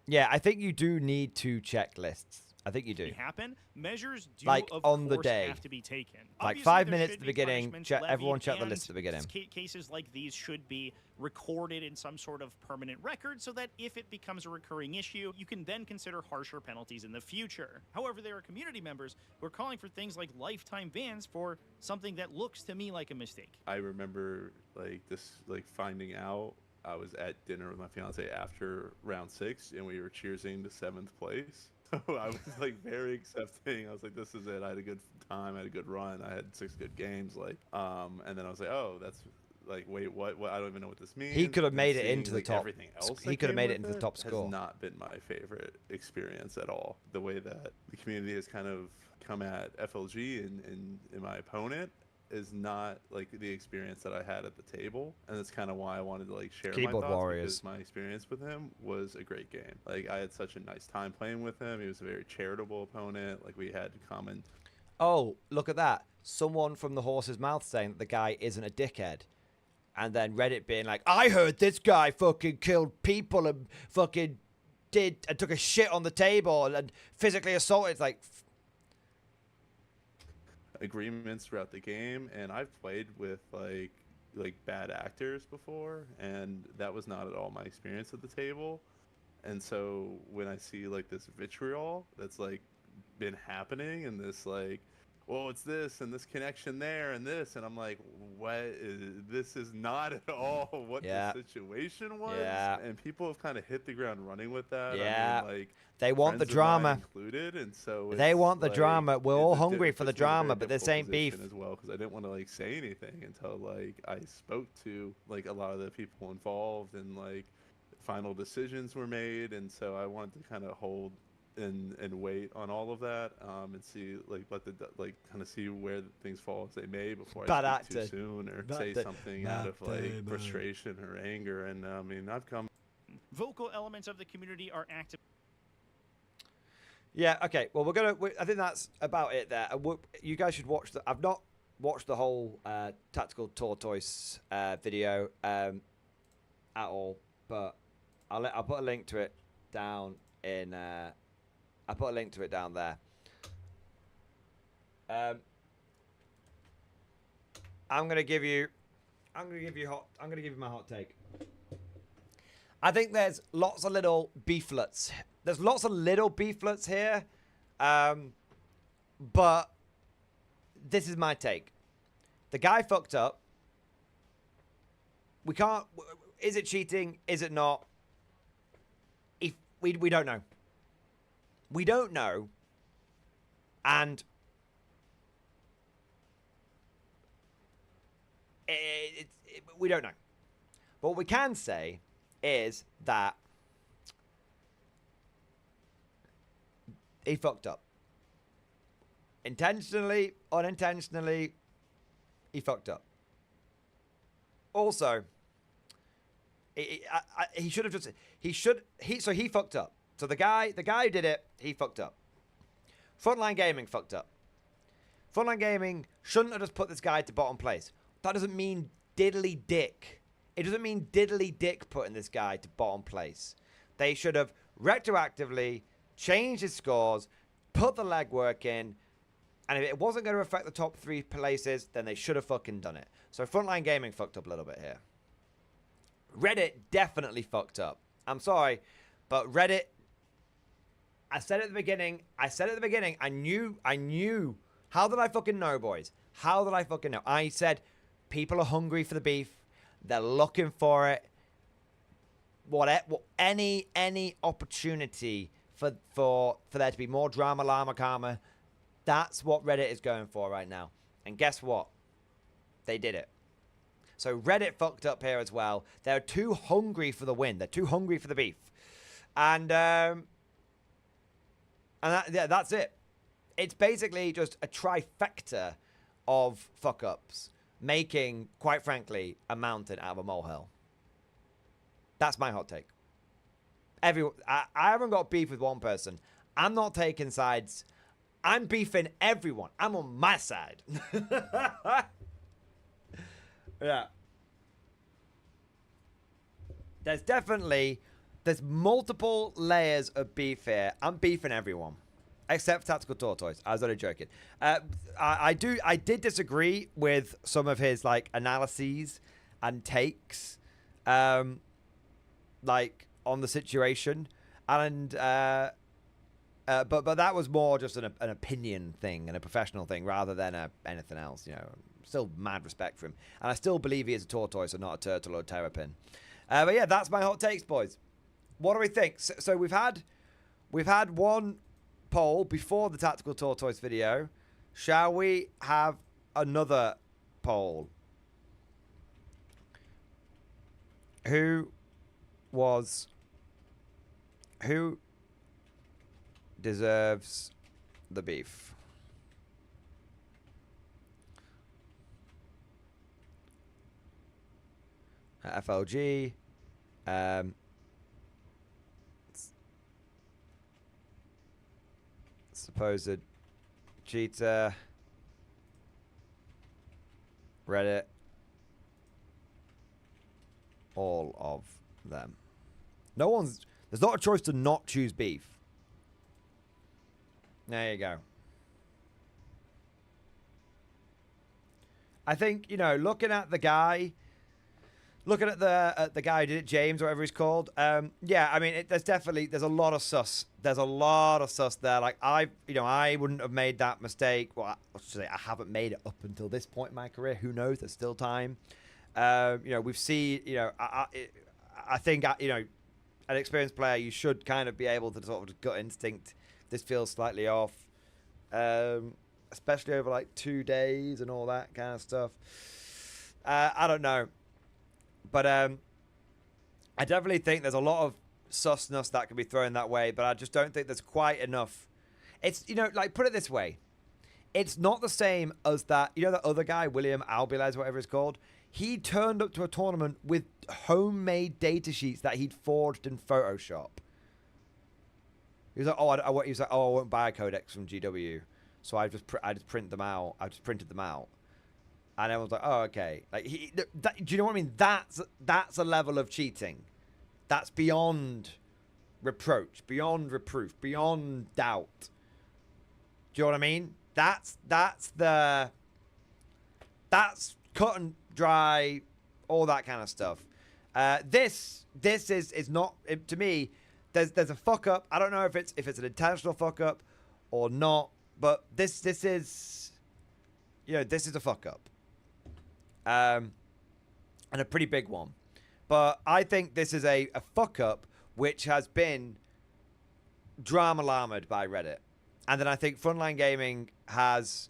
Yeah, I think you do need to check lists. I think you do. Happen, measures do Like, of on the course day. have to be taken. Like Obviously, 5 there minutes should at the be beginning. punishments Everyone levied, check the and list at the beginning. Cases like these should be recorded in some sort of permanent record so that if it becomes a recurring issue, you can then consider harsher penalties in the future. However, there are community members who are calling for things like lifetime bans for something that looks to me like a mistake. I remember finding out. I was at dinner with my fiance after round 6, and we were cheersing to 7th place. So I was like very accepting. I was like, "This is it." I had a good time. I had a good run. I had 6 good games. And then I was like, "Oh, that's like, wait, what? I don't even know what this means." He could have And made it seeing, into the like, top. Everything else He could have that made came it into with the top score. Has not been my favorite experience at all. The way that the community has kind of come at FLG and my opponent is not like the experience that I had at the table, and that's kind of why I wanted to like share Keyboard my thoughts, Warriors. because my experience with him was a great game. Like, I had such a nice time playing with him. He was a very charitable opponent. Like, we had common. Oh, look at that. Someone from the horse's mouth saying that the guy isn't a dickhead. And then Reddit being like, I heard this guy fucking killed people and fucking took a shit on the table and physically assaulted. It's like, agreements throughout the game, and I've played with like bad actors before, and that was not at all my experience at the table. And so when I see like this vitriol that's like been happening, and this like, well, it's this and this connection there and this, and I'm like, this is not at all what Yeah. the situation was. Yeah. And people have kind of hit the ground running with that. Yeah. I mean, like, they want the friends of mine drama. included, and so They it's, want the like, drama. We're all it's a hungry for the puts me in a very drama, but this difficult ain't beef. position as well, because I didn't want to like say anything until like I spoke to like a lot of the people involved, and like final decisions were made, and so I wanted to kind of hold and wait on all of that, and see kind of see where things fall as they may before Bad I speak actor. too soon or Bad say actor. something Bad out of like actor. frustration or anger. And I mean, I've come. Vocal elements of the community are active. Yeah, okay. Well, I think that's about it there. You guys should watch I've not watched the whole Tactical Tortoise video at all, but I'll put a link to it down in. I'll put a link to it down there. I'm gonna give you my hot take. I think there's lots of little beeflets. There's lots of little beeflets here, but this is my take. The guy fucked up. We can't. Is it cheating? Is it not? We don't know. We don't know, and we don't know. But what we can say is that he fucked up. Intentionally, unintentionally, he fucked up. Also, he should have just. So he fucked up. So the guy who did it, he fucked up. Frontline Gaming fucked up. Frontline Gaming shouldn't have just put this guy to bottom place. That doesn't mean diddly dick. It doesn't mean diddly dick putting this guy to bottom place. They should have retroactively changed his scores, put the legwork in, and if it wasn't going to affect the top 3 places, then they should have fucking done it. So Frontline Gaming fucked up a little bit here. Reddit definitely fucked up. I'm sorry, but Reddit, I said at the beginning, I knew. How did I fucking know, boys? How did I fucking know? I said people are hungry for the beef. They're looking for it. Any opportunity for there to be more drama, llama, karma, that's what Reddit is going for right now. And guess what? They did it. So Reddit fucked up here as well. They're too hungry for the win. They're too hungry for the beef. And that's it. It's basically just a trifecta of fuck-ups, making, quite frankly, a mountain out of a molehill. That's my hot take. I haven't got beef with one person. I'm not taking sides. I'm beefing everyone. I'm on my side. Yeah. There's multiple layers of beef here. I'm beefing everyone. Except Tactical Tortoise. I was only joking. I did disagree with some of his like analyses and takes, like on the situation, and but that was more just an opinion thing and a professional thing rather than anything else. You know, still mad respect for him, and I still believe he is a tortoise and not a turtle or a terrapin. But yeah, that's my hot takes, boys. What do we think? So we've had one poll before the Tactical Tortoise video. Shall we have another poll? Who deserves the beef? FLG. Supposed cheater. Reddit. All of them. There's not a choice to not choose beef. There you go. I think, you know, looking at the guy who did it, James, or whatever he's called. Yeah, I mean, there's a lot of sus. There's a lot of sus there. Like I wouldn't have made that mistake. Well, I should say I haven't made it up until this point in my career. Who knows? There's still time. You know, we've seen. You know, I think you know, an experienced player, you should kind of be able to sort of gut instinct. This feels slightly off, especially over like 2 days and all that kind of stuff. I don't know. But I definitely think there's a lot of susness that can be thrown that way, but I just don't think there's quite enough. It's, you know, like, put it this way. It's not the same as that, you know, that other guy, William Albilez, whatever it's called. He turned up to a tournament with homemade data sheets that he'd forged in Photoshop. He was like, I won't buy a codex from GW, so I just print them out. I just printed them out. And everyone's like, oh, okay. Like, do you know what I mean? That's a level of cheating. That's beyond reproach, beyond reproof, beyond doubt. Do you know what I mean? That's cut and dry, all that kind of stuff. This is not, to me. There's a fuck up. I don't know if it's an intentional fuck up or not, but this is, you know, this is a fuck up. And a pretty big one. But I think this is a fuck up which has been drama-llamed by Reddit. And then I think Frontline Gaming has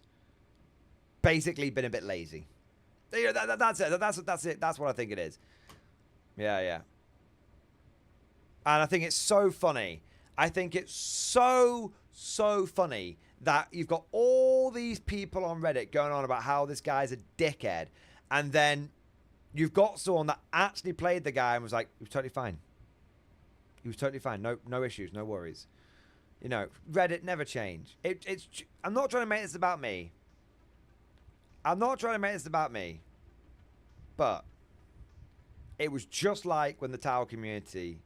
basically been a bit lazy. You know, that's it. That's it. That's what I think it is. Yeah. And I think it's so funny. I think it's so funny that you've got all these people on Reddit going on about how this guy's a dickhead. And then you've got someone that actually played the guy and was like, he was totally fine. He was totally fine. No issues, no worries. You know, Reddit never change. I'm not trying to make this about me. But it was just like when the Tower community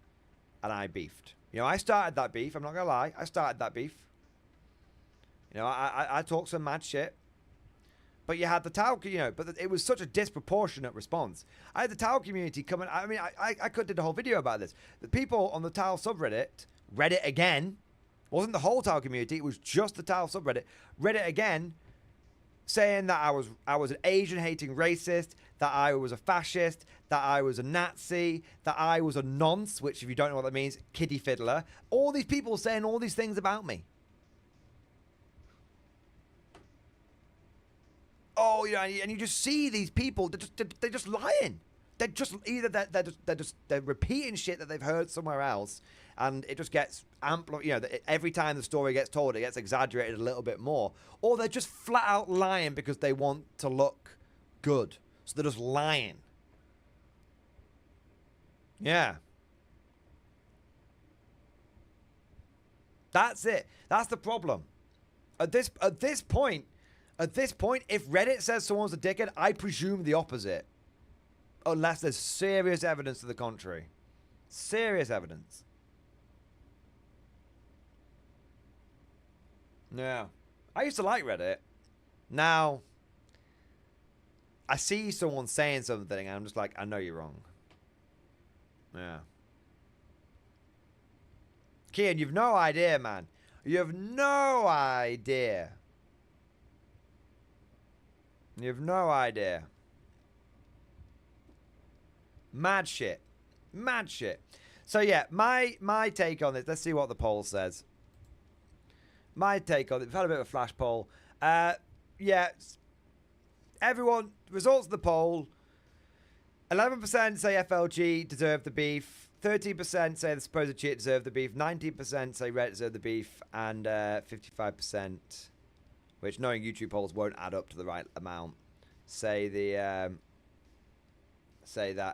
and I beefed. You know, I started that beef. I'm not going to lie. I started that beef. You know, I talked some mad shit. But you had the Tower, you know, but it was such a disproportionate response. I had the Tower community coming. I mean, I could have did a whole video about this. The people on the Tower subreddit, Reddit again, wasn't the whole Tower community. It was just the Tower subreddit. Reddit again, saying that I was an Asian-hating racist, that I was a fascist, that I was a Nazi, that I was a nonce, which if you don't know what that means, kiddie fiddler. All these people saying all these things about me. Oh, you know, and you just see these people, they're just lying. They're just either they're repeating shit that they've heard somewhere else, and it just gets amplified. You know, every time the story gets told, it gets exaggerated a little bit more, or they're just flat out lying because they want to look good, so they're just lying. Yeah, that's it. That's the problem. At this point, if Reddit says someone's a dickhead, I presume the opposite. Unless there's serious evidence to the contrary. Serious evidence. Yeah. I used to like Reddit. Now, I see someone saying something and I'm just like, I know you're wrong. Yeah. Kian, you've no idea, man. You have no idea. You have no idea. Mad shit. Mad shit. So yeah, my take on this, let's see what the poll says. My take on it, we've had a bit of a flash poll. Yeah, everyone, results of the poll. 11% say FLG deserve the beef. 13% say the supposed cheat deserve the beef. 19% say Reddit deserve the beef. And 55%, which knowing YouTube polls won't add up to the right amount, say that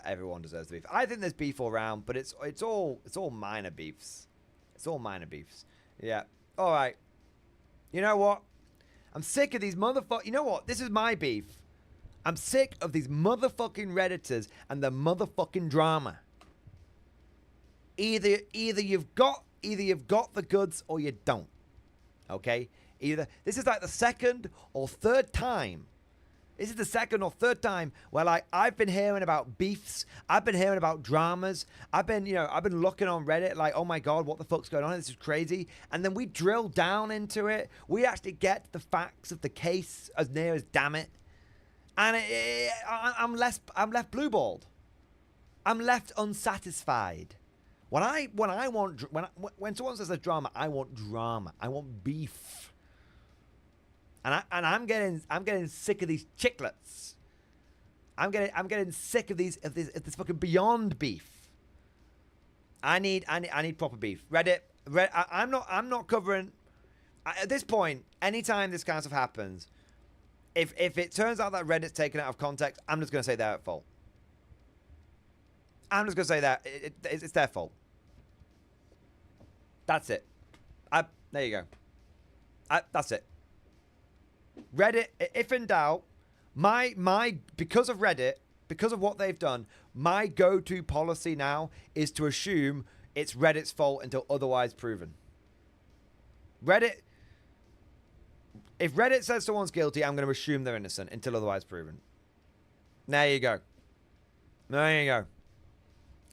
everyone deserves the beef. I think there's beef all around, but it's all minor beefs. It's all minor beefs. Yeah. All right. You know what? I'm sick of these motherfuckers. You know what? This is my beef. I'm sick of these motherfucking Redditors and the motherfucking drama. Either you've got the goods or you don't. Okay? This is like the second or third time. This is the second or third time where I've been hearing about beefs. I've been hearing about dramas. I've been looking on Reddit like, oh my God, what the fuck's going on? This is crazy. And then we drill down into it. We actually get the facts of the case as near as damn it. And I'm left blue-balled. I'm left unsatisfied. When someone says a drama, I want drama. I want beef. And I'm getting sick of these chiclets. I'm getting sick of this fucking beyond beef. I need proper beef. Reddit. I'm not covering. At this point, anytime this kind of stuff happens, if it turns out that Reddit's taken out of context, I'm just going to say they're at fault. I'm just going to say that it's their fault. That's it. There you go. That's it. Reddit, if in doubt, because of Reddit, because of what they've done, my go-to policy now is to assume it's Reddit's fault until otherwise proven. If Reddit says someone's guilty, I'm going to assume they're innocent until otherwise proven. There you go. There you go.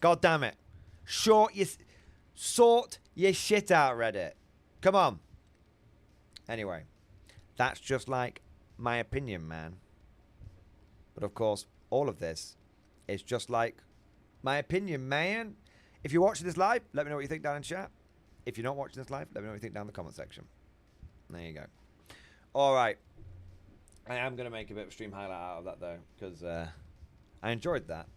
God damn it. Sort your shit out, Reddit. Come on. Anyway. That's just like my opinion, man. But of course, all of this is just like my opinion, man. If you're watching this live, let me know what you think down in chat. If you're not watching this live, let me know what you think down in the comment section. There you go. All right. I am going to make a bit of a stream highlight out of that, though, because I enjoyed that.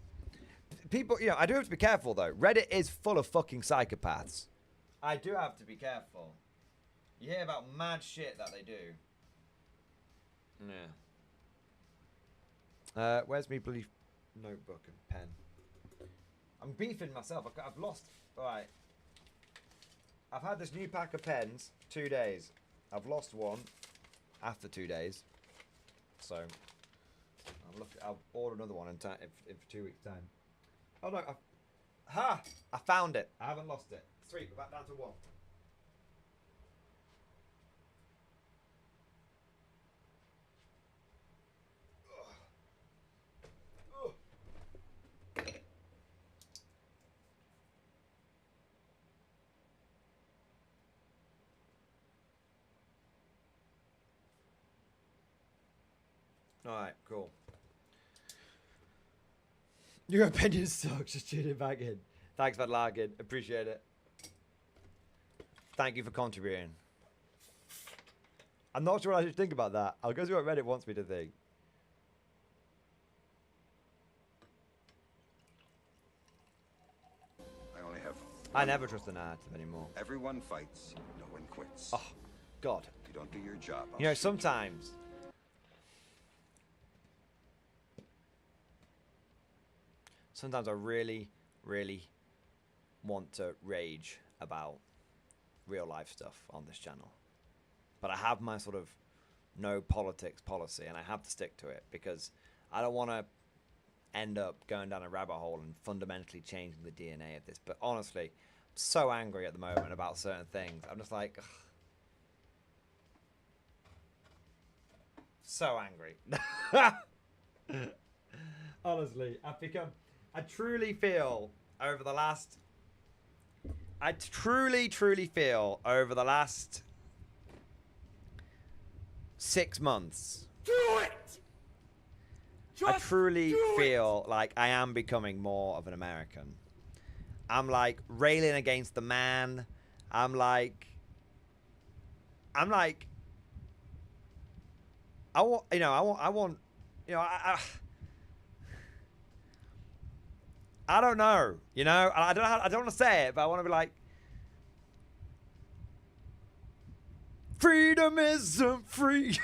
People, I do have to be careful, though. Reddit is full of fucking psychopaths. I do have to be careful. You hear about mad shit that they do. Yeah. Where's me bloody notebook and pen? I'm beefing myself. I've lost. Alright. I've had this new pack of pens 2 days. I've lost one after 2 days. So I'll order another one in 2 weeks' time. Oh no! I found it. I haven't lost it. 3. We're back down to 1. Alright, cool. Your opinion sucks. Just tune it back in. Thanks for logging. Appreciate it. Thank you for contributing. I'm not sure what I should think about that. I'll go see what Reddit wants me to think. I never trust the narrative anymore. Everyone fights, no one quits. Oh, God. If you don't do your job, You know, sometimes I really, really want to rage about real life stuff on this channel. But I have my sort of no politics policy, and I have to stick to it because I don't want to end up going down a rabbit hole and fundamentally changing the DNA of this. But honestly, I'm so angry at the moment about certain things. I'm just like, ugh. So angry. Honestly, I truly feel over the last 6 months. Do it! I truly feel like I am becoming more of an American. I'm like railing against the man. I'm like, I want, I don't know, I don't want to say it, but I want to be like, freedom isn't free.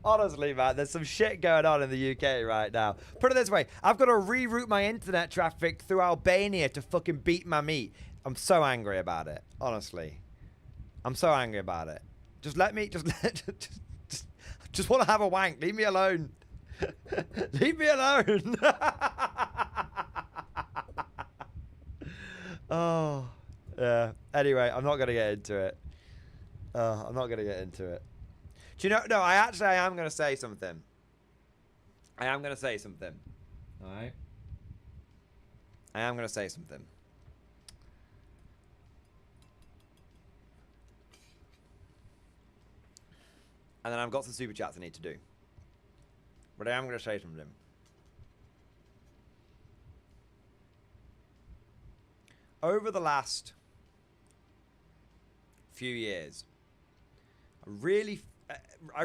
Honestly, man, there's some shit going on in the UK right now. Put it this way, I've got to reroute my internet traffic through Albania to fucking beat my meat. I'm so angry about it, honestly. I'm so angry about it. Just let me, just want to have a wank. Leave me alone. Leave me alone. Oh, yeah. Anyway, I'm not going to get into it. I'm not going to get into it. Do you know? No, I am going to say something. I am going to say something. All right? I am going to say something. And then I've got some super chats I need to do. But I am going to say something. Over the last few years, I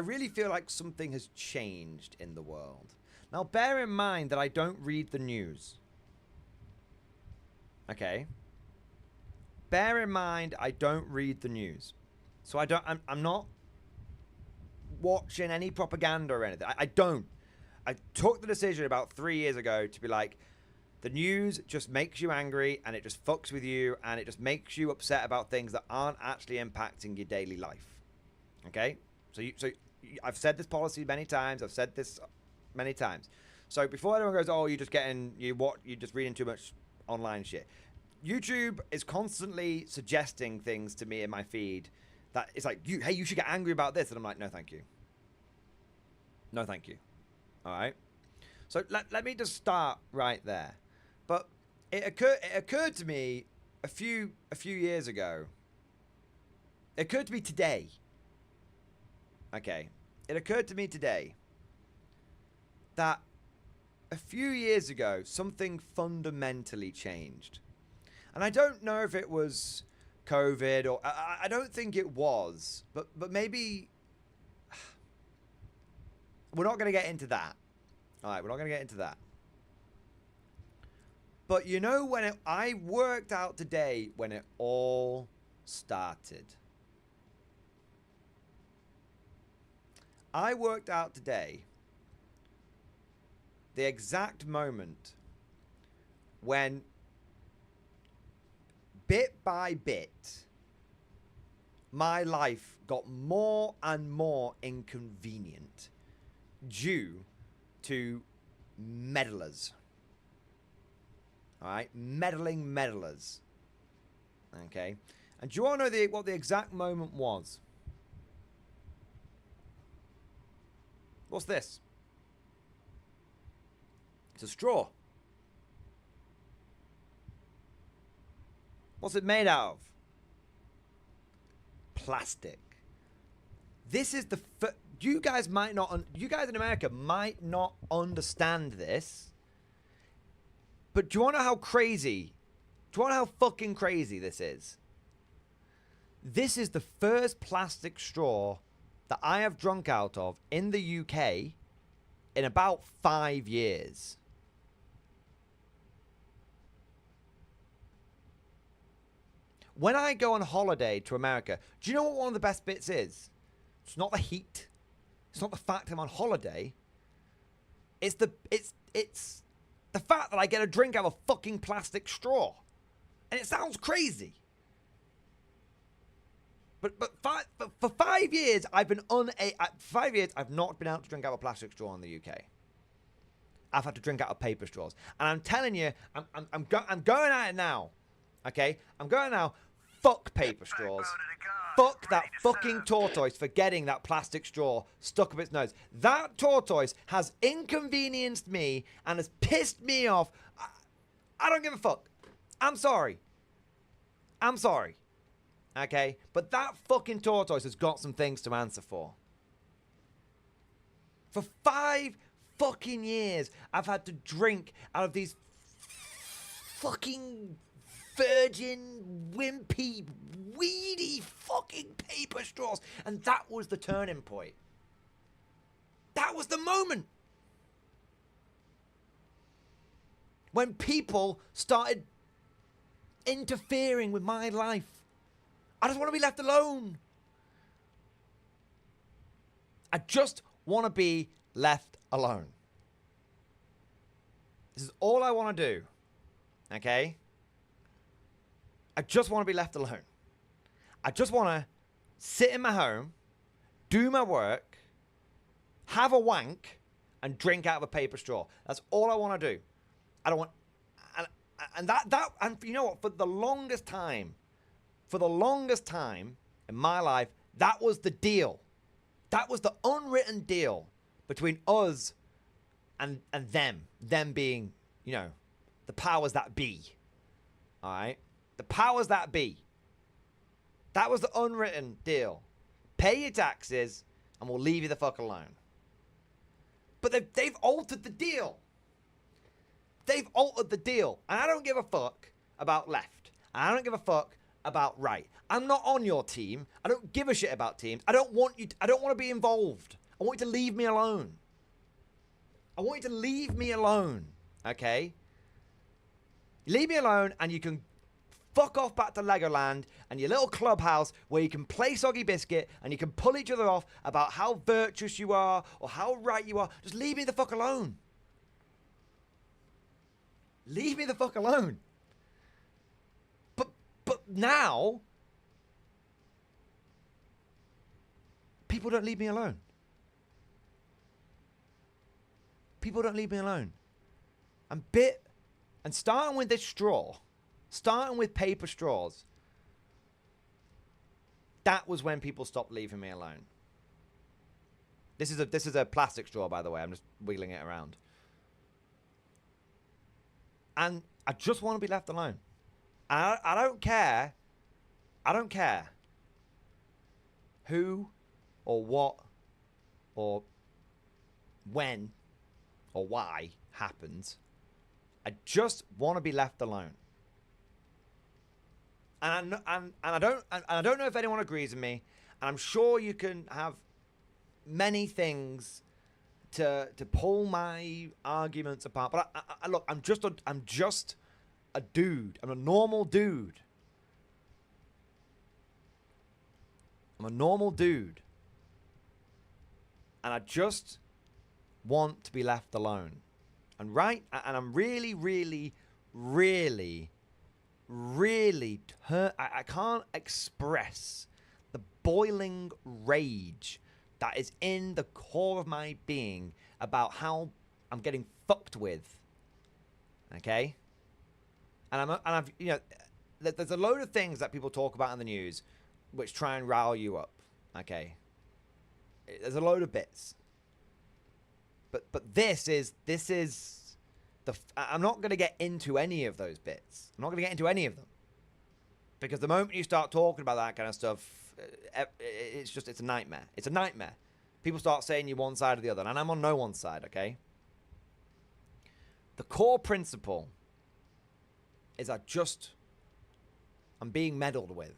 really feel like something has changed in the world. Now, bear in mind that I don't read the news. Okay? Bear in mind I don't read the news. So I'm not watching any propaganda or anything. I don't. I took the decision about 3 years ago to be like, the news just makes you angry and it just fucks with you and it just makes you upset about things that aren't actually impacting your daily life. Okay? So I've said this policy many times. I've said this many times. So before anyone goes, oh, you're just reading too much online shit. YouTube is constantly suggesting things to me in my feed that it's like, hey, you should get angry about this. And I'm like, no, thank you. No, thank you. All right. So let me just start right there. But it occurred to me a few years ago. It occurred to me today. Okay. It occurred to me today that a few years ago, something fundamentally changed. And I don't know if it was COVID or I don't think it was, but maybe we're not going to get into that. All right, we're not going to get into that. But you know when I worked out today when it all started. I worked out today the exact moment when bit by bit my life got more and more inconvenient due to meddlers. All right, meddling meddlers. Okay, and do you want to know what the exact moment was? What's this? It's a straw. What's it made out of? Plastic. This is the you guys in America might not understand this. But do you want to know how crazy? Do you want to know how fucking crazy this is? This is the first plastic straw that I have drunk out of in the UK in about 5 years. When I go on holiday to America, do you know what one of the best bits is? It's not the heat. It's not the fact I'm on holiday. It's the fact that I get a drink out of a fucking plastic straw. And it sounds crazy. But for 5 years, I've been 5 years, I've not been able to drink out of a plastic straw in the UK. I've had to drink out of paper straws. And I'm telling you, I'm going at it now. Okay? I'm going now. fuck paper straws. Fuck that fucking tortoise for getting that plastic straw stuck up its nose. That tortoise has inconvenienced me and has pissed me off. I don't give a fuck. I'm sorry. I'm sorry. Okay? But that fucking tortoise has got some things to answer for. For 5 fucking years, I've had to drink out of these fucking virgin, wimpy, weedy fucking paper straws. And that was the turning point. That was the moment. When people started interfering with my life. I just want to be left alone. I just want to be left alone. This is all I want to do. Okay? I just want to be left alone. I just want to sit in my home, do my work, have a wank, and drink out of a paper straw. That's all I want to do. I don't want... And you know what? For the longest time in my life, that was the deal. That was the unwritten deal between us and them. Them being, you know, the powers that be. All right? The powers that be. That was the unwritten deal. Pay your taxes and we'll leave you the fuck alone. But they've altered the deal. They've altered the deal. And I don't give a fuck about left. And I don't give a fuck about right. I'm not on your team. I don't give a shit about teams. I don't want to be involved. I want you to leave me alone. I want you to leave me alone. Okay? Leave me alone and you can fuck off back to Legoland and your little clubhouse where you can play Soggy Biscuit and you can pull each other off about how virtuous you are or how right you are. Just leave me the fuck alone. Leave me the fuck alone. But now, people don't leave me alone. People don't leave me alone. And starting with this straw, starting with paper straws, that was when people stopped leaving me alone. This is a plastic straw, by the way. I'm just wiggling it around. And I just want to be left alone. And I don't care. I don't care who or what or when or why happens. I just want to be left alone. And I don't know if anyone agrees with me. And I'm sure you can have many things to pull my arguments apart. But look, I'm just a dude. I'm a normal dude. I'm a normal dude. And I just want to be left alone. And I'm really, really, really, really I can't express the boiling rage that is in the core of my being about how I'm getting fucked with. Okay? And I've you know, there's a load of things that people talk about in the news which try and rile you up. Okay? There's a load of bits. But this is I'm not going to get into any of those bits. I'm not going to get into any of them. Because the moment you start talking about that kind of stuff, it's a nightmare. It's a nightmare. People start saying you're one side or the other, and I'm on no one side, okay? The core principle is I'm being meddled with.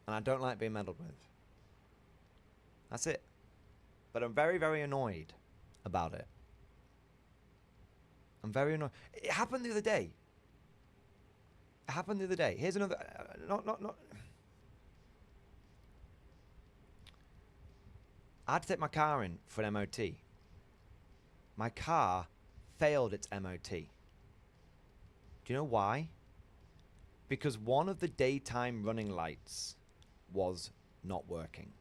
And I don't like being meddled with. That's it. But I'm very, very annoyed about it. I'm very annoyed. It happened the other day. Here's another... Not... I had to take my car in for an MOT. My car failed its MOT. Do you know why? Because one of the daytime running lights was not working.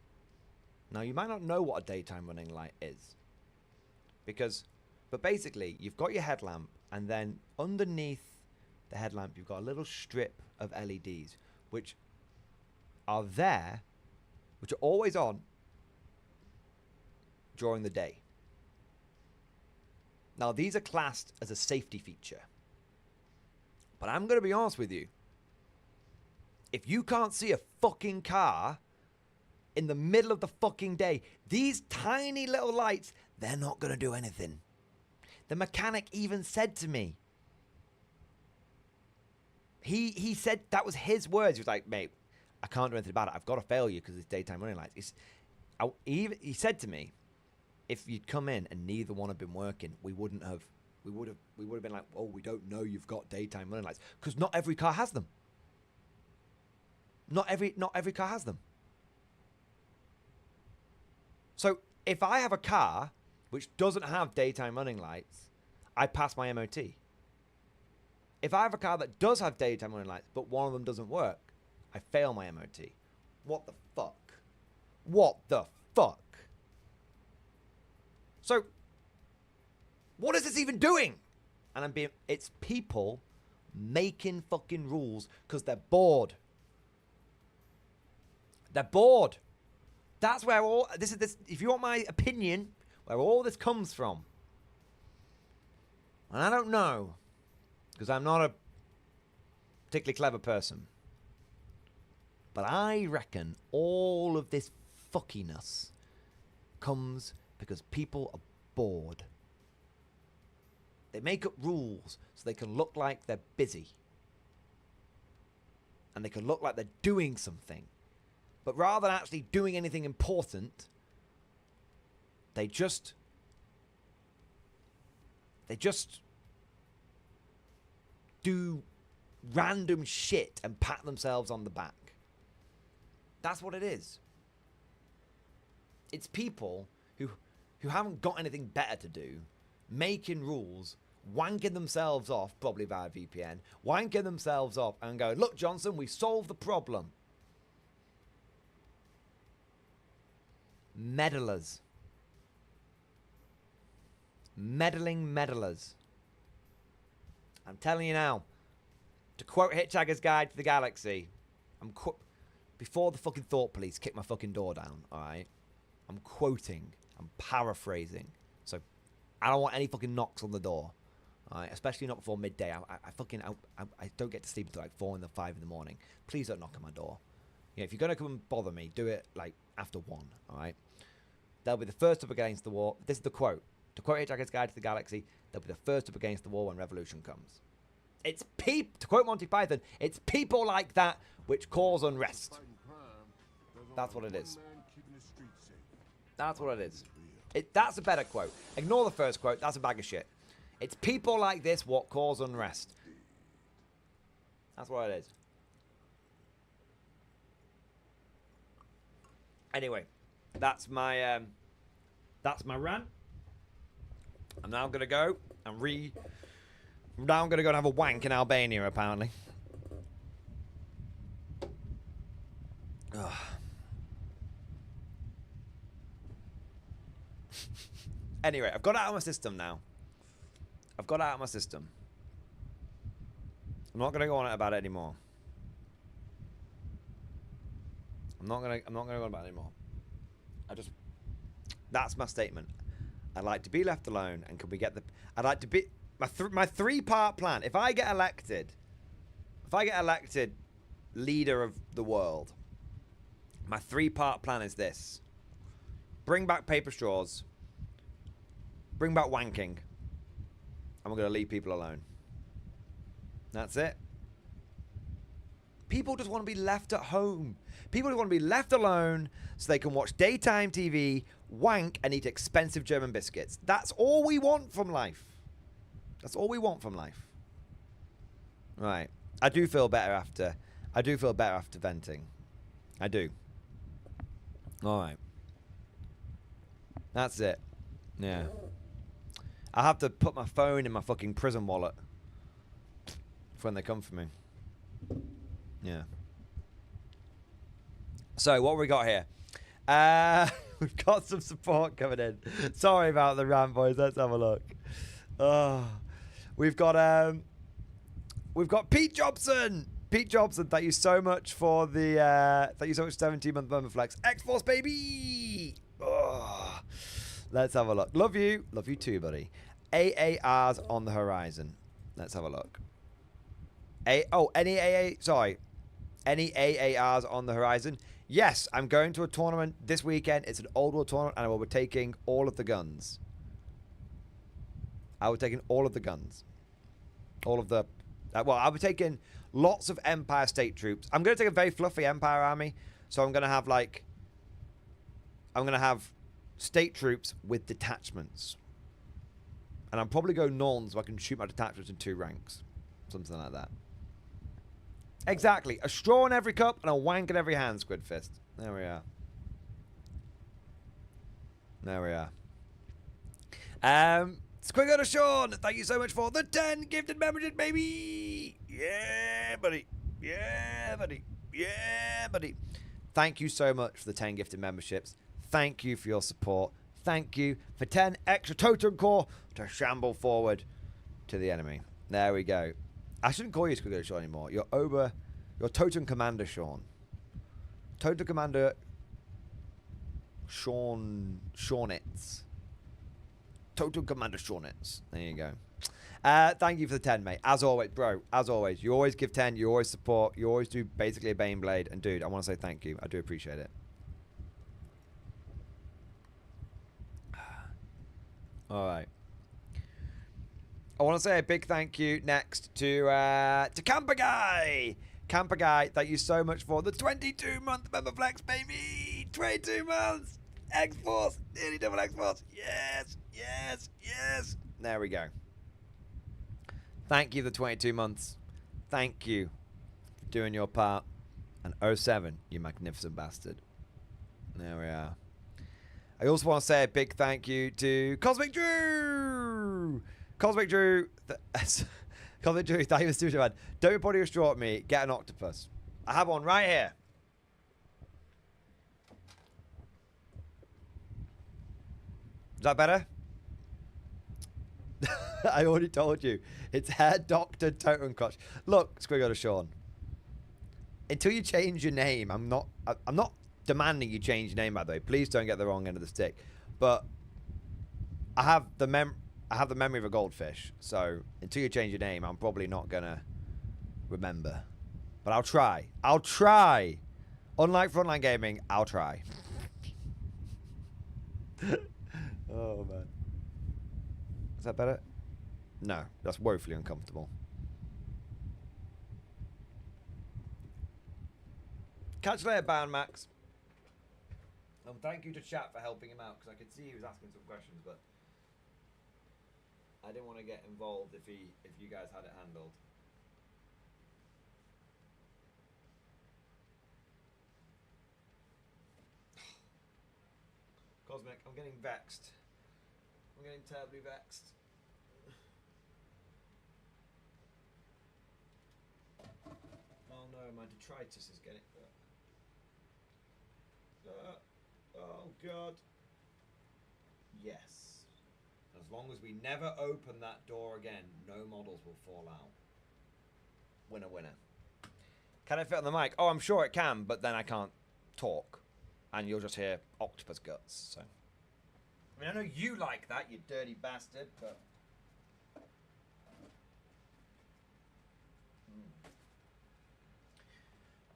Now, you might not know what a daytime running light is. But basically, you've got your headlamp, and then underneath the headlamp, you've got a little strip of LEDs, which are there, which are always on during the day. Now, these are classed as a safety feature. But I'm going to be honest with you. If you can't see a fucking car in the middle of the fucking day, these tiny little lights, they're not going to do anything. The mechanic even said to me, he said, that was his words. He was like, mate, I can't do anything about it. I've got to fail you because it's daytime running lights. He said to me, if you'd come in and neither one had been working, we would have been like, oh, we don't know you've got daytime running lights, because not every car has them. Not every car has them. So if I have a car which doesn't have daytime running lights, I pass my MOT. If I have a car that does have daytime running lights, but one of them doesn't work, I fail my MOT. What the fuck? What the fuck? So, what is this even doing? And it's people making fucking rules because they're bored. They're bored. That's where all this is. If you want my opinion, where all this comes from, and I don't know, because I'm not a particularly clever person, but I reckon all of this fuckiness comes because people are bored. They make up rules so they can look like they're busy, and they can look like they're doing something. But rather than actually doing anything important, they just do random shit and pat themselves on the back. That's what it is. It's people who haven't got anything better to do, making rules, wanking themselves off, probably via VPN, wanking themselves off and going, look, Johnson, we solved the problem. Meddlers. Meddling meddlers. I'm telling you now, to quote Hitchhiker's Guide to the Galaxy, before the fucking thought police kick my fucking door down, alright? I'm quoting, I'm paraphrasing. So, I don't want any fucking knocks on the door. Alright? Especially not before midday. I don't get to sleep until like 4 and 5 in the morning. Please don't knock on my door. You know, if you're going to come and bother me, do it like after 1, alright? They'll be the first up against the war. This is the quote. To quote Hitchhiker's Guide to the Galaxy, they'll be the first up against the war when revolution comes. It's to quote Monty Python, it's people like that which cause unrest. That's what it is. That's what it is. That's a better quote. Ignore the first quote. That's a bag of shit. It's people like this what cause unrest. That's what it is. Anyway, that's my rant. I'm now gonna go and now I'm gonna go and have a wank in Albania, apparently. Ugh. Anyway, I've got it out of my system now. I've got it out of my system. I'm not gonna go on about it anymore. I'm not gonna go on about it anymore. That's my statement. I'd like to be left alone, and can we get I'd like to be my 3-part plan. If I get elected leader of the world, my 3-part plan is this: bring back paper straws, bring back wanking, and we're gonna leave people alone. That's it. People just want to be left at home. People just want to be left alone so they can watch daytime TV, wank, and eat expensive German biscuits. That's all we want from life. That's all we want from life. Right. I do feel better after venting. I do. All right. That's it. Yeah. I have to put my phone in my fucking prison wallet for when they come for me. Yeah. So, what we got here? We've got some support coming in. Sorry about the rant, boys. Let's have a look. We've got we've got Pete Jobson. Pete Jobson, thank you so much for the 17-month member flex. X-Force, baby. Oh, let's have a look. Love you too, buddy. AARs on the horizon. Let's have a look. Any AARs on the horizon? Yes, I'm going to a tournament this weekend. It's an old world tournament, and I will be taking all of the guns. I will be taking all of the guns. All of the... well, I'll be taking lots of Empire State troops. I'm going to take a very fluffy Empire army. So I'm going to have, like... I'm going to have state troops with detachments. And I'll probably go Norns so I can shoot my detachments in 2 ranks. Something like that. Exactly. A straw in every cup and a wank in every hand, Squid Fist. There we are. There we are. Squiggle to Sean, thank you so much for the 10 gifted membership, baby. Yeah, buddy. Yeah, buddy. Yeah, buddy. Thank you so much for the 10 gifted memberships. Thank you for your support. Thank you for 10 extra totem core to shamble forward to the enemy. There we go. I shouldn't call you Squiggle to Sean anymore. You're Totem Commander Sean. Totem Commander Shawnitz. Totem Commander Shawnitz. There you go. Thank you for the 10, mate. As always, bro. As always. You always give 10. You always support. You always do basically a Baneblade. And, dude, I want to say thank you. I do appreciate it. All right. I want to say a big thank you next to Camper Guy. Camper Guy, thank you so much for the 22-month member flex, baby. 22 months. X-Force. Nearly double X-Force. Yes. Yes. Yes. There we go. Thank you for the 22 months. Thank you for doing your part. And 07, you magnificent bastard. There we are. I also want to say a big thank you to Cosmic Drew. Cosmic Drew. Cosmic Drew, thank you for the man. Don't be body straw at me. Get an octopus. I have one right here. Is that better? I already told you. It's Hair Doctor Totem Crotch. Look, Squiggle to Sean. Until you change your name, I'm not demanding you change your name, by the way. Please don't get the wrong end of the stick. But I have the memory of a goldfish. So until you change your name, I'm probably not gonna remember. But I'll try. I'll try. Unlike Frontline Gaming, I'll try. Oh man. Is that better? No, that's woefully uncomfortable. Catch you later, Bound Max. And thank you to chat for helping him out, because I could see he was asking some questions, but I didn't want to get involved if you guys had it handled. Cosmic, I'm getting vexed. I'm getting terribly vexed. Oh no, my detritus is getting... oh god. Yes. As long as we never open that door again, no models will fall out. Winner, winner. Can I fit on the mic? Oh, I'm sure it can, but then I can't talk. And you'll just hear octopus guts, so... I mean, I know you like that, you dirty bastard, but...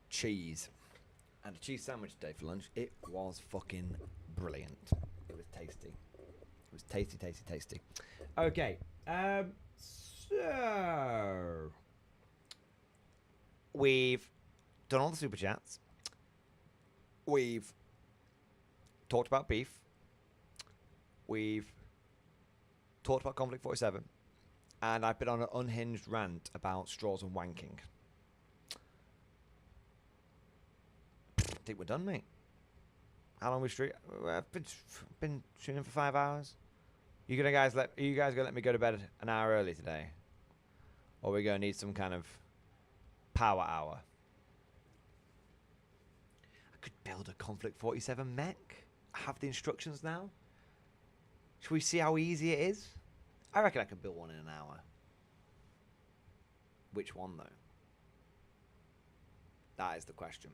Cheese. And a cheese sandwich today for lunch. It was fucking brilliant. It was tasty. It was tasty, tasty, tasty. Okay. So... We've done all the super chats. We've talked about beef. We've talked about Conflict 47. And I've been on an unhinged rant about straws and wanking. I think we're done, mate. How long we street? I've been shooting for 5 hours. Are you guys gonna let me go to bed an hour early today? Or are we gonna need some kind of power hour? I could build a Conflict 47 mech. I have the instructions now. Should we see how easy it is? I reckon I could build one in an hour. Which one, though? That is the question.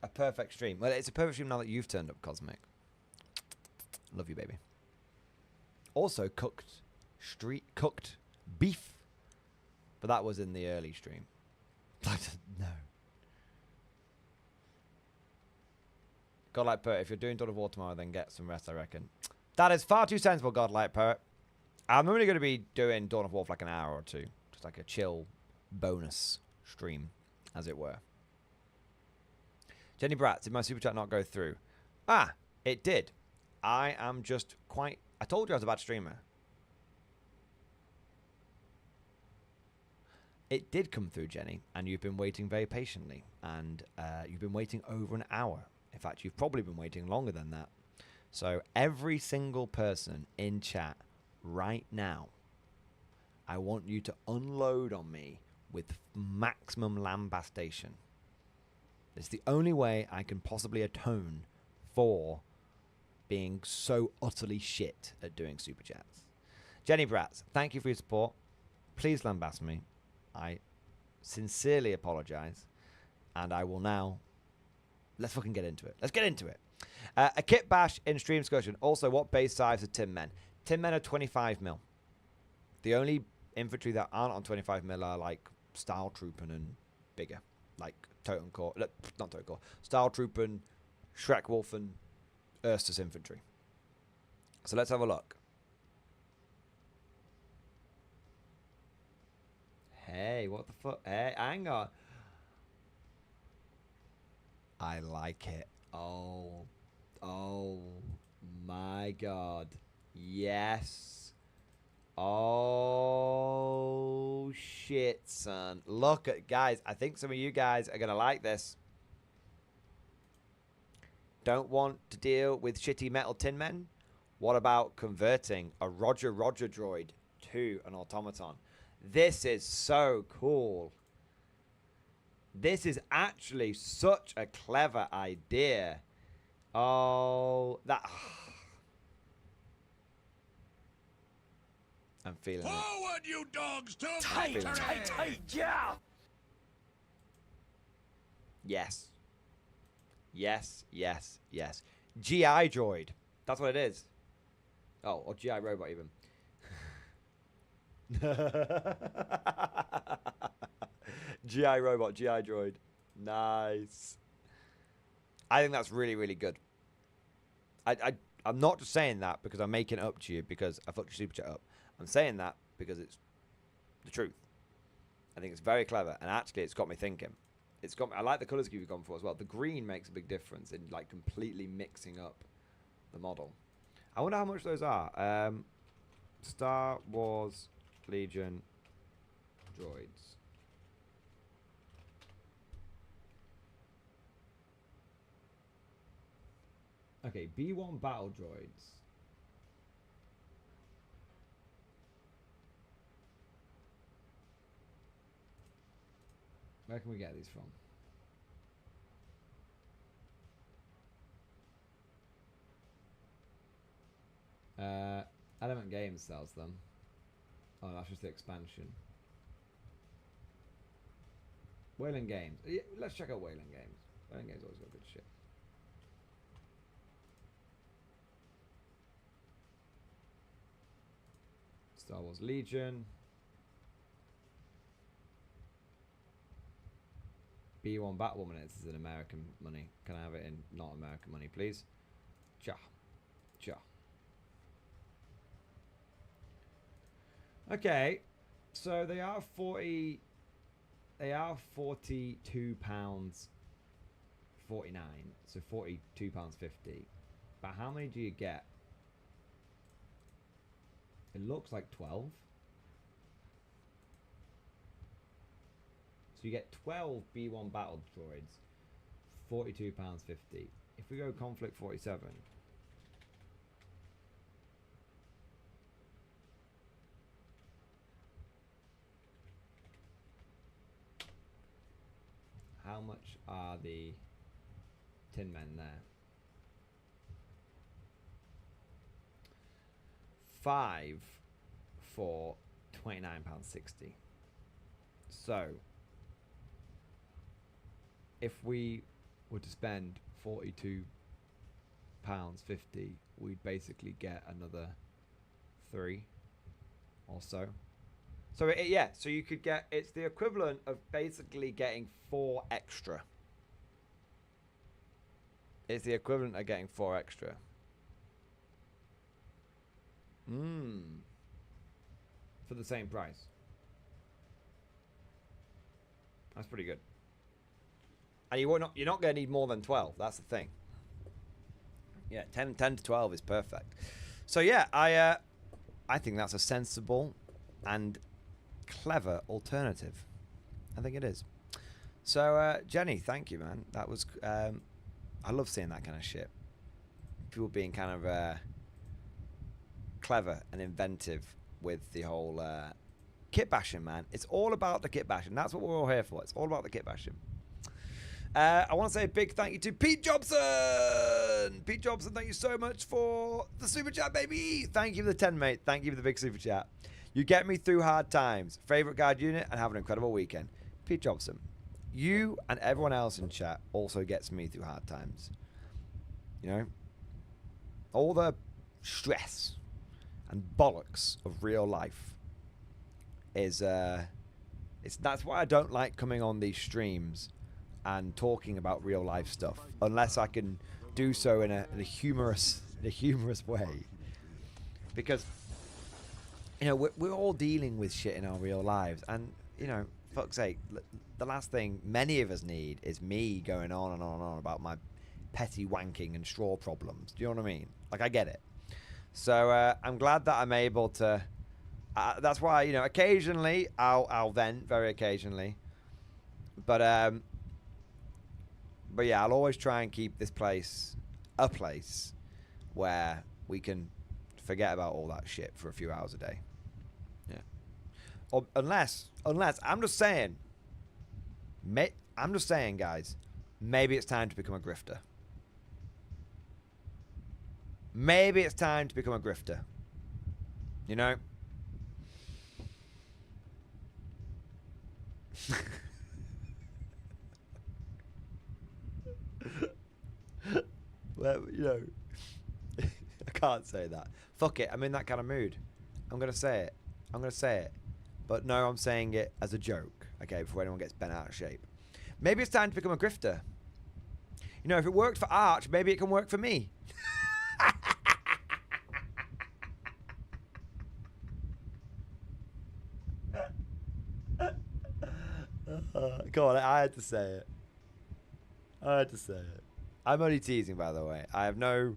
A perfect stream. Well, it's a perfect stream now that you've turned up, Cosmic. Love you, baby. Also, cooked beef. But that was in the early stream. No. Godlike Poet, if you're doing Dawn of War tomorrow, then get some rest, I reckon. That is far too sensible, Godlike Poet. I'm only going to be doing Dawn of War for like an hour or two. Just like a chill bonus stream, as it were. Jenny Bratz, did my super chat not go through? Ah, it did. I am just quite... I told you I was a bad streamer. It did come through, Jenny, and you've been waiting very patiently. And you've been waiting over an hour. In fact, you've probably been waiting longer than that. So every single person in chat right now, I want you to unload on me with maximum lambastation. It's the only way I can possibly atone for being so utterly shit at doing super chats. Jenny Bratz, thank you for your support. Please lambast me. I sincerely apologize. And I will now... Let's fucking get into it. Let's get into it. A kit bash in stream discussion. Also, what base size are Tin Men? Tin Men are 25 mil. The only infantry that aren't on 25 mil are like Style Troopen and bigger. Like Totem Corps. Not Totem Corps. Style Troopen, Shrek Wolf, and Urstus infantry. So let's have a look. Hey, what the fuck? Hey, hang on. I like it. Oh my god. Yes. Oh shit, son. Look at, guys, I think some of you guys are gonna like this. Don't want to deal with shitty metal tin men? What about converting a Roger droid to an automaton? This is so cool. This is actually such a clever idea. Oh, that... I'm feeling Forward, you dogs, to Tight, yeah! Yes. Yes. GI droid. That's what it is. Oh, or GI robot even. GI robot, GI droid. Nice. I think that's really, really good. I'm not just saying that because I'm making it up to you because I fucked your super chat up. I'm saying that because it's the truth. I think it's very clever, and actually it's got me thinking. I like the colours you've gone for as well. The green makes a big difference in like completely mixing up the model. I wonder how much those are. Star Wars Legion droids. Okay, B1 battle droids. Where can we get these from? Element Games sells them. Oh, that's just the expansion. Wayland Games. Yeah, let's check out Wayland Games. Wayland Games always got good shit. Star Wars Legion. B1 Batwoman is in American money. Can I have it in not American money, please? Cha. Okay, so they are 40. They are £42.49. So £42.50. But how many do you get? It looks like 12. So you get 12 B1 battle droids, £42.50. If we go conflict 47, how much are the tin men there? 5 for £29.60. So if we were to spend £42.50, we'd basically get another 3 or so. So yeah, so you could get, it's the equivalent of basically getting 4 extra. It's the equivalent of getting 4 extra. For the same price. That's pretty good. And you're not going to need more than 12. That's the thing. Yeah, 10 to 12 is perfect. So yeah, I think that's a sensible and clever alternative. I think it is. So Jenny, thank you, man. That was I love seeing that kind of shit. People being kind of clever and inventive with the whole kit bashing, man. It's all about the kit bashing. That's what we're all here for. It's all about the kit bashing. I want to say a big thank you to Pete Jobson. Pete Jobson, thank you so much for the super chat, baby. Thank you for the 10, mate. Thank you for the big super chat. You get me through hard times. Favorite guard unit and have an incredible weekend. Pete Jobson. You and everyone else in chat also gets me through hard times. You know? All the stress and bollocks of real life is that's why I don't like coming on these streams and talking about real life stuff unless I can do so in a humorous way, because you know we're all dealing with shit in our real lives, and you know, fuck's sake, the last thing many of us need is me going on and on and on about my petty wanking and straw problems. Do you know what I mean? Like, I get it. So I'm glad that I'm able to. That's why, you know, occasionally I'll vent, very occasionally, but yeah, I'll always try and keep this place a place where we can forget about all that shit for a few hours a day. Yeah. Or unless I'm just saying, guys, maybe it's time to become a grifter. Maybe it's time to become a grifter. You know? Well, you know, I can't say that. Fuck it, I'm in that kind of mood. I'm going to say it. But no, I'm saying it as a joke, okay, before anyone gets bent out of shape. Maybe it's time to become a grifter. You know, if it worked for Arch, maybe it can work for me. Go on, I had to say it. I'm only teasing, by the way. I have no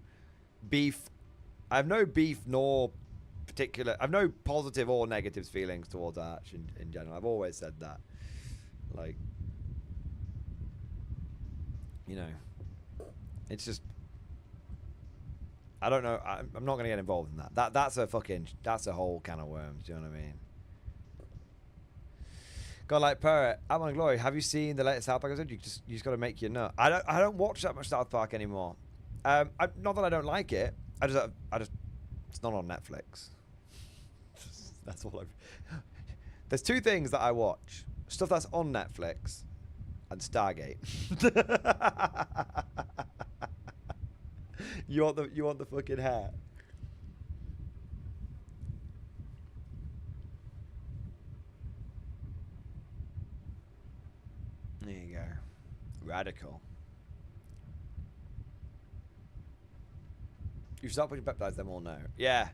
beef nor particular. I have no positive or negative feelings towards Arch in general. I've always said that. Like, you know, it's just, I don't know. I'm not going to get involved in that. That's a whole can of worms. Do you know what I mean? God, like Parrot, I'm on Glory. Have you seen the latest South Park episode? You just got to make your nut. I don't watch that much South Park anymore. Not that I don't like it. I just it's not on Netflix. That's all I've. There's 2 things that I watch: stuff that's on Netflix and Stargate. You want the fucking hair? There you go. Radical. You start pushing peptides, them all know. Yeah.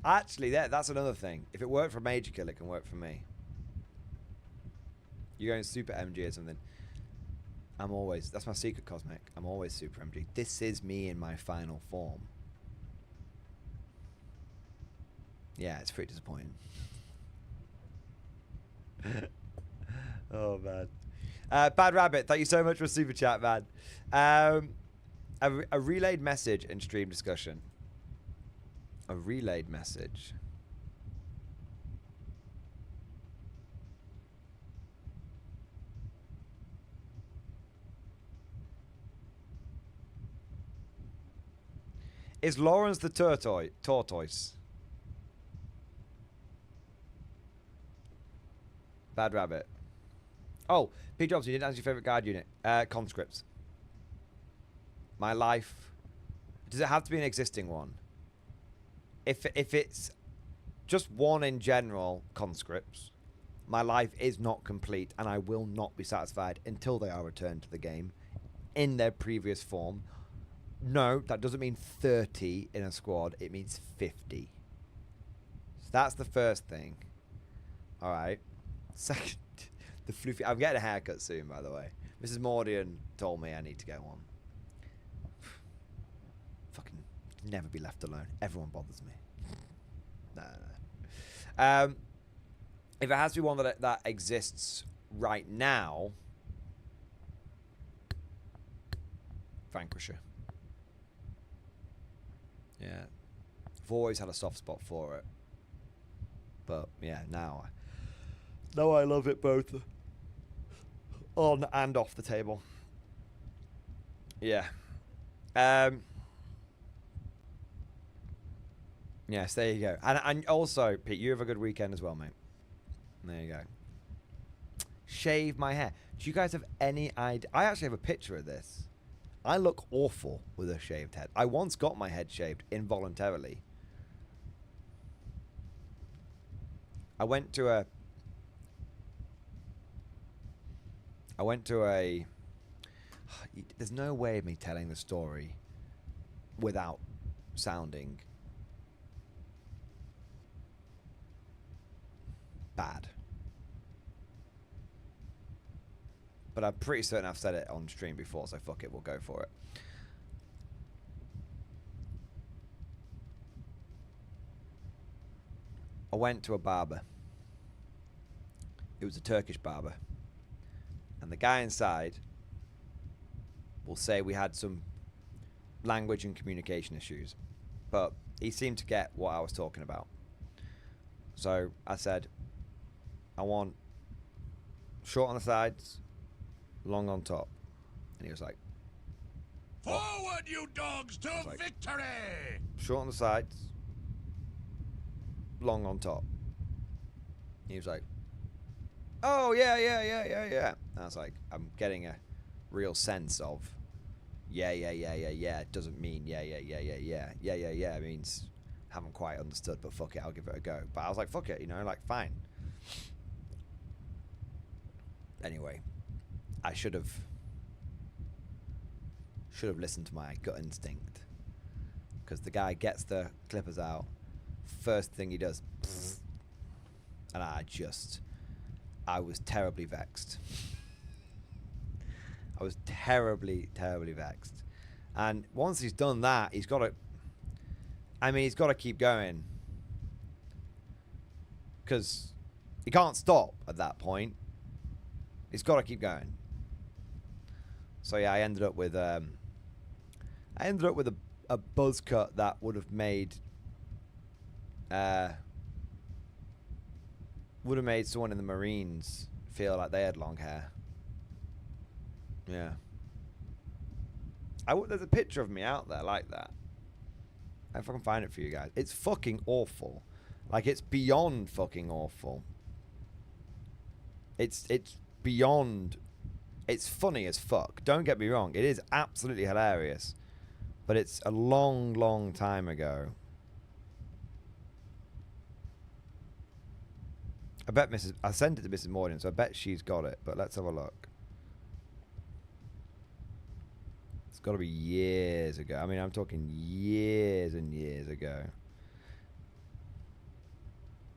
Actually, that's another thing. If it worked for Major Kill, it can work for me. You're going super MG or something. That's my secret cosmic. I'm always super MG. This is me in my final form. Yeah, it's pretty disappointing. Oh, man. Bad Rabbit, thank you so much for super chat, man. A relayed message in stream discussion. A relayed message. Is Lawrence the tortoise? Bad rabbit. Oh, P. Jobs, you didn't answer your favorite guard unit. Conscripts. My life. Does it have to be an existing one? If it's just one in general, conscripts, my life is not complete, and I will not be satisfied until they are returned to the game in their previous form. No, that doesn't mean 30 in a squad. It means 50. So that's the first thing. All right. Second, the floofy. I'm getting a haircut soon, by the way. Mrs. Mordian told me I need to get one. Fucking never be left alone. Everyone bothers me. No. If it has to be one that exists right now, Vanquisher. Yeah. I've always had a soft spot for it. But yeah, now I love it both on and off the table. Yeah. Yes, there you go. And also, Pete, you have a good weekend as well, mate. There you go. Shave my hair. Do you guys have any idea? I actually have a picture of this. I look awful with a shaved head. I once got my head shaved involuntarily. I went to a... There's no way of me telling the story without sounding bad. But I'm pretty certain I've said it on stream before, so fuck it, we'll go for it. I went to a barber. It was a Turkish barber. And the guy inside will say we had some language and communication issues. But he seemed to get what I was talking about. So I said, I want short on the sides, long on top. And he was like, Forward, you dogs, to victory! Short on the sides, long on top. He was like, oh, yeah. And I was like, I'm getting a real sense of, yeah. It doesn't mean yeah. It means haven't quite understood, but fuck it, I'll give it a go. But I was like, fuck it, like, fine. Anyway, I should have listened to my gut instinct, because the guy gets the clippers out, first thing he does, and I was terribly vexed. I was terribly vexed. And once he's done that, he's got to keep going, because he can't stop at that point. He's got to keep going. So yeah, I ended up with a buzz cut that would have made someone in the Marines feel like they had long hair. Yeah. There's a picture of me out there like that. If I can find it for you guys. It's fucking awful. Like, it's beyond fucking awful. It's beyond... It's funny as fuck. Don't get me wrong. It is absolutely hilarious. But it's a long time ago. I sent it to Mrs. Mordian, so I bet she's got it. But let's have a look. It's got to be years ago. I mean, I'm talking years and years ago.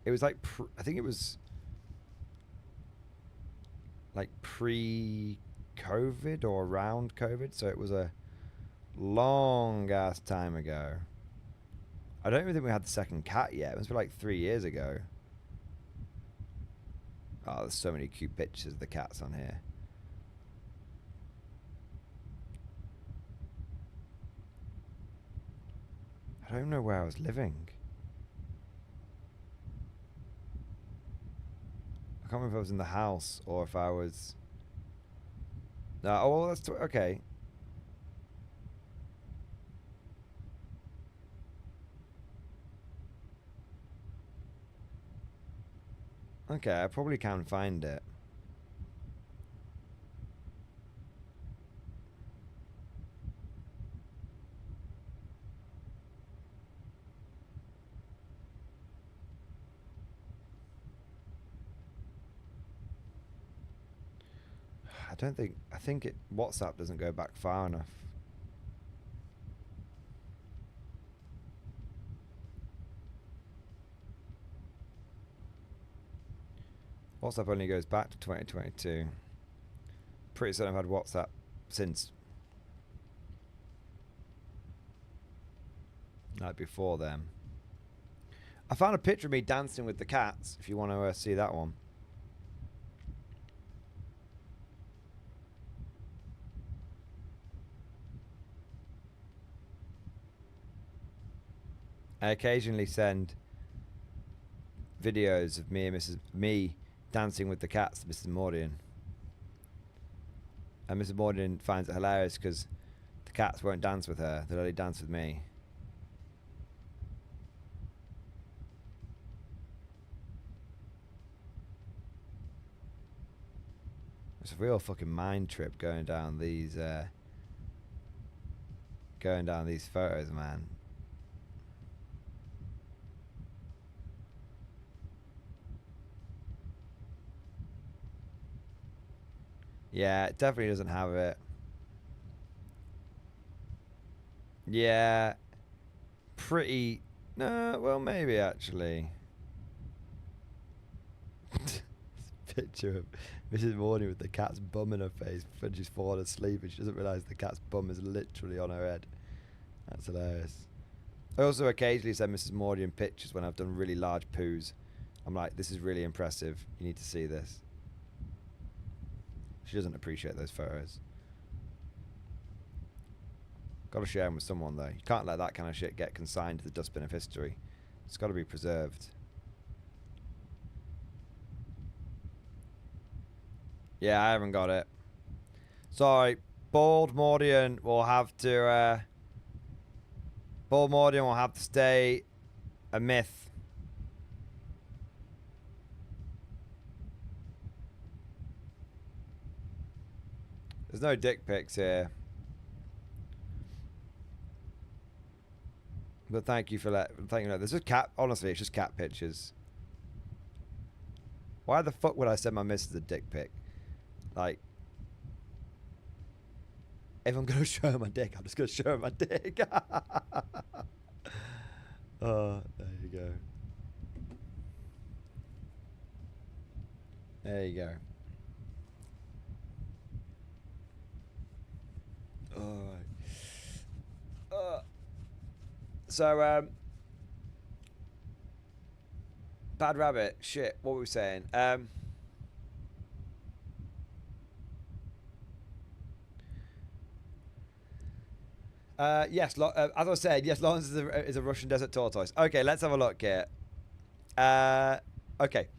It was like, I think it was like pre-COVID or around COVID. So it was a long ass time ago. I don't even think we had the second cat yet. It must be like 3 years ago. Oh, there's so many cute pictures of the cats on here. I don't know where I was living. I can't remember if I was in the house or if I was... No, oh, well, that's... Okay. Okay, I probably can find it. I think WhatsApp doesn't go back far enough. WhatsApp only goes back to 2022. Pretty certain I've had WhatsApp since like before then. I found a picture of me dancing with the cats, if you want to see that one. I occasionally send videos of me and me dancing with the cats to Mrs. Mordian. And Mrs. Mordian finds it hilarious because the cats won't dance with her, they'll only dance with me. It's a real fucking mind trip going down these photos, man. Yeah, it definitely doesn't have it. Yeah. Pretty... No, well, maybe, actually. Picture of Mrs. Morning with the cat's bum in her face when she's fallen asleep and she doesn't realise the cat's bum is literally on her head. That's hilarious. I also occasionally send Mrs. Mordian pictures when I've done really large poos. I'm like, this is really impressive. You need to see this. She doesn't appreciate those photos. Gotta share them with someone though. You can't let that kind of shit get consigned to the dustbin of history. It's gotta be preserved. Yeah, I haven't got it. Sorry, Bald Mordian will have to stay a myth. There's no dick pics here. But thank you for that. Thank you. There's just cat. Honestly, it's just cat pictures. Why the fuck would I send my missus a dick pic? Like, if I'm gonna show her my dick, I'm just gonna show her my dick. Oh, there you go. There you go. Alright. So, Bad Rabbit, shit, what were we saying? Yes, as I said, yes, Lawrence is a Russian desert tortoise. Okay, let's have a look here. Okay.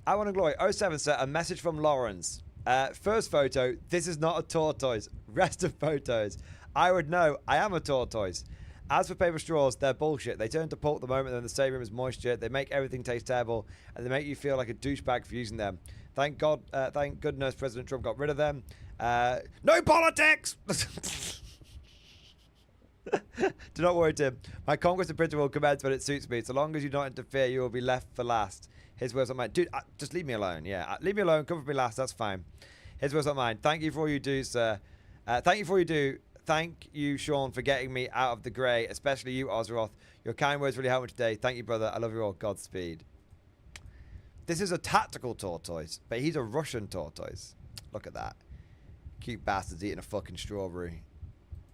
I want to glory. 07, sir, a message from Lawrence. First photo, this is not a tortoise. Rest of photos. I would know, I am a tortoise. As for paper straws, they're bullshit. They turn to pulp the moment they're in the same room as moisture. They make everything taste terrible, and they make you feel like a douchebag for using them. Thank goodness President Trump got rid of them. No politics! Do not worry, Tim. My conquest of printer will commence when it suits me. So long as you don't interfere, you will be left for last. His words, not mine. Dude, just leave me alone. Yeah, leave me alone. Come for me last. That's fine. His words, not mine. Thank you for all you do, sir. Thank you for all you do. Thank you, Sean, for getting me out of the grey, especially you, Ozroth. Your kind words really helped me today. Thank you, brother. I love you all. Godspeed. This is a tactical tortoise, but he's a Russian tortoise. Look at that. Cute bastards eating a fucking strawberry.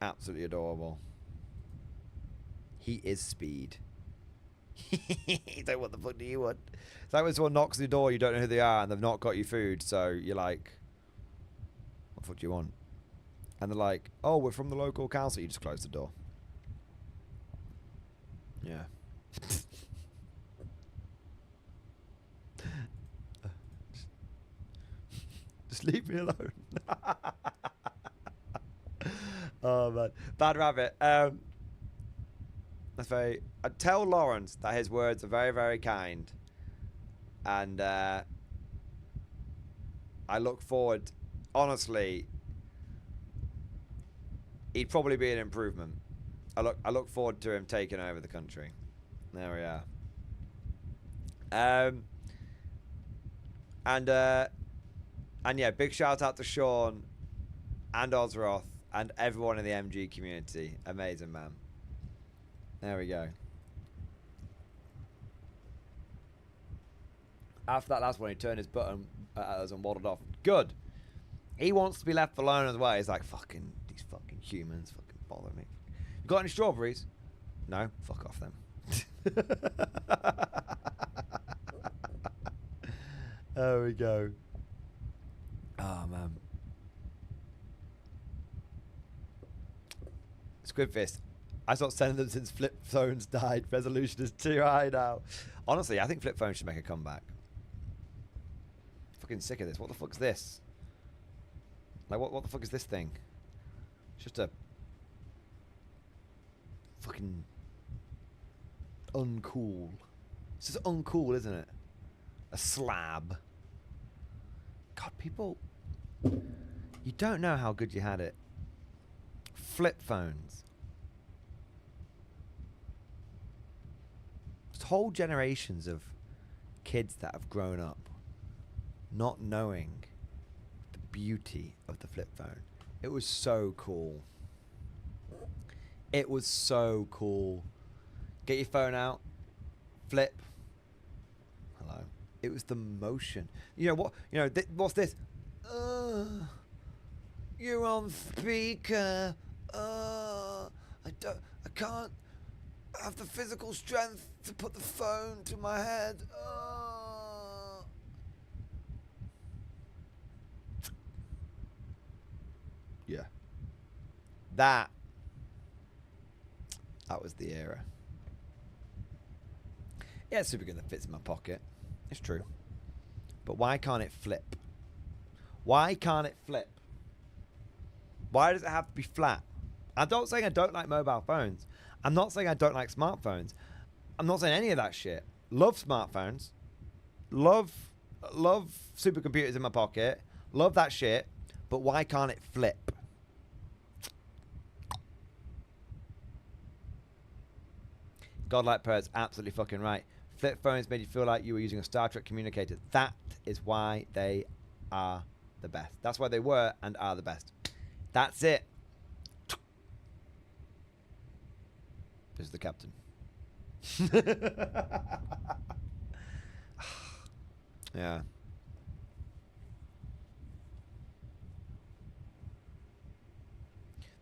Absolutely adorable. He is speed. He's like, what the fuck do you want? It's like when someone knocks on the door, you don't know who they are, and they've not got you food, so you're like, what the fuck do you want? And they're like, oh, we're from the local council. You just close the door. Yeah. Just leave me alone. Oh, man. Bad Rabbit. That's very... I tell Lawrence that his words are very, very kind. And I look forward, honestly, he'd probably be an improvement. I look forward to him taking over the country. There we are. And yeah, big shout out to Sean and Ozroth and everyone in the MG community. Amazing, man. There we go. After that last one, he turned his button at us and waddled off. Good. He wants to be left alone as well. He's like, fucking, these fucking humans fucking bother me. You got any strawberries? No? Fuck off then. There we go. Oh, man. Squidfist. I stopped sending them since flip phones died. Resolution is too high now. Honestly, I think flip phones should make a comeback. Fucking sick of this. What the fuck's this? Like, what the fuck is this thing? It's just a fucking uncool. It's just uncool, isn't it? A slab. God, people, you don't know how good you had it. Flip phones. There's whole generations of kids that have grown up not knowing the beauty of the flip phone. It was so cool. It was so cool. Get your phone out, flip. Hello. It was the motion. You know what? You know what's this? You're on speaker. I can't have the physical strength to put the phone to my head. Yeah. That was the era. Yeah, it's super good that fits in my pocket. It's true. But why can't it flip? Why can't it flip? Why does it have to be flat? I'm not saying I don't like mobile phones. I'm not saying I don't like smartphones. I'm not saying any of that shit. Love smartphones. Love supercomputers in my pocket. Love that shit. But why can't it flip? Godlike Per's absolutely fucking right. Flip phones made you feel like you were using a Star Trek communicator. That is why they are the best. That's why they were and are the best. That's it. This is the captain. Yeah.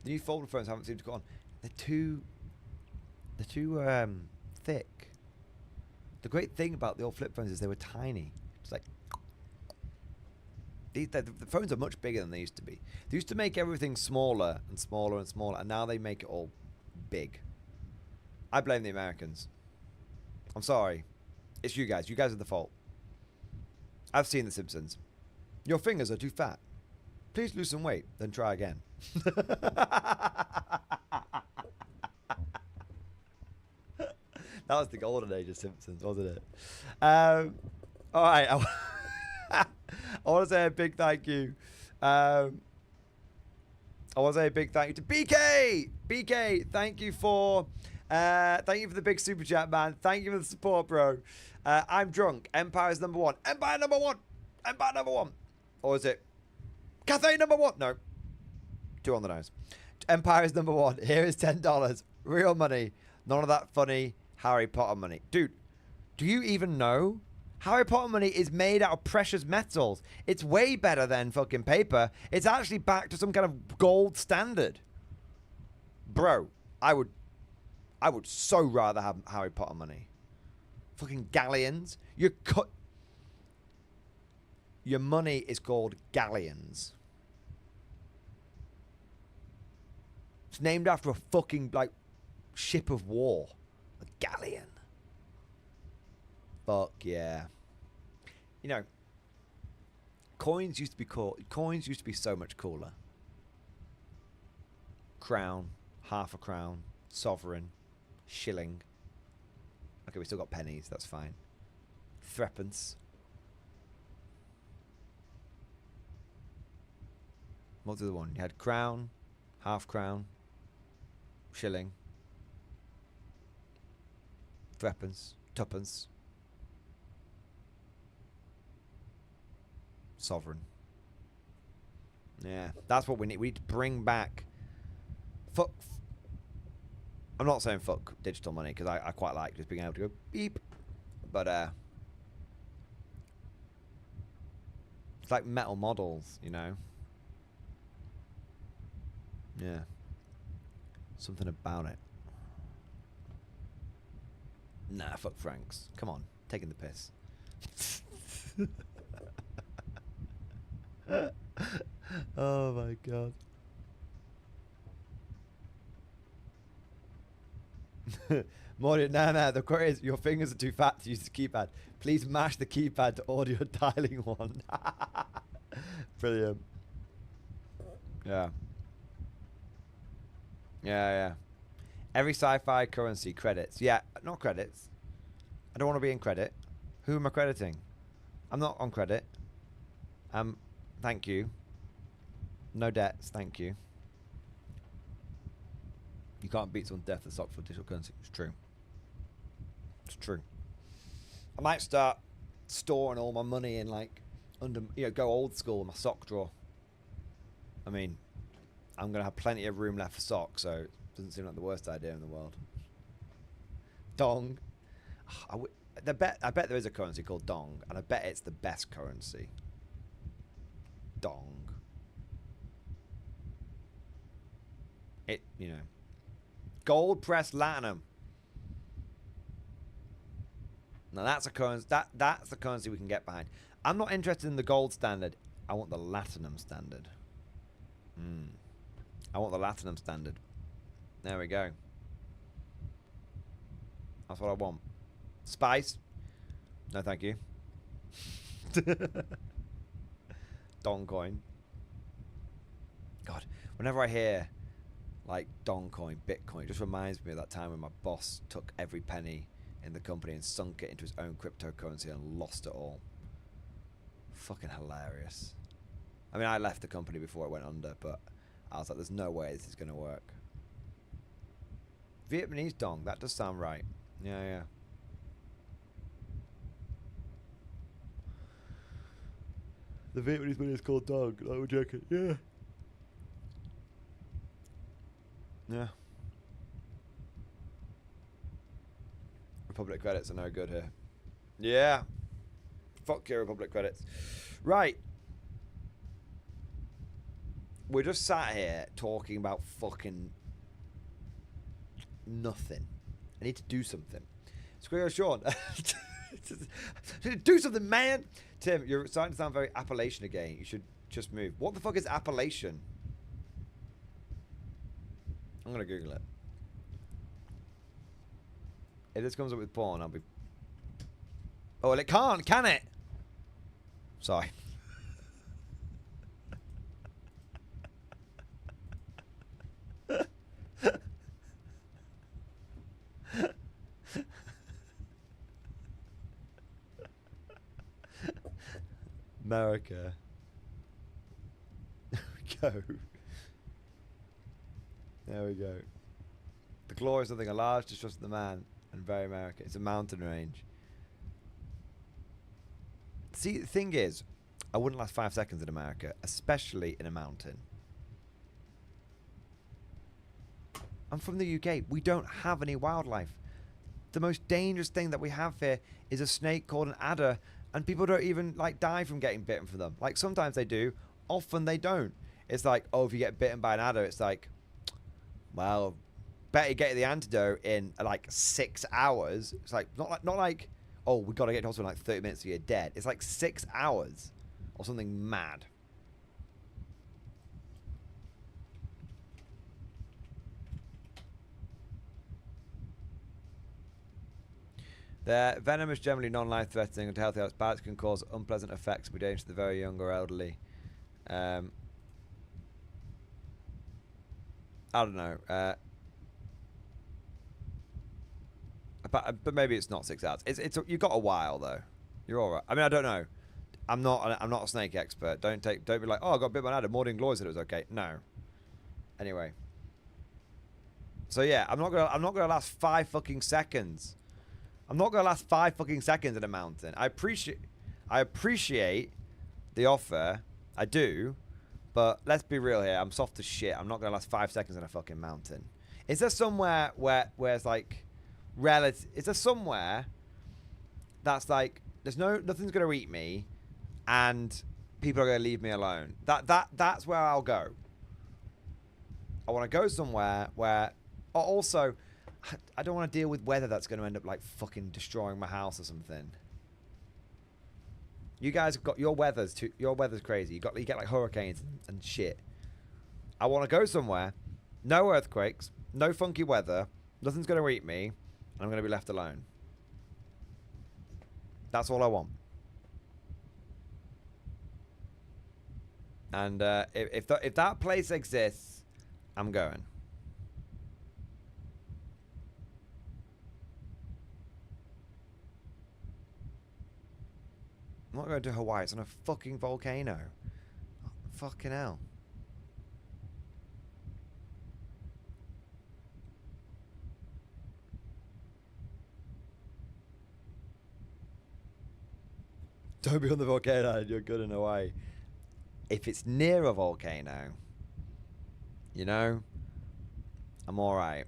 The new folding phones haven't seemed to go on. They're too thick. The great thing about the old flip phones is they were tiny. It's like the phones are much bigger than they used to be. They used to make everything smaller and smaller and smaller, and now they make it all big. I blame the Americans. I'm sorry. It's you guys. You guys are the fault. I've seen The Simpsons. Your fingers are too fat. Please lose some weight, then try again. That was the golden age of Simpsons, wasn't it? All right. I want to say a big thank you. I want to say a big thank you to BK. BK, thank you for the big super chat, man. Thank you for the support, bro. I'm drunk. Empire's number one. Empire number one. Empire number one. Or is it Cathay number one? No. 2 on the nose. Empire is number one. Here is $10. Real money. None of that funny Harry Potter money. Dude, do you even know? Harry Potter money is made out of precious metals. It's way better than fucking paper. It's actually back to some kind of gold standard. Bro, I would so rather have Harry Potter money. Fucking galleons. Your money is called galleons. It's named after a fucking, like, ship of war. A galleon. Fuck yeah. You know, coins used to be cool. Coins used to be so much cooler. Crown, half a crown, sovereign, shilling. Okay, we still got pennies. That's fine. Threepence. What's the other one? You had crown, half crown, shilling, threepence, tuppence, sovereign. Yeah, that's what we need. We need to bring back. Fuck. I'm not saying fuck digital money because I quite like just being able to go beep, but it's like metal models, you know. Yeah, something about it. Nah, fuck francs. Come on, taking the piss. Oh my god. Mordian, nah, the quote is your fingers are too fat to use the keypad. Please mash the keypad to audio dialing one. Brilliant. Yeah. Yeah. Every sci-fi currency credits. Yeah, not credits. I don't want to be in credit. Who am I crediting? I'm not on credit. Thank you. No debts, thank you. You can't beat someone's death with sock for digital currency. It's true. It's true. I might start storing all my money in like go old school in my sock drawer. I mean, I'm gonna have plenty of room left for socks, so it doesn't seem like the worst idea in the world. Dong. I bet there is a currency called Dong, and I bet it's the best currency. Dong. Gold pressed latinum. Now that's a currency. That's the currency we can get behind. I'm not interested in the gold standard. I want the latinum standard. I want the latinum standard. There we go. That's what I want. Spice? No, thank you. Dong coin. God, whenever I hear like Dong coin, Bitcoin, it just reminds me of that time when my boss took every penny in the company and sunk it into his own cryptocurrency and lost it all. Fucking hilarious. I mean, I left the company before it went under, but I was like, there's no way this is going to work. Vietnamese Dong, that does sound right. Yeah. The Vietnamese money is called Dong. I would joke it. Yeah. Yeah. Republic credits are no good here. Yeah. Fuck your Republic credits. Right. We're just sat here talking about fucking nothing. I need to do something. Squirrel Sean. Do something, man. Tim, you're starting to sound very Appalachian again. You should just move. What the fuck is Appalachian? I'm going to Google it. If this comes up with porn, I'll be... Oh, well, it can't, can it? Sorry. America. There we go. There we go. The glory is something a large distrust of the man and very American. It's a mountain range. See, the thing is, I wouldn't last 5 seconds in America, especially in a mountain. I'm from the UK. We don't have any wildlife. The most dangerous thing that we have here is a snake called an adder, and people don't even like die from getting bitten from them. Like sometimes they do, often they don't. It's like, oh, if you get bitten by an adder, it's like, well, better get the antidote in like 6 hours. It's like not like, oh, we got to get to hospital in like 30 minutes so you're dead. It's like 6 hours or something mad. The venom is generally non-life-threatening and healthy. Bites can cause unpleasant effects and be dangerous to the very young or elderly. I don't know. But maybe it's not 6 hours. You've got a while though. You're all right. I mean, I don't know. I'm not a snake expert. Don't be like, oh, I got bit by an adder. Mordian Glory said it was okay. No. Anyway. So yeah, I'm not gonna last 5 fucking seconds. I'm not gonna last 5 fucking seconds in a mountain. I appreciate the offer. I do. But let's be real here. I'm soft as shit. I'm not gonna last 5 seconds in a fucking mountain. Is there somewhere where it's like relative? Is there somewhere that's like nothing's gonna eat me, and people are gonna leave me alone? That's where I'll go. I want to go somewhere where. Also, I don't want to deal with weather that's going to end up like fucking destroying my house or something. You guys have got your weather's too. Your weather's crazy. You get like hurricanes and shit. I want to go somewhere, no earthquakes, no funky weather, nothing's going to eat me, and I'm going to be left alone. That's all I want. And if that place exists, I'm going. I'm not going to Hawaii. It's on a fucking volcano. Oh, fucking hell. Don't be on the volcano. You're good in Hawaii. If it's near a volcano, you know, I'm all right.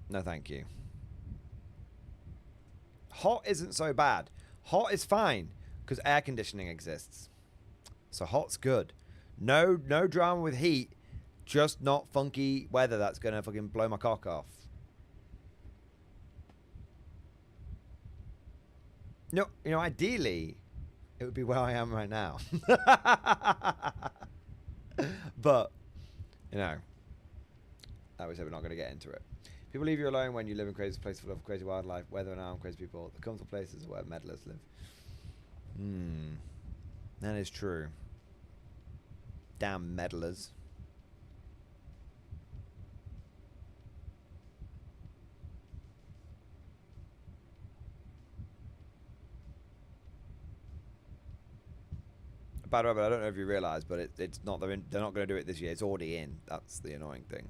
No, thank you. Hot isn't so bad. Hot is fine. Because air conditioning exists. So hot's good. No drama with heat. Just not funky weather that's going to fucking blow my cock off. No, you know, ideally, it would be where I am right now. But, you know, like we said, we're not going to get into it. People leave you alone when you live in crazy places full of crazy wildlife, weather and armed crazy people. The comfortable places where meddlers live. That is true. Damn meddlers. By the way, but I don't know if you realise, but it's not. They're not going to do it this year. It's already in. That's the annoying thing.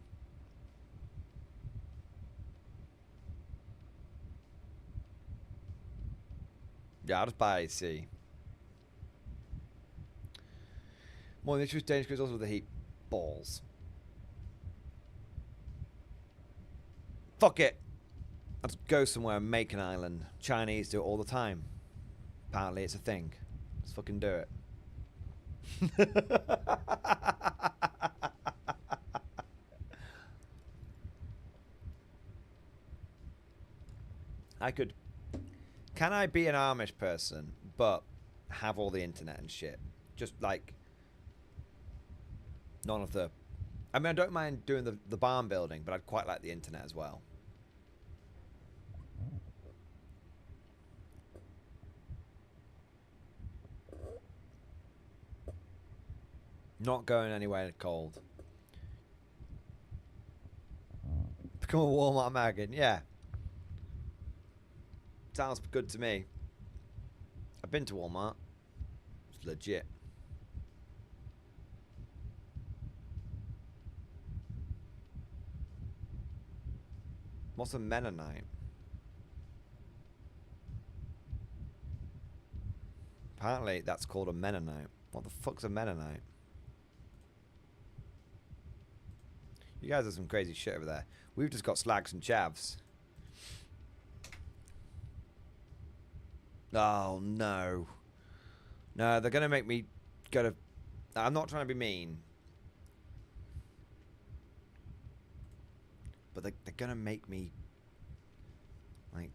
Yeah, I'll just buy AC. More than the issue dangerous goes also with the heat. Balls. Fuck it. Let's go somewhere and make an island. Chinese do it all the time. Apparently it's a thing. Let's fucking do it. I could... Can I be an Amish person, but have all the internet and shit? Just like... None of the... I mean, I don't mind doing the barn building, but I'd quite like the internet as well. Not going anywhere cold. Become a Walmart American, yeah. Sounds good to me. I've been to Walmart. It's legit. What's a Mennonite? Apparently that's called a Mennonite. What the fuck's a Mennonite? You guys have some crazy shit over there. We've just got slags and chavs. Oh, no. No, they're going to make me go to... I'm not trying to be mean. But they're going to make me... Like...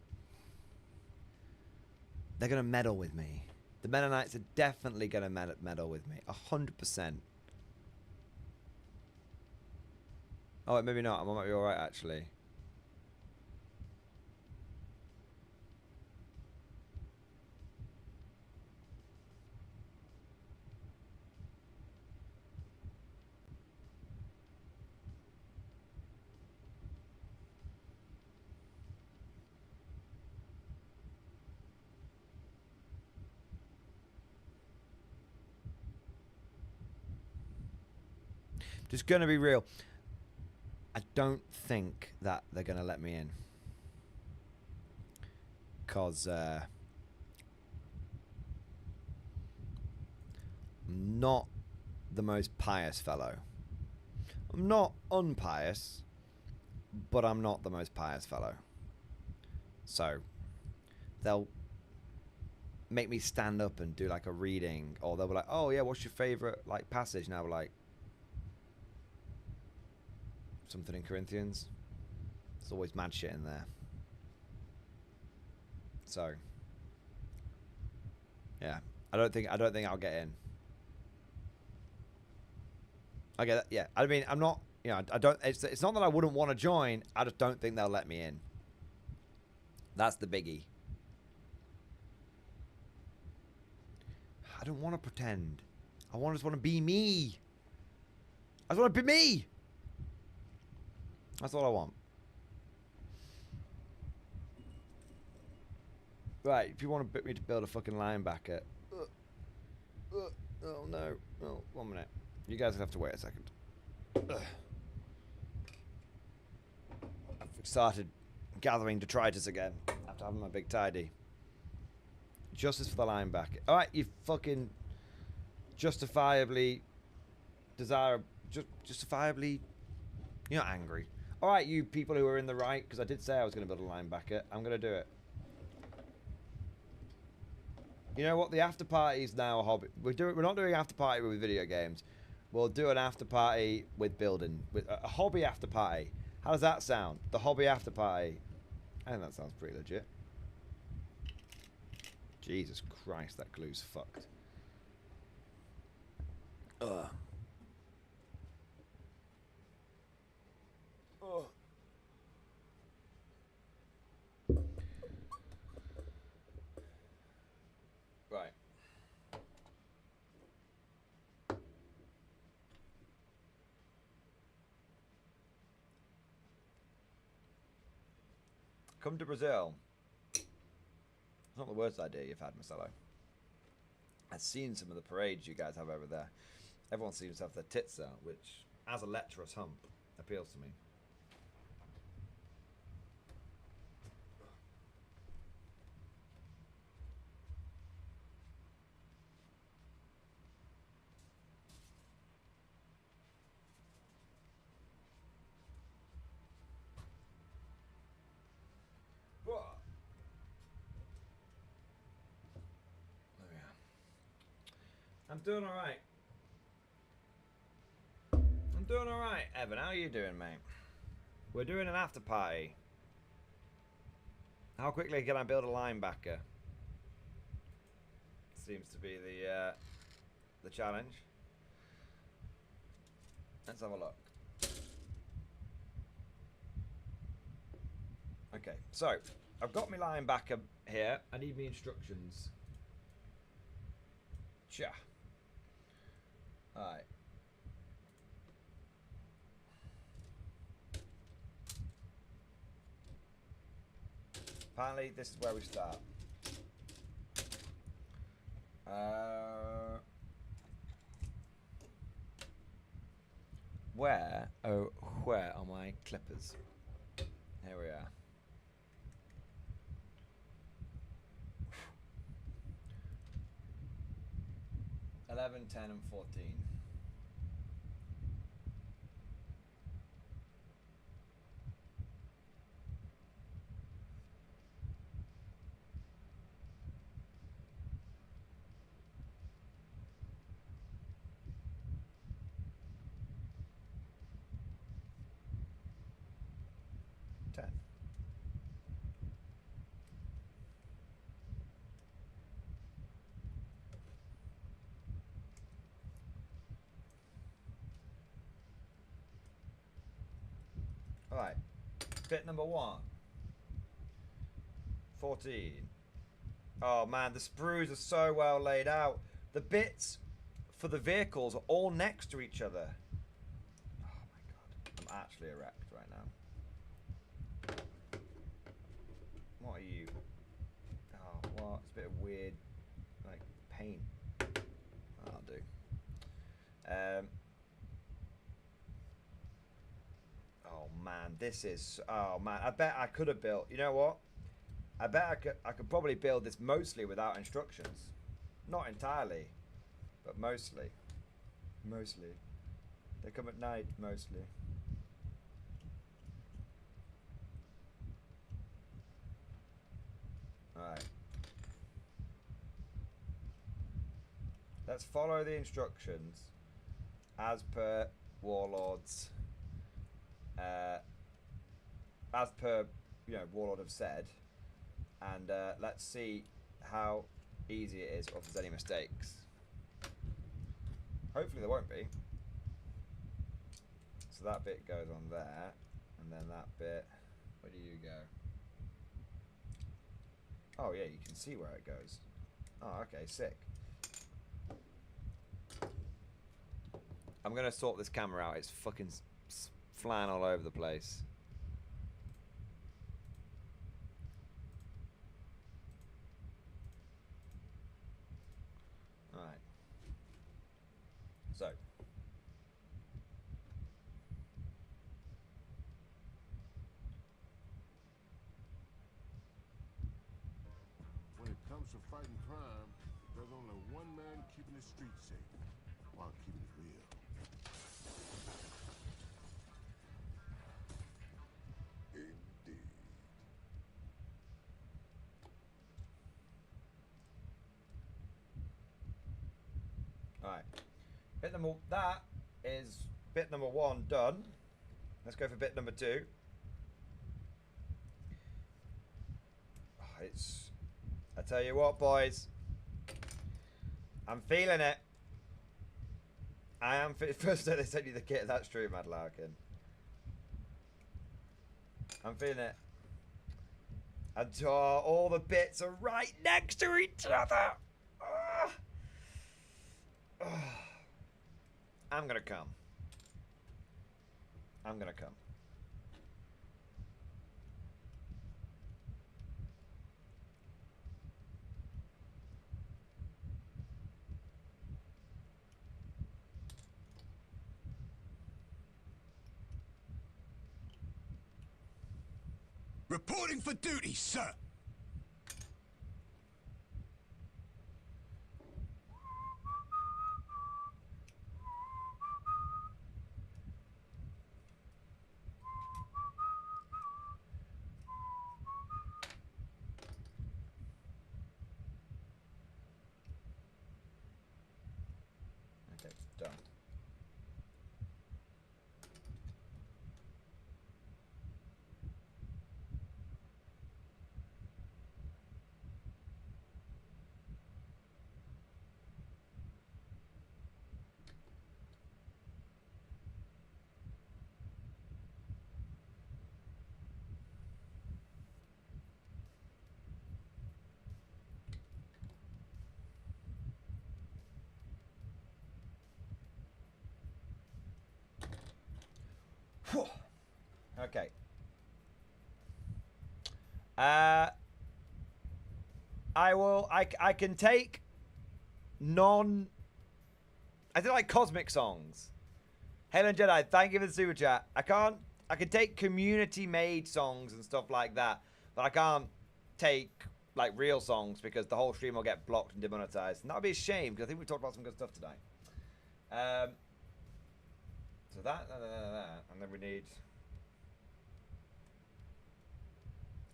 They're going to meddle with me. The Mennonites are definitely going to meddle with me. 100%. Oh, maybe not. I might be alright, actually. Just gonna be real. I don't think that they're gonna let me in. Cause I'm not the most pious fellow. I'm not unpious, but I'm not the most pious fellow. So they'll make me stand up and do like a reading, or they'll be like, "Oh yeah, what's your favorite like passage?" Now we're like, something in Corinthians. There's always mad shit in there. So yeah, I don't think I'll get in. I get that. Yeah, I mean, I'm not. You know, I don't. It's not that I wouldn't want to join. I just don't think they'll let me in. That's the biggie. I don't want to pretend. I just want to be me. I just want to be me. That's all I want. Right, if you want to book me to build a fucking linebacker. Oh no. Oh, 1 minute. You guys will have to wait a second. I've started gathering detritus again after having my big tidy. Justice for the linebacker. Alright, you fucking justifiably justifiably, you're not angry. Alright, you people who are in the right, because I did say I was going to build a linebacker. I'm going to do it. You know what? The after party is now a hobby. We're not doing after party with video games. We'll do an after party with building, with a hobby after party. How does that sound? The hobby after party. I think that sounds pretty legit. Jesus Christ, that glue's fucked. Ugh. Ugh. Right. Come to Brazil. It's not the worst idea you've had, Marcelo. I've seen some of the parades you guys have over there. Everyone seems to have their tits out, which, as a lecherous hump, appeals to me. I'm doing alright. I'm doing alright, Evan. How are you doing, mate? We're doing an after party. How quickly can I build a linebacker? Seems to be the challenge. Let's have a look. Okay, so I've got my linebacker here. I need me instructions. Cha. Alright. Apparently, this is where we start. Where are my clippers? Here we are. $11, $10, and $14. Alright, bit number 1. 14. Oh man, the sprues are so well laid out. The bits for the vehicles are all next to each other. Oh my god, I'm actually erect right now. What are you? Oh, what? It's a bit of weird, like, paint. That'll do. this is... Oh, man. I bet I could have built... You know what? I bet I could probably build this mostly without instructions. Not entirely, but mostly. Mostly. They come at night, mostly. Alright. Let's follow the instructions as per Warlords. As per, you know, Warlord have said. And let's see how easy it is or if there's any mistakes. Hopefully there won't be. So that bit goes on there. And then that bit, where do you go? Oh yeah, you can see where it goes. Oh, okay, sick. I'm gonna sort this camera out. It's fucking flying all over the place. Alright. So. When it comes to fighting crime, there's only one man keeping the streets safe while keeping it real. Indeed. Alright. Bit number... That is bit number 1 done. Let's go for bit number 2. Oh, it's... I tell you what, boys. I'm feeling it. I am... First day they sent you the kit. That's true, Mad Larkin. I'm feeling it. And all the bits are right next to each other. I'm gonna come. I'm gonna come. Reporting for duty, sir. Okay, done. Okay. I can take non... I do like cosmic songs. Helen Jedi, thank you for the super chat. I can take community-made songs and stuff like that, but I can't take like real songs because the whole stream will get blocked and demonetized. And that would be a shame because I think we talked about some good stuff today. So that, and then we need...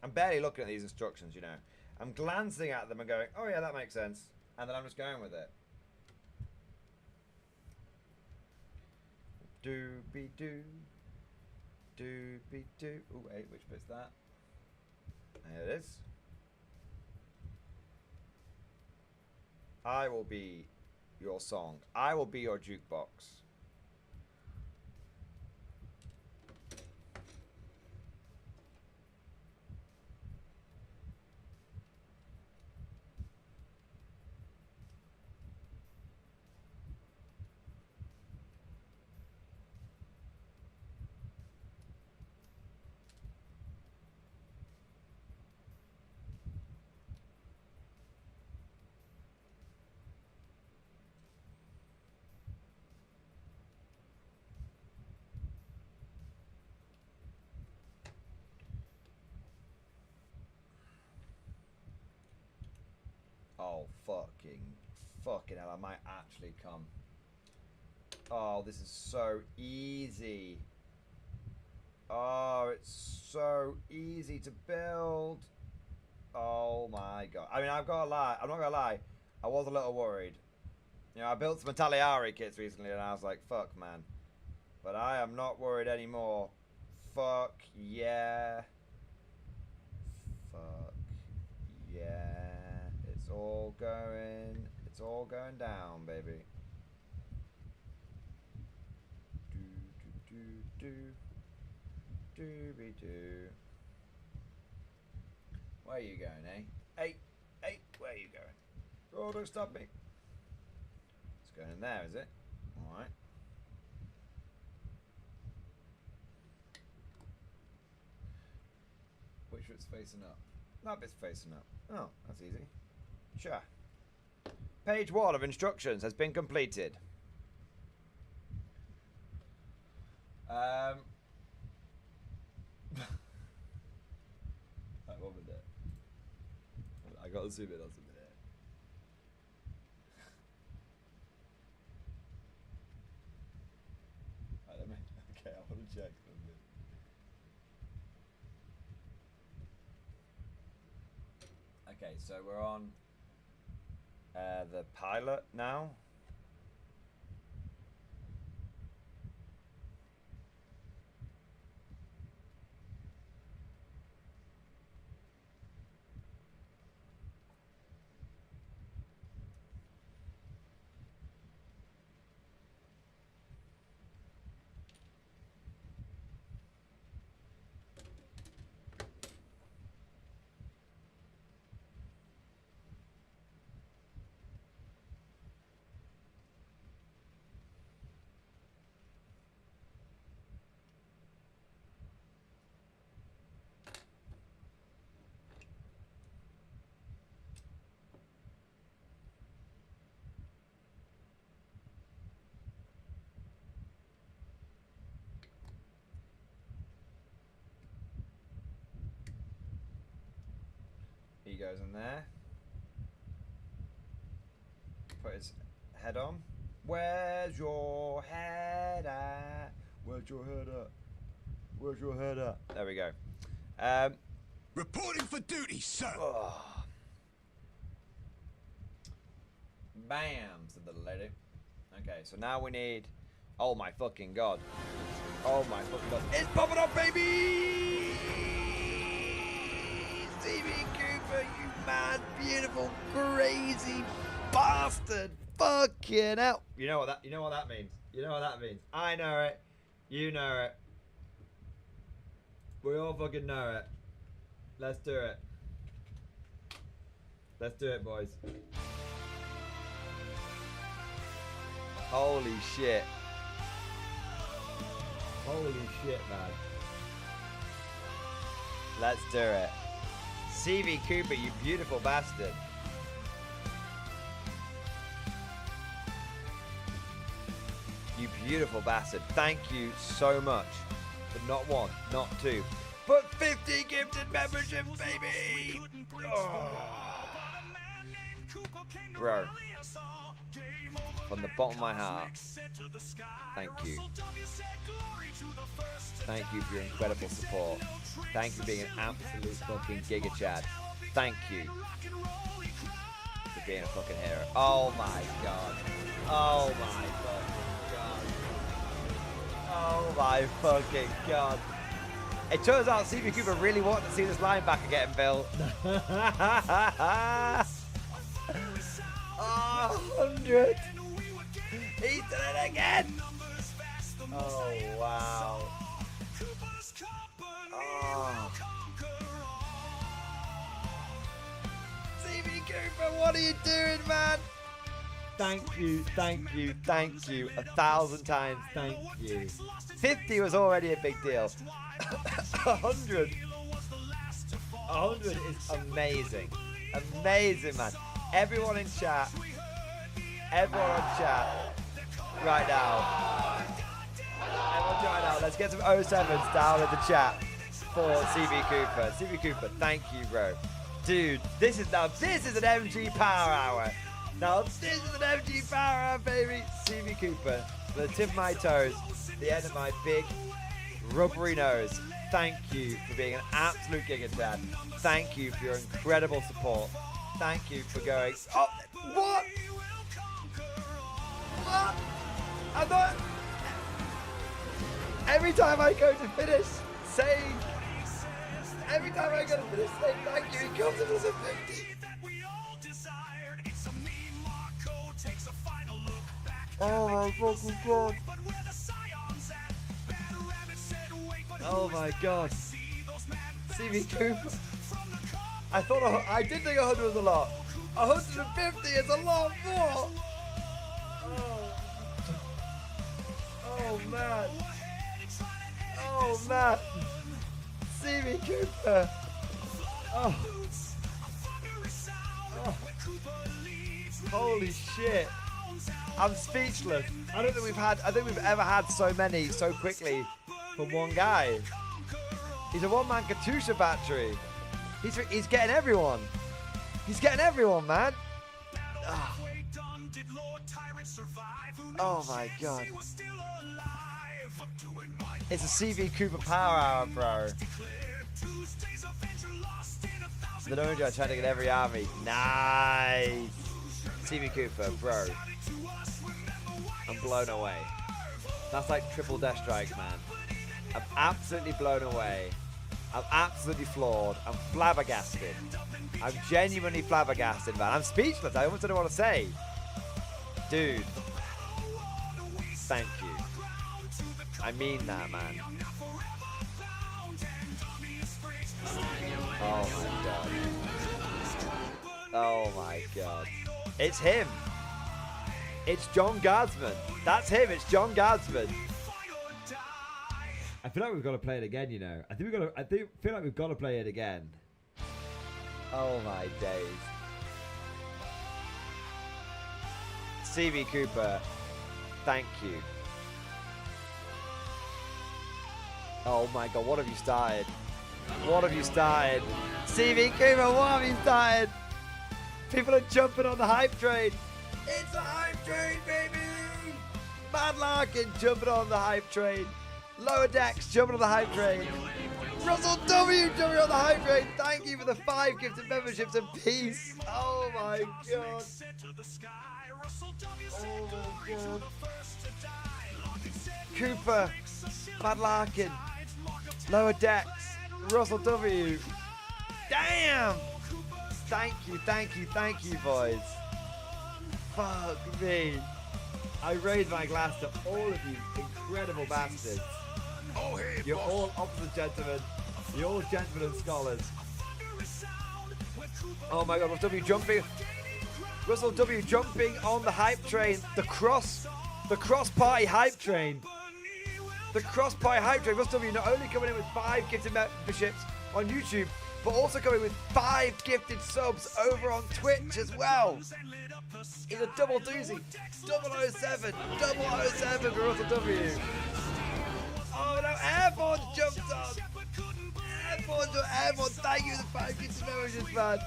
I'm barely looking at these instructions, you know. I'm glancing at them and going, oh yeah, that makes sense. And then I'm just going with it. Doobie-doo. Doobie-doo. Oh, wait, which bit's that? There it is. I will be your song. I will be your jukebox. Oh, fucking hell. I might actually come. Oh, this is so easy. Oh, it's so easy to build. Oh my god. I mean, I've got to lie. I'm not going to lie. I was a little worried. You know, I built some Italiari kits recently and I was like, fuck, man. But I am not worried anymore. Fuck yeah. Fuck yeah. It's all going down, baby. Do. Where are you going, eh? Hey, where are you going? Oh, don't stop me. It's going in there, is it? Alright. Which bit's facing up? That bit's facing up. Oh, that's easy. Sure. Page 1 of instructions has been completed. Right, one minute. I gotta zoom in on something here. Right, let me. Okay, I want to check something. Okay, so we're on the pilot now. He goes in there. Put his head on. Where's your head at? Where's your head at? Where's your head at? There we go. Reporting for duty, sir. Oh. Bam, said the lady. Okay, so now we need... Oh my fucking god. Oh my fucking god. It's popping up, baby! TV Cooper, you mad, beautiful, crazy bastard! Fucking hell! You know what that means. You know what that means. I know it. You know it. We all fucking know it. Let's do it. Let's do it, boys. Holy shit. Holy shit, man. Let's do it. CV Cooper, you beautiful bastard. You beautiful bastard. Thank you so much. But not one, not two, but 50 gifted membership, baby! Oh. Bro. From the bottom of my heart, thank you. Thank you for your incredible support. Thank you for being an absolute fucking Giga Chad. Thank you for being a fucking hero. Oh my god. Oh my fucking god. Oh my fucking god. It turns out CV Cooper really wanted to see this linebacker getting built. Oh, 100. He's done it again. Oh, wow. Oh. CV Cooper, what are you doing, man? Thank you, thank you, thank you. 1,000 times, thank you. 50 was already a big deal. 100. 100 is amazing. Amazing, man. Everyone in chat. Everyone on chat. Right now. Everyone right now. Let's get some 07s down in the chat for CV Cooper. CV Cooper, thank you, bro. Dude, this is an MG Power Hour. Now this is an MG Power Hour, baby. CV Cooper, the tip of my toes, the end of my big rubbery nose. Thank you for being an absolute giga-dad. Thank you for your incredible support. Thank you for going. Oh, what? What? I thought every time I go to finish saying, every time I go to finish saying thank you, he comes in as a 50. Oh my fucking god. Oh my god. CV Cooper. I did think 100 was a lot. 150 is a lot more. Oh man. Oh man. CV Cooper. Oh. Oh. Holy shit. I'm speechless. I don't think we've ever had so many so quickly from one guy. He's a one-man Katusha battery. He's getting everyone. He's getting everyone, man. Oh, oh my god. It's a CV Cooper Power Hour, bro. The Dojo trying to get every army. Nice. CV Cooper, bro. I'm blown away. That's like triple death strike, man. I'm absolutely blown away. I'm absolutely floored. I'm flabbergasted. I'm genuinely flabbergasted, man. I'm speechless. I almost don't know what to say. Dude. Thank you. I mean that, man. Oh my god. Oh my god. It's him. It's John Guardsman. That's him. It's John Guardsman. I feel like we've got to play it again, you know. I feel like we've got to play it again. Oh my days. CV Cooper, thank you. Oh my god, what have you started? What have you started? CV Cooper, what have you started? People are jumping on the hype train. It's a hype train, baby! Mad Larkin jumping on the hype train. Lower Decks jumping on the hype train. Russell W jumping on the hype train. Thank you for the 5 gifted memberships and peace. Oh my god. Oh my god. Cooper, Mad Larkin, Lower Decks, Russell W. Damn! Thank you, boys. Fuck me. I raise my glass to all of you incredible bastards. You're all opposite gentlemen. You're all gentlemen and scholars. Oh my god, Russell W jumping. Russell W jumping on the hype train. The cross party hype train. The cross party hype train. Russell W not only coming in with 5 gifted memberships on YouTube, but also coming with 5 gifted subs over on Twitch as well. It's a double doozy. 007 for Russell W. Oh no, Airborne jumped on. Airborne, thank you for the 5 gifted memberships, man.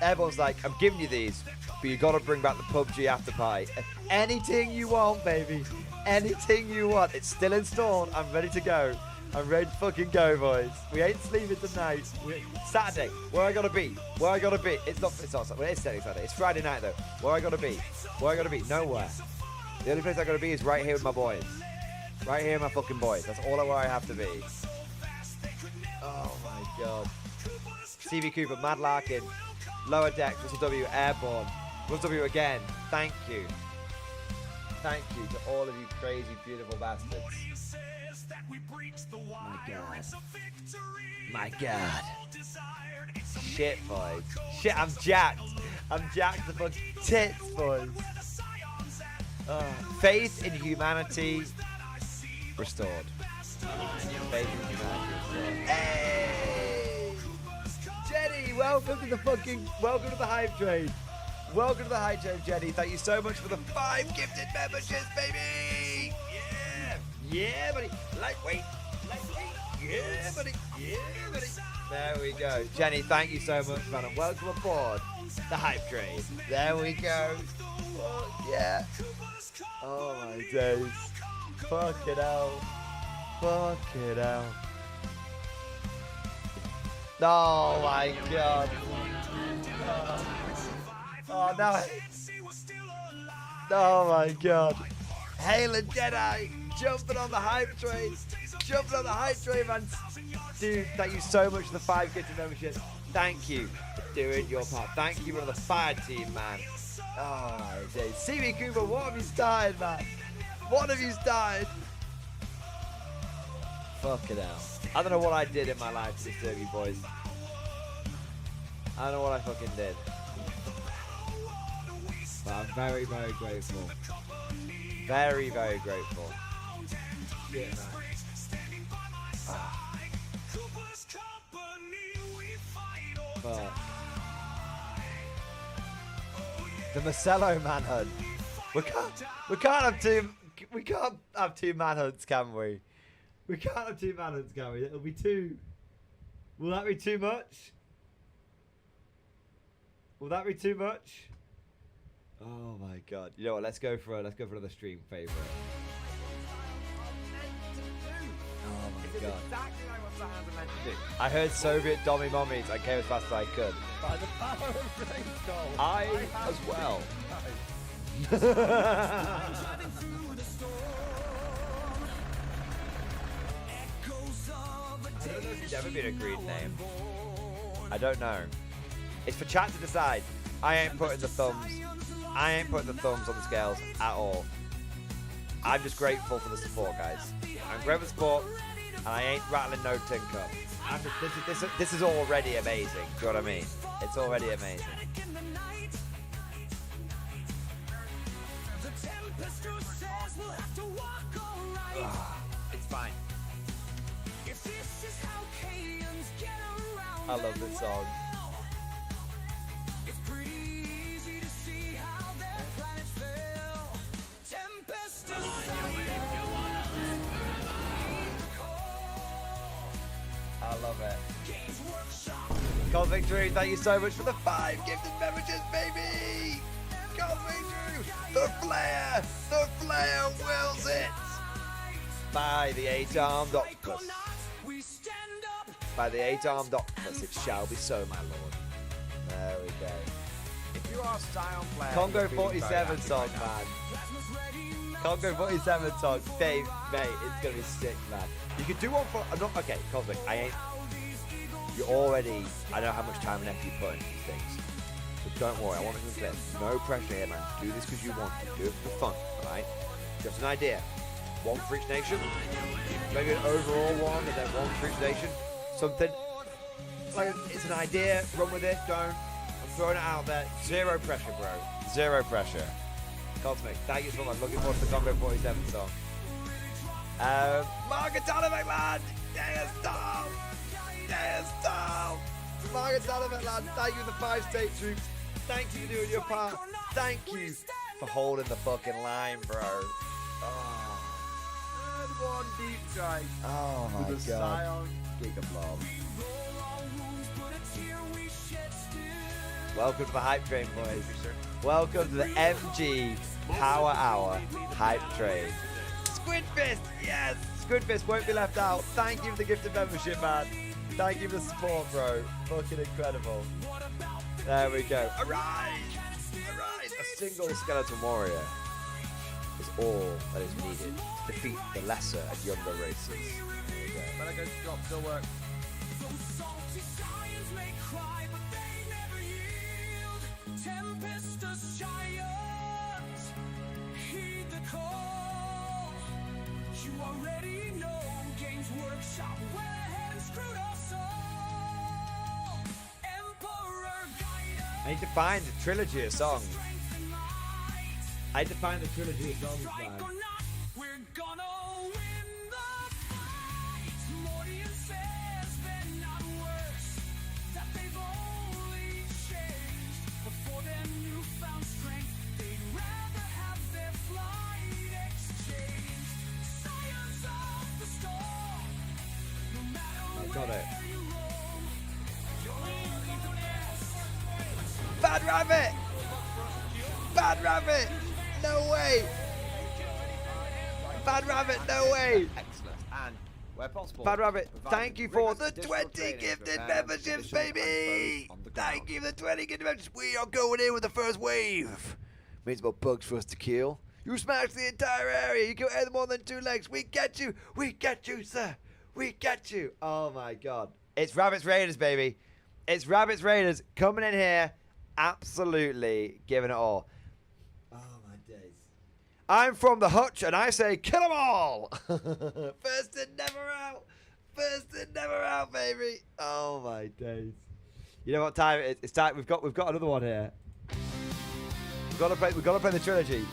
Airborne's like, I'm giving you these, but you gotta bring back the PUBG after party. Anything you want, baby. Anything you want. It's still installed. I'm ready to go. I'm ready to fucking go, boys. We ain't sleeping tonight. Saturday. Where I gotta be? It's not Saturday. It's Friday night though. Where I gotta be? Nowhere. The only place I gotta be is right here with my boys. Right here with my fucking boys. That's all where I have to be. Oh my god. CV Cooper, Mad Larkin, Lower Decks, Russell W, Airborne. Russell W again. Thank you. Thank you to all of you crazy, beautiful bastards. My god. Shit, boys. Shit, I'm jacked. I'm jacked to fucking tits, boys. Faith in humanity restored. Faith in humanity restored. Hey! Jenny, welcome to the hype train. Welcome to the hype train, Jenny. Thank you so much for the 5 gifted memberships, baby. Yeah, buddy. Lightweight. Yeah, buddy. Yeah, buddy. There we go. Jenny, thank you so much, man. And welcome aboard the hype train. There we go. Fuck yeah. Oh, my days. Fuck it out. Fuck it out. Oh, my God. Oh, no. Oh, my God. Halen Jedi jumping on the hype train. Jumping on the hype train, man. Dude, thank you so much for the 5 gifted memberships. Thank you for doing your part. Thank you for the fire team, man. Oh, my days. CB Cooper, what have you started, man? What have you started? Fuck it out. I don't know what I did in my life to disturb you boys. I don't know what I fucking did. But I'm very, very grateful. Very, very grateful. Yeah, man. Fuck. The Marcelo manhunt. We can't have two manhunts, can we? We can't have two manhunts, can we? It'll be too. Will that be too much? Will that be too much? Oh my God! You know what? Let's go for another stream favorite. Oh my God! Exactly like what fans are meant to do. I heard Soviet Dommy Mommies. I came as fast as I could. By the power of Rainstone. I as well. I don't know if it's ever been a green name. I don't know. It's for chat to decide. I ain't putting the thumbs on the scales at all. I'm just grateful for the support, guys. I'm grateful for the support, and I ain't rattling no tin cup. This is already amazing. Do you know what I mean? It's already amazing. It's fine. I love this song. I love it. Cosmic Drew, thank you so much for the 5 gifted memberships, baby! Cosmic Drew! The flare wills it! By the 8-armed octopus. By the 8-armed octopus, it shall be so, my lord. There we go. If you are Scion player, Congo 47 song, man. Congo 47 song. Dave, mate, it's gonna be sick, man. You could do one for... okay, Cosmic, I know how much time and effort you put into these things. So don't worry, I want to be clear. No pressure here, man. Do this because you want to. Do it for fun, alright? Just an idea. One for each nation. Maybe an overall one, and then one for each nation. Something. Like, it's an idea. Run with it. Don't. I'm throwing it out there. Zero pressure, bro. Zero pressure. Cosmic, thank you so much. Looking forward to the Congo 47 song. Margatana McLeod! Yes, Tom! Yes, Tom! Margatana McLeod, thank you for the 5 state troops. Thank you for doing your part. Thank you for holding the fucking line, bro. Oh. Third one deep strike. Oh my with the God. Scion. Gigablob. Welcome to the hype train, boys. Welcome to the MG Power Hour hype train. Squid Fist, yes! Squid Fist won't be left out. Thank you for the gifted membership, man. Thank you for the support, bro. Fucking incredible. There we go. Arise! Arise! A single skeleton warrior is all that is needed to defeat the lesser and younger races. There we go. Better go drop, still work. Tempestuous giants, heed the call. You already know Games Workshop went ahead and screwed us all. Emperor guide us. I need to find the trilogy of songs. I need to find the trilogy of songs, man. We're gonna win the fight. Mordian says they're not worse, that they've only changed. Before their newfound strength, they'd rather have their flight exchanged. Science of the storm, no Rabbit! Bad Rabbit! No way! Bad Rabbit, no way! Excellent. And where possible, Bad Rabbit, providing thank you for the additional 20 training gifted prepared memberships, conditions and baby! foes on the Thank ground. you for the 20 gifted memberships. We are going in with the first wave. Means more bugs for us to kill. You smash the entire area. You kill any more than 2 legs. We get you. We get you, sir. We get you. Oh, my God. It's Rabbits Raiders, baby. It's Rabbits Raiders coming in here. Absolutely giving it all. Oh, my days. I'm from the hutch, and I say kill them all. First and never out. First and never out, baby. Oh, my days. You know what time it is? It's time. We've got another one here. We've got to play the trilogy.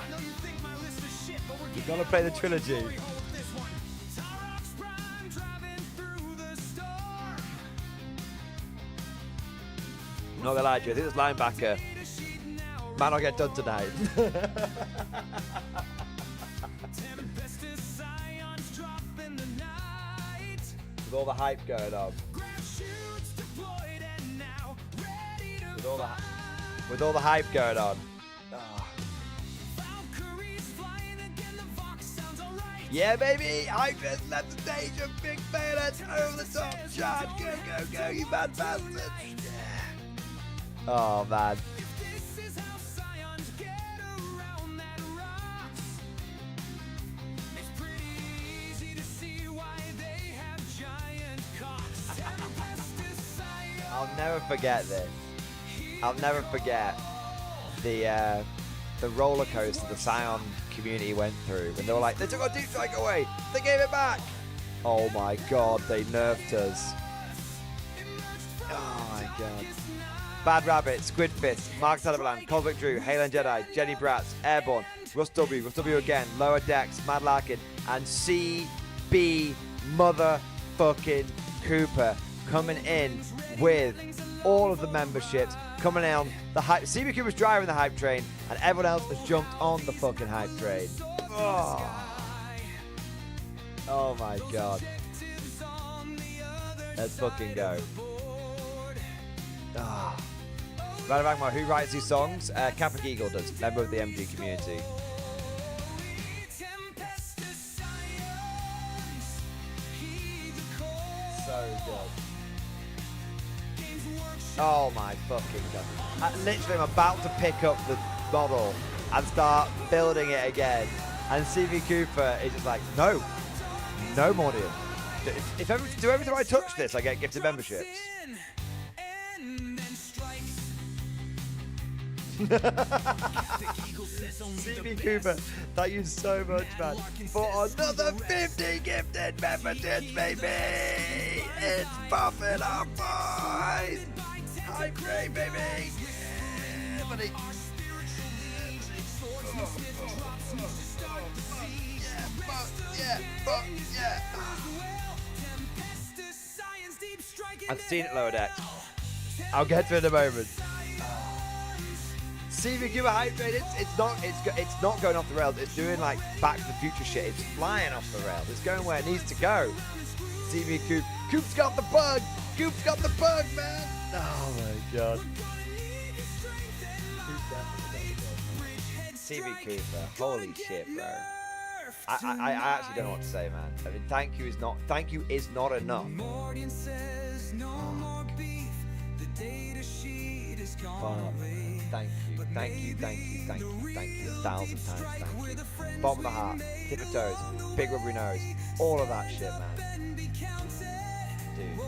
We've got to play the trilogy. I'm not gonna lie to you, I think this linebacker might not get done tonight. With all the hype going on. With all the hype going on. Oh. Yeah, baby! I just left the stage of big bayonets over the top charge. Go, go, go, you bad bastards! Yeah. Oh, man. I'll never forget this. I'll never forget the roller coaster the Scion community went through when they were like, they took our deep strike away, they gave it back. Oh my God, they nerfed us. Oh my God. Bad Rabbit, Squid Fist, Mark Sutherland, Cosmic Drew, Halen Jedi, Jenny Bratz, Airborne, Russ W again, Lower Decks, Mad Larkin, and CB motherfucking Cooper coming in with all of the memberships, coming in on the hype. CB Cooper's driving the hype train, and everyone else has jumped on the fucking hype train. Oh my God. Let's fucking go. Oh. Radabangma, who writes these songs? Kappa Eagle does, member of the MG community. So good. Oh my fucking God. Literally, I'm about to pick up the model and start building it again. And CV Cooper is just like, no. No, Mordian. Do every time I touch this, I get gifted memberships. CB Cooper, thank you so much, man, for another 50 gifted memberships, baby! It's popping up, boys! High grade, baby! Yeah, buddy! Yeah! I've seen it lower deck. I'll get to it in a moment. CV Cuba hype train, it's not going off the rails. It's doing like Back to the Future shit. It's flying off the rails. It's going where it needs to go. CV Coop, Coop's got the bug. Coop's got the bug, man. Oh my God. CV Cooper, holy shit, bro. I actually don't know what to say, man. I mean, thank you is not enough. Mordian says no more beef. The data sheet is gone away. Thank you, 1,000 times, thank you. Bottom of the heart, tip of toes, big rubbery nose, all of that shit, man. Dude.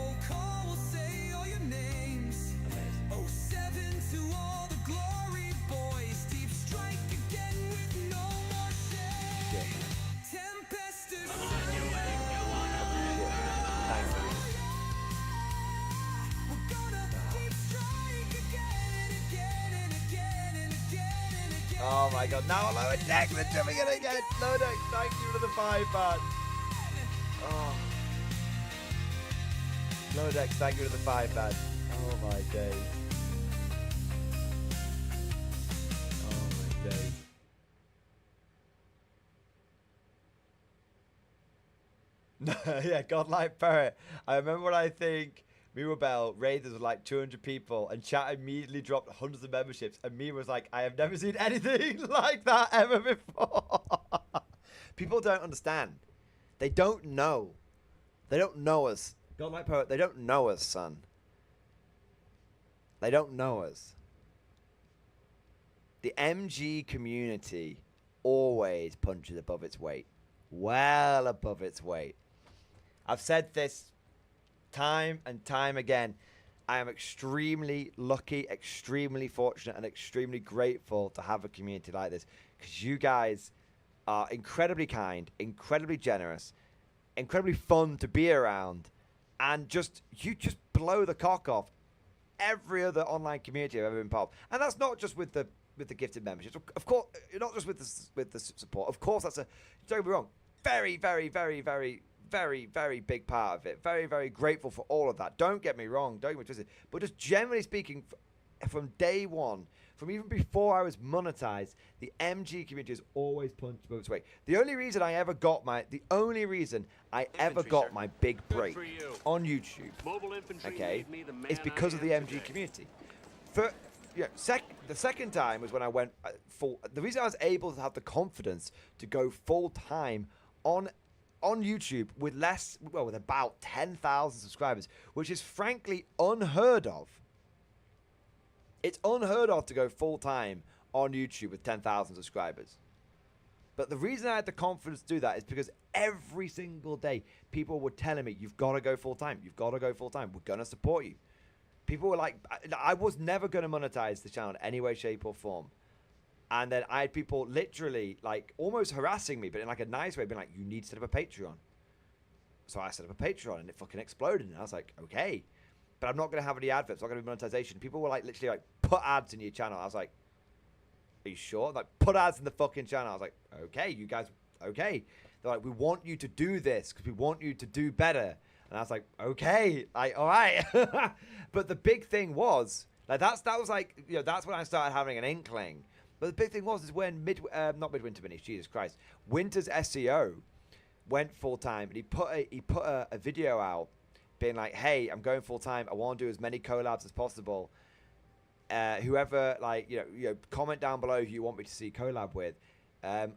Oh my God, now Lower Deck, they're jumping it again. Lower Deck, thank you for the 5 man. Oh. Lower Deck, thank you for the 5 man. Oh my days. Oh my days. Yeah, Godlike Parrot. I remember when I think Mirabelle raided with like 200 people, and chat immediately dropped hundreds of memberships. And me was like, I have never seen anything like that ever before. People don't understand. They don't know. They don't know us. Don't like poet. They don't know us, son. They don't know us. The MG community always punches above its weight. Well above its weight. I've said this time and time again. I am extremely lucky, extremely fortunate, and extremely grateful to have a community like this, because you guys are incredibly kind, incredibly generous, incredibly fun to be around, and you just blow the cock off every other online community I've ever been part of. And that's not just with the gifted memberships. Of course, not just with the support. Of course, don't get me wrong. Very, very, very, very, very, very big part of it. Very, very grateful for all of that. Don't get me wrong. Don't get me twisted. But just generally speaking, from day one, from even before I was monetized, the MG community has always punched above its weight. The only reason I ever got my big break on YouTube, okay, is because of the MG community. The second time was when I went full. The reason I was able to have the confidence to go full time on YouTube with with about 10,000 subscribers, which is frankly unheard of. It's unheard of to go full time on YouTube with 10,000 subscribers. But the reason I had the confidence to do that is because every single day people were telling me, you've got to go full time. You've got to go full time. We're going to support you. People were like, I was never going to monetize the channel in any way, shape, or form. And then I had people literally like almost harassing me, but in like a nice way, being like, you need to set up a Patreon. So I set up a Patreon and it fucking exploded. And I was like, okay, but I'm not going to have any adverts. I'm not going to be monetization. People were like, literally like, put ads in your channel. I was like, are you sure? Like, put ads in the fucking channel. I was like, okay, you guys, okay. They're like, we want you to do this because we want you to do better. And I was like, okay, like, all right. But the big thing was, like, that was like, you know, that's when I started having an inkling. But the big thing was when not Midwinter Minis, Jesus Christ, Winter's SEO went full time, and he put a video out being like, hey, I'm going full time. I want to do as many collabs as possible. Whoever, like, you know, comment down below who you want me to see collab with. And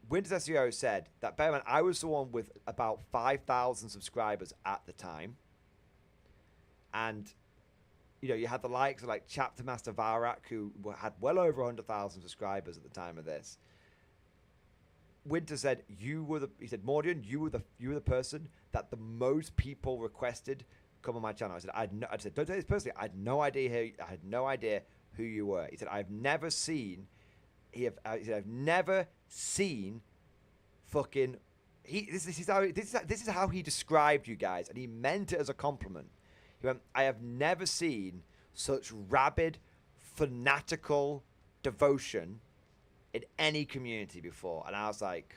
Winter's SEO said that, bear in mind, I was the one with about 5,000 subscribers at the time. And, you know, you had the likes of like Chapter Master Varak, who had well over 100,000 subscribers at the time of this. Winter said, he said, Mordian, you were the person that the most people requested come on my channel. I said, don't take this personally. I had no idea who you were. He said, I've never seen fucking. This is how he described you guys, and he meant it as a compliment. He went, I have never seen such rabid, fanatical devotion in any community before. And I was like,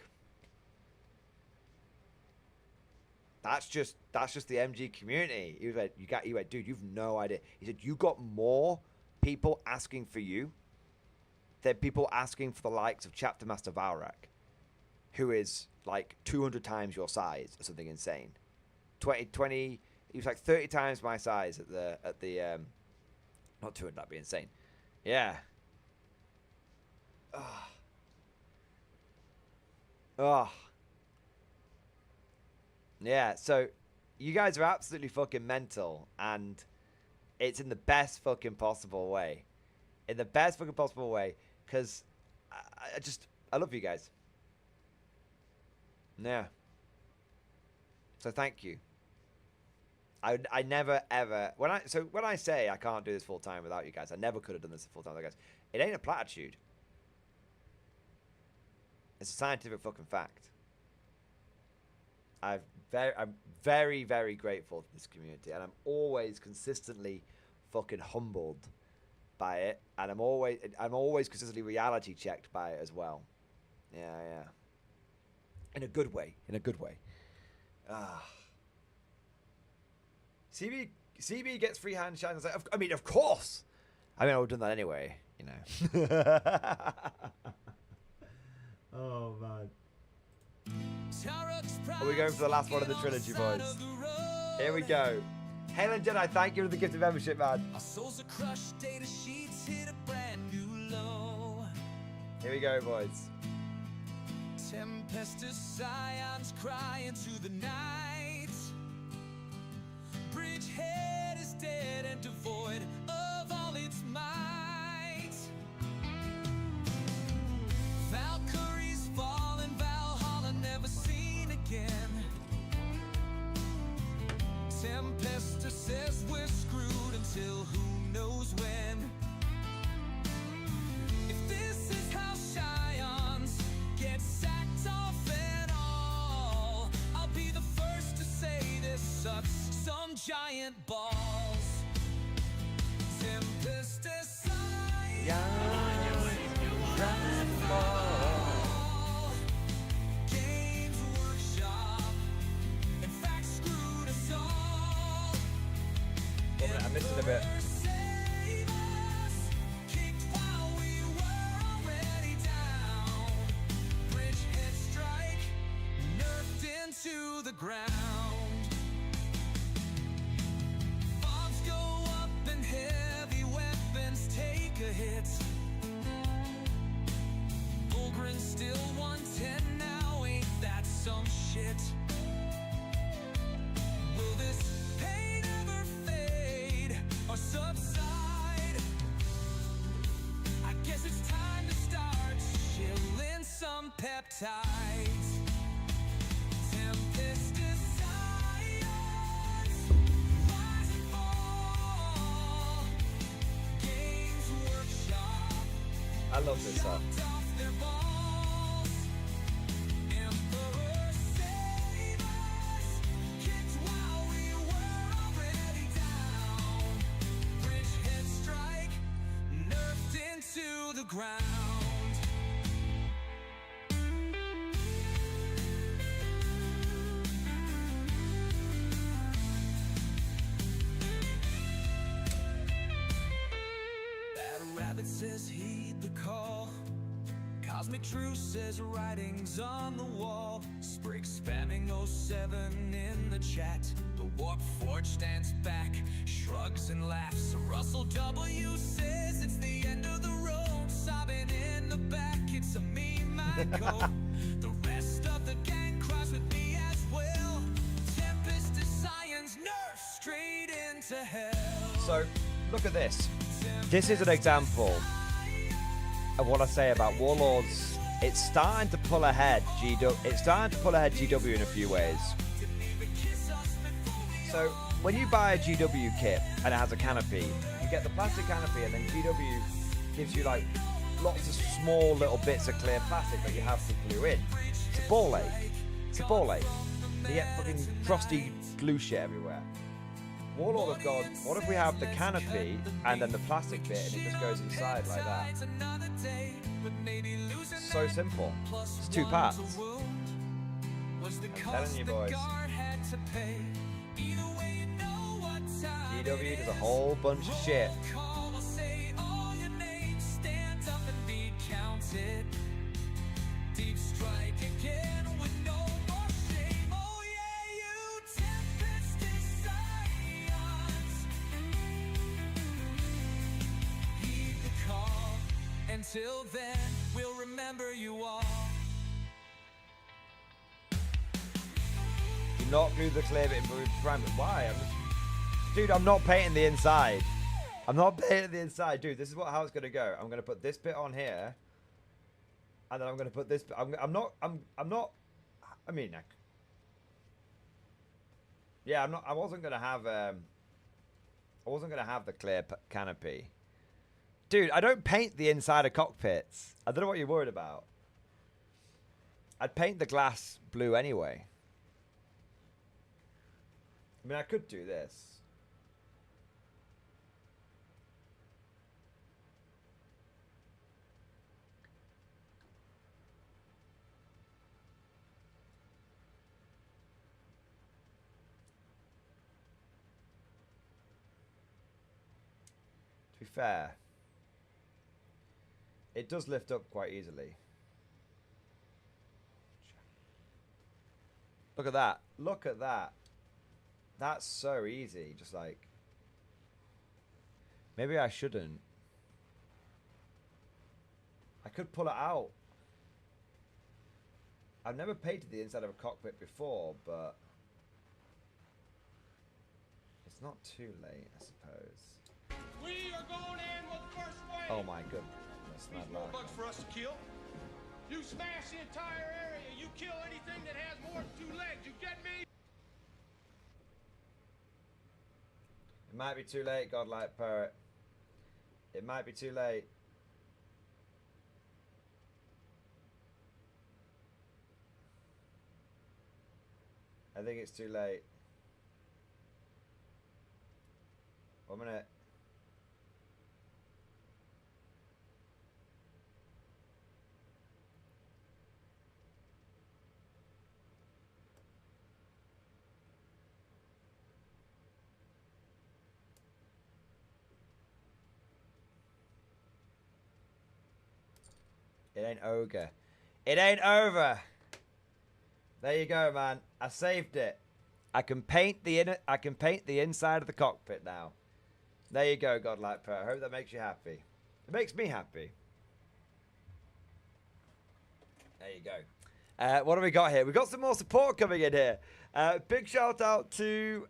that's just the MG community. He went, dude, you've no idea. He said, you got more people asking for you than people asking for the likes of Chapter Master Valrak, who is like 200 times your size or something insane. 20, he was like 30 times my size at the not 200, that'd be insane. Yeah. Yeah, so you guys are absolutely fucking mental, and it's in the best fucking possible way. In the best fucking possible way, because I love you guys. Yeah. So thank you. I never ever when I say I can't do this full time without you guys, I never could have done this full time without you guys. It ain't a platitude. It's a scientific fucking fact. I'm very, very grateful to this community, and I'm always consistently fucking humbled by it, and I'm always consistently reality checked by it as well. Yeah. In a good way. CB gets free hand shines. I mean, of course. I mean, I would have done that anyway, you know. Oh man. Are we going for the last one of the trilogy, boys? Here we go. Helen Jedi, thank you for the gift of membership, man. Our souls are crushed, data sheets hit a brand new low. Here we go, boys. Tempestus scions cry into the night. Bridgehead is dead and devoid of all its might. Valkyries fall in Valhalla, never seen again. Tempestus says we're screwed until who knows when. If this is how Scions get sacked off and all, I'll be the first to say this sucks. Some giant balls. Tempestus Games Workshop, in fact, screwed us all. I missed it a bit. Save us, kicked while we were already down. Bridgehead strike, nerfed into the ground. Bombs go up and heavy weapons take a hit. Bulgrin's still 110 now, ain't that some shit? Will this pain ever fade or subside? I guess it's time to start chilling some peptides. Tempestus science, rise and fall. Games Workshop, I love this song. chopped off their balls. Emperor save us, kicked while we were already down. Bridgehead strike, nerfed into the ground. That rabbit says heed the call. Cosmic Truce says writings on the wall. Sprig spamming 07 in the chat. The Warp Forge stands back, shrugs and laughs. Russell W says it's the end of the road. Sobbing in the back, it's a meme I go. The rest of the gang cries with me as well. Tempest is science, nerf straight into hell. So, look at this. This is an example of what I say about Warlords. It's starting to pull ahead GW. It's starting to pull ahead GW in a few ways. So when you buy a GW kit and it has a canopy, you get the plastic canopy, and then GW gives you like lots of small little bits of clear plastic that you have to glue in. It's a ball ache. It's a ball ache. You get fucking frosty glue shit everywhere. Warlord have gone, what if we have the canopy and then the plastic bit and it just goes inside like that? So simple. It's 2 parts. I'm telling you, boys. GW does a whole bunch of shit. Deep strike again with no more shame. Oh yeah, you Tempest scions. Heed the call. Until then, we'll remember you all. Do not glue the clear bit in prime. Why? Dude, I'm not painting the inside. I'm not painting the inside. Dude, this is how it's going to go. I'm going to put this bit on here. And then I'm going to put this bit. I'm not. I mean, yeah, I'm not. I wasn't going to have. I wasn't going to have the clear canopy. Dude, I don't paint the inside of cockpits. I don't know what you're worried about. I'd paint the glass blue anyway. I mean, I could do this. To be fair, it does lift up quite easily. Look at that. Look at that. That's so easy. Just like... Maybe I shouldn't. I could pull it out. I've never painted the inside of a cockpit before, but... It's not too late, I suppose. We are going in with the first wave. Oh my goodness, mad lark. Bugs for us to kill. You smash the entire area. You kill anything that has more than 2 legs. You get me? It might be too late, godlike poet. It might be too late. I think it's too late. 1 minute. It ain't ogre. It ain't over. There you go, man. I saved it. I can paint the inside of the cockpit now. There you go, godlike per. I hope that makes you happy. It makes me happy. There you go. What have we got here? We've got some more support coming in here. Big shout out to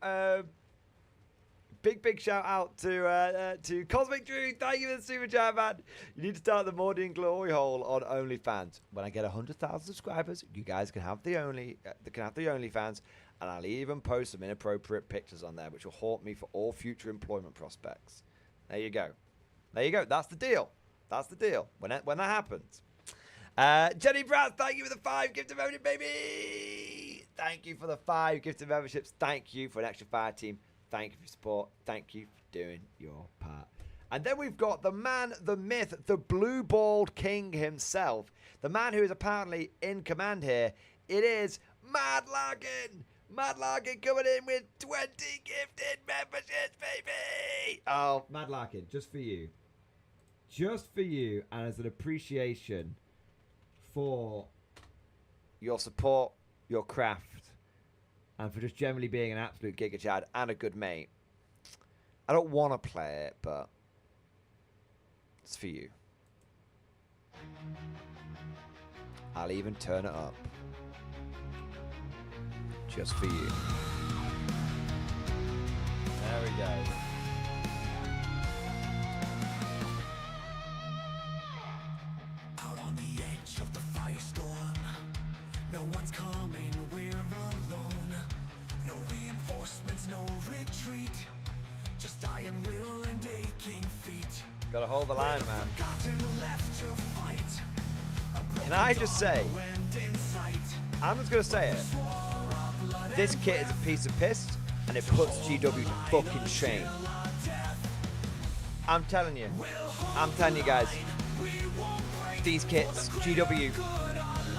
big shout out to Cosmic Drew. Thank you for the super chat, man. You need to start the Mordian glory hole on OnlyFans. When I get 100,000 subscribers, you guys can have the OnlyFans, and I'll even post some inappropriate pictures on there, which will haunt me for all future employment prospects. There you go. There you go. That's the deal. That's the deal. When that happens. Jenny Brass, thank you for the 5 gifted membership, baby. Thank you for the 5 gifted memberships. Thank you for an extra fire team. Thank you for your support. Thank you for doing your part. And then we've got the man, the myth, the blue-balled king himself. The man who is apparently in command here. It is Mad Larkin. Mad Larkin coming in with 20 gifted memberships, baby. Oh, Mad Larkin, just for you. Just for you, and as an appreciation for your support, your craft, and for just generally being an absolute Giga Chad and a good mate. I don't want to play it, but it's for you. I'll even turn it up. Just for you. There we go. Out on the edge of the firestorm. No one's coming, we're alone. No reinforcements, no retreat. Just iron will and aching feet. Gotta hold the line, man. Can I just say, I'm just gonna say it. This kit is a piece of piss, and it puts GW to fucking shame. I'm telling you guys, these kits, GW,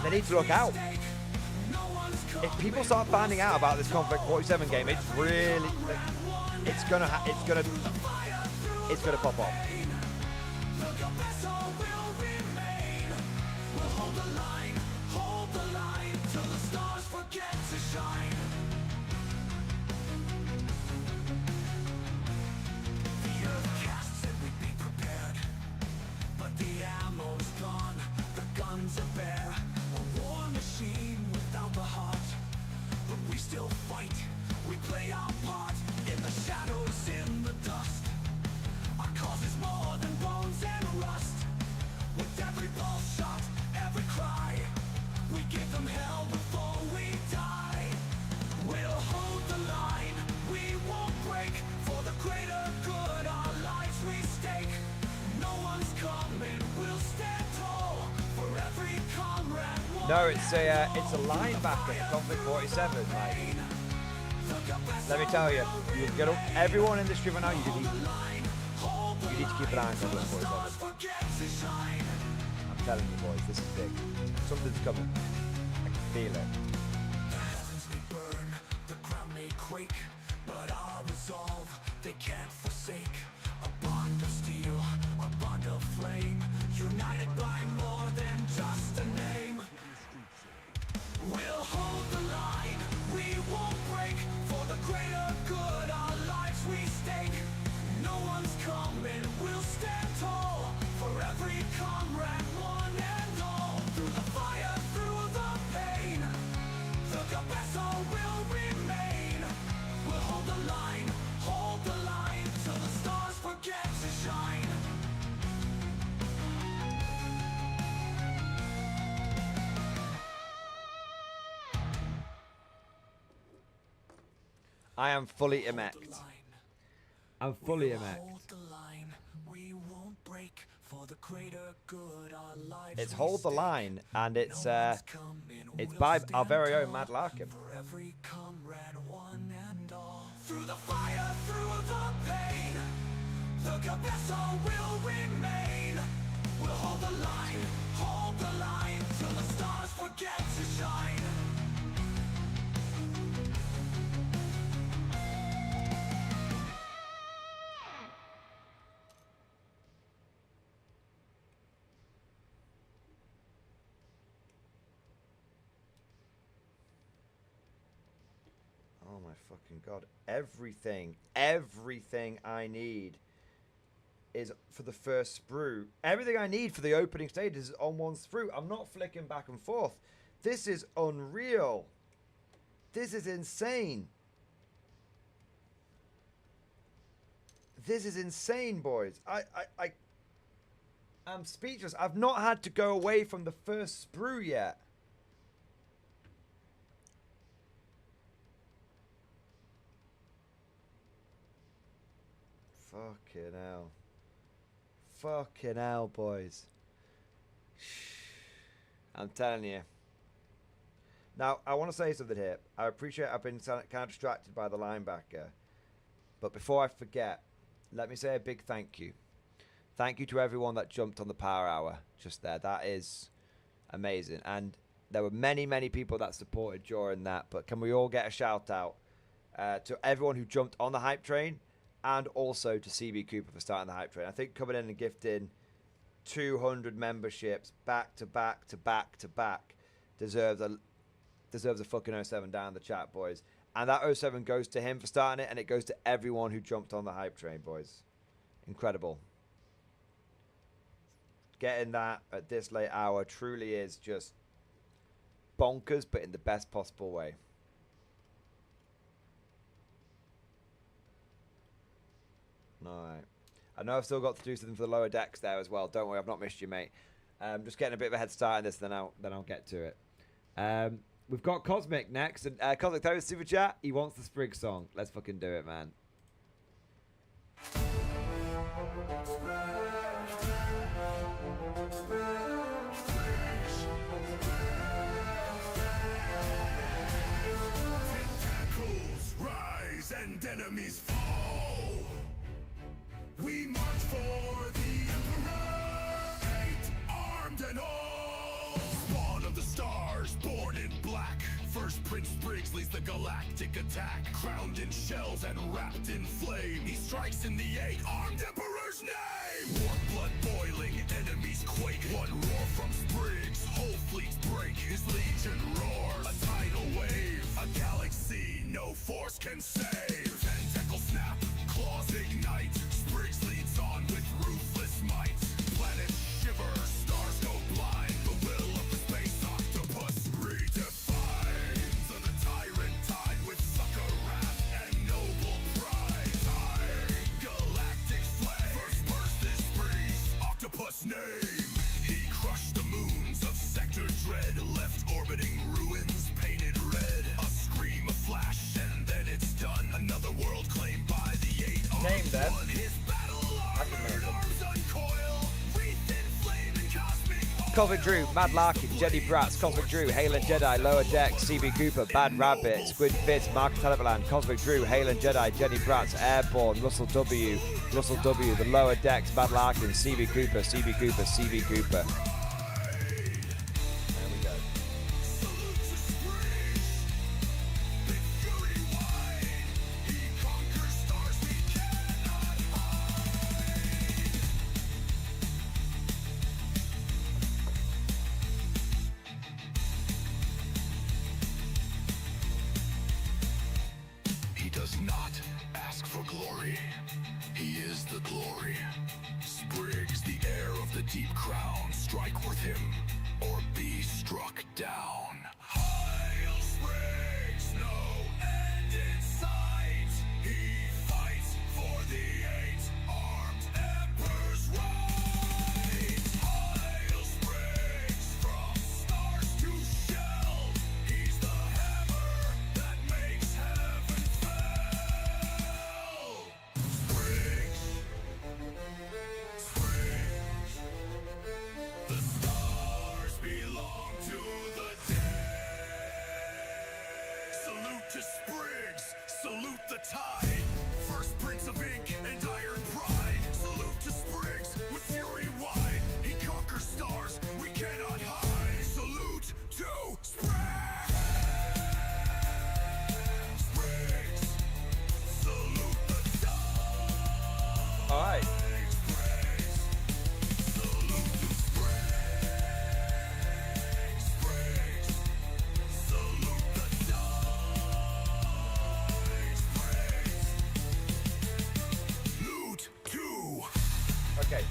they need to look out. If people start finding out about this Conflict 47 game, it's really, it's gonna pop off. Still fight, we play our part in the shadows, in the dust. Our cause is more than bones and rust. With every pulse shot, every cry, we give them hell before we die. We'll hold the line, we won't break. For the greater good, our lives we stake. No one's coming, we'll stand tall. For every comrade. No, it's a linebacker, Conflict 47. Like, let me tell you, everyone in this stream right now, you need to keep an eye on Conflict 47. I'm telling you, boys, this is big. Something's coming. I can feel it. The ground may quake, but our resolve they can't forsake. A bond of steel, a bond of flame, united by more than just a name. We'll hold the line, I am fully emect. I'm fully emect. It's Hold the Line, and it's by our very own Mad Larkin. Through the fire, through the pain, the Cabessa will remain. We'll hold the line, till the stars forget to shine. Oh my fucking god. Everything I need is for the first sprue. Everything I need for the opening stage is on one sprue. I'm not flicking back and forth. This is unreal. This is insane. This is insane, boys. I'm speechless. I've not had to go away from the first sprue yet. Fucking hell. Fucking hell, boys. I'm telling you. Now, I want to say something here. I appreciate I've been kind of distracted by the linebacker. But before I forget, let me say a big thank you. Thank you to everyone that jumped on the Power Hour just there. That is amazing. And there were many, many people that supported during that. But can we all get a shout out to everyone who jumped on the hype train? And also to CB Cooper for starting the hype train. I think coming in and gifting 200 memberships back to back to back to back deserves a fucking 07 down in the chat, boys. And that 07 goes to him for starting it, and it goes to everyone who jumped on the hype train, boys. Incredible. Getting that at this late hour truly is just bonkers, but in the best possible way. Alright. I know I've still got to do something for the lower decks there as well. Don't worry, I've not missed you, mate. Just getting a bit of a head start on this, then I'll get to it. We've got Cosmic next, and Cosmic, thanks for super chat. He wants the Sprig song. Let's fucking do it, man. Tentacles rise and enemies fall. We march for the Emperor, 8 armed and all. Spawn of the stars, born in black. First Prince Briggs leads the galactic attack. Crowned in shells and wrapped in flame, he strikes in the 8 armed Emperor's name. Warm blood boiling, enemies quake. One roar from Spriggs, whole fleets break. His legion roars, a tidal wave. A galaxy no force can save. Tentacle snap, claws ignite. Spriggs leads on with ruthless might. Planets shiver, stars go blind. The will of the space octopus redefines. On the tyrant tide with sucker wrath and noble pride. Time, galactic flame. First burst is Spriggs, octopus name. He crushed the moons of Sector Dread. Left orbiting ruins painted red. A scream, a flash, and then it's done. Another world claimed by the 8 armed. Name them. Cosmic Drew, Mad Larkin, Jedi Bratz, Cosmic Drew, Halen Jedi, Lower Deck, CB Cooper, Bad Rabbit, Squid Fist, Mark Televerland, Cosmic Drew, Halen Jedi, Jedi Bratz, Airborne, Russell W, The Lower Decks, Mad Larkin, CB Cooper, CB Cooper, CB Cooper. There we go. He does not ask for glory. He is the glory. Spriggs, the heir of the deep crown. Strike with him or be struck down. Hail Spriggs, no end in sight. He fights for the 8 armed Emperor's right. Hail Spriggs, from stars to shell. He's the hammer that makes heaven fall.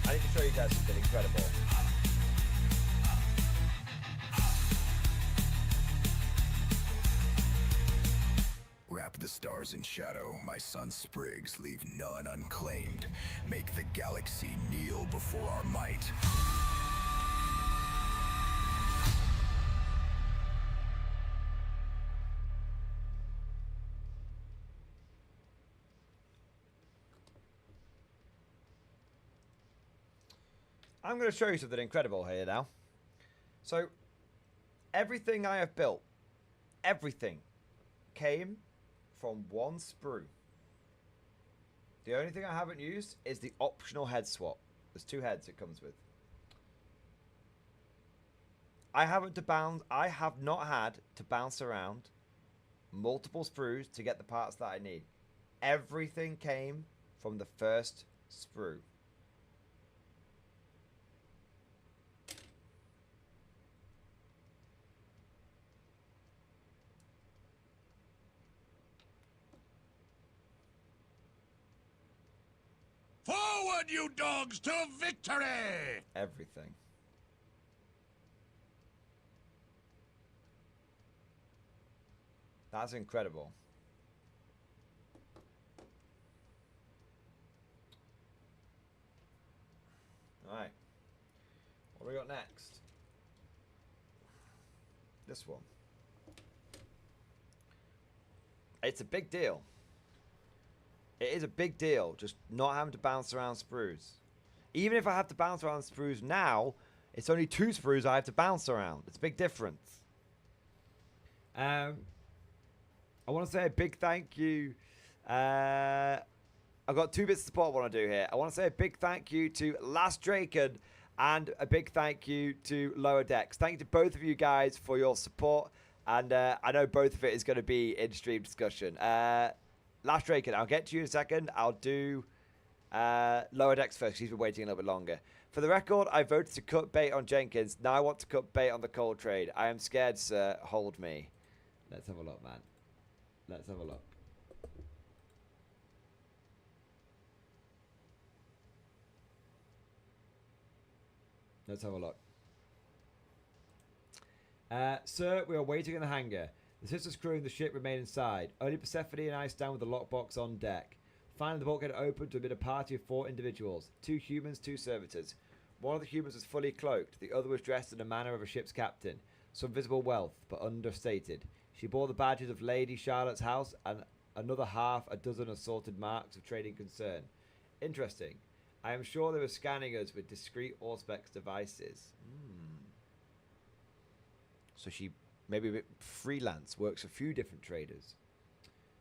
I need to show you guys something incredible. Wrap the stars in shadow, my son Sprigs, leave none unclaimed. Make the galaxy kneel before our might. I'm going to show you something incredible here now. So, everything I have built, everything, came from one sprue. The only thing I haven't used is the optional head swap. There's 2 heads it comes with. I have not had to bounce around multiple sprues to get the parts that I need. Everything came from the first sprue. Forward, you dogs, to victory! Everything. That's incredible. Alright. What do we got next? This one. It's a big deal. It is a big deal, just not having to bounce around sprues. Even if I have to bounce around sprues now, it's only 2 sprues I have to bounce around. It's a big difference. I want to say a big thank you. I've got 2 bits of support I want to do here. I want to say a big thank you to Last Draken and a big thank you to Lower Decks. Thank you to both of you guys for your support. And I know both of it is going to be in stream discussion. Last Draken, I'll get to you in a second. I'll do Lower Decks first. He's been waiting a little bit longer. For the record, I voted to cut bait on Jenkins. Now I want to cut bait on the cold trade. I am scared, sir. Hold me. Let's have a look, man. Let's have a look. Let's have a look. Sir, we are waiting in the hangar. The sisters crew and the ship remain inside. Only Persephone and I stand with the lockbox on deck. Finally, the bulkhead opened to admit a party of 4 individuals. 2 humans, 2 servitors. One of the humans was fully cloaked. The other was dressed in the manner of a ship's captain. Some visible wealth, but understated. She bore the badges of Lady Charlotte's house and another half a dozen assorted marks of trading concern. Interesting. I am sure they were scanning us with discreet Auspex devices. So she maybe a bit freelance, works for a few different traders.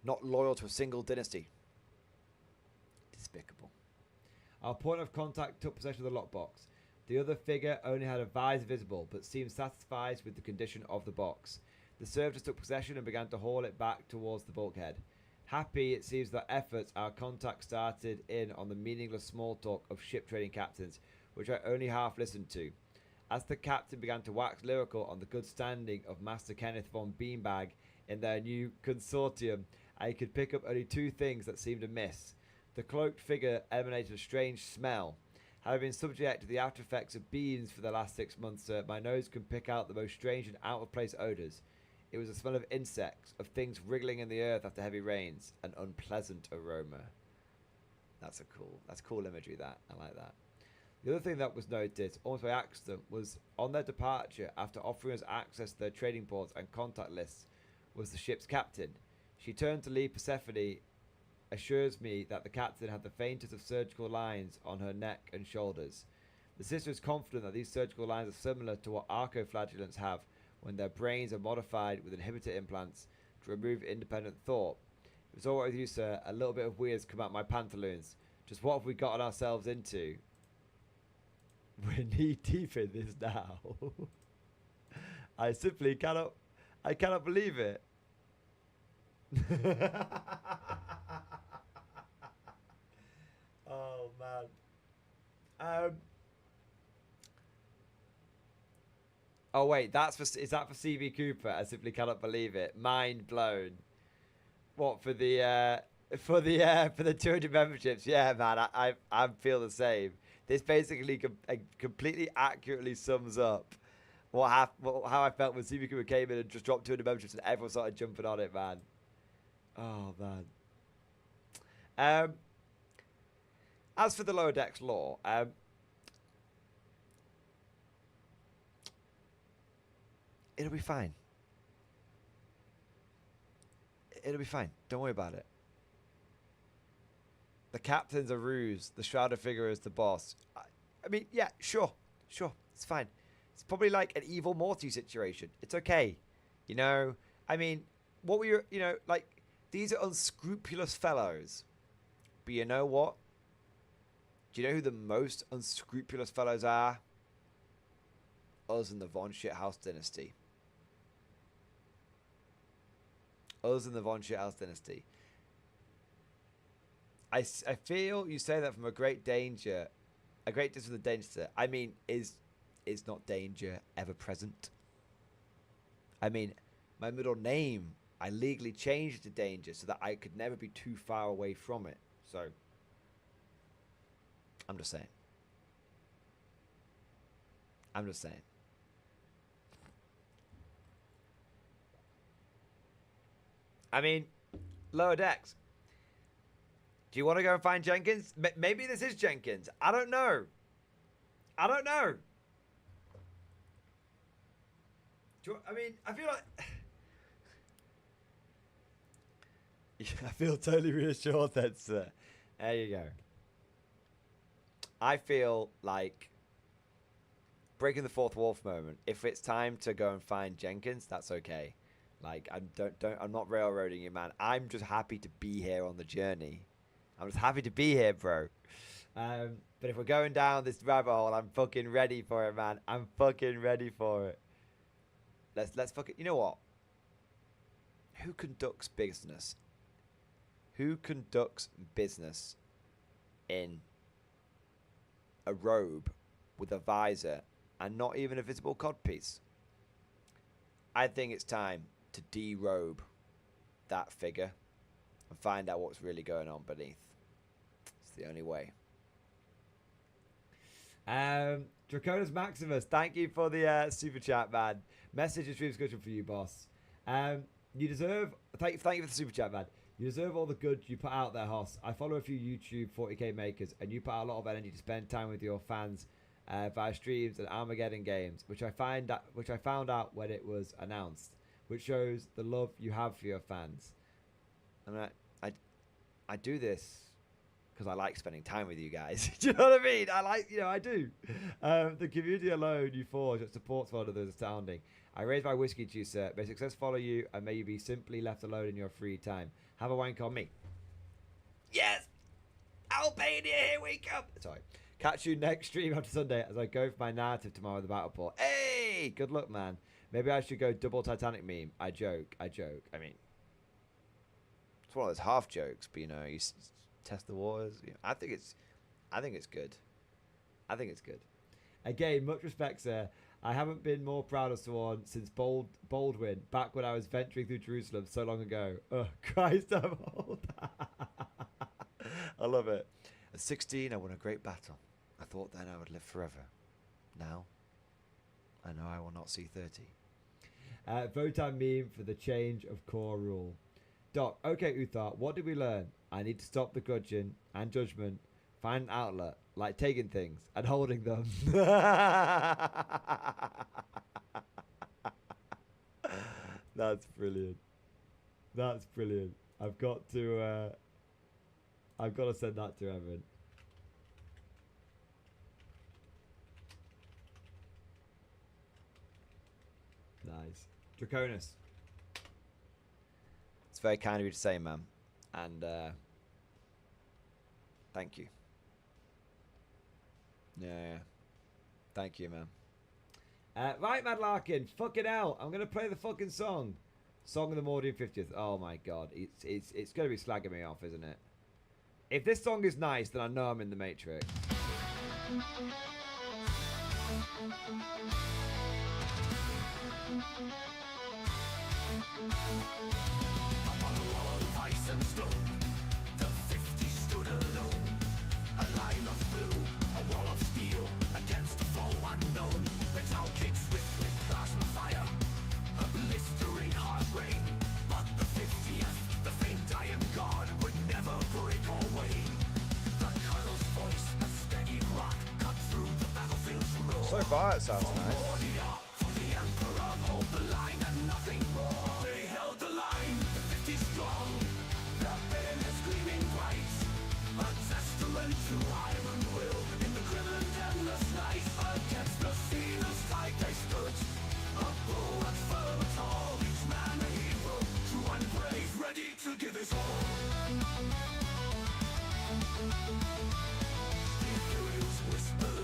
Not loyal to a single dynasty. Despicable. Our point of contact took possession of the lockbox. The other figure only had a visor visible, but seemed satisfied with the condition of the box. The servitors took possession and began to haul it back towards the bulkhead. Happy, it seems that efforts, our contact started in on the meaningless small talk of ship trading captains, which I only half listened to. As the captain began to wax lyrical on the good standing of Master Kenneth von Beanbag in their new consortium, I could pick up only 2 things that seemed amiss. The cloaked figure emanated a strange smell. Having been subject to the after effects of beans for the last 6 months, my nose can pick out the most strange and out-of-place odours. It was a smell of insects, of things wriggling in the earth after heavy rains, an unpleasant aroma. That's cool imagery, that. I like that. The other thing that was noticed, almost by accident, was on their departure, after offering us access to their trading ports and contact lists, was the ship's captain. She turned to leave. Persephone assures me that the captain had the faintest of surgical lines on her neck and shoulders. The sister is confident that these surgical lines are similar to what archoflagellants have when their brains are modified with inhibitor implants to remove independent thought. If it's all right with you, sir, a little bit of weird's come out my pantaloons. Just what have we gotten ourselves into? We're knee deep in this now. I simply cannot believe it. Oh man. Oh wait, is that for CV Cooper? I simply cannot believe it. Mind blown. What for the 200 memberships? Yeah, man, I feel the same. This basically completely accurately sums up how I felt when CB came in and just dropped 200 memberships and everyone started jumping on it, man. Oh, man. As for the lower decks lore, it'll be fine. It'll be fine. Don't worry about it. The captain's a ruse. The shrouded figure is the boss. I mean, yeah, sure. It's fine. It's probably like an evil Morty situation. It's okay. You know, I mean, what were you know, like, these are unscrupulous fellows. But you know what? Do you know who the most unscrupulous fellows are? Us in the Von Shithouse dynasty. Us in the Von Shithouse dynasty. I feel you say that from a great danger. A great distance from the danger. I mean, is not danger ever present? I mean, my middle name, I legally changed it to danger so that I could never be too far away from it. So, I'm just saying. I mean, lower decks. Do you want to go and find Jenkins? Maybe this is Jenkins. I don't know. I mean, I feel like... I feel totally reassured then, sir. There you go. I feel like breaking the fourth wall for a moment. If it's time to go and find Jenkins, that's okay. Like, I'm not railroading you, man. I'm just happy to be here on the journey. I'm just happy to be here, bro. But if we're going down this rabbit hole, I'm fucking ready for it, man. I'm fucking ready for it. Let's fucking... You know what? Who conducts business? Who conducts business in a robe with a visor and not even a visible codpiece? I think it's time to derobe that figure and find out what's really going on beneath. It's the only way. Draconis Maximus, thank you for the super chat, man. Message and stream discussion for you, boss. You deserve... Thank you for the super chat, man. You deserve all the good you put out there, Hoss. I follow a few YouTube 40k makers, and you put out a lot of energy to spend time with your fans via streams and Armageddon games, which I found out when it was announced, which shows the love you have for your fans. And I do this because I like spending time with you guys. Do you know what I mean? I do. The community alone you forge that supports one another is astounding. I raise my whiskey juicer. May success follow you, and may you be simply left alone in your free time. Have a wank on me. Yes! Albania, here we come! Sorry. Catch you next stream after Sunday as I go for my narrative tomorrow with the battle port. Hey! Good luck, man. Maybe I should go double Titanic meme. I joke. I mean, it's one of those half jokes, but you know, you test the waters. You know, I think it's good. Again, much respect, sir. I haven't been more proud of someone since Baldwin, back when I was venturing through Jerusalem so long ago. Oh, Christ, I'm old. I love it. At 16, I won a great battle. I thought then I would live forever. Now, I know I will not see 30. Votan meme for the change of core rule. Doc, okay, Uthar, what did we learn? I need to stop the grudging and judgment, find an outlet, like taking things and holding them. That's brilliant. That's brilliant. I've got to send that to Evan. Nice. Draconis. It's very kind of you to say, man. And thank you. Yeah. Thank you, man. Right, Mad Larkin. Fucking hell. I'm going to play the fucking song. Song of the Mordian 50th. Oh, my God. It's going to be slagging me off, isn't it? If this song is nice, then I know I'm in the Matrix. I'm on a wall of ice and stone. The 50 stood alone. A line of blue, a wall of So far, it sounds nice.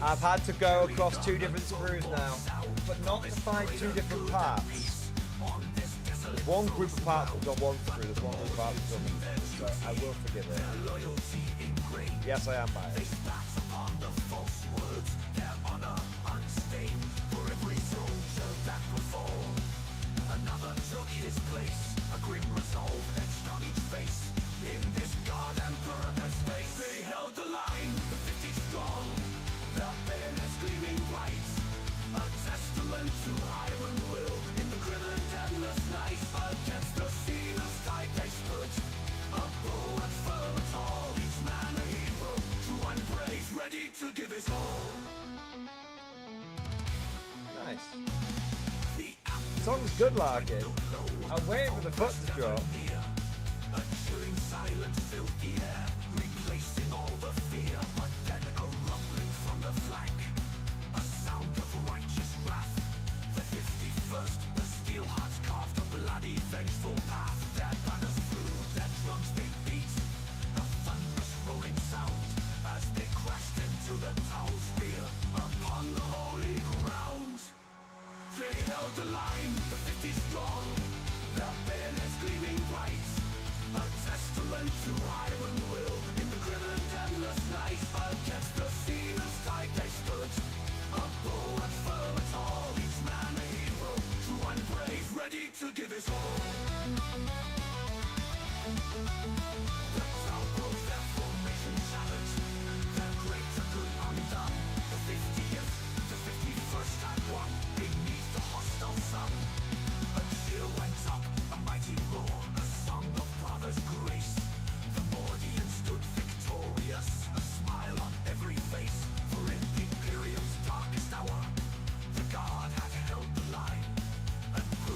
I've had to go across 2 different sprues now, but not to find 2 different parts. There's one group of parts that's on one sprue, there's one group of parts that's on another, so I will forgive it. Yes, I am biased. Nice. Song's good, Larkin. I'm waiting for the foot to drop.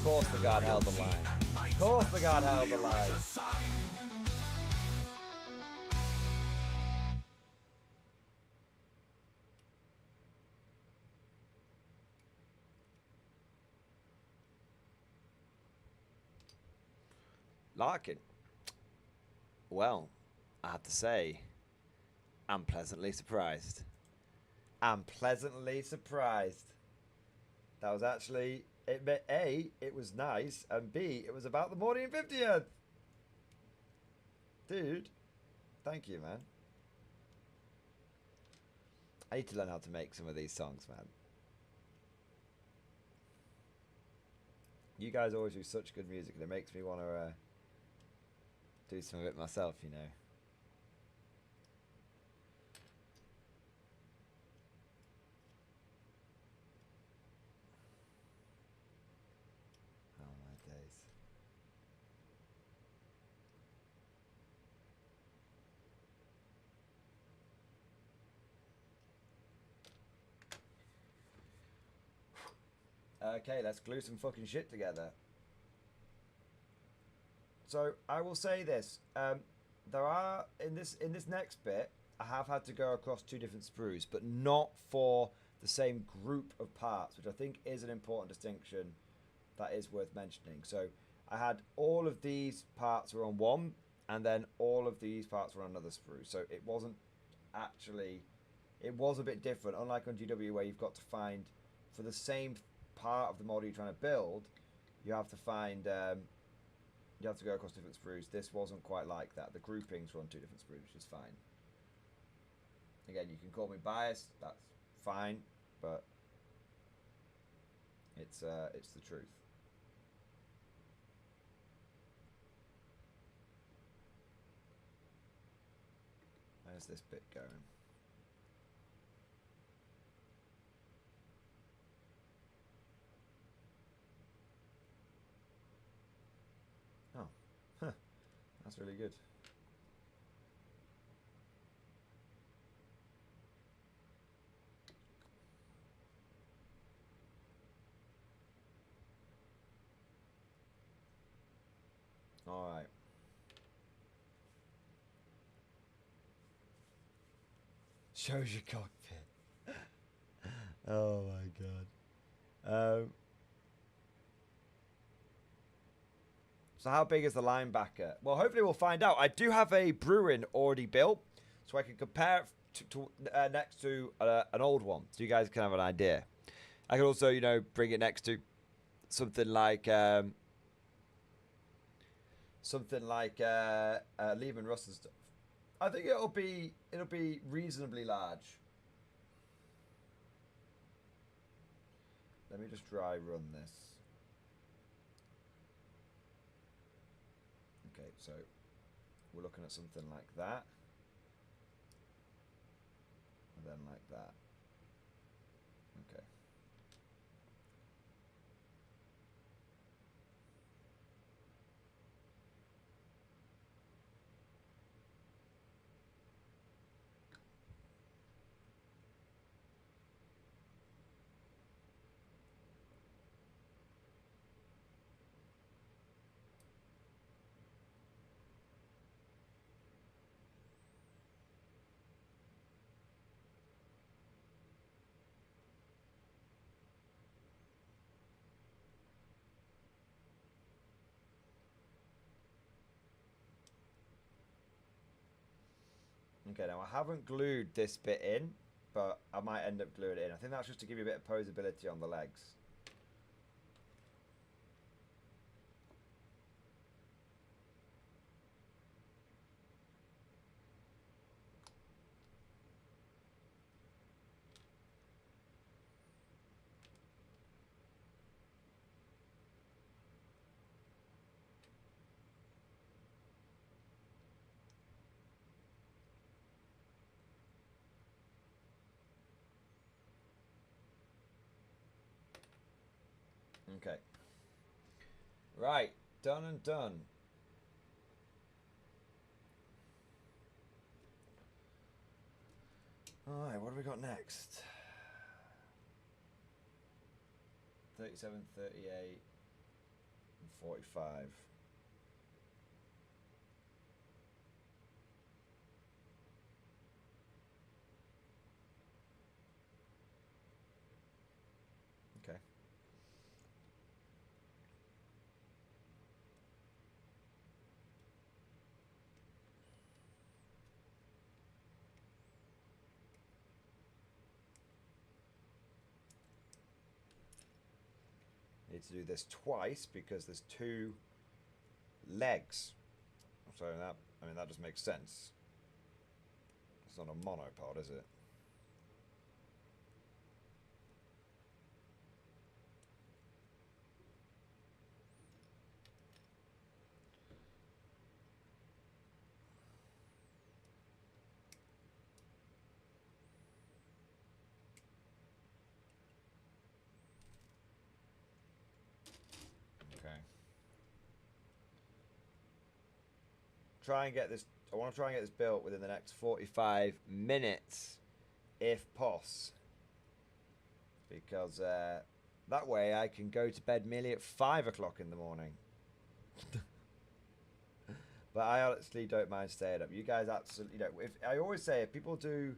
Of course the God held the line. Of course the God held the line. Larkin. Well, I have to say, I'm pleasantly surprised. I'm pleasantly surprised. That was actually... A, it was nice, and B, it was about the Mordian 50th. Dude, thank you, man. I need to learn how to make some of these songs, man. You guys always do such good music, and it makes me want to do some of it myself, you know. Okay, let's glue some fucking shit together. So I will say this: there are in this next bit, I have had to go across 2 different sprues, but not for the same group of parts, which I think is an important distinction that is worth mentioning. So I had all of these parts were on one, and then all of these parts were on another sprue. So it wasn't actually, it was a bit different, unlike on GW where you've got to find for the same part of the model you're trying to build, you have to find you have to go across different sprues. This wasn't quite like that. The groupings were on 2 different sprues, which is fine. Again, you can call me biased, that's fine, but it's the truth. Where's this bit going? Oh, huh. That's really good. All right. Shows your cockpit. Oh my god. So how big is the linebacker? Well, hopefully we'll find out. I do have a Bruin already built, so I can compare it next to an old one, so you guys can have an idea. I can also, you know, bring it next to something like Lehman Russ and stuff. I think it'll be reasonably large. Let me just dry run this. Okay, so we're looking at something like that. And then like that. Okay. Okay, now I haven't glued this bit in, but I might end up gluing it in. I think that's just to give you a bit of posability on the legs. Okay. Right, done and done. Alright, what have we got next? 37, 38, and 45. Okay. Need to do this twice because there's 2 legs. So that, I mean, that just makes sense. It's not a monopod, is it? Try and get this. I want to try and get this built within the next 45 minutes, if poss. Because that way I can go to bed merely at 5 o'clock in the morning. But I honestly don't mind staying up. You guys absolutely, you know, if I always say if people do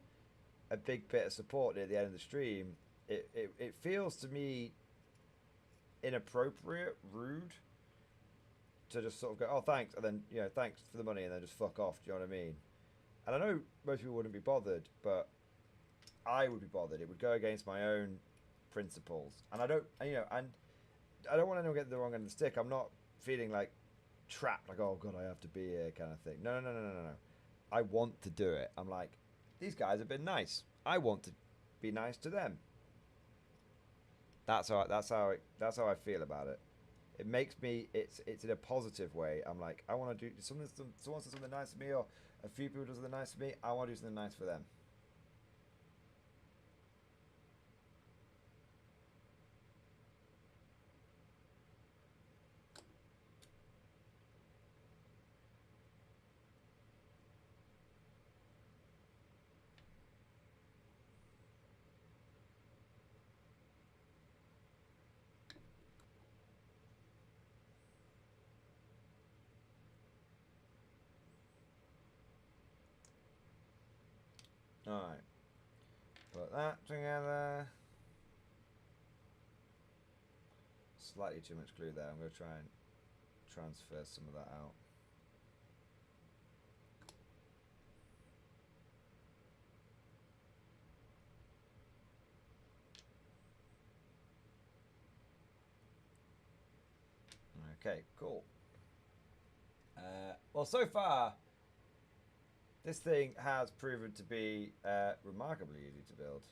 a big bit of support near the end of the stream, it feels to me inappropriate, rude, to just sort of go, oh, thanks, and then, you know, thanks for the money, and then just fuck off. Do you know what I mean? And I know most people wouldn't be bothered, but I would be bothered. It would go against my own principles, and I don't, you know, and I don't want anyone to get the wrong end of the stick. I'm not feeling like trapped, like, oh god, I have to be here, kind of thing. No. I want to do it. I'm like, these guys have been nice. I want to be nice to them. That's how I feel about it. It makes me, it's in a positive way. I'm like, I want to do someone says something nice to me, or a few people do something nice to me. I want to do something nice for them. Alright. Put that together. Slightly too much glue there. I'm going to try and transfer some of that out. Okay, cool. Well, so far, this thing has proven to be remarkably easy to build.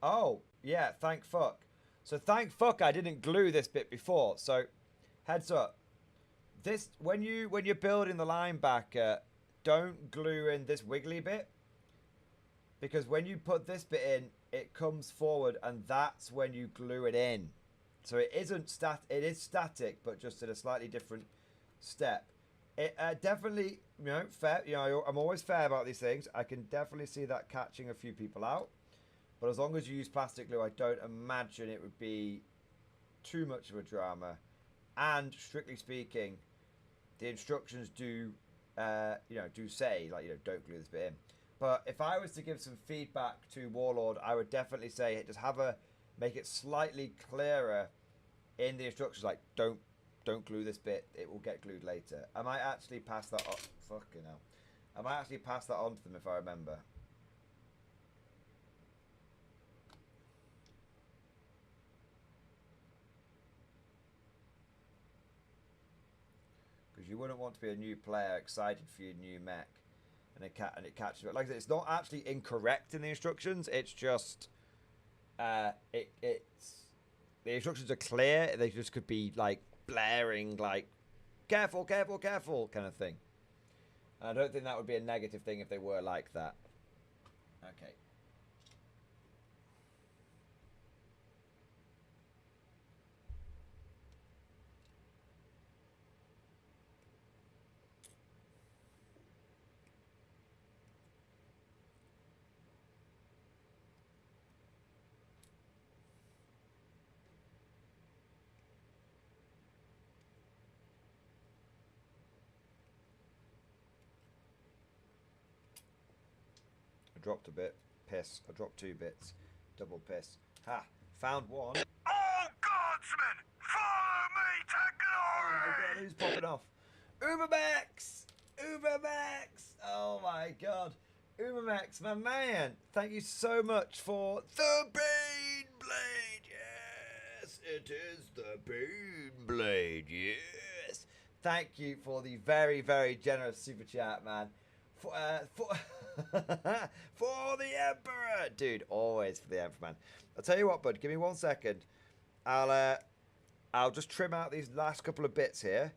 Oh, yeah, thank fuck. So thank fuck I didn't glue this bit before. So heads up. This when you're building the linebacker, don't glue in this wiggly bit. Because when you put this bit in, it comes forward and that's when you glue it in. So it isn't it is static, but just at a slightly different step. It definitely, you know, fair, you know, I'm always fair about these things. I can definitely see that catching a few people out. But as long as you use plastic glue, I don't imagine it would be too much of a drama. And strictly speaking, the instructions do, you know, do say, like, you know, don't glue this bit in. But if I was to give some feedback to Warlord, I would definitely say just make it slightly clearer in the instructions, like don't glue this bit, it will get glued later. I might actually pass that on. Fucking hell. I might actually pass that on to them if I remember. Because you wouldn't want to be a new player excited for your new mech, and it catches it. Like I said, it's not actually incorrect in the instructions. It's just it's the instructions are clear. They just could be like blaring, like careful, careful, careful kind of thing. And I don't think that would be a negative thing if they were like that. Okay. Dropped a bit. Piss. I dropped 2 bits. Double piss. Ha! Found one. All guardsmen, follow me to glory! Oh my god, who's popping off? Ubermax! Ubermax! Oh my god. Ubermax, my man. Thank you so much for the Bane Blade. Yes, it is the Bane Blade. Yes. Thank you for the very, very generous super chat, man. For for the Emperor, dude. Always for the Emperor, man. I'll tell you what, bud. Give me 1 second. I'll just trim out these last couple of bits here,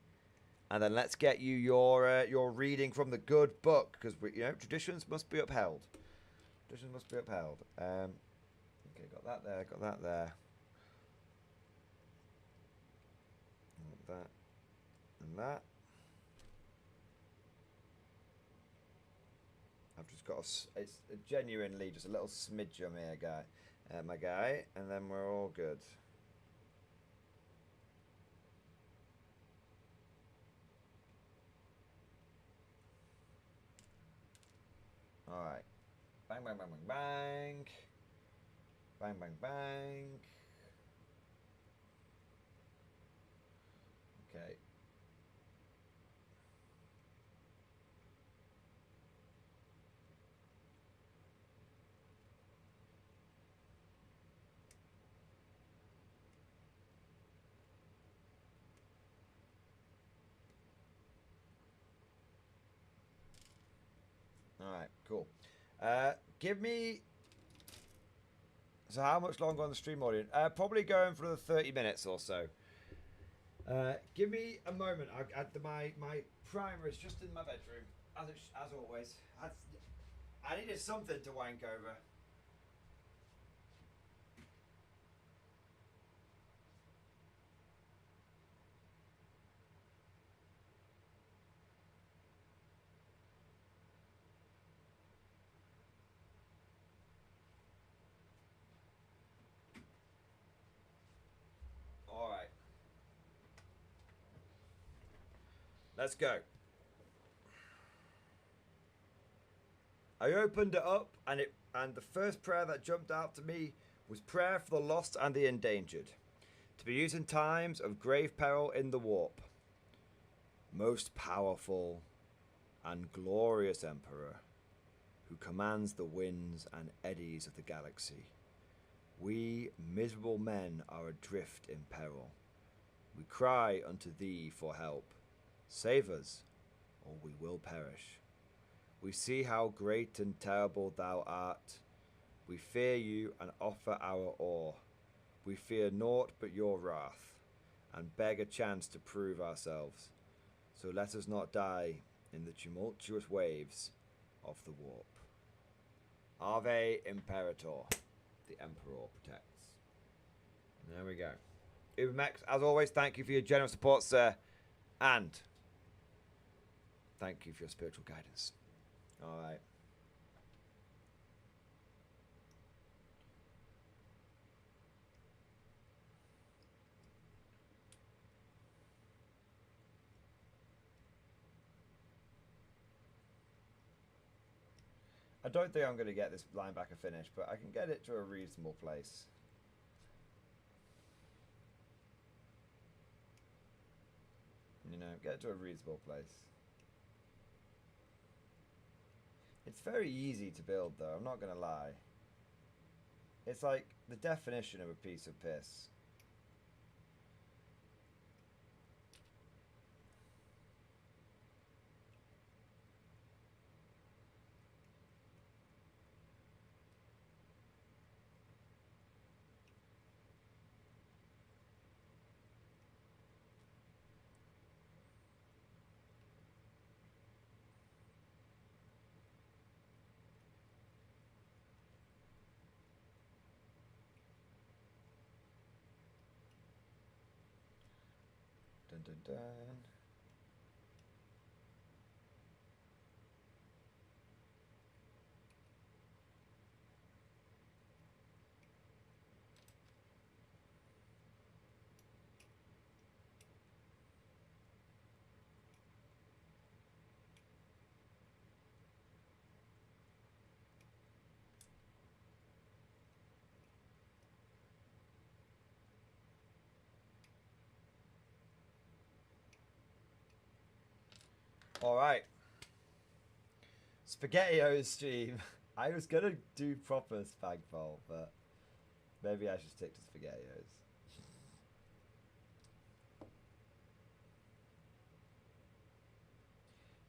and then let's get you your reading from the good book, because you know traditions must be upheld. Traditions must be upheld. Okay, got that there. Got that there. That and that. I've just got it's genuinely just a little smidge on here, my guy, and then we're all good. All right, bang, bang, bang, bang, bang, bang, bang, bang. Okay. Alright, cool. Give me... So how much longer on the stream, Mordian? Probably going for the 30 minutes or so. Give me a moment. My primer is just in my bedroom, as always. I needed something to wank over. Let's go. I opened it up, and the first prayer that jumped out to me was prayer for the lost and the endangered, to be used in times of grave peril in the warp. Most powerful and glorious Emperor, who commands the winds and eddies of the galaxy, we miserable men are adrift in peril. We cry unto thee for help. Save us, or we will perish. We see how great and terrible thou art. We fear you and offer our awe. We fear naught but your wrath, and beg a chance to prove ourselves. So let us not die in the tumultuous waves of the warp. Ave Imperator, the Emperor protects. There we go. Ubermex, as always, thank you for your generous support, sir. And thank you for your spiritual guidance. Alright. I don't think I'm going to get this linebacker finished, but I can get it to a reasonable place. You know, get it to a reasonable place. It's very easy to build, though, I'm not going to lie. It's like the definition of a piece of piss. Dun, dun, dun. Alright. SpaghettiOs stream. I was gonna do proper Spagbowl, but maybe I should stick to SpaghettiOs.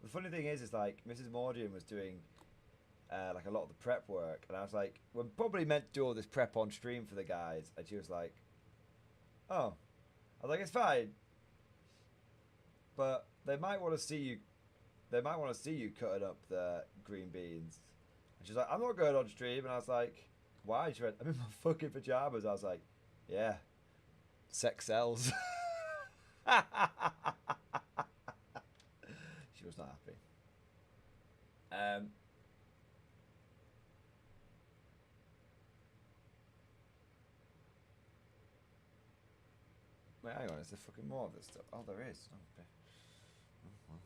The funny thing is like Mrs. Mordian was doing like a lot of the prep work, and I was like, we're probably meant to do all this prep on stream for the guys, and she was like, oh. I was like, it's fine, but they might want to see you. They might want to see you cutting up the green beans. And she's like, I'm not going on stream. And I was like, why? She went, I'm in my fucking pajamas. I was like, yeah, sex sells. She was not happy. Wait, hang on, is there fucking more of this stuff? Oh, there is. Okay. Oh, well.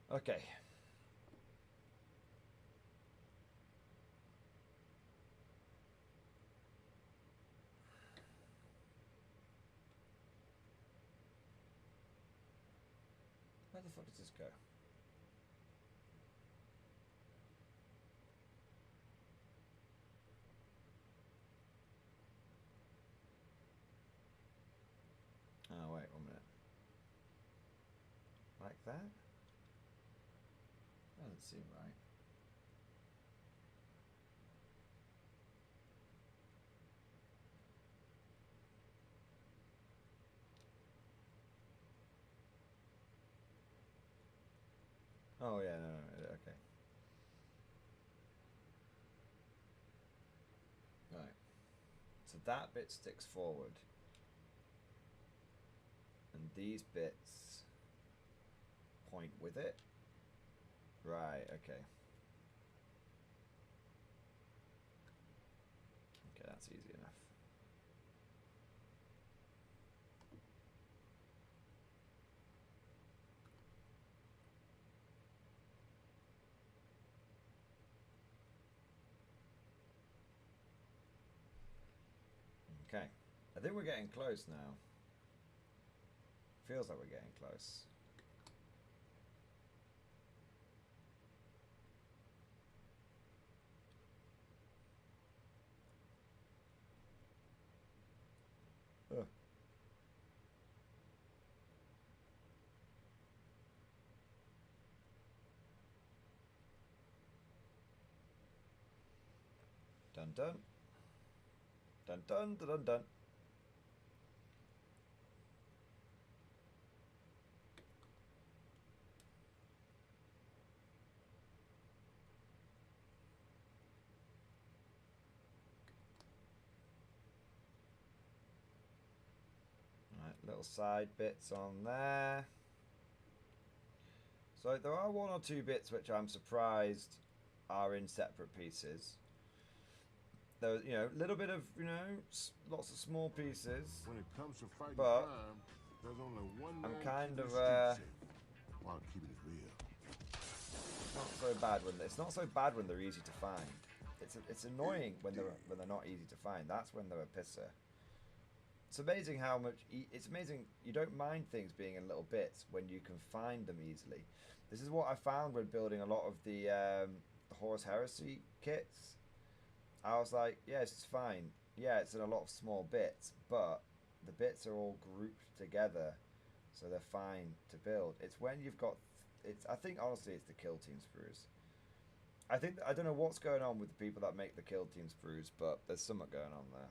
Okay. Where the fuck does this go? Oh, wait, 1 minute. Like that? Doesn't seem right. Oh yeah, no, okay. Right. So that bit sticks forward. And these bits point with it. Right, okay. Okay, that's easy enough. Okay. I think we're getting close now. Feels like we're getting close. Ugh. Dun dun. Dun dun dun dun dun. Right, little side bits on there. So there are one or two bits which I'm surprised are in separate pieces. There, you know, a little bit of, you know, lots of small pieces. When it comes to fighting but crime, there's only one I'm man kind keeping of the streets safe while keeping it real. not so bad when it's not so bad when they're easy to find. It's annoying when they're not easy to find. That's when they're a pisser. It's amazing how much it's amazing you don't mind things being in little bits when you can find them easily. This is what I found when building a lot of the Horus Heresy kits. I was like, yeah, it's fine. Yeah, it's in a lot of small bits, but the bits are all grouped together, so they're fine to build. It's when you've got, I think honestly, it's the kill team sprues. I don't know what's going on with the people that make the kill team sprues, but there's something going on there.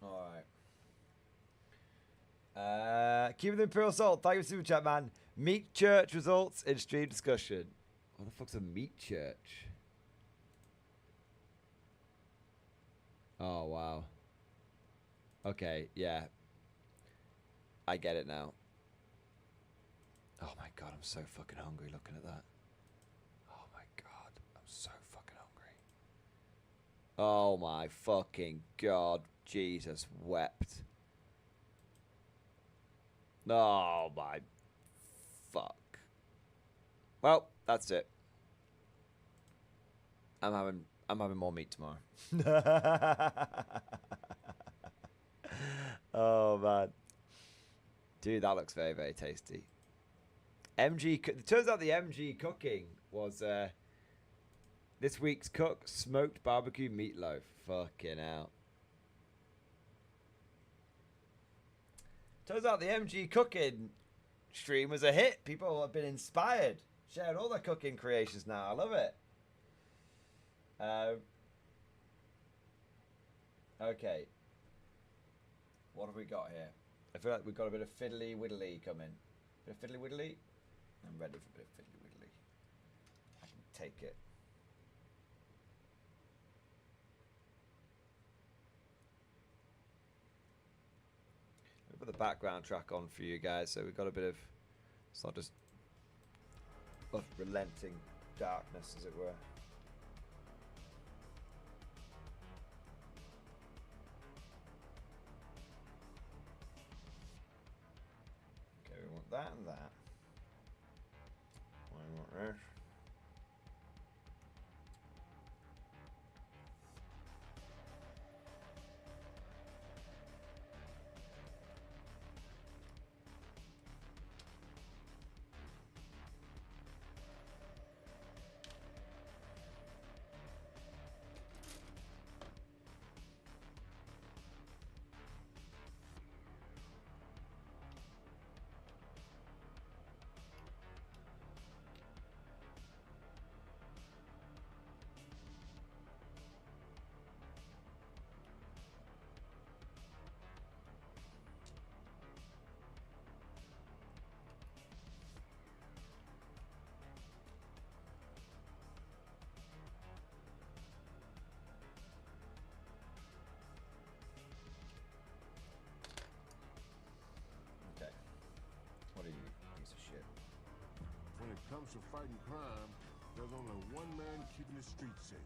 Alright. Keeping the Imperial Salt. Thank you for Super Chat, man. Meat Church results in stream discussion. What the fuck's a Meat Church? Oh, wow. Okay, yeah. I get it now. Oh my god, I'm so fucking hungry looking at that. Oh my god, I'm so fucking hungry. Oh my fucking god. Jesus wept. Oh my fuck. Well, that's it. I'm having more meat tomorrow. Oh man. Dude, that looks very, very tasty. It turns out the MG cooking was this week's cook, smoked barbecue meatloaf. Fucking hell. Turns out the MG cooking stream was a hit. People have been inspired. Sharing all their cooking creations now. I love it. Okay. What have we got here? I feel like we've got a bit of fiddly widdly coming. Bit of fiddly widdly. I'm ready for a bit of fiddly widdly. I can take it. Let me put the background track on for you guys, so we've got a bit of, it's not just of relenting darkness, as it were. Okay, we want that and that. We want this. comes to fighting crime, there's only one man keeping the streets safe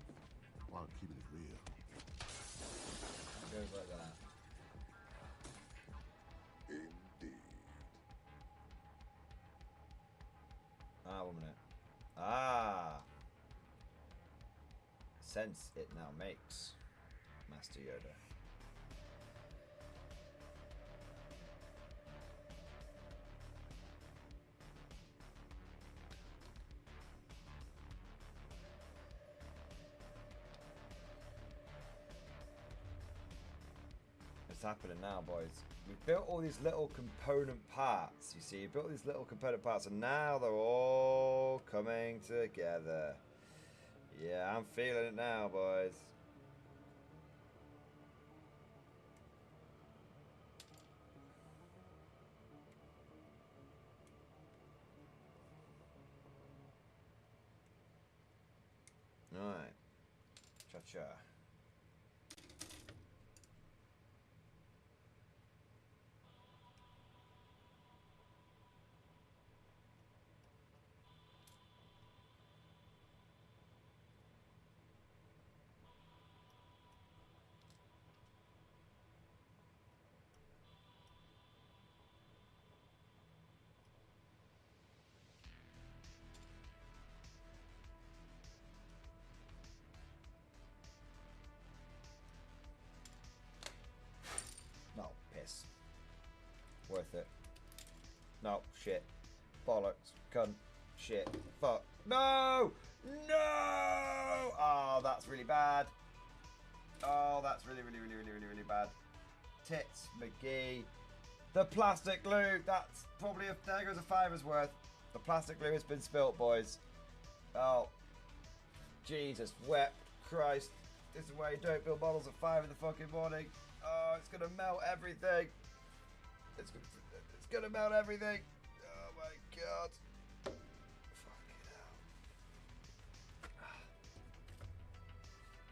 while keeping it real. It goes like that. Indeed. Ah, 1 minute. Ah. Sense it now makes, Master Yoda. It's happening now, boys. We've built all these little component parts. You see, we built these little component parts, and now they're all coming together. Yeah, I'm feeling it now, boys. Alright. Cha-cha. No, piss. Worth it. No, shit. Bollocks. Cunt. Shit. Fuck. No! No! Oh, that's really bad. Oh, that's really bad. Tits, McGee. The plastic glue. That's probably there goes a fiver's worth. The plastic glue has been spilt, boys. Oh. Jesus, wet Christ. This is why you don't build models at 5 in the fucking morning. Oh, it's gonna melt everything. It's gonna melt everything. Oh my god. Fucking hell.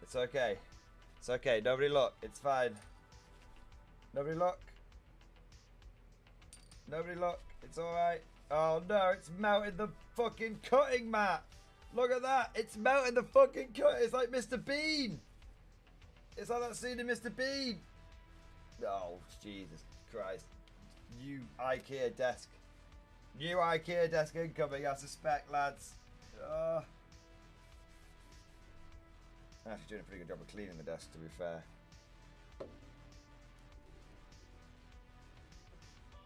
It's okay. It's okay. Nobody look. It's fine. Nobody look. Nobody look. It's alright. Oh no, it's melting the fucking cutting mat. Look at that. It's melting the fucking cut. It's like Mr. Bean. It's like that scene in Mr. Bean. Oh, Jesus Christ. New IKEA desk. New IKEA desk incoming, I suspect, lads. I'm actually doing a pretty good job of cleaning the desk, to be fair.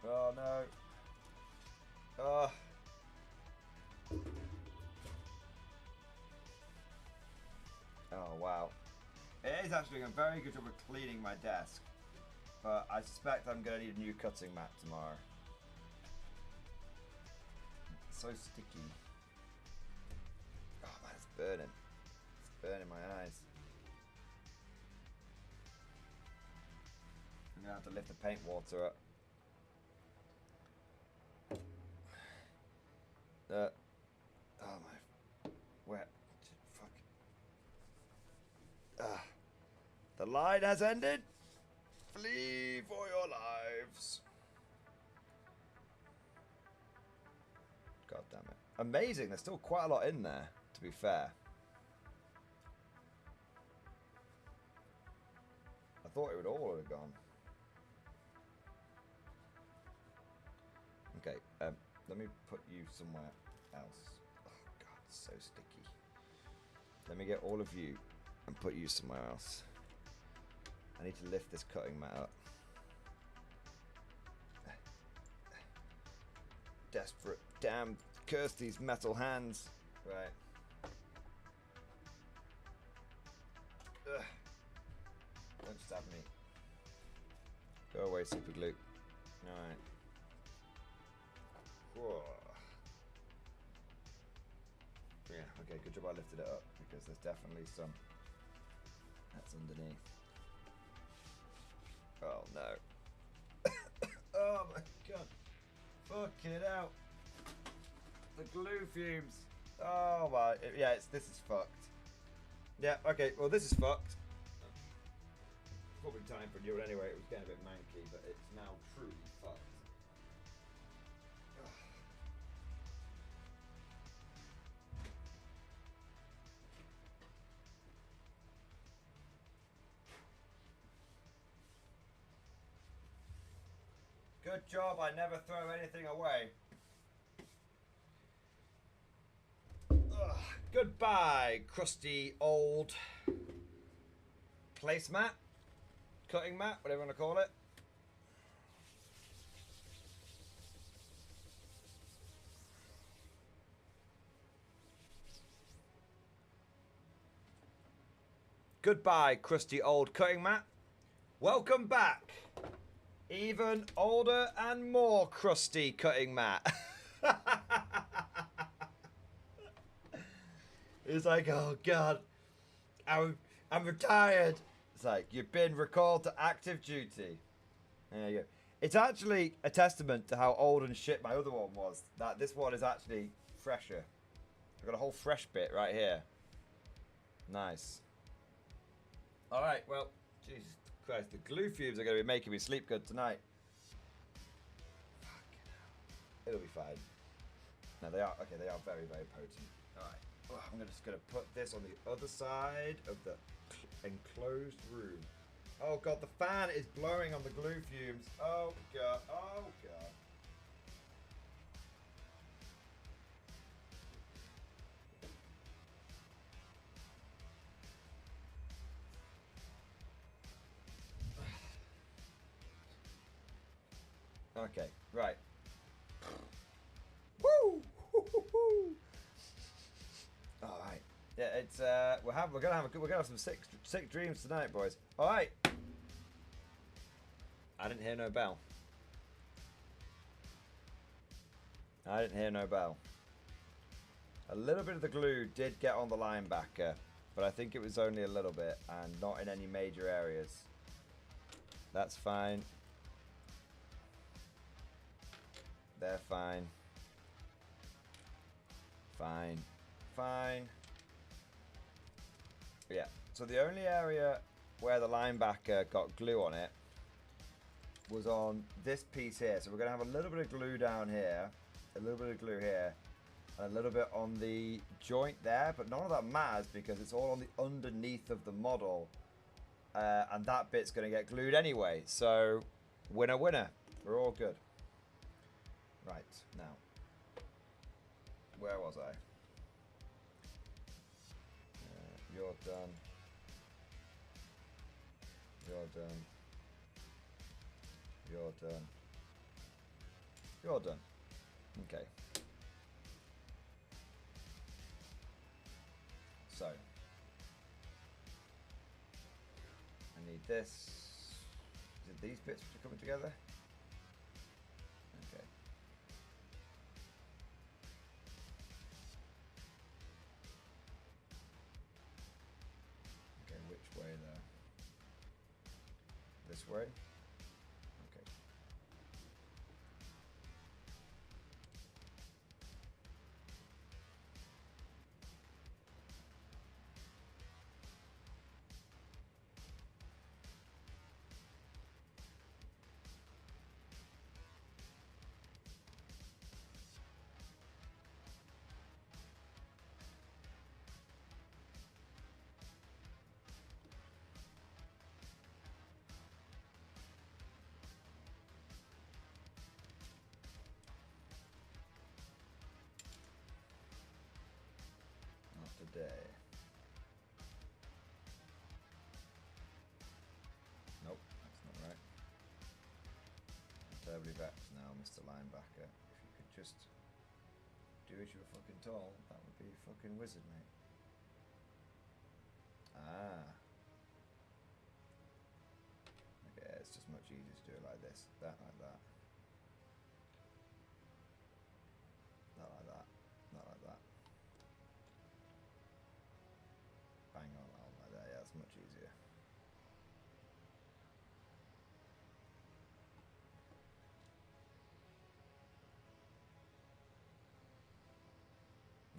Oh, no. Oh. Oh, wow. It is actually doing a very good job of cleaning my desk. But I suspect I'm going to need a new cutting mat tomorrow. It's so sticky. Oh man, it's burning. It's burning my eyes. I'm going to have to lift the paint water up. Oh my. Wet. Fuck. The line has ended. Flee for your lives. God damn it. Amazing, there's still quite a lot in there, to be fair. I thought it would all have gone. Okay, let me put you somewhere else. Oh god, it's so sticky. Let me get all of you and put you somewhere else. I need to lift this cutting mat up. Desperate. Damn, curse these metal hands. Right. Ugh. Don't stab me. Go away, super glue. Alright. Whoa. Yeah, okay, good job I lifted it up because there's definitely some that's underneath. Oh no. Oh my god. Fucking hell. The glue fumes. Oh my. Yeah, this is fucked. Yeah, okay, well this is fucked. Probably time for a new one anyway. It was getting a bit manky, but it's now truly fucked. Good job, I never throw anything away. Ugh. Goodbye, crusty old placemat, cutting mat, whatever you want to call it. Goodbye, crusty old cutting mat. Welcome back. Even older and more crusty cutting mat. It's like, oh God, I'm retired. It's like, you've been recalled to active duty. There you go. It's actually a testament to how old and shit my other one was, that this one is actually fresher. I've got a whole fresh bit right here. Nice. Alright, well, Jesus Christ, the glue fumes are going to be making me sleep good tonight. Fucking hell. It'll be fine. No, they are, okay, they are very, very potent. Alright, well, I'm just going to put this on the other side of the enclosed room. Oh God, the fan is blowing on the glue fumes. Oh God, oh God. Okay, right. Woo! All right. Yeah, it's we're gonna have some sick dreams tonight, boys. All right. I didn't hear no bell. I didn't hear no bell. A little bit of the glue did get on the linebacker, but I think it was only a little bit and not in any major areas. That's fine. They're fine. Fine. Fine. Yeah. So the only area where the linebacker got glue on it was on this piece here. So we're going to have a little bit of glue down here, a little bit of glue here, and a little bit on the joint there, but none of that matters because it's all on the underneath of the model, and that bit's going to get glued anyway. So winner, winner. We're all good. Right, now, where was I? You're done. You're done. You're done. You're done. Okay. So, I need this. Is it these bits which are coming together? Okay. Okay, which way there? This way? Okay. Today. Nope, that's not right. I'm terribly vexed now, Mr. Linebacker. If you could just do as you were fucking told, that would be a fucking wizard, mate. Ah. Okay, it's just much easier to do it like this. That like that. Not like that. Not like that. Bang on like that, yeah, that's much easier.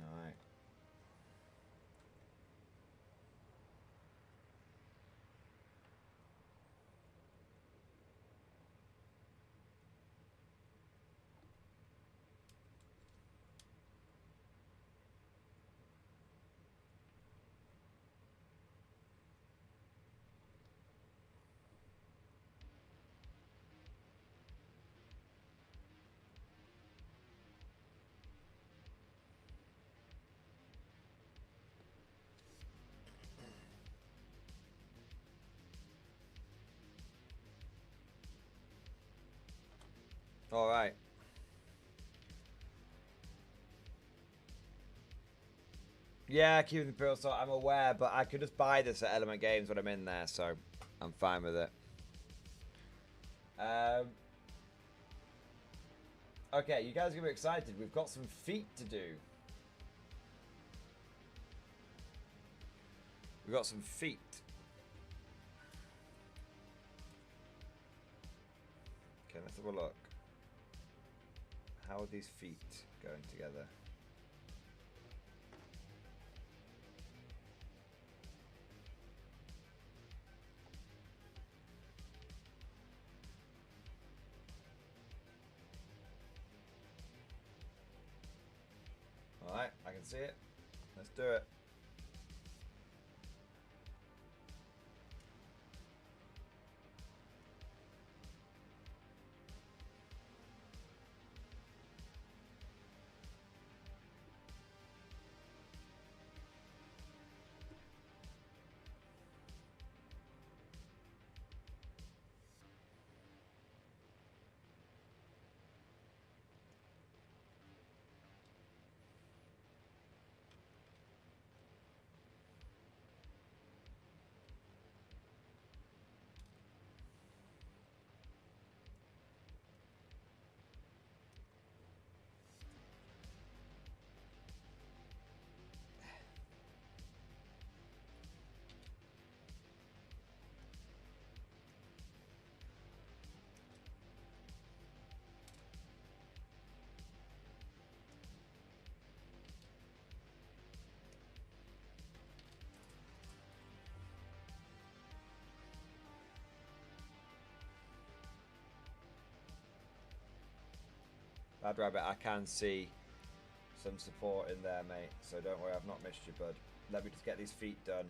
Alright. All right. Yeah, keeping the Imperial Sword, I'm aware, but I could just buy this at Element Games when I'm in there, so I'm fine with it. Okay, you guys are going to be excited. We've got some feat to do. We've got some feat. Okay, let's have a look. How are these feet going together? Alright, I can see it. Let's do it. Bad Rabbit, I can see some support in there, mate. So don't worry, I've not missed you, bud. Let me just get these feet done,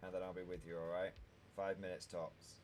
and then I'll be with you, alright? 5 minutes tops.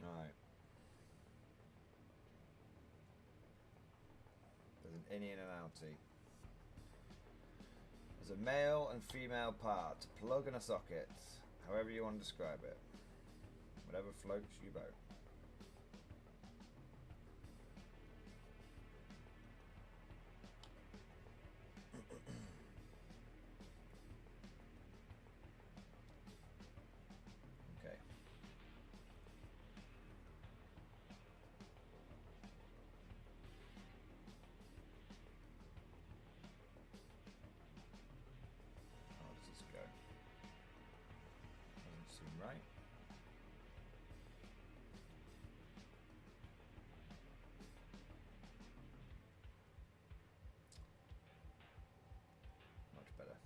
Alright. There's an innie and an outie. There's a male and female part. Plug and a socket. However you want to describe it. Whatever floats your boat. Okay. How does this go? Doesn't seem right. Much better.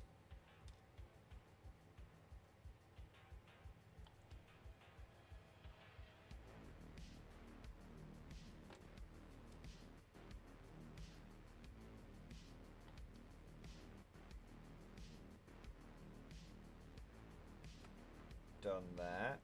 Done that.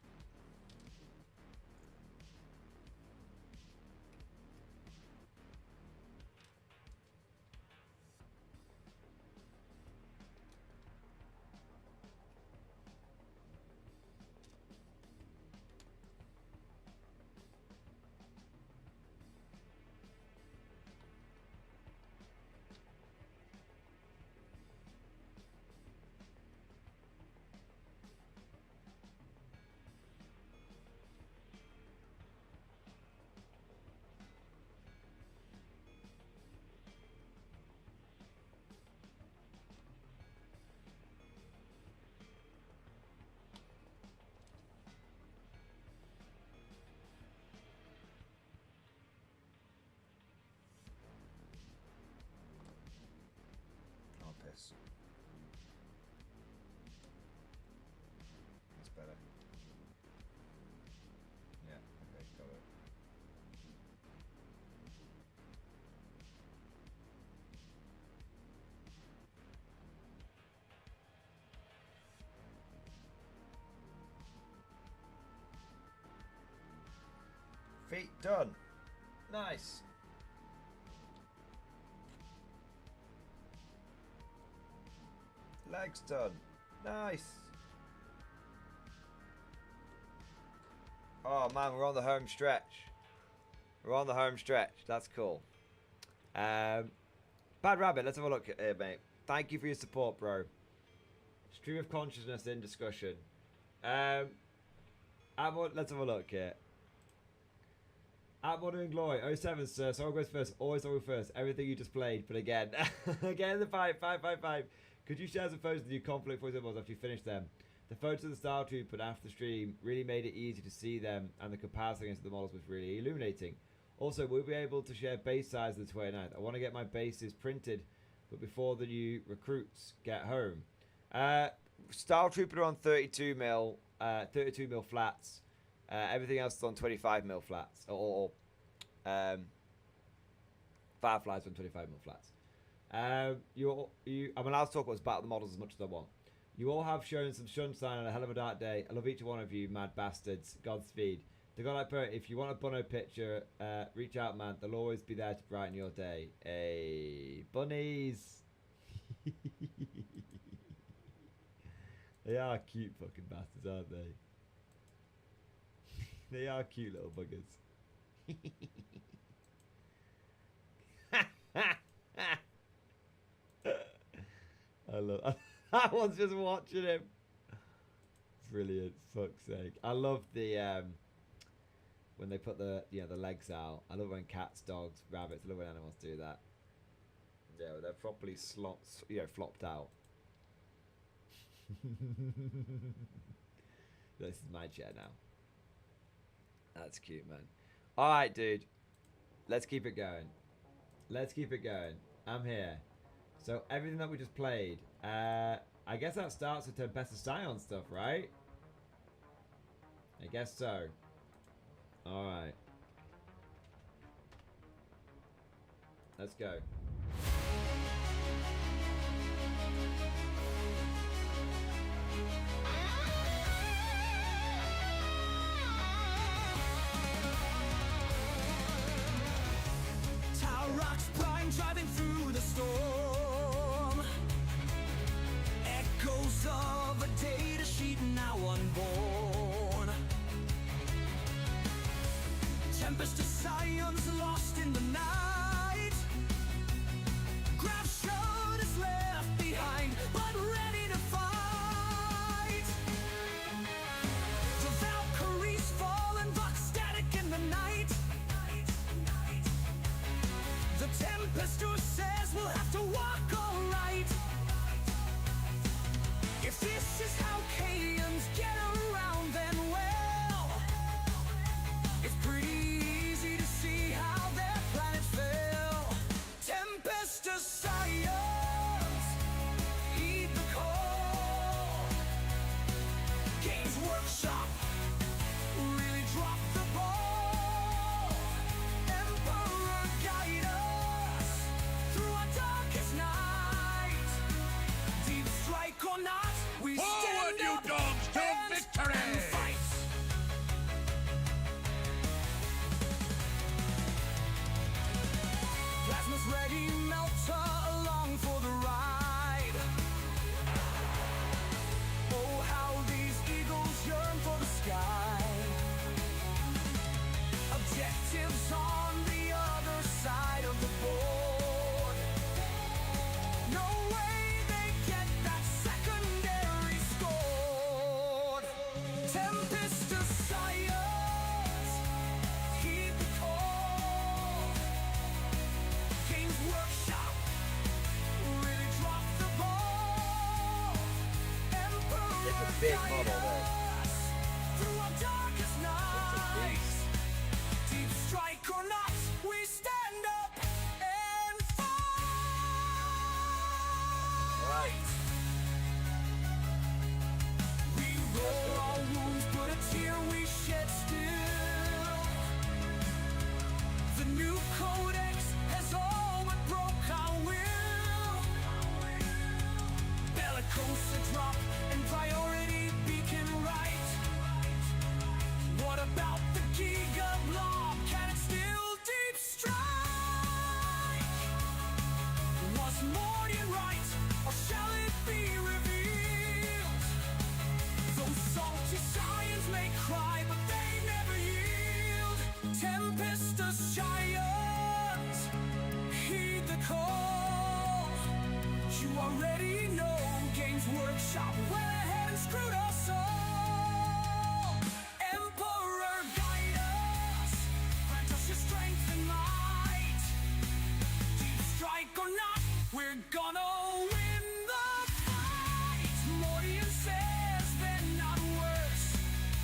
Feet done. Nice. Legs done. Nice. Oh man, we're on the home stretch. We're on the home stretch. That's cool. Bad Rabbit, let's have a look here, mate. Thank you for your support, bro. Stream of consciousness in discussion. Let's have a look here. At Mordian Glory, 07, sir. Sorrow goes first. Always sorrow first. Everything you just played, but again. Again, the fight. 555. Could you share some photos of your conflict for example after you finished them? The photos of the Star Trooper after the stream really made it easy to see them, and the comparison against the models was really illuminating. Also, we'll be able to share base size of the 29th. I want to get my bases printed, but before the new recruits get home. Star Trooper on 32 mil flats. Everything else is on 25 mil flats, or Fireflies on 25 mil flats. I'm allowed to talk about battle the models as much as I want. You all have shown some sunshine on a hell of a dark day. I love each one of you, mad bastards. Godspeed. The Godlike Poet, if you want a Bono picture, reach out, man. They'll always be there to brighten your day. Hey, bunnies. They are cute fucking bastards, aren't they? They are cute little buggers. I love. I was just watching him. Brilliant, fuck's sake! I love the when they put the legs out. I love when cats, dogs, rabbits. I love when animals do that. Yeah, they're properly flopped out. This is my chair now. That's cute, man. All right, dude. Let's keep it going. Let's keep it going. I'm here. So everything that we just played, I guess that starts with Tempesta Scion stuff, right? I guess so. All right. Let's go. Rocks blind, driving through the storm. Echoes of a data sheet now unborn. Tempest of Scions lost in the night. Graf showed us left behind, but ready to fight. The Valkyries fall and rock static in the night. The Tempest who says we'll have to walk alright. If this is how Kaans get around, then well, it's pretty easy to see how their planet fell. Tempest of Science, heed the call. Games Workshop really dropped the ball. Emperor guide us through our darkest night. Deep strike or not, we stand you up dogs to victory! and fight. Plasma's ready, Melter along for the ride. Oh, how these eagles yearn for the sky. Objectives on the other side of the board. No way they get that secondary scored. Tempest of Science, heed the call. Games Workshop really dropped the ball. Emperor It's a big model there. guide us through our darkest nights. Deep strike or not, we stand up and fight. We roll our wounds, but a tear we shed still. The new codex has all but broke our will. Bellicosa drop and priority beacon try, but they never yield. Tempestus giants, heed the call. You already know Games Workshop went ahead and screwed us all. Emperor, guide us, grant us your strength and might. Deep strike or not, we're gonna win the fight. Mordian says they're not worse,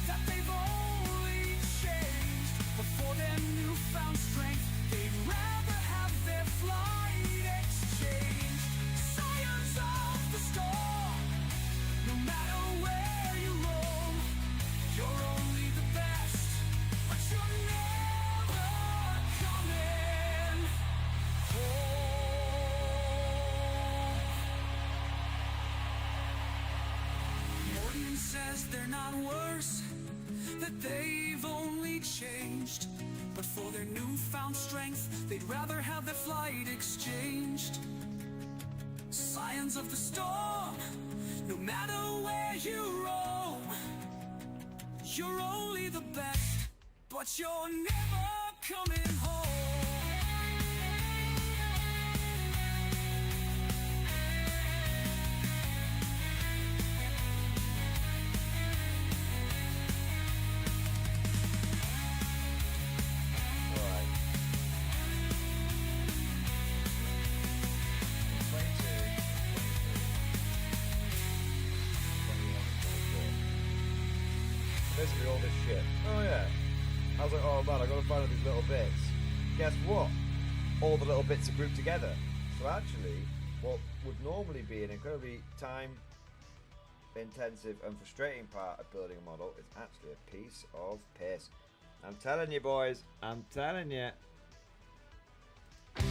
that they've only changed. But for their newfound strength, they'd rather have their flight exchanged. Scions of the storm, no matter where you roam, you're only the best, but you're never coming home. Mordian says they're not worse, that they've only changed. But for their newfound strength, they'd rather have their flight exchanged. Scions of the storm, no matter where you roam, you're only the best, but you're never coming home. Basically all this shit. Oh yeah. I was like, oh man, I gotta find all these little bits. Guess what? All the little bits are grouped together. So actually, what would normally be an incredibly time-intensive and frustrating part of building a model is actually a piece of piss. I'm telling you, boys. I'm telling you. I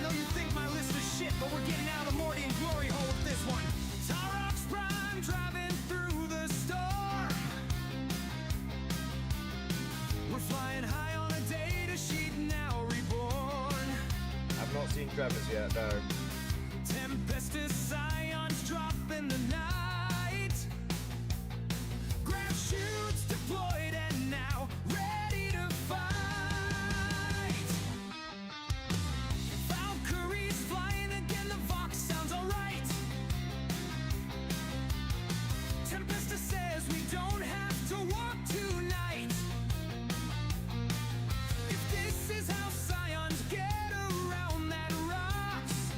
know you think my list is shit, but we're getting out of Mordian glory hole with this one. Tarox Prime driving through the storm. We're flying high on a data sheet now reborn. I've not seen Trevor's yet, no. Tempestus scions drop in the night. Grav shoots deployed and now ready to fight. Valkyries flying again, the Vox sounds alright. Tempestus says we don't have to walk tonight. If this is how scions get around that rocks,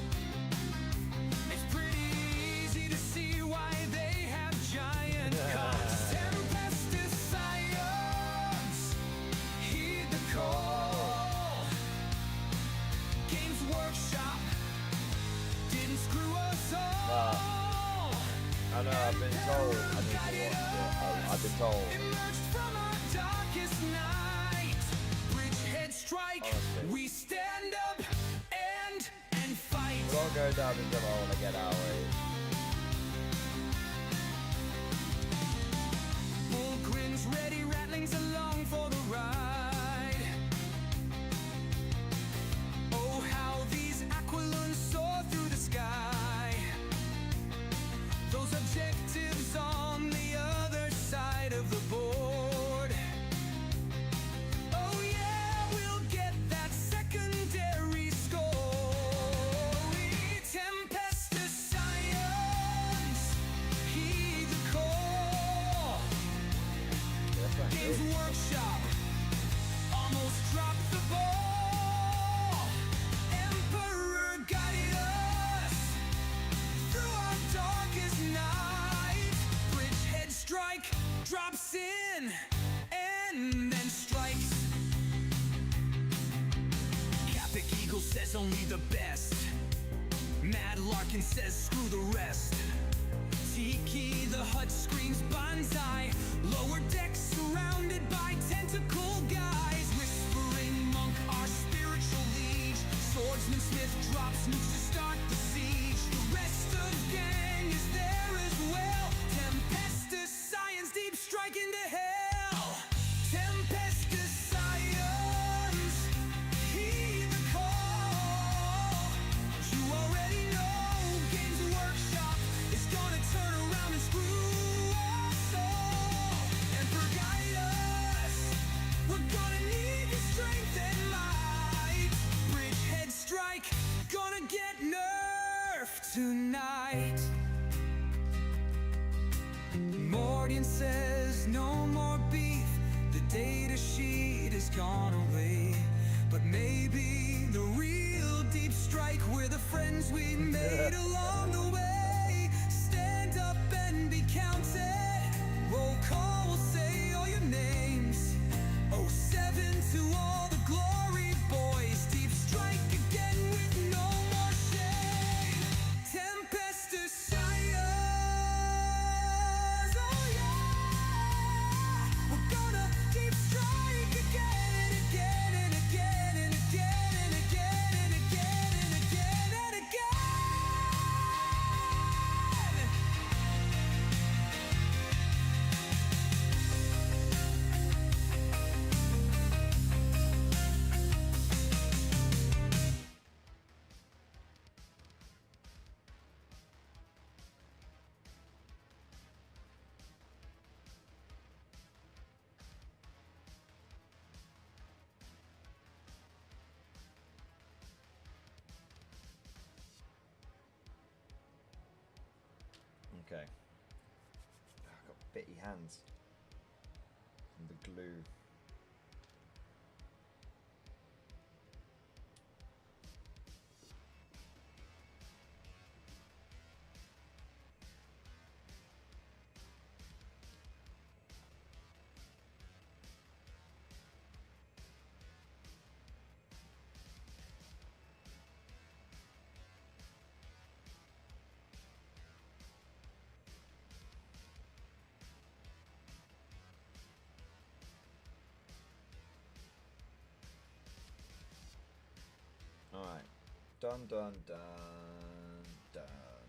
it's pretty easy to see why they have giant cocks. Tempestus scions, heed the call. Games Workshop didn't screw us all. I know, I've been told I need to watch it. I've been told. Emerged from our darkest night. Bridgehead strike, Honestly. we stand up and fight. We're all going down into the hole to get our way. Bull grins ready, rattlings along for the ride. Oh, how these aquilons soar through the sky. Those objectives on the other side of the board. Oh yeah, we'll get that secondary score. Tempestus scions, heed the call. Games Workshop almost dropped the ball. Emperor guided us through our darkest night. Bridgehead strike drops in and then strikes. Capic Eagle says only the best. Mad Larkin says screw the rest. Tiki the hut screams banzai. Lower decks surrounded by tentacle guys. Whispering monk, our spiritual liege. Swordsman Smith drops nukes to start the siege. The rest of gang is there as well. Tempestus scions deep strike into hell. Tempestus scions, heed the call. You already know Games Workshop is gonna turn around and screw us all. Mordian says no more beef. The data sheet is gone away. But maybe the real deep strike were the friends we made along the way. Stand up and be counted. Roll call will say all your names. 07 to all the glory boys. Deep strike again with no more shame. Tempestus Sires. Oh yeah. We're gonna deep strike again and again and again and again and again and again and again and again. Okay. I've got bitty hands. And the glue. Alright. Dun dun dun dun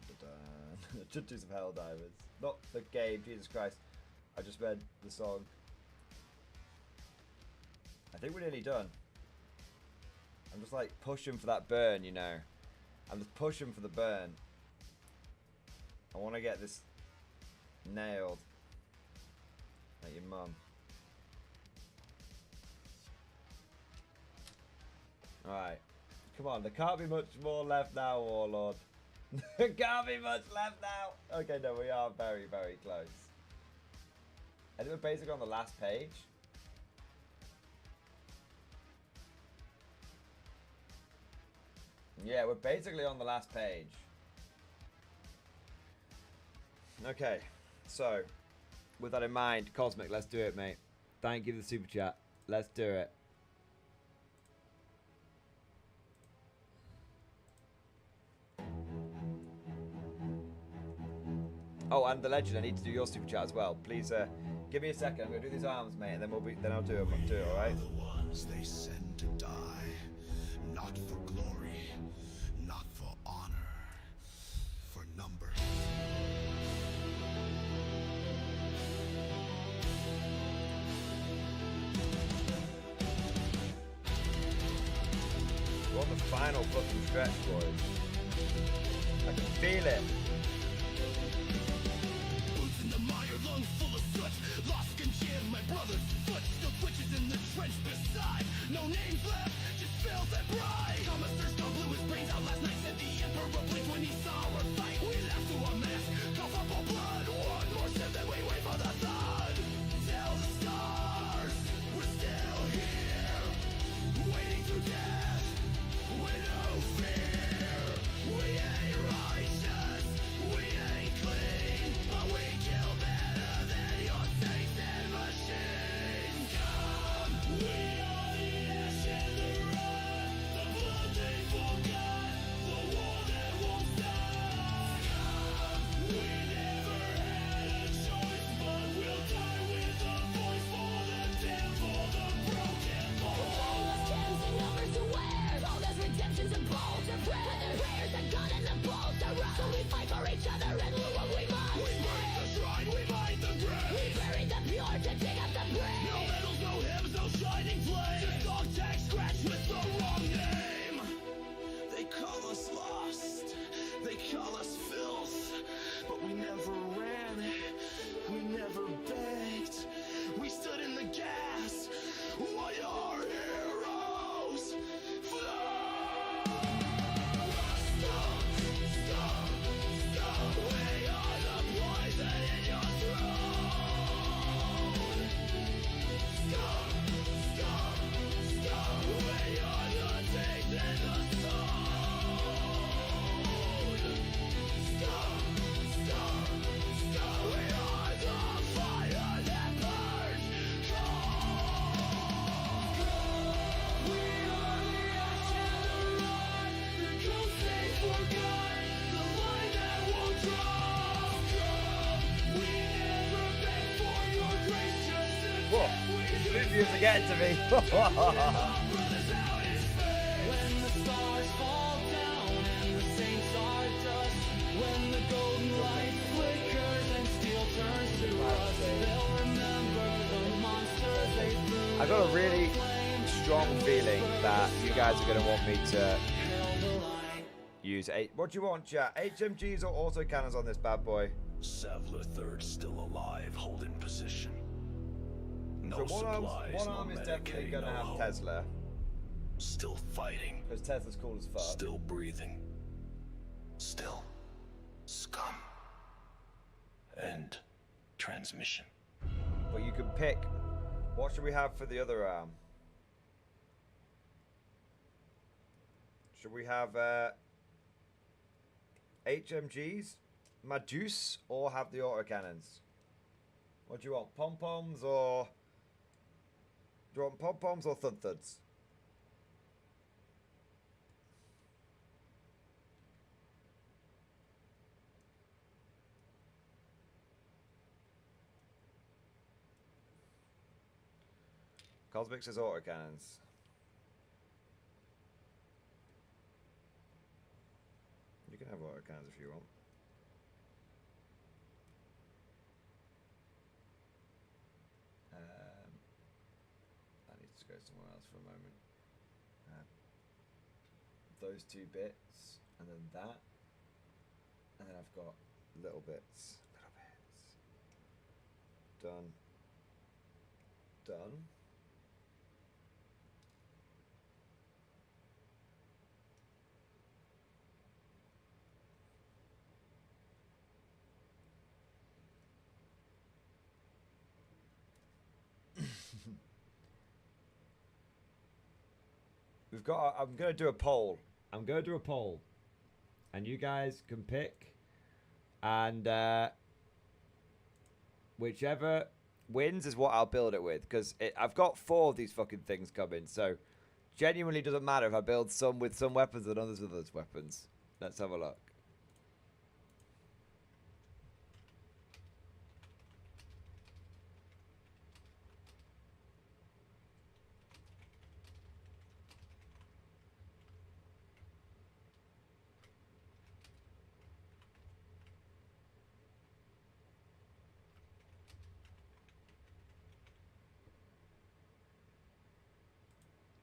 dun dun. Judges of Helldivers. Not the game, Jesus Christ. I just read the song. I think we're nearly done. I'm just like pushing for that burn, you know. I'm just pushing for the burn. I want to get this nailed. Like your mum. Alright. Come on, there can't be much more left now, Warlord. There can't be much left now. Okay, no, we are very, very close. I think we're basically on the last page. Yeah, we're basically on the last page. Okay, so with that in mind, Cosmic, let's do it, mate. Thank you for the super chat. Let's do it. Oh, and the legend, I need to do your super chat as well. Please, give me a second. I'm gonna do these arms, mate, and then I'll do it. All right. The ones they send to die, not for glory, not for honor, for number. We're on the final fucking stretch, boys. I can feel it. Boots in the mire, lungs full of soot. Lost can jam my brother's foot. Still twitches in the trench beside. No names left, just filth and pride. Commissar Stone blew his brains out last night. Said the Emperor blinked when he saw our fight. We laughed to our mask, cough up our blood. One more step, then we wait for the thud. Tell the stars, we're still here, waiting to death with no fear. We ain't righteous, we ain't clean, but we kill better than your saints and machines. Come, we are the ash and the rot, the blood they forgot, the war that won't stop. Come, we never had a choice, but we'll die with a voice for the damned, for the broken, for all the stems and numbers to wear. All those redemptions and balls of prayer. With their prayers and gun and the balls to run. So we fight for each other and do what we must. We burn the shrine, we light the grave. We bury the pure to dig up the brave. No medals, no hymns, no shining flame. Just dog tag scratch with the wrong name. They call us lost, they call us filth, but we never ran, we never begged. We stood in the gas, why are heroes? Stop, we are the poison in your throat. fumes are getting to me. I got a really strong feeling that you guys are going to want me to use what do you want, chat? HMGs or autocannons on this bad boy? Savler Third still alive, holding position. No So supplies, one no arm is definitely Medicaid, going to no have hope. Tesla. Still fighting. Because Tesla's cool as fuck. Still breathing. Still scum. End transmission. But you can pick. What should we have for the other arm? Should we have HMGs, Madus, or have the autocannons? What do you want? Pom-poms or... Do you want pom-poms or thud-thuds? Cosmic says autocannons. You can have autocannons if you want. I need to go somewhere else for a moment. Those two bits, and then that, and then I've got little bits. Done. Done. We've got. I'm going to do a poll. I'm going to do a poll, and you guys can pick, and whichever wins is what I'll build it with. Because I've got 4 of these fucking things coming, so genuinely doesn't matter if I build some with some weapons and others with those weapons. Let's have a look.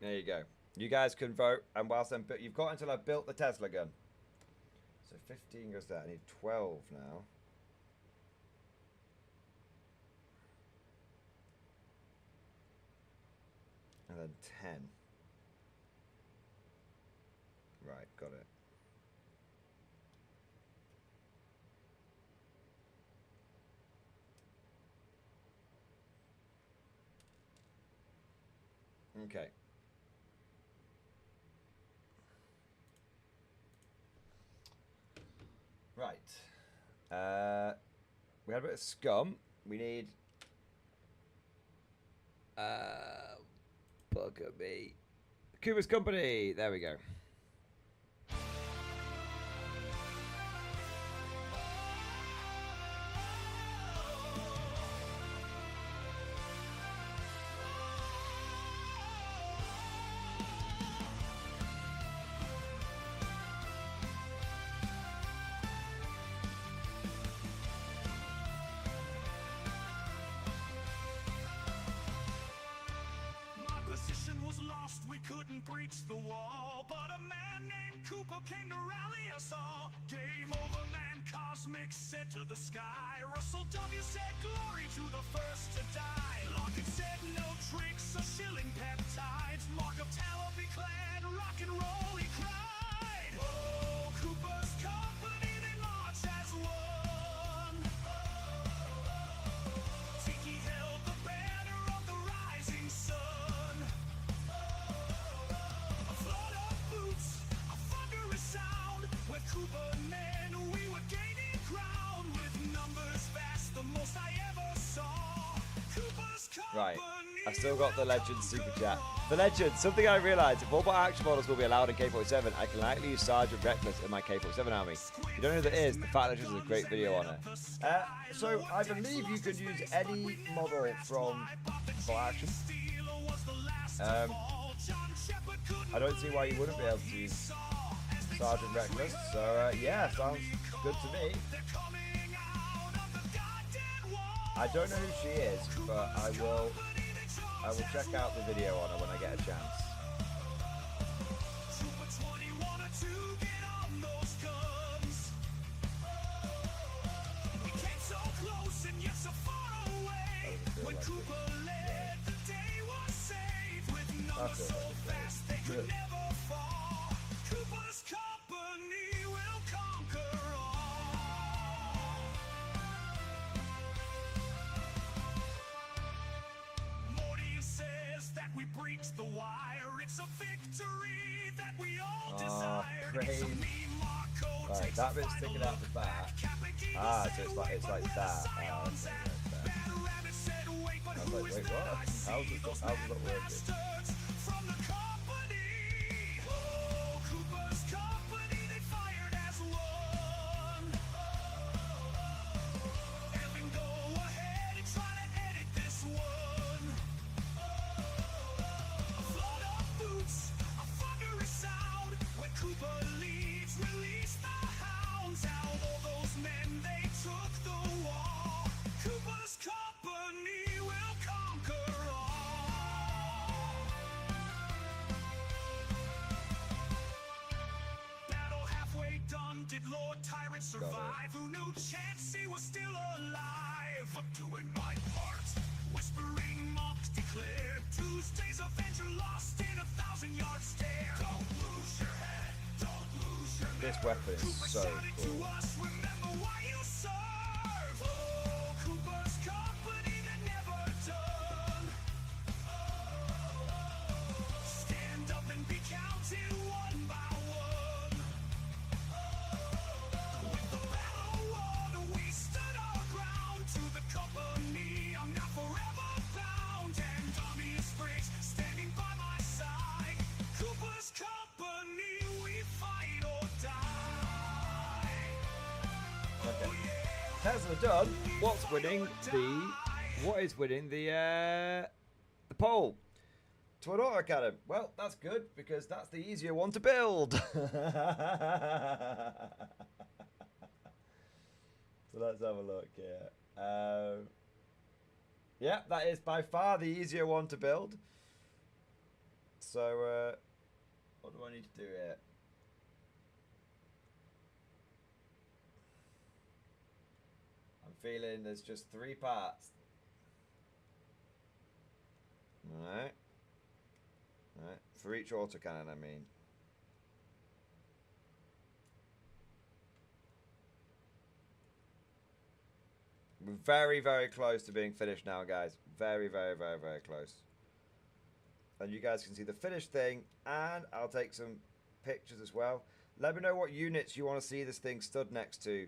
There you go. You guys can vote, and whilst I'm you've got until I've built the Tesla gun. So 15 goes there. I need 12 now. And then 10. Right, got it. Okay. Right. We had a bit of scum. We need... Bugger me. Kuba's Company. There we go. Couldn't breach the wall, but a man named Cooper came to rally us all. Game over, man, cosmic set to the sky. Russell W said glory to the first to die. Lockett said no tricks or shilling peptides. Mark of tallow be clad, rock and roll he cried. Oh, Cooper's Company, they march as one. Tiki held the banner of the rising sun. Cooper men, we were gaining ground with numbers fast, the most I ever saw. Cooper's Right, I still got the Legend Super Chat. The Legend, something I realised, if all my action models will be allowed in K-47, I can likely use Sergeant Reckless in my K-47 army. If you don't know who that is, the fact that there's a great video on it. So I believe you can use any model from Full Action. I don't see why you wouldn't be able to use Sergeant Reckless. So yeah, sounds good to me. I don't know who she is, but I will check out the video on her when I get a chance. Good. Mordian says that we breached the wire. It's a victory that we all desire. Praise. Right, that bit's sticking out the back. Ah, so it's like that. I was like, wait, what? How's it not working? Did Lord Tyrant survive? Who knew Chansey was still alive? I'm doing my part. Whispering monks declare Tuesday's Avenger lost in 1,000-yard stare. Don't lose your head. Don't lose your This weapon is so cool. Remember why you serve. Oh, Cooper's company that never done. Stand up and be counted one by one. With the battle won, we stood our ground to the company. I'm not forever bound, and Tommy is Briggs standing by my side. Cooper's company, we fight or die. Okay. Tesla done. What is winning the poll? Twin Autocannon. Well, that's good because that's the easier one to build. So let's have a look here. Yeah, that is by far the easier one to build. So what do I need to do here? I'm feeling there's just 3 parts. Alright. Alright. For each autocannon, I mean. We're very, very close to being finished now, guys. Very, very, very, very close. And you guys can see the finished thing, and I'll take some pictures as well. Let me know what units you want to see this thing stood next to.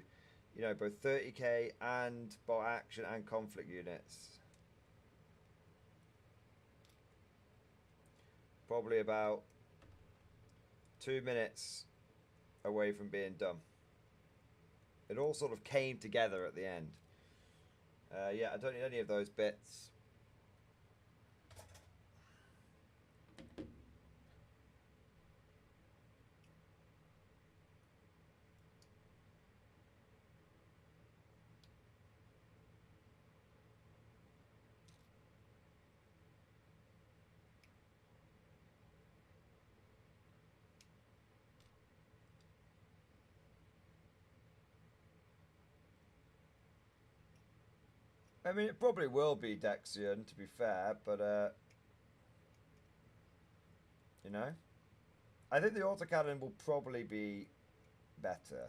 You know, both 30k and bot action and conflict units. Probably about 2 minutes away from being done. It all sort of came together at the end. Yeah, I don't need any of those bits. I mean, it probably will be Dexion, to be fair, but, you know? I think the autocannon will probably be better.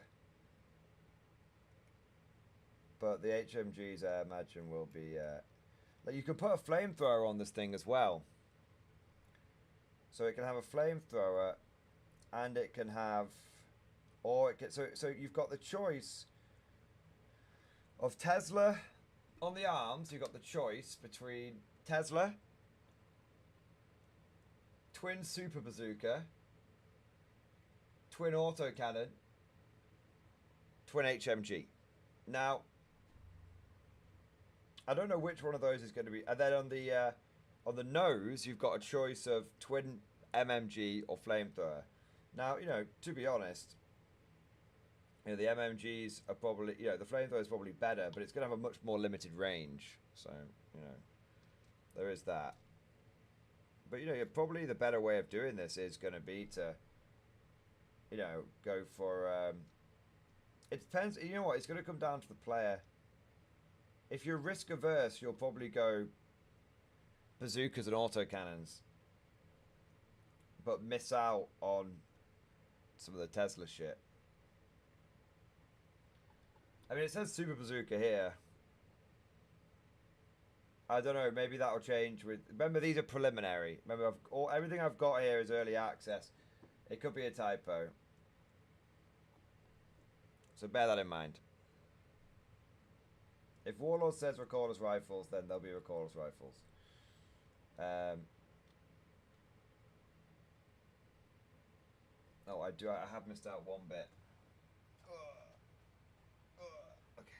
But the HMGs, I imagine, will be, like, you can put a flamethrower on this thing as well. So it can have a flamethrower, and it can have, or it can, so you've got the choice of Tesla. On the arms, you've got the choice between Tesla, twin super bazooka, twin autocannon, twin HMG. Now, I don't know which one of those is going to be. And then on the On the nose, you've got a choice of twin MMG or flamethrower. Now, you know, to be honest, you know, the MMGs are probably, you know, the flamethrower is probably better, but it's going to have a much more limited range. So, you know, there is that. But, you know, probably the better way of doing this is going to be to, you know, go for, it depends, you know what, it's going to come down to the player. If you're risk averse, you'll probably go bazookas and autocannons, but miss out on some of the Tesla shit. I mean, it says Super Bazooka here. I don't know, maybe that'll change with... Remember, these are preliminary. Remember, everything I've got here is early access. It could be a typo. So bear that in mind. If Warlord says recorderless rifles, then there'll be recorderless rifles. Oh, I have missed out one bit. Okay.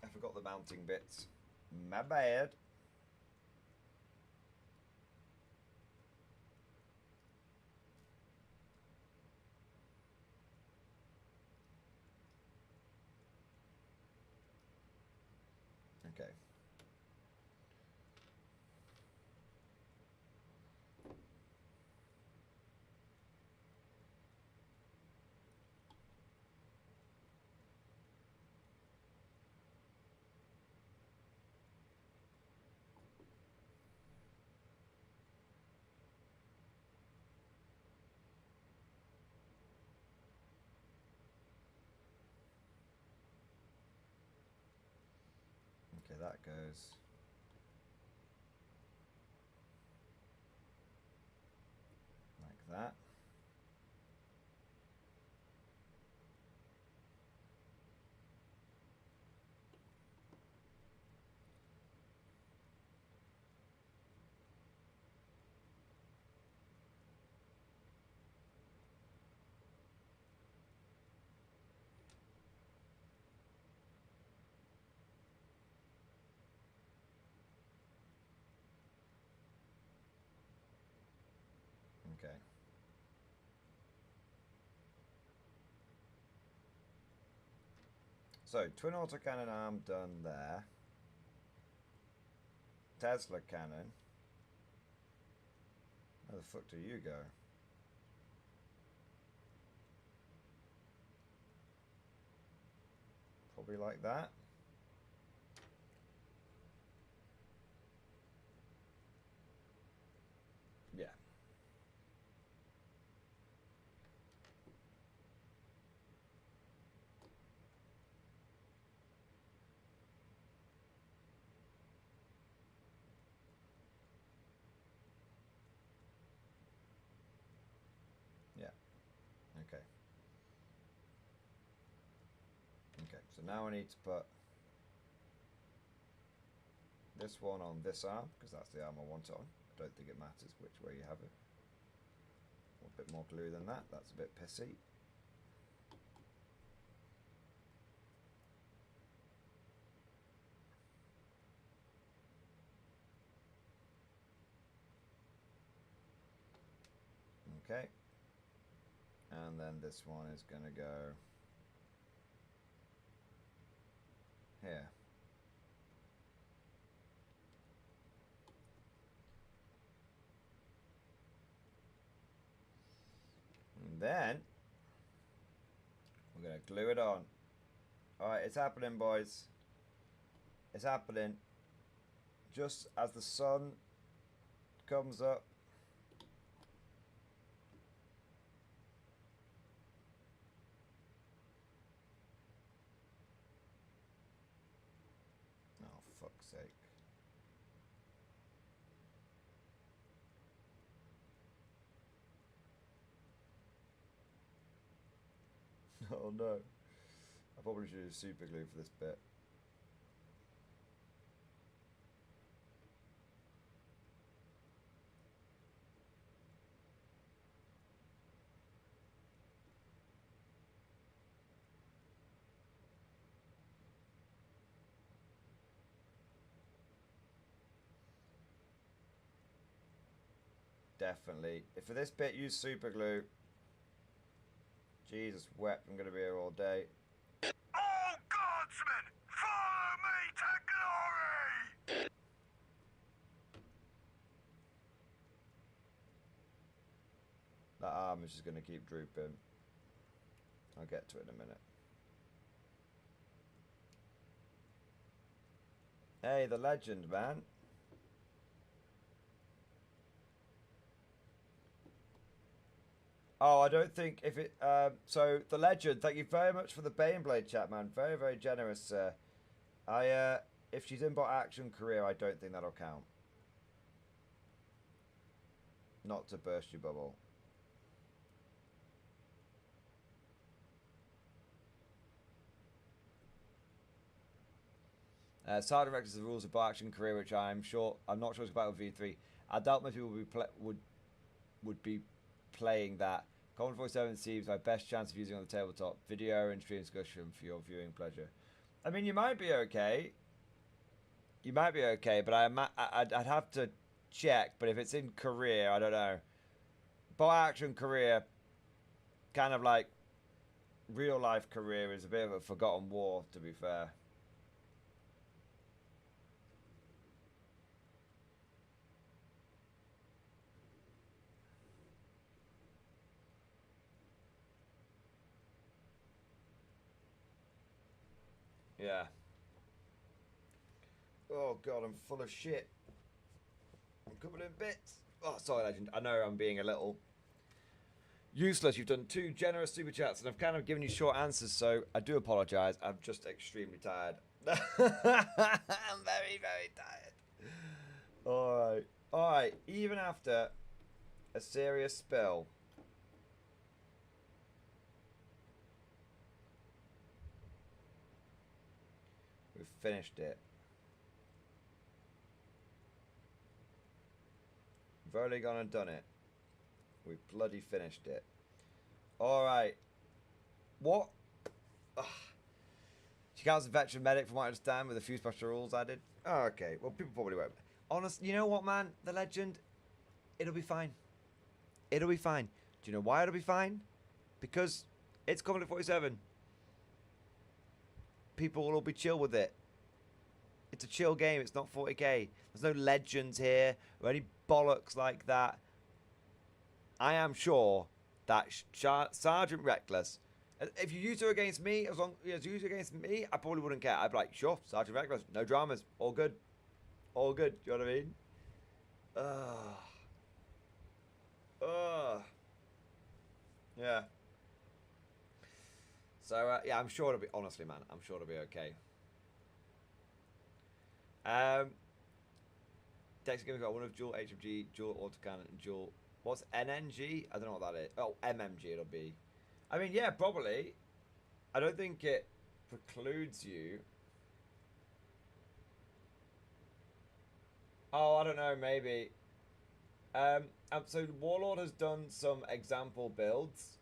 I forgot the mounting bits. My bad. Okay. Okay, that goes. Like that. Okay. So, twin autocannon arm done there. Tesla cannon. Where the fuck do you go? Probably like that. Yeah. Yeah. Okay. Okay, so now I need to put this one on this arm, because that's the arm I want it on. I don't think it matters which way you have it. A bit more glue than that, that's a bit pissy. Okay. And then this one is going to go here. And then we're going to glue it on. Alright, it's happening, boys. It's happening. Just as the sun comes up. Oh, fuck's sake. Oh no. I probably should use super glue for this bit. definitely. If for this bit, use super glue. Jesus wept, I'm going to be here all day. All guardsmen, follow me to glory! That arm is just going to keep drooping. I'll get to it in a minute. Hey, the legend, man. Oh, I don't think if it... so, the legend, thank you very much for the Baneblade chat, man. Very, very generous, sir. If she's in bot action career, I don't think that'll count. Not to burst your bubble. Sergeant Rex is the rules of bot action career, which I'm not sure it's about with V3. I doubt most people would be playing that. Common 47 seems my best chance of using on the tabletop. Video and stream discussion for your viewing pleasure. I mean, you might be okay. You might be okay, but I'd have to check. But if it's in career, I don't know. Bot action career, kind of like real life career, is a bit of a forgotten war, to be fair. Yeah. Oh god, I'm full of shit. I'm covered in bits. Oh, sorry, legend. I know I'm being a little useless. You've done 2 generous super chats, and I've kind of given you short answers, so I do apologise. I'm just extremely tired. I'm very, very tired. Alright. Alright, even after a serious spill. We've finished it. We've only gone and done it. We've bloody finished it. Alright. What? Ugh. She counts as a veteran medic from what I understand with a few special rules added. Oh, okay. Well, people probably won't. Honestly, you know what, man? The legend, it'll be fine. It'll be fine. Do you know why it'll be fine? Because it's Commodore 47. People will all be chill with it. It's a chill game. It's not 40k. There's no legends here or any bollocks like that. I am sure that Sergeant Reckless, if you use her against me, as long as you use her against me, I probably wouldn't care. I'd be like, sure, Sergeant Reckless, no dramas, all good. All good, do you know what I mean? Yeah. So, yeah, I'm sure it'll be, honestly, man, I'm sure it'll be okay. Dex Game's got one of dual HMG, dual autocannon, and dual, what's NNG? I don't know what that is. Oh, MMG it'll be. I mean, yeah, probably. I don't think it precludes you. Oh, I don't know, maybe. So Warlord has done some example builds.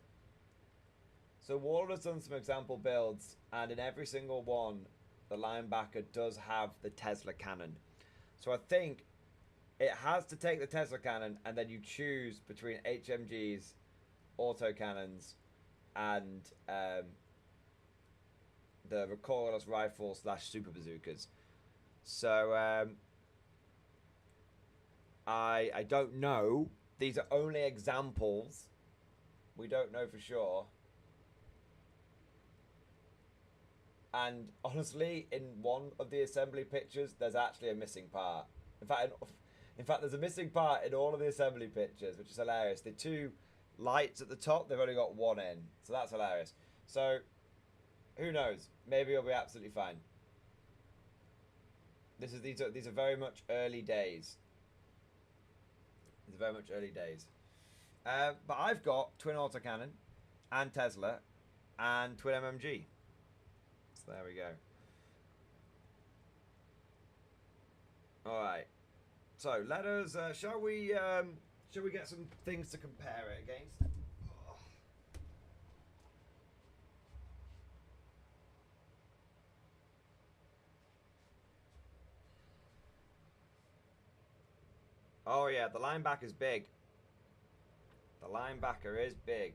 So Warlord has done some example builds, and in every single one, the linebacker does have the Tesla cannon. So I think it has to take the Tesla cannon, and then you choose between HMGs, autocannons, and the recoilless rifle / super bazookas. So I don't know. These are only examples. We don't know for sure. And honestly, in one of the assembly pictures, there's actually a missing part. In fact, there's a missing part in all of the assembly pictures, which is hilarious. The 2 lights at the top, they've only got 1 in, so that's hilarious. So, who knows? Maybe it'll be absolutely fine. These are very much early days. These are very much early days. But I've got twin autocannon, and Tesla, and twin MMG. So there we go. All right. So let us. Shall we get some things to compare it against? Oh yeah, the linebacker is big. The linebacker is big.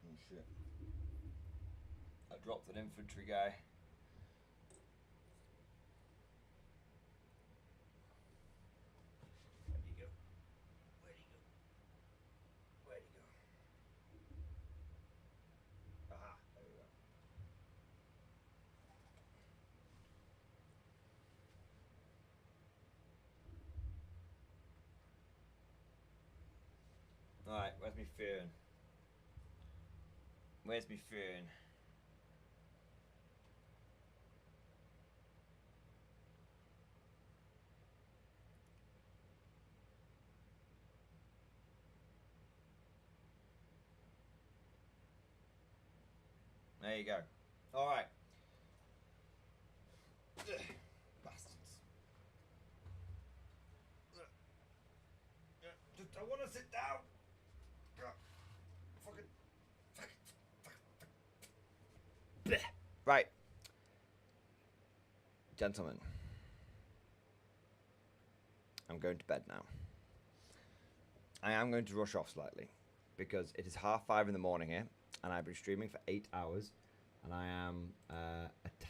Oh shit. I dropped an infantry guy. Where'd he go? Where'd he go? Where'd he go? Aha, there we go. Alright, where's me phone? Where's me phone? There you go. Alright. Bastards. I want to sit down. Right. Gentlemen. I'm going to bed now. I am going to rush off slightly because it is 5:30 in the morning here and I've been streaming for 8 hours and I am a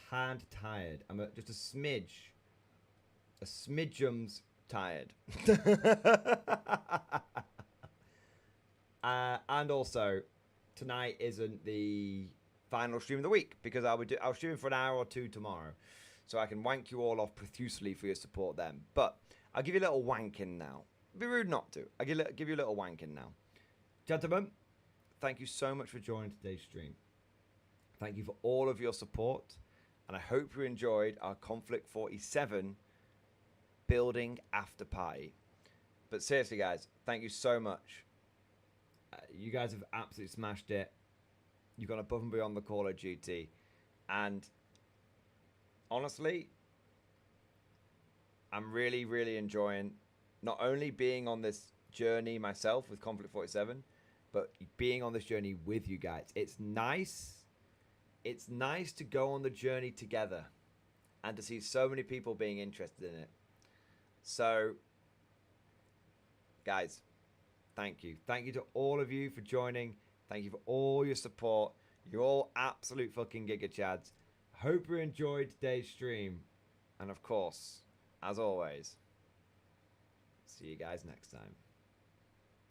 tad tired. I'm just a smidgeums tired. And also, tonight isn't the final stream of the week because I'll stream for an hour or two tomorrow, so I can wank you all off profusely for your support then. But I'll give you a little wanking now. It'd be rude not to. I'll give you a little wanking now, gentlemen. Thank you so much for joining today's stream. Thank you for all of your support, and I hope you enjoyed our Conflict 47 building after party. But seriously, guys, thank you so much. You guys have absolutely smashed it. You've gone above and beyond the Call of Duty. And honestly, I'm really, really enjoying not only being on this journey myself with Conflict 47, but being on this journey with you guys. It's nice. It's nice to go on the journey together and to see so many people being interested in it. So, guys, thank you. Thank you to all of you for joining. Thank you for all your support. You're all absolute fucking giga chads. Hope you enjoyed today's stream. And of course, as always, see you guys next time.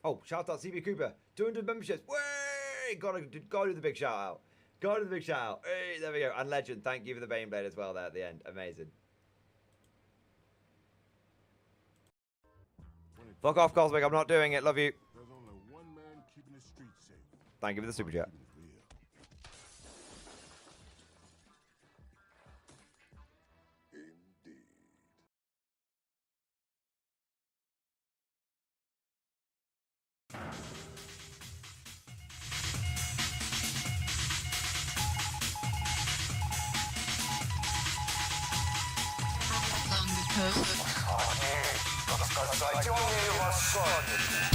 Oh, shout out CB Cooper. 200 memberships. Way! Gotta do the big shout out. Gotta do the big shout out. Hey, there we go. And Legend, thank you for the Baneblade as well there at the end. Amazing. Fuck off, Cosmic. I'm not doing it. Love you. There's only one man keeping the streets safe. Thank you for the super chat. Got a side, you only have a son.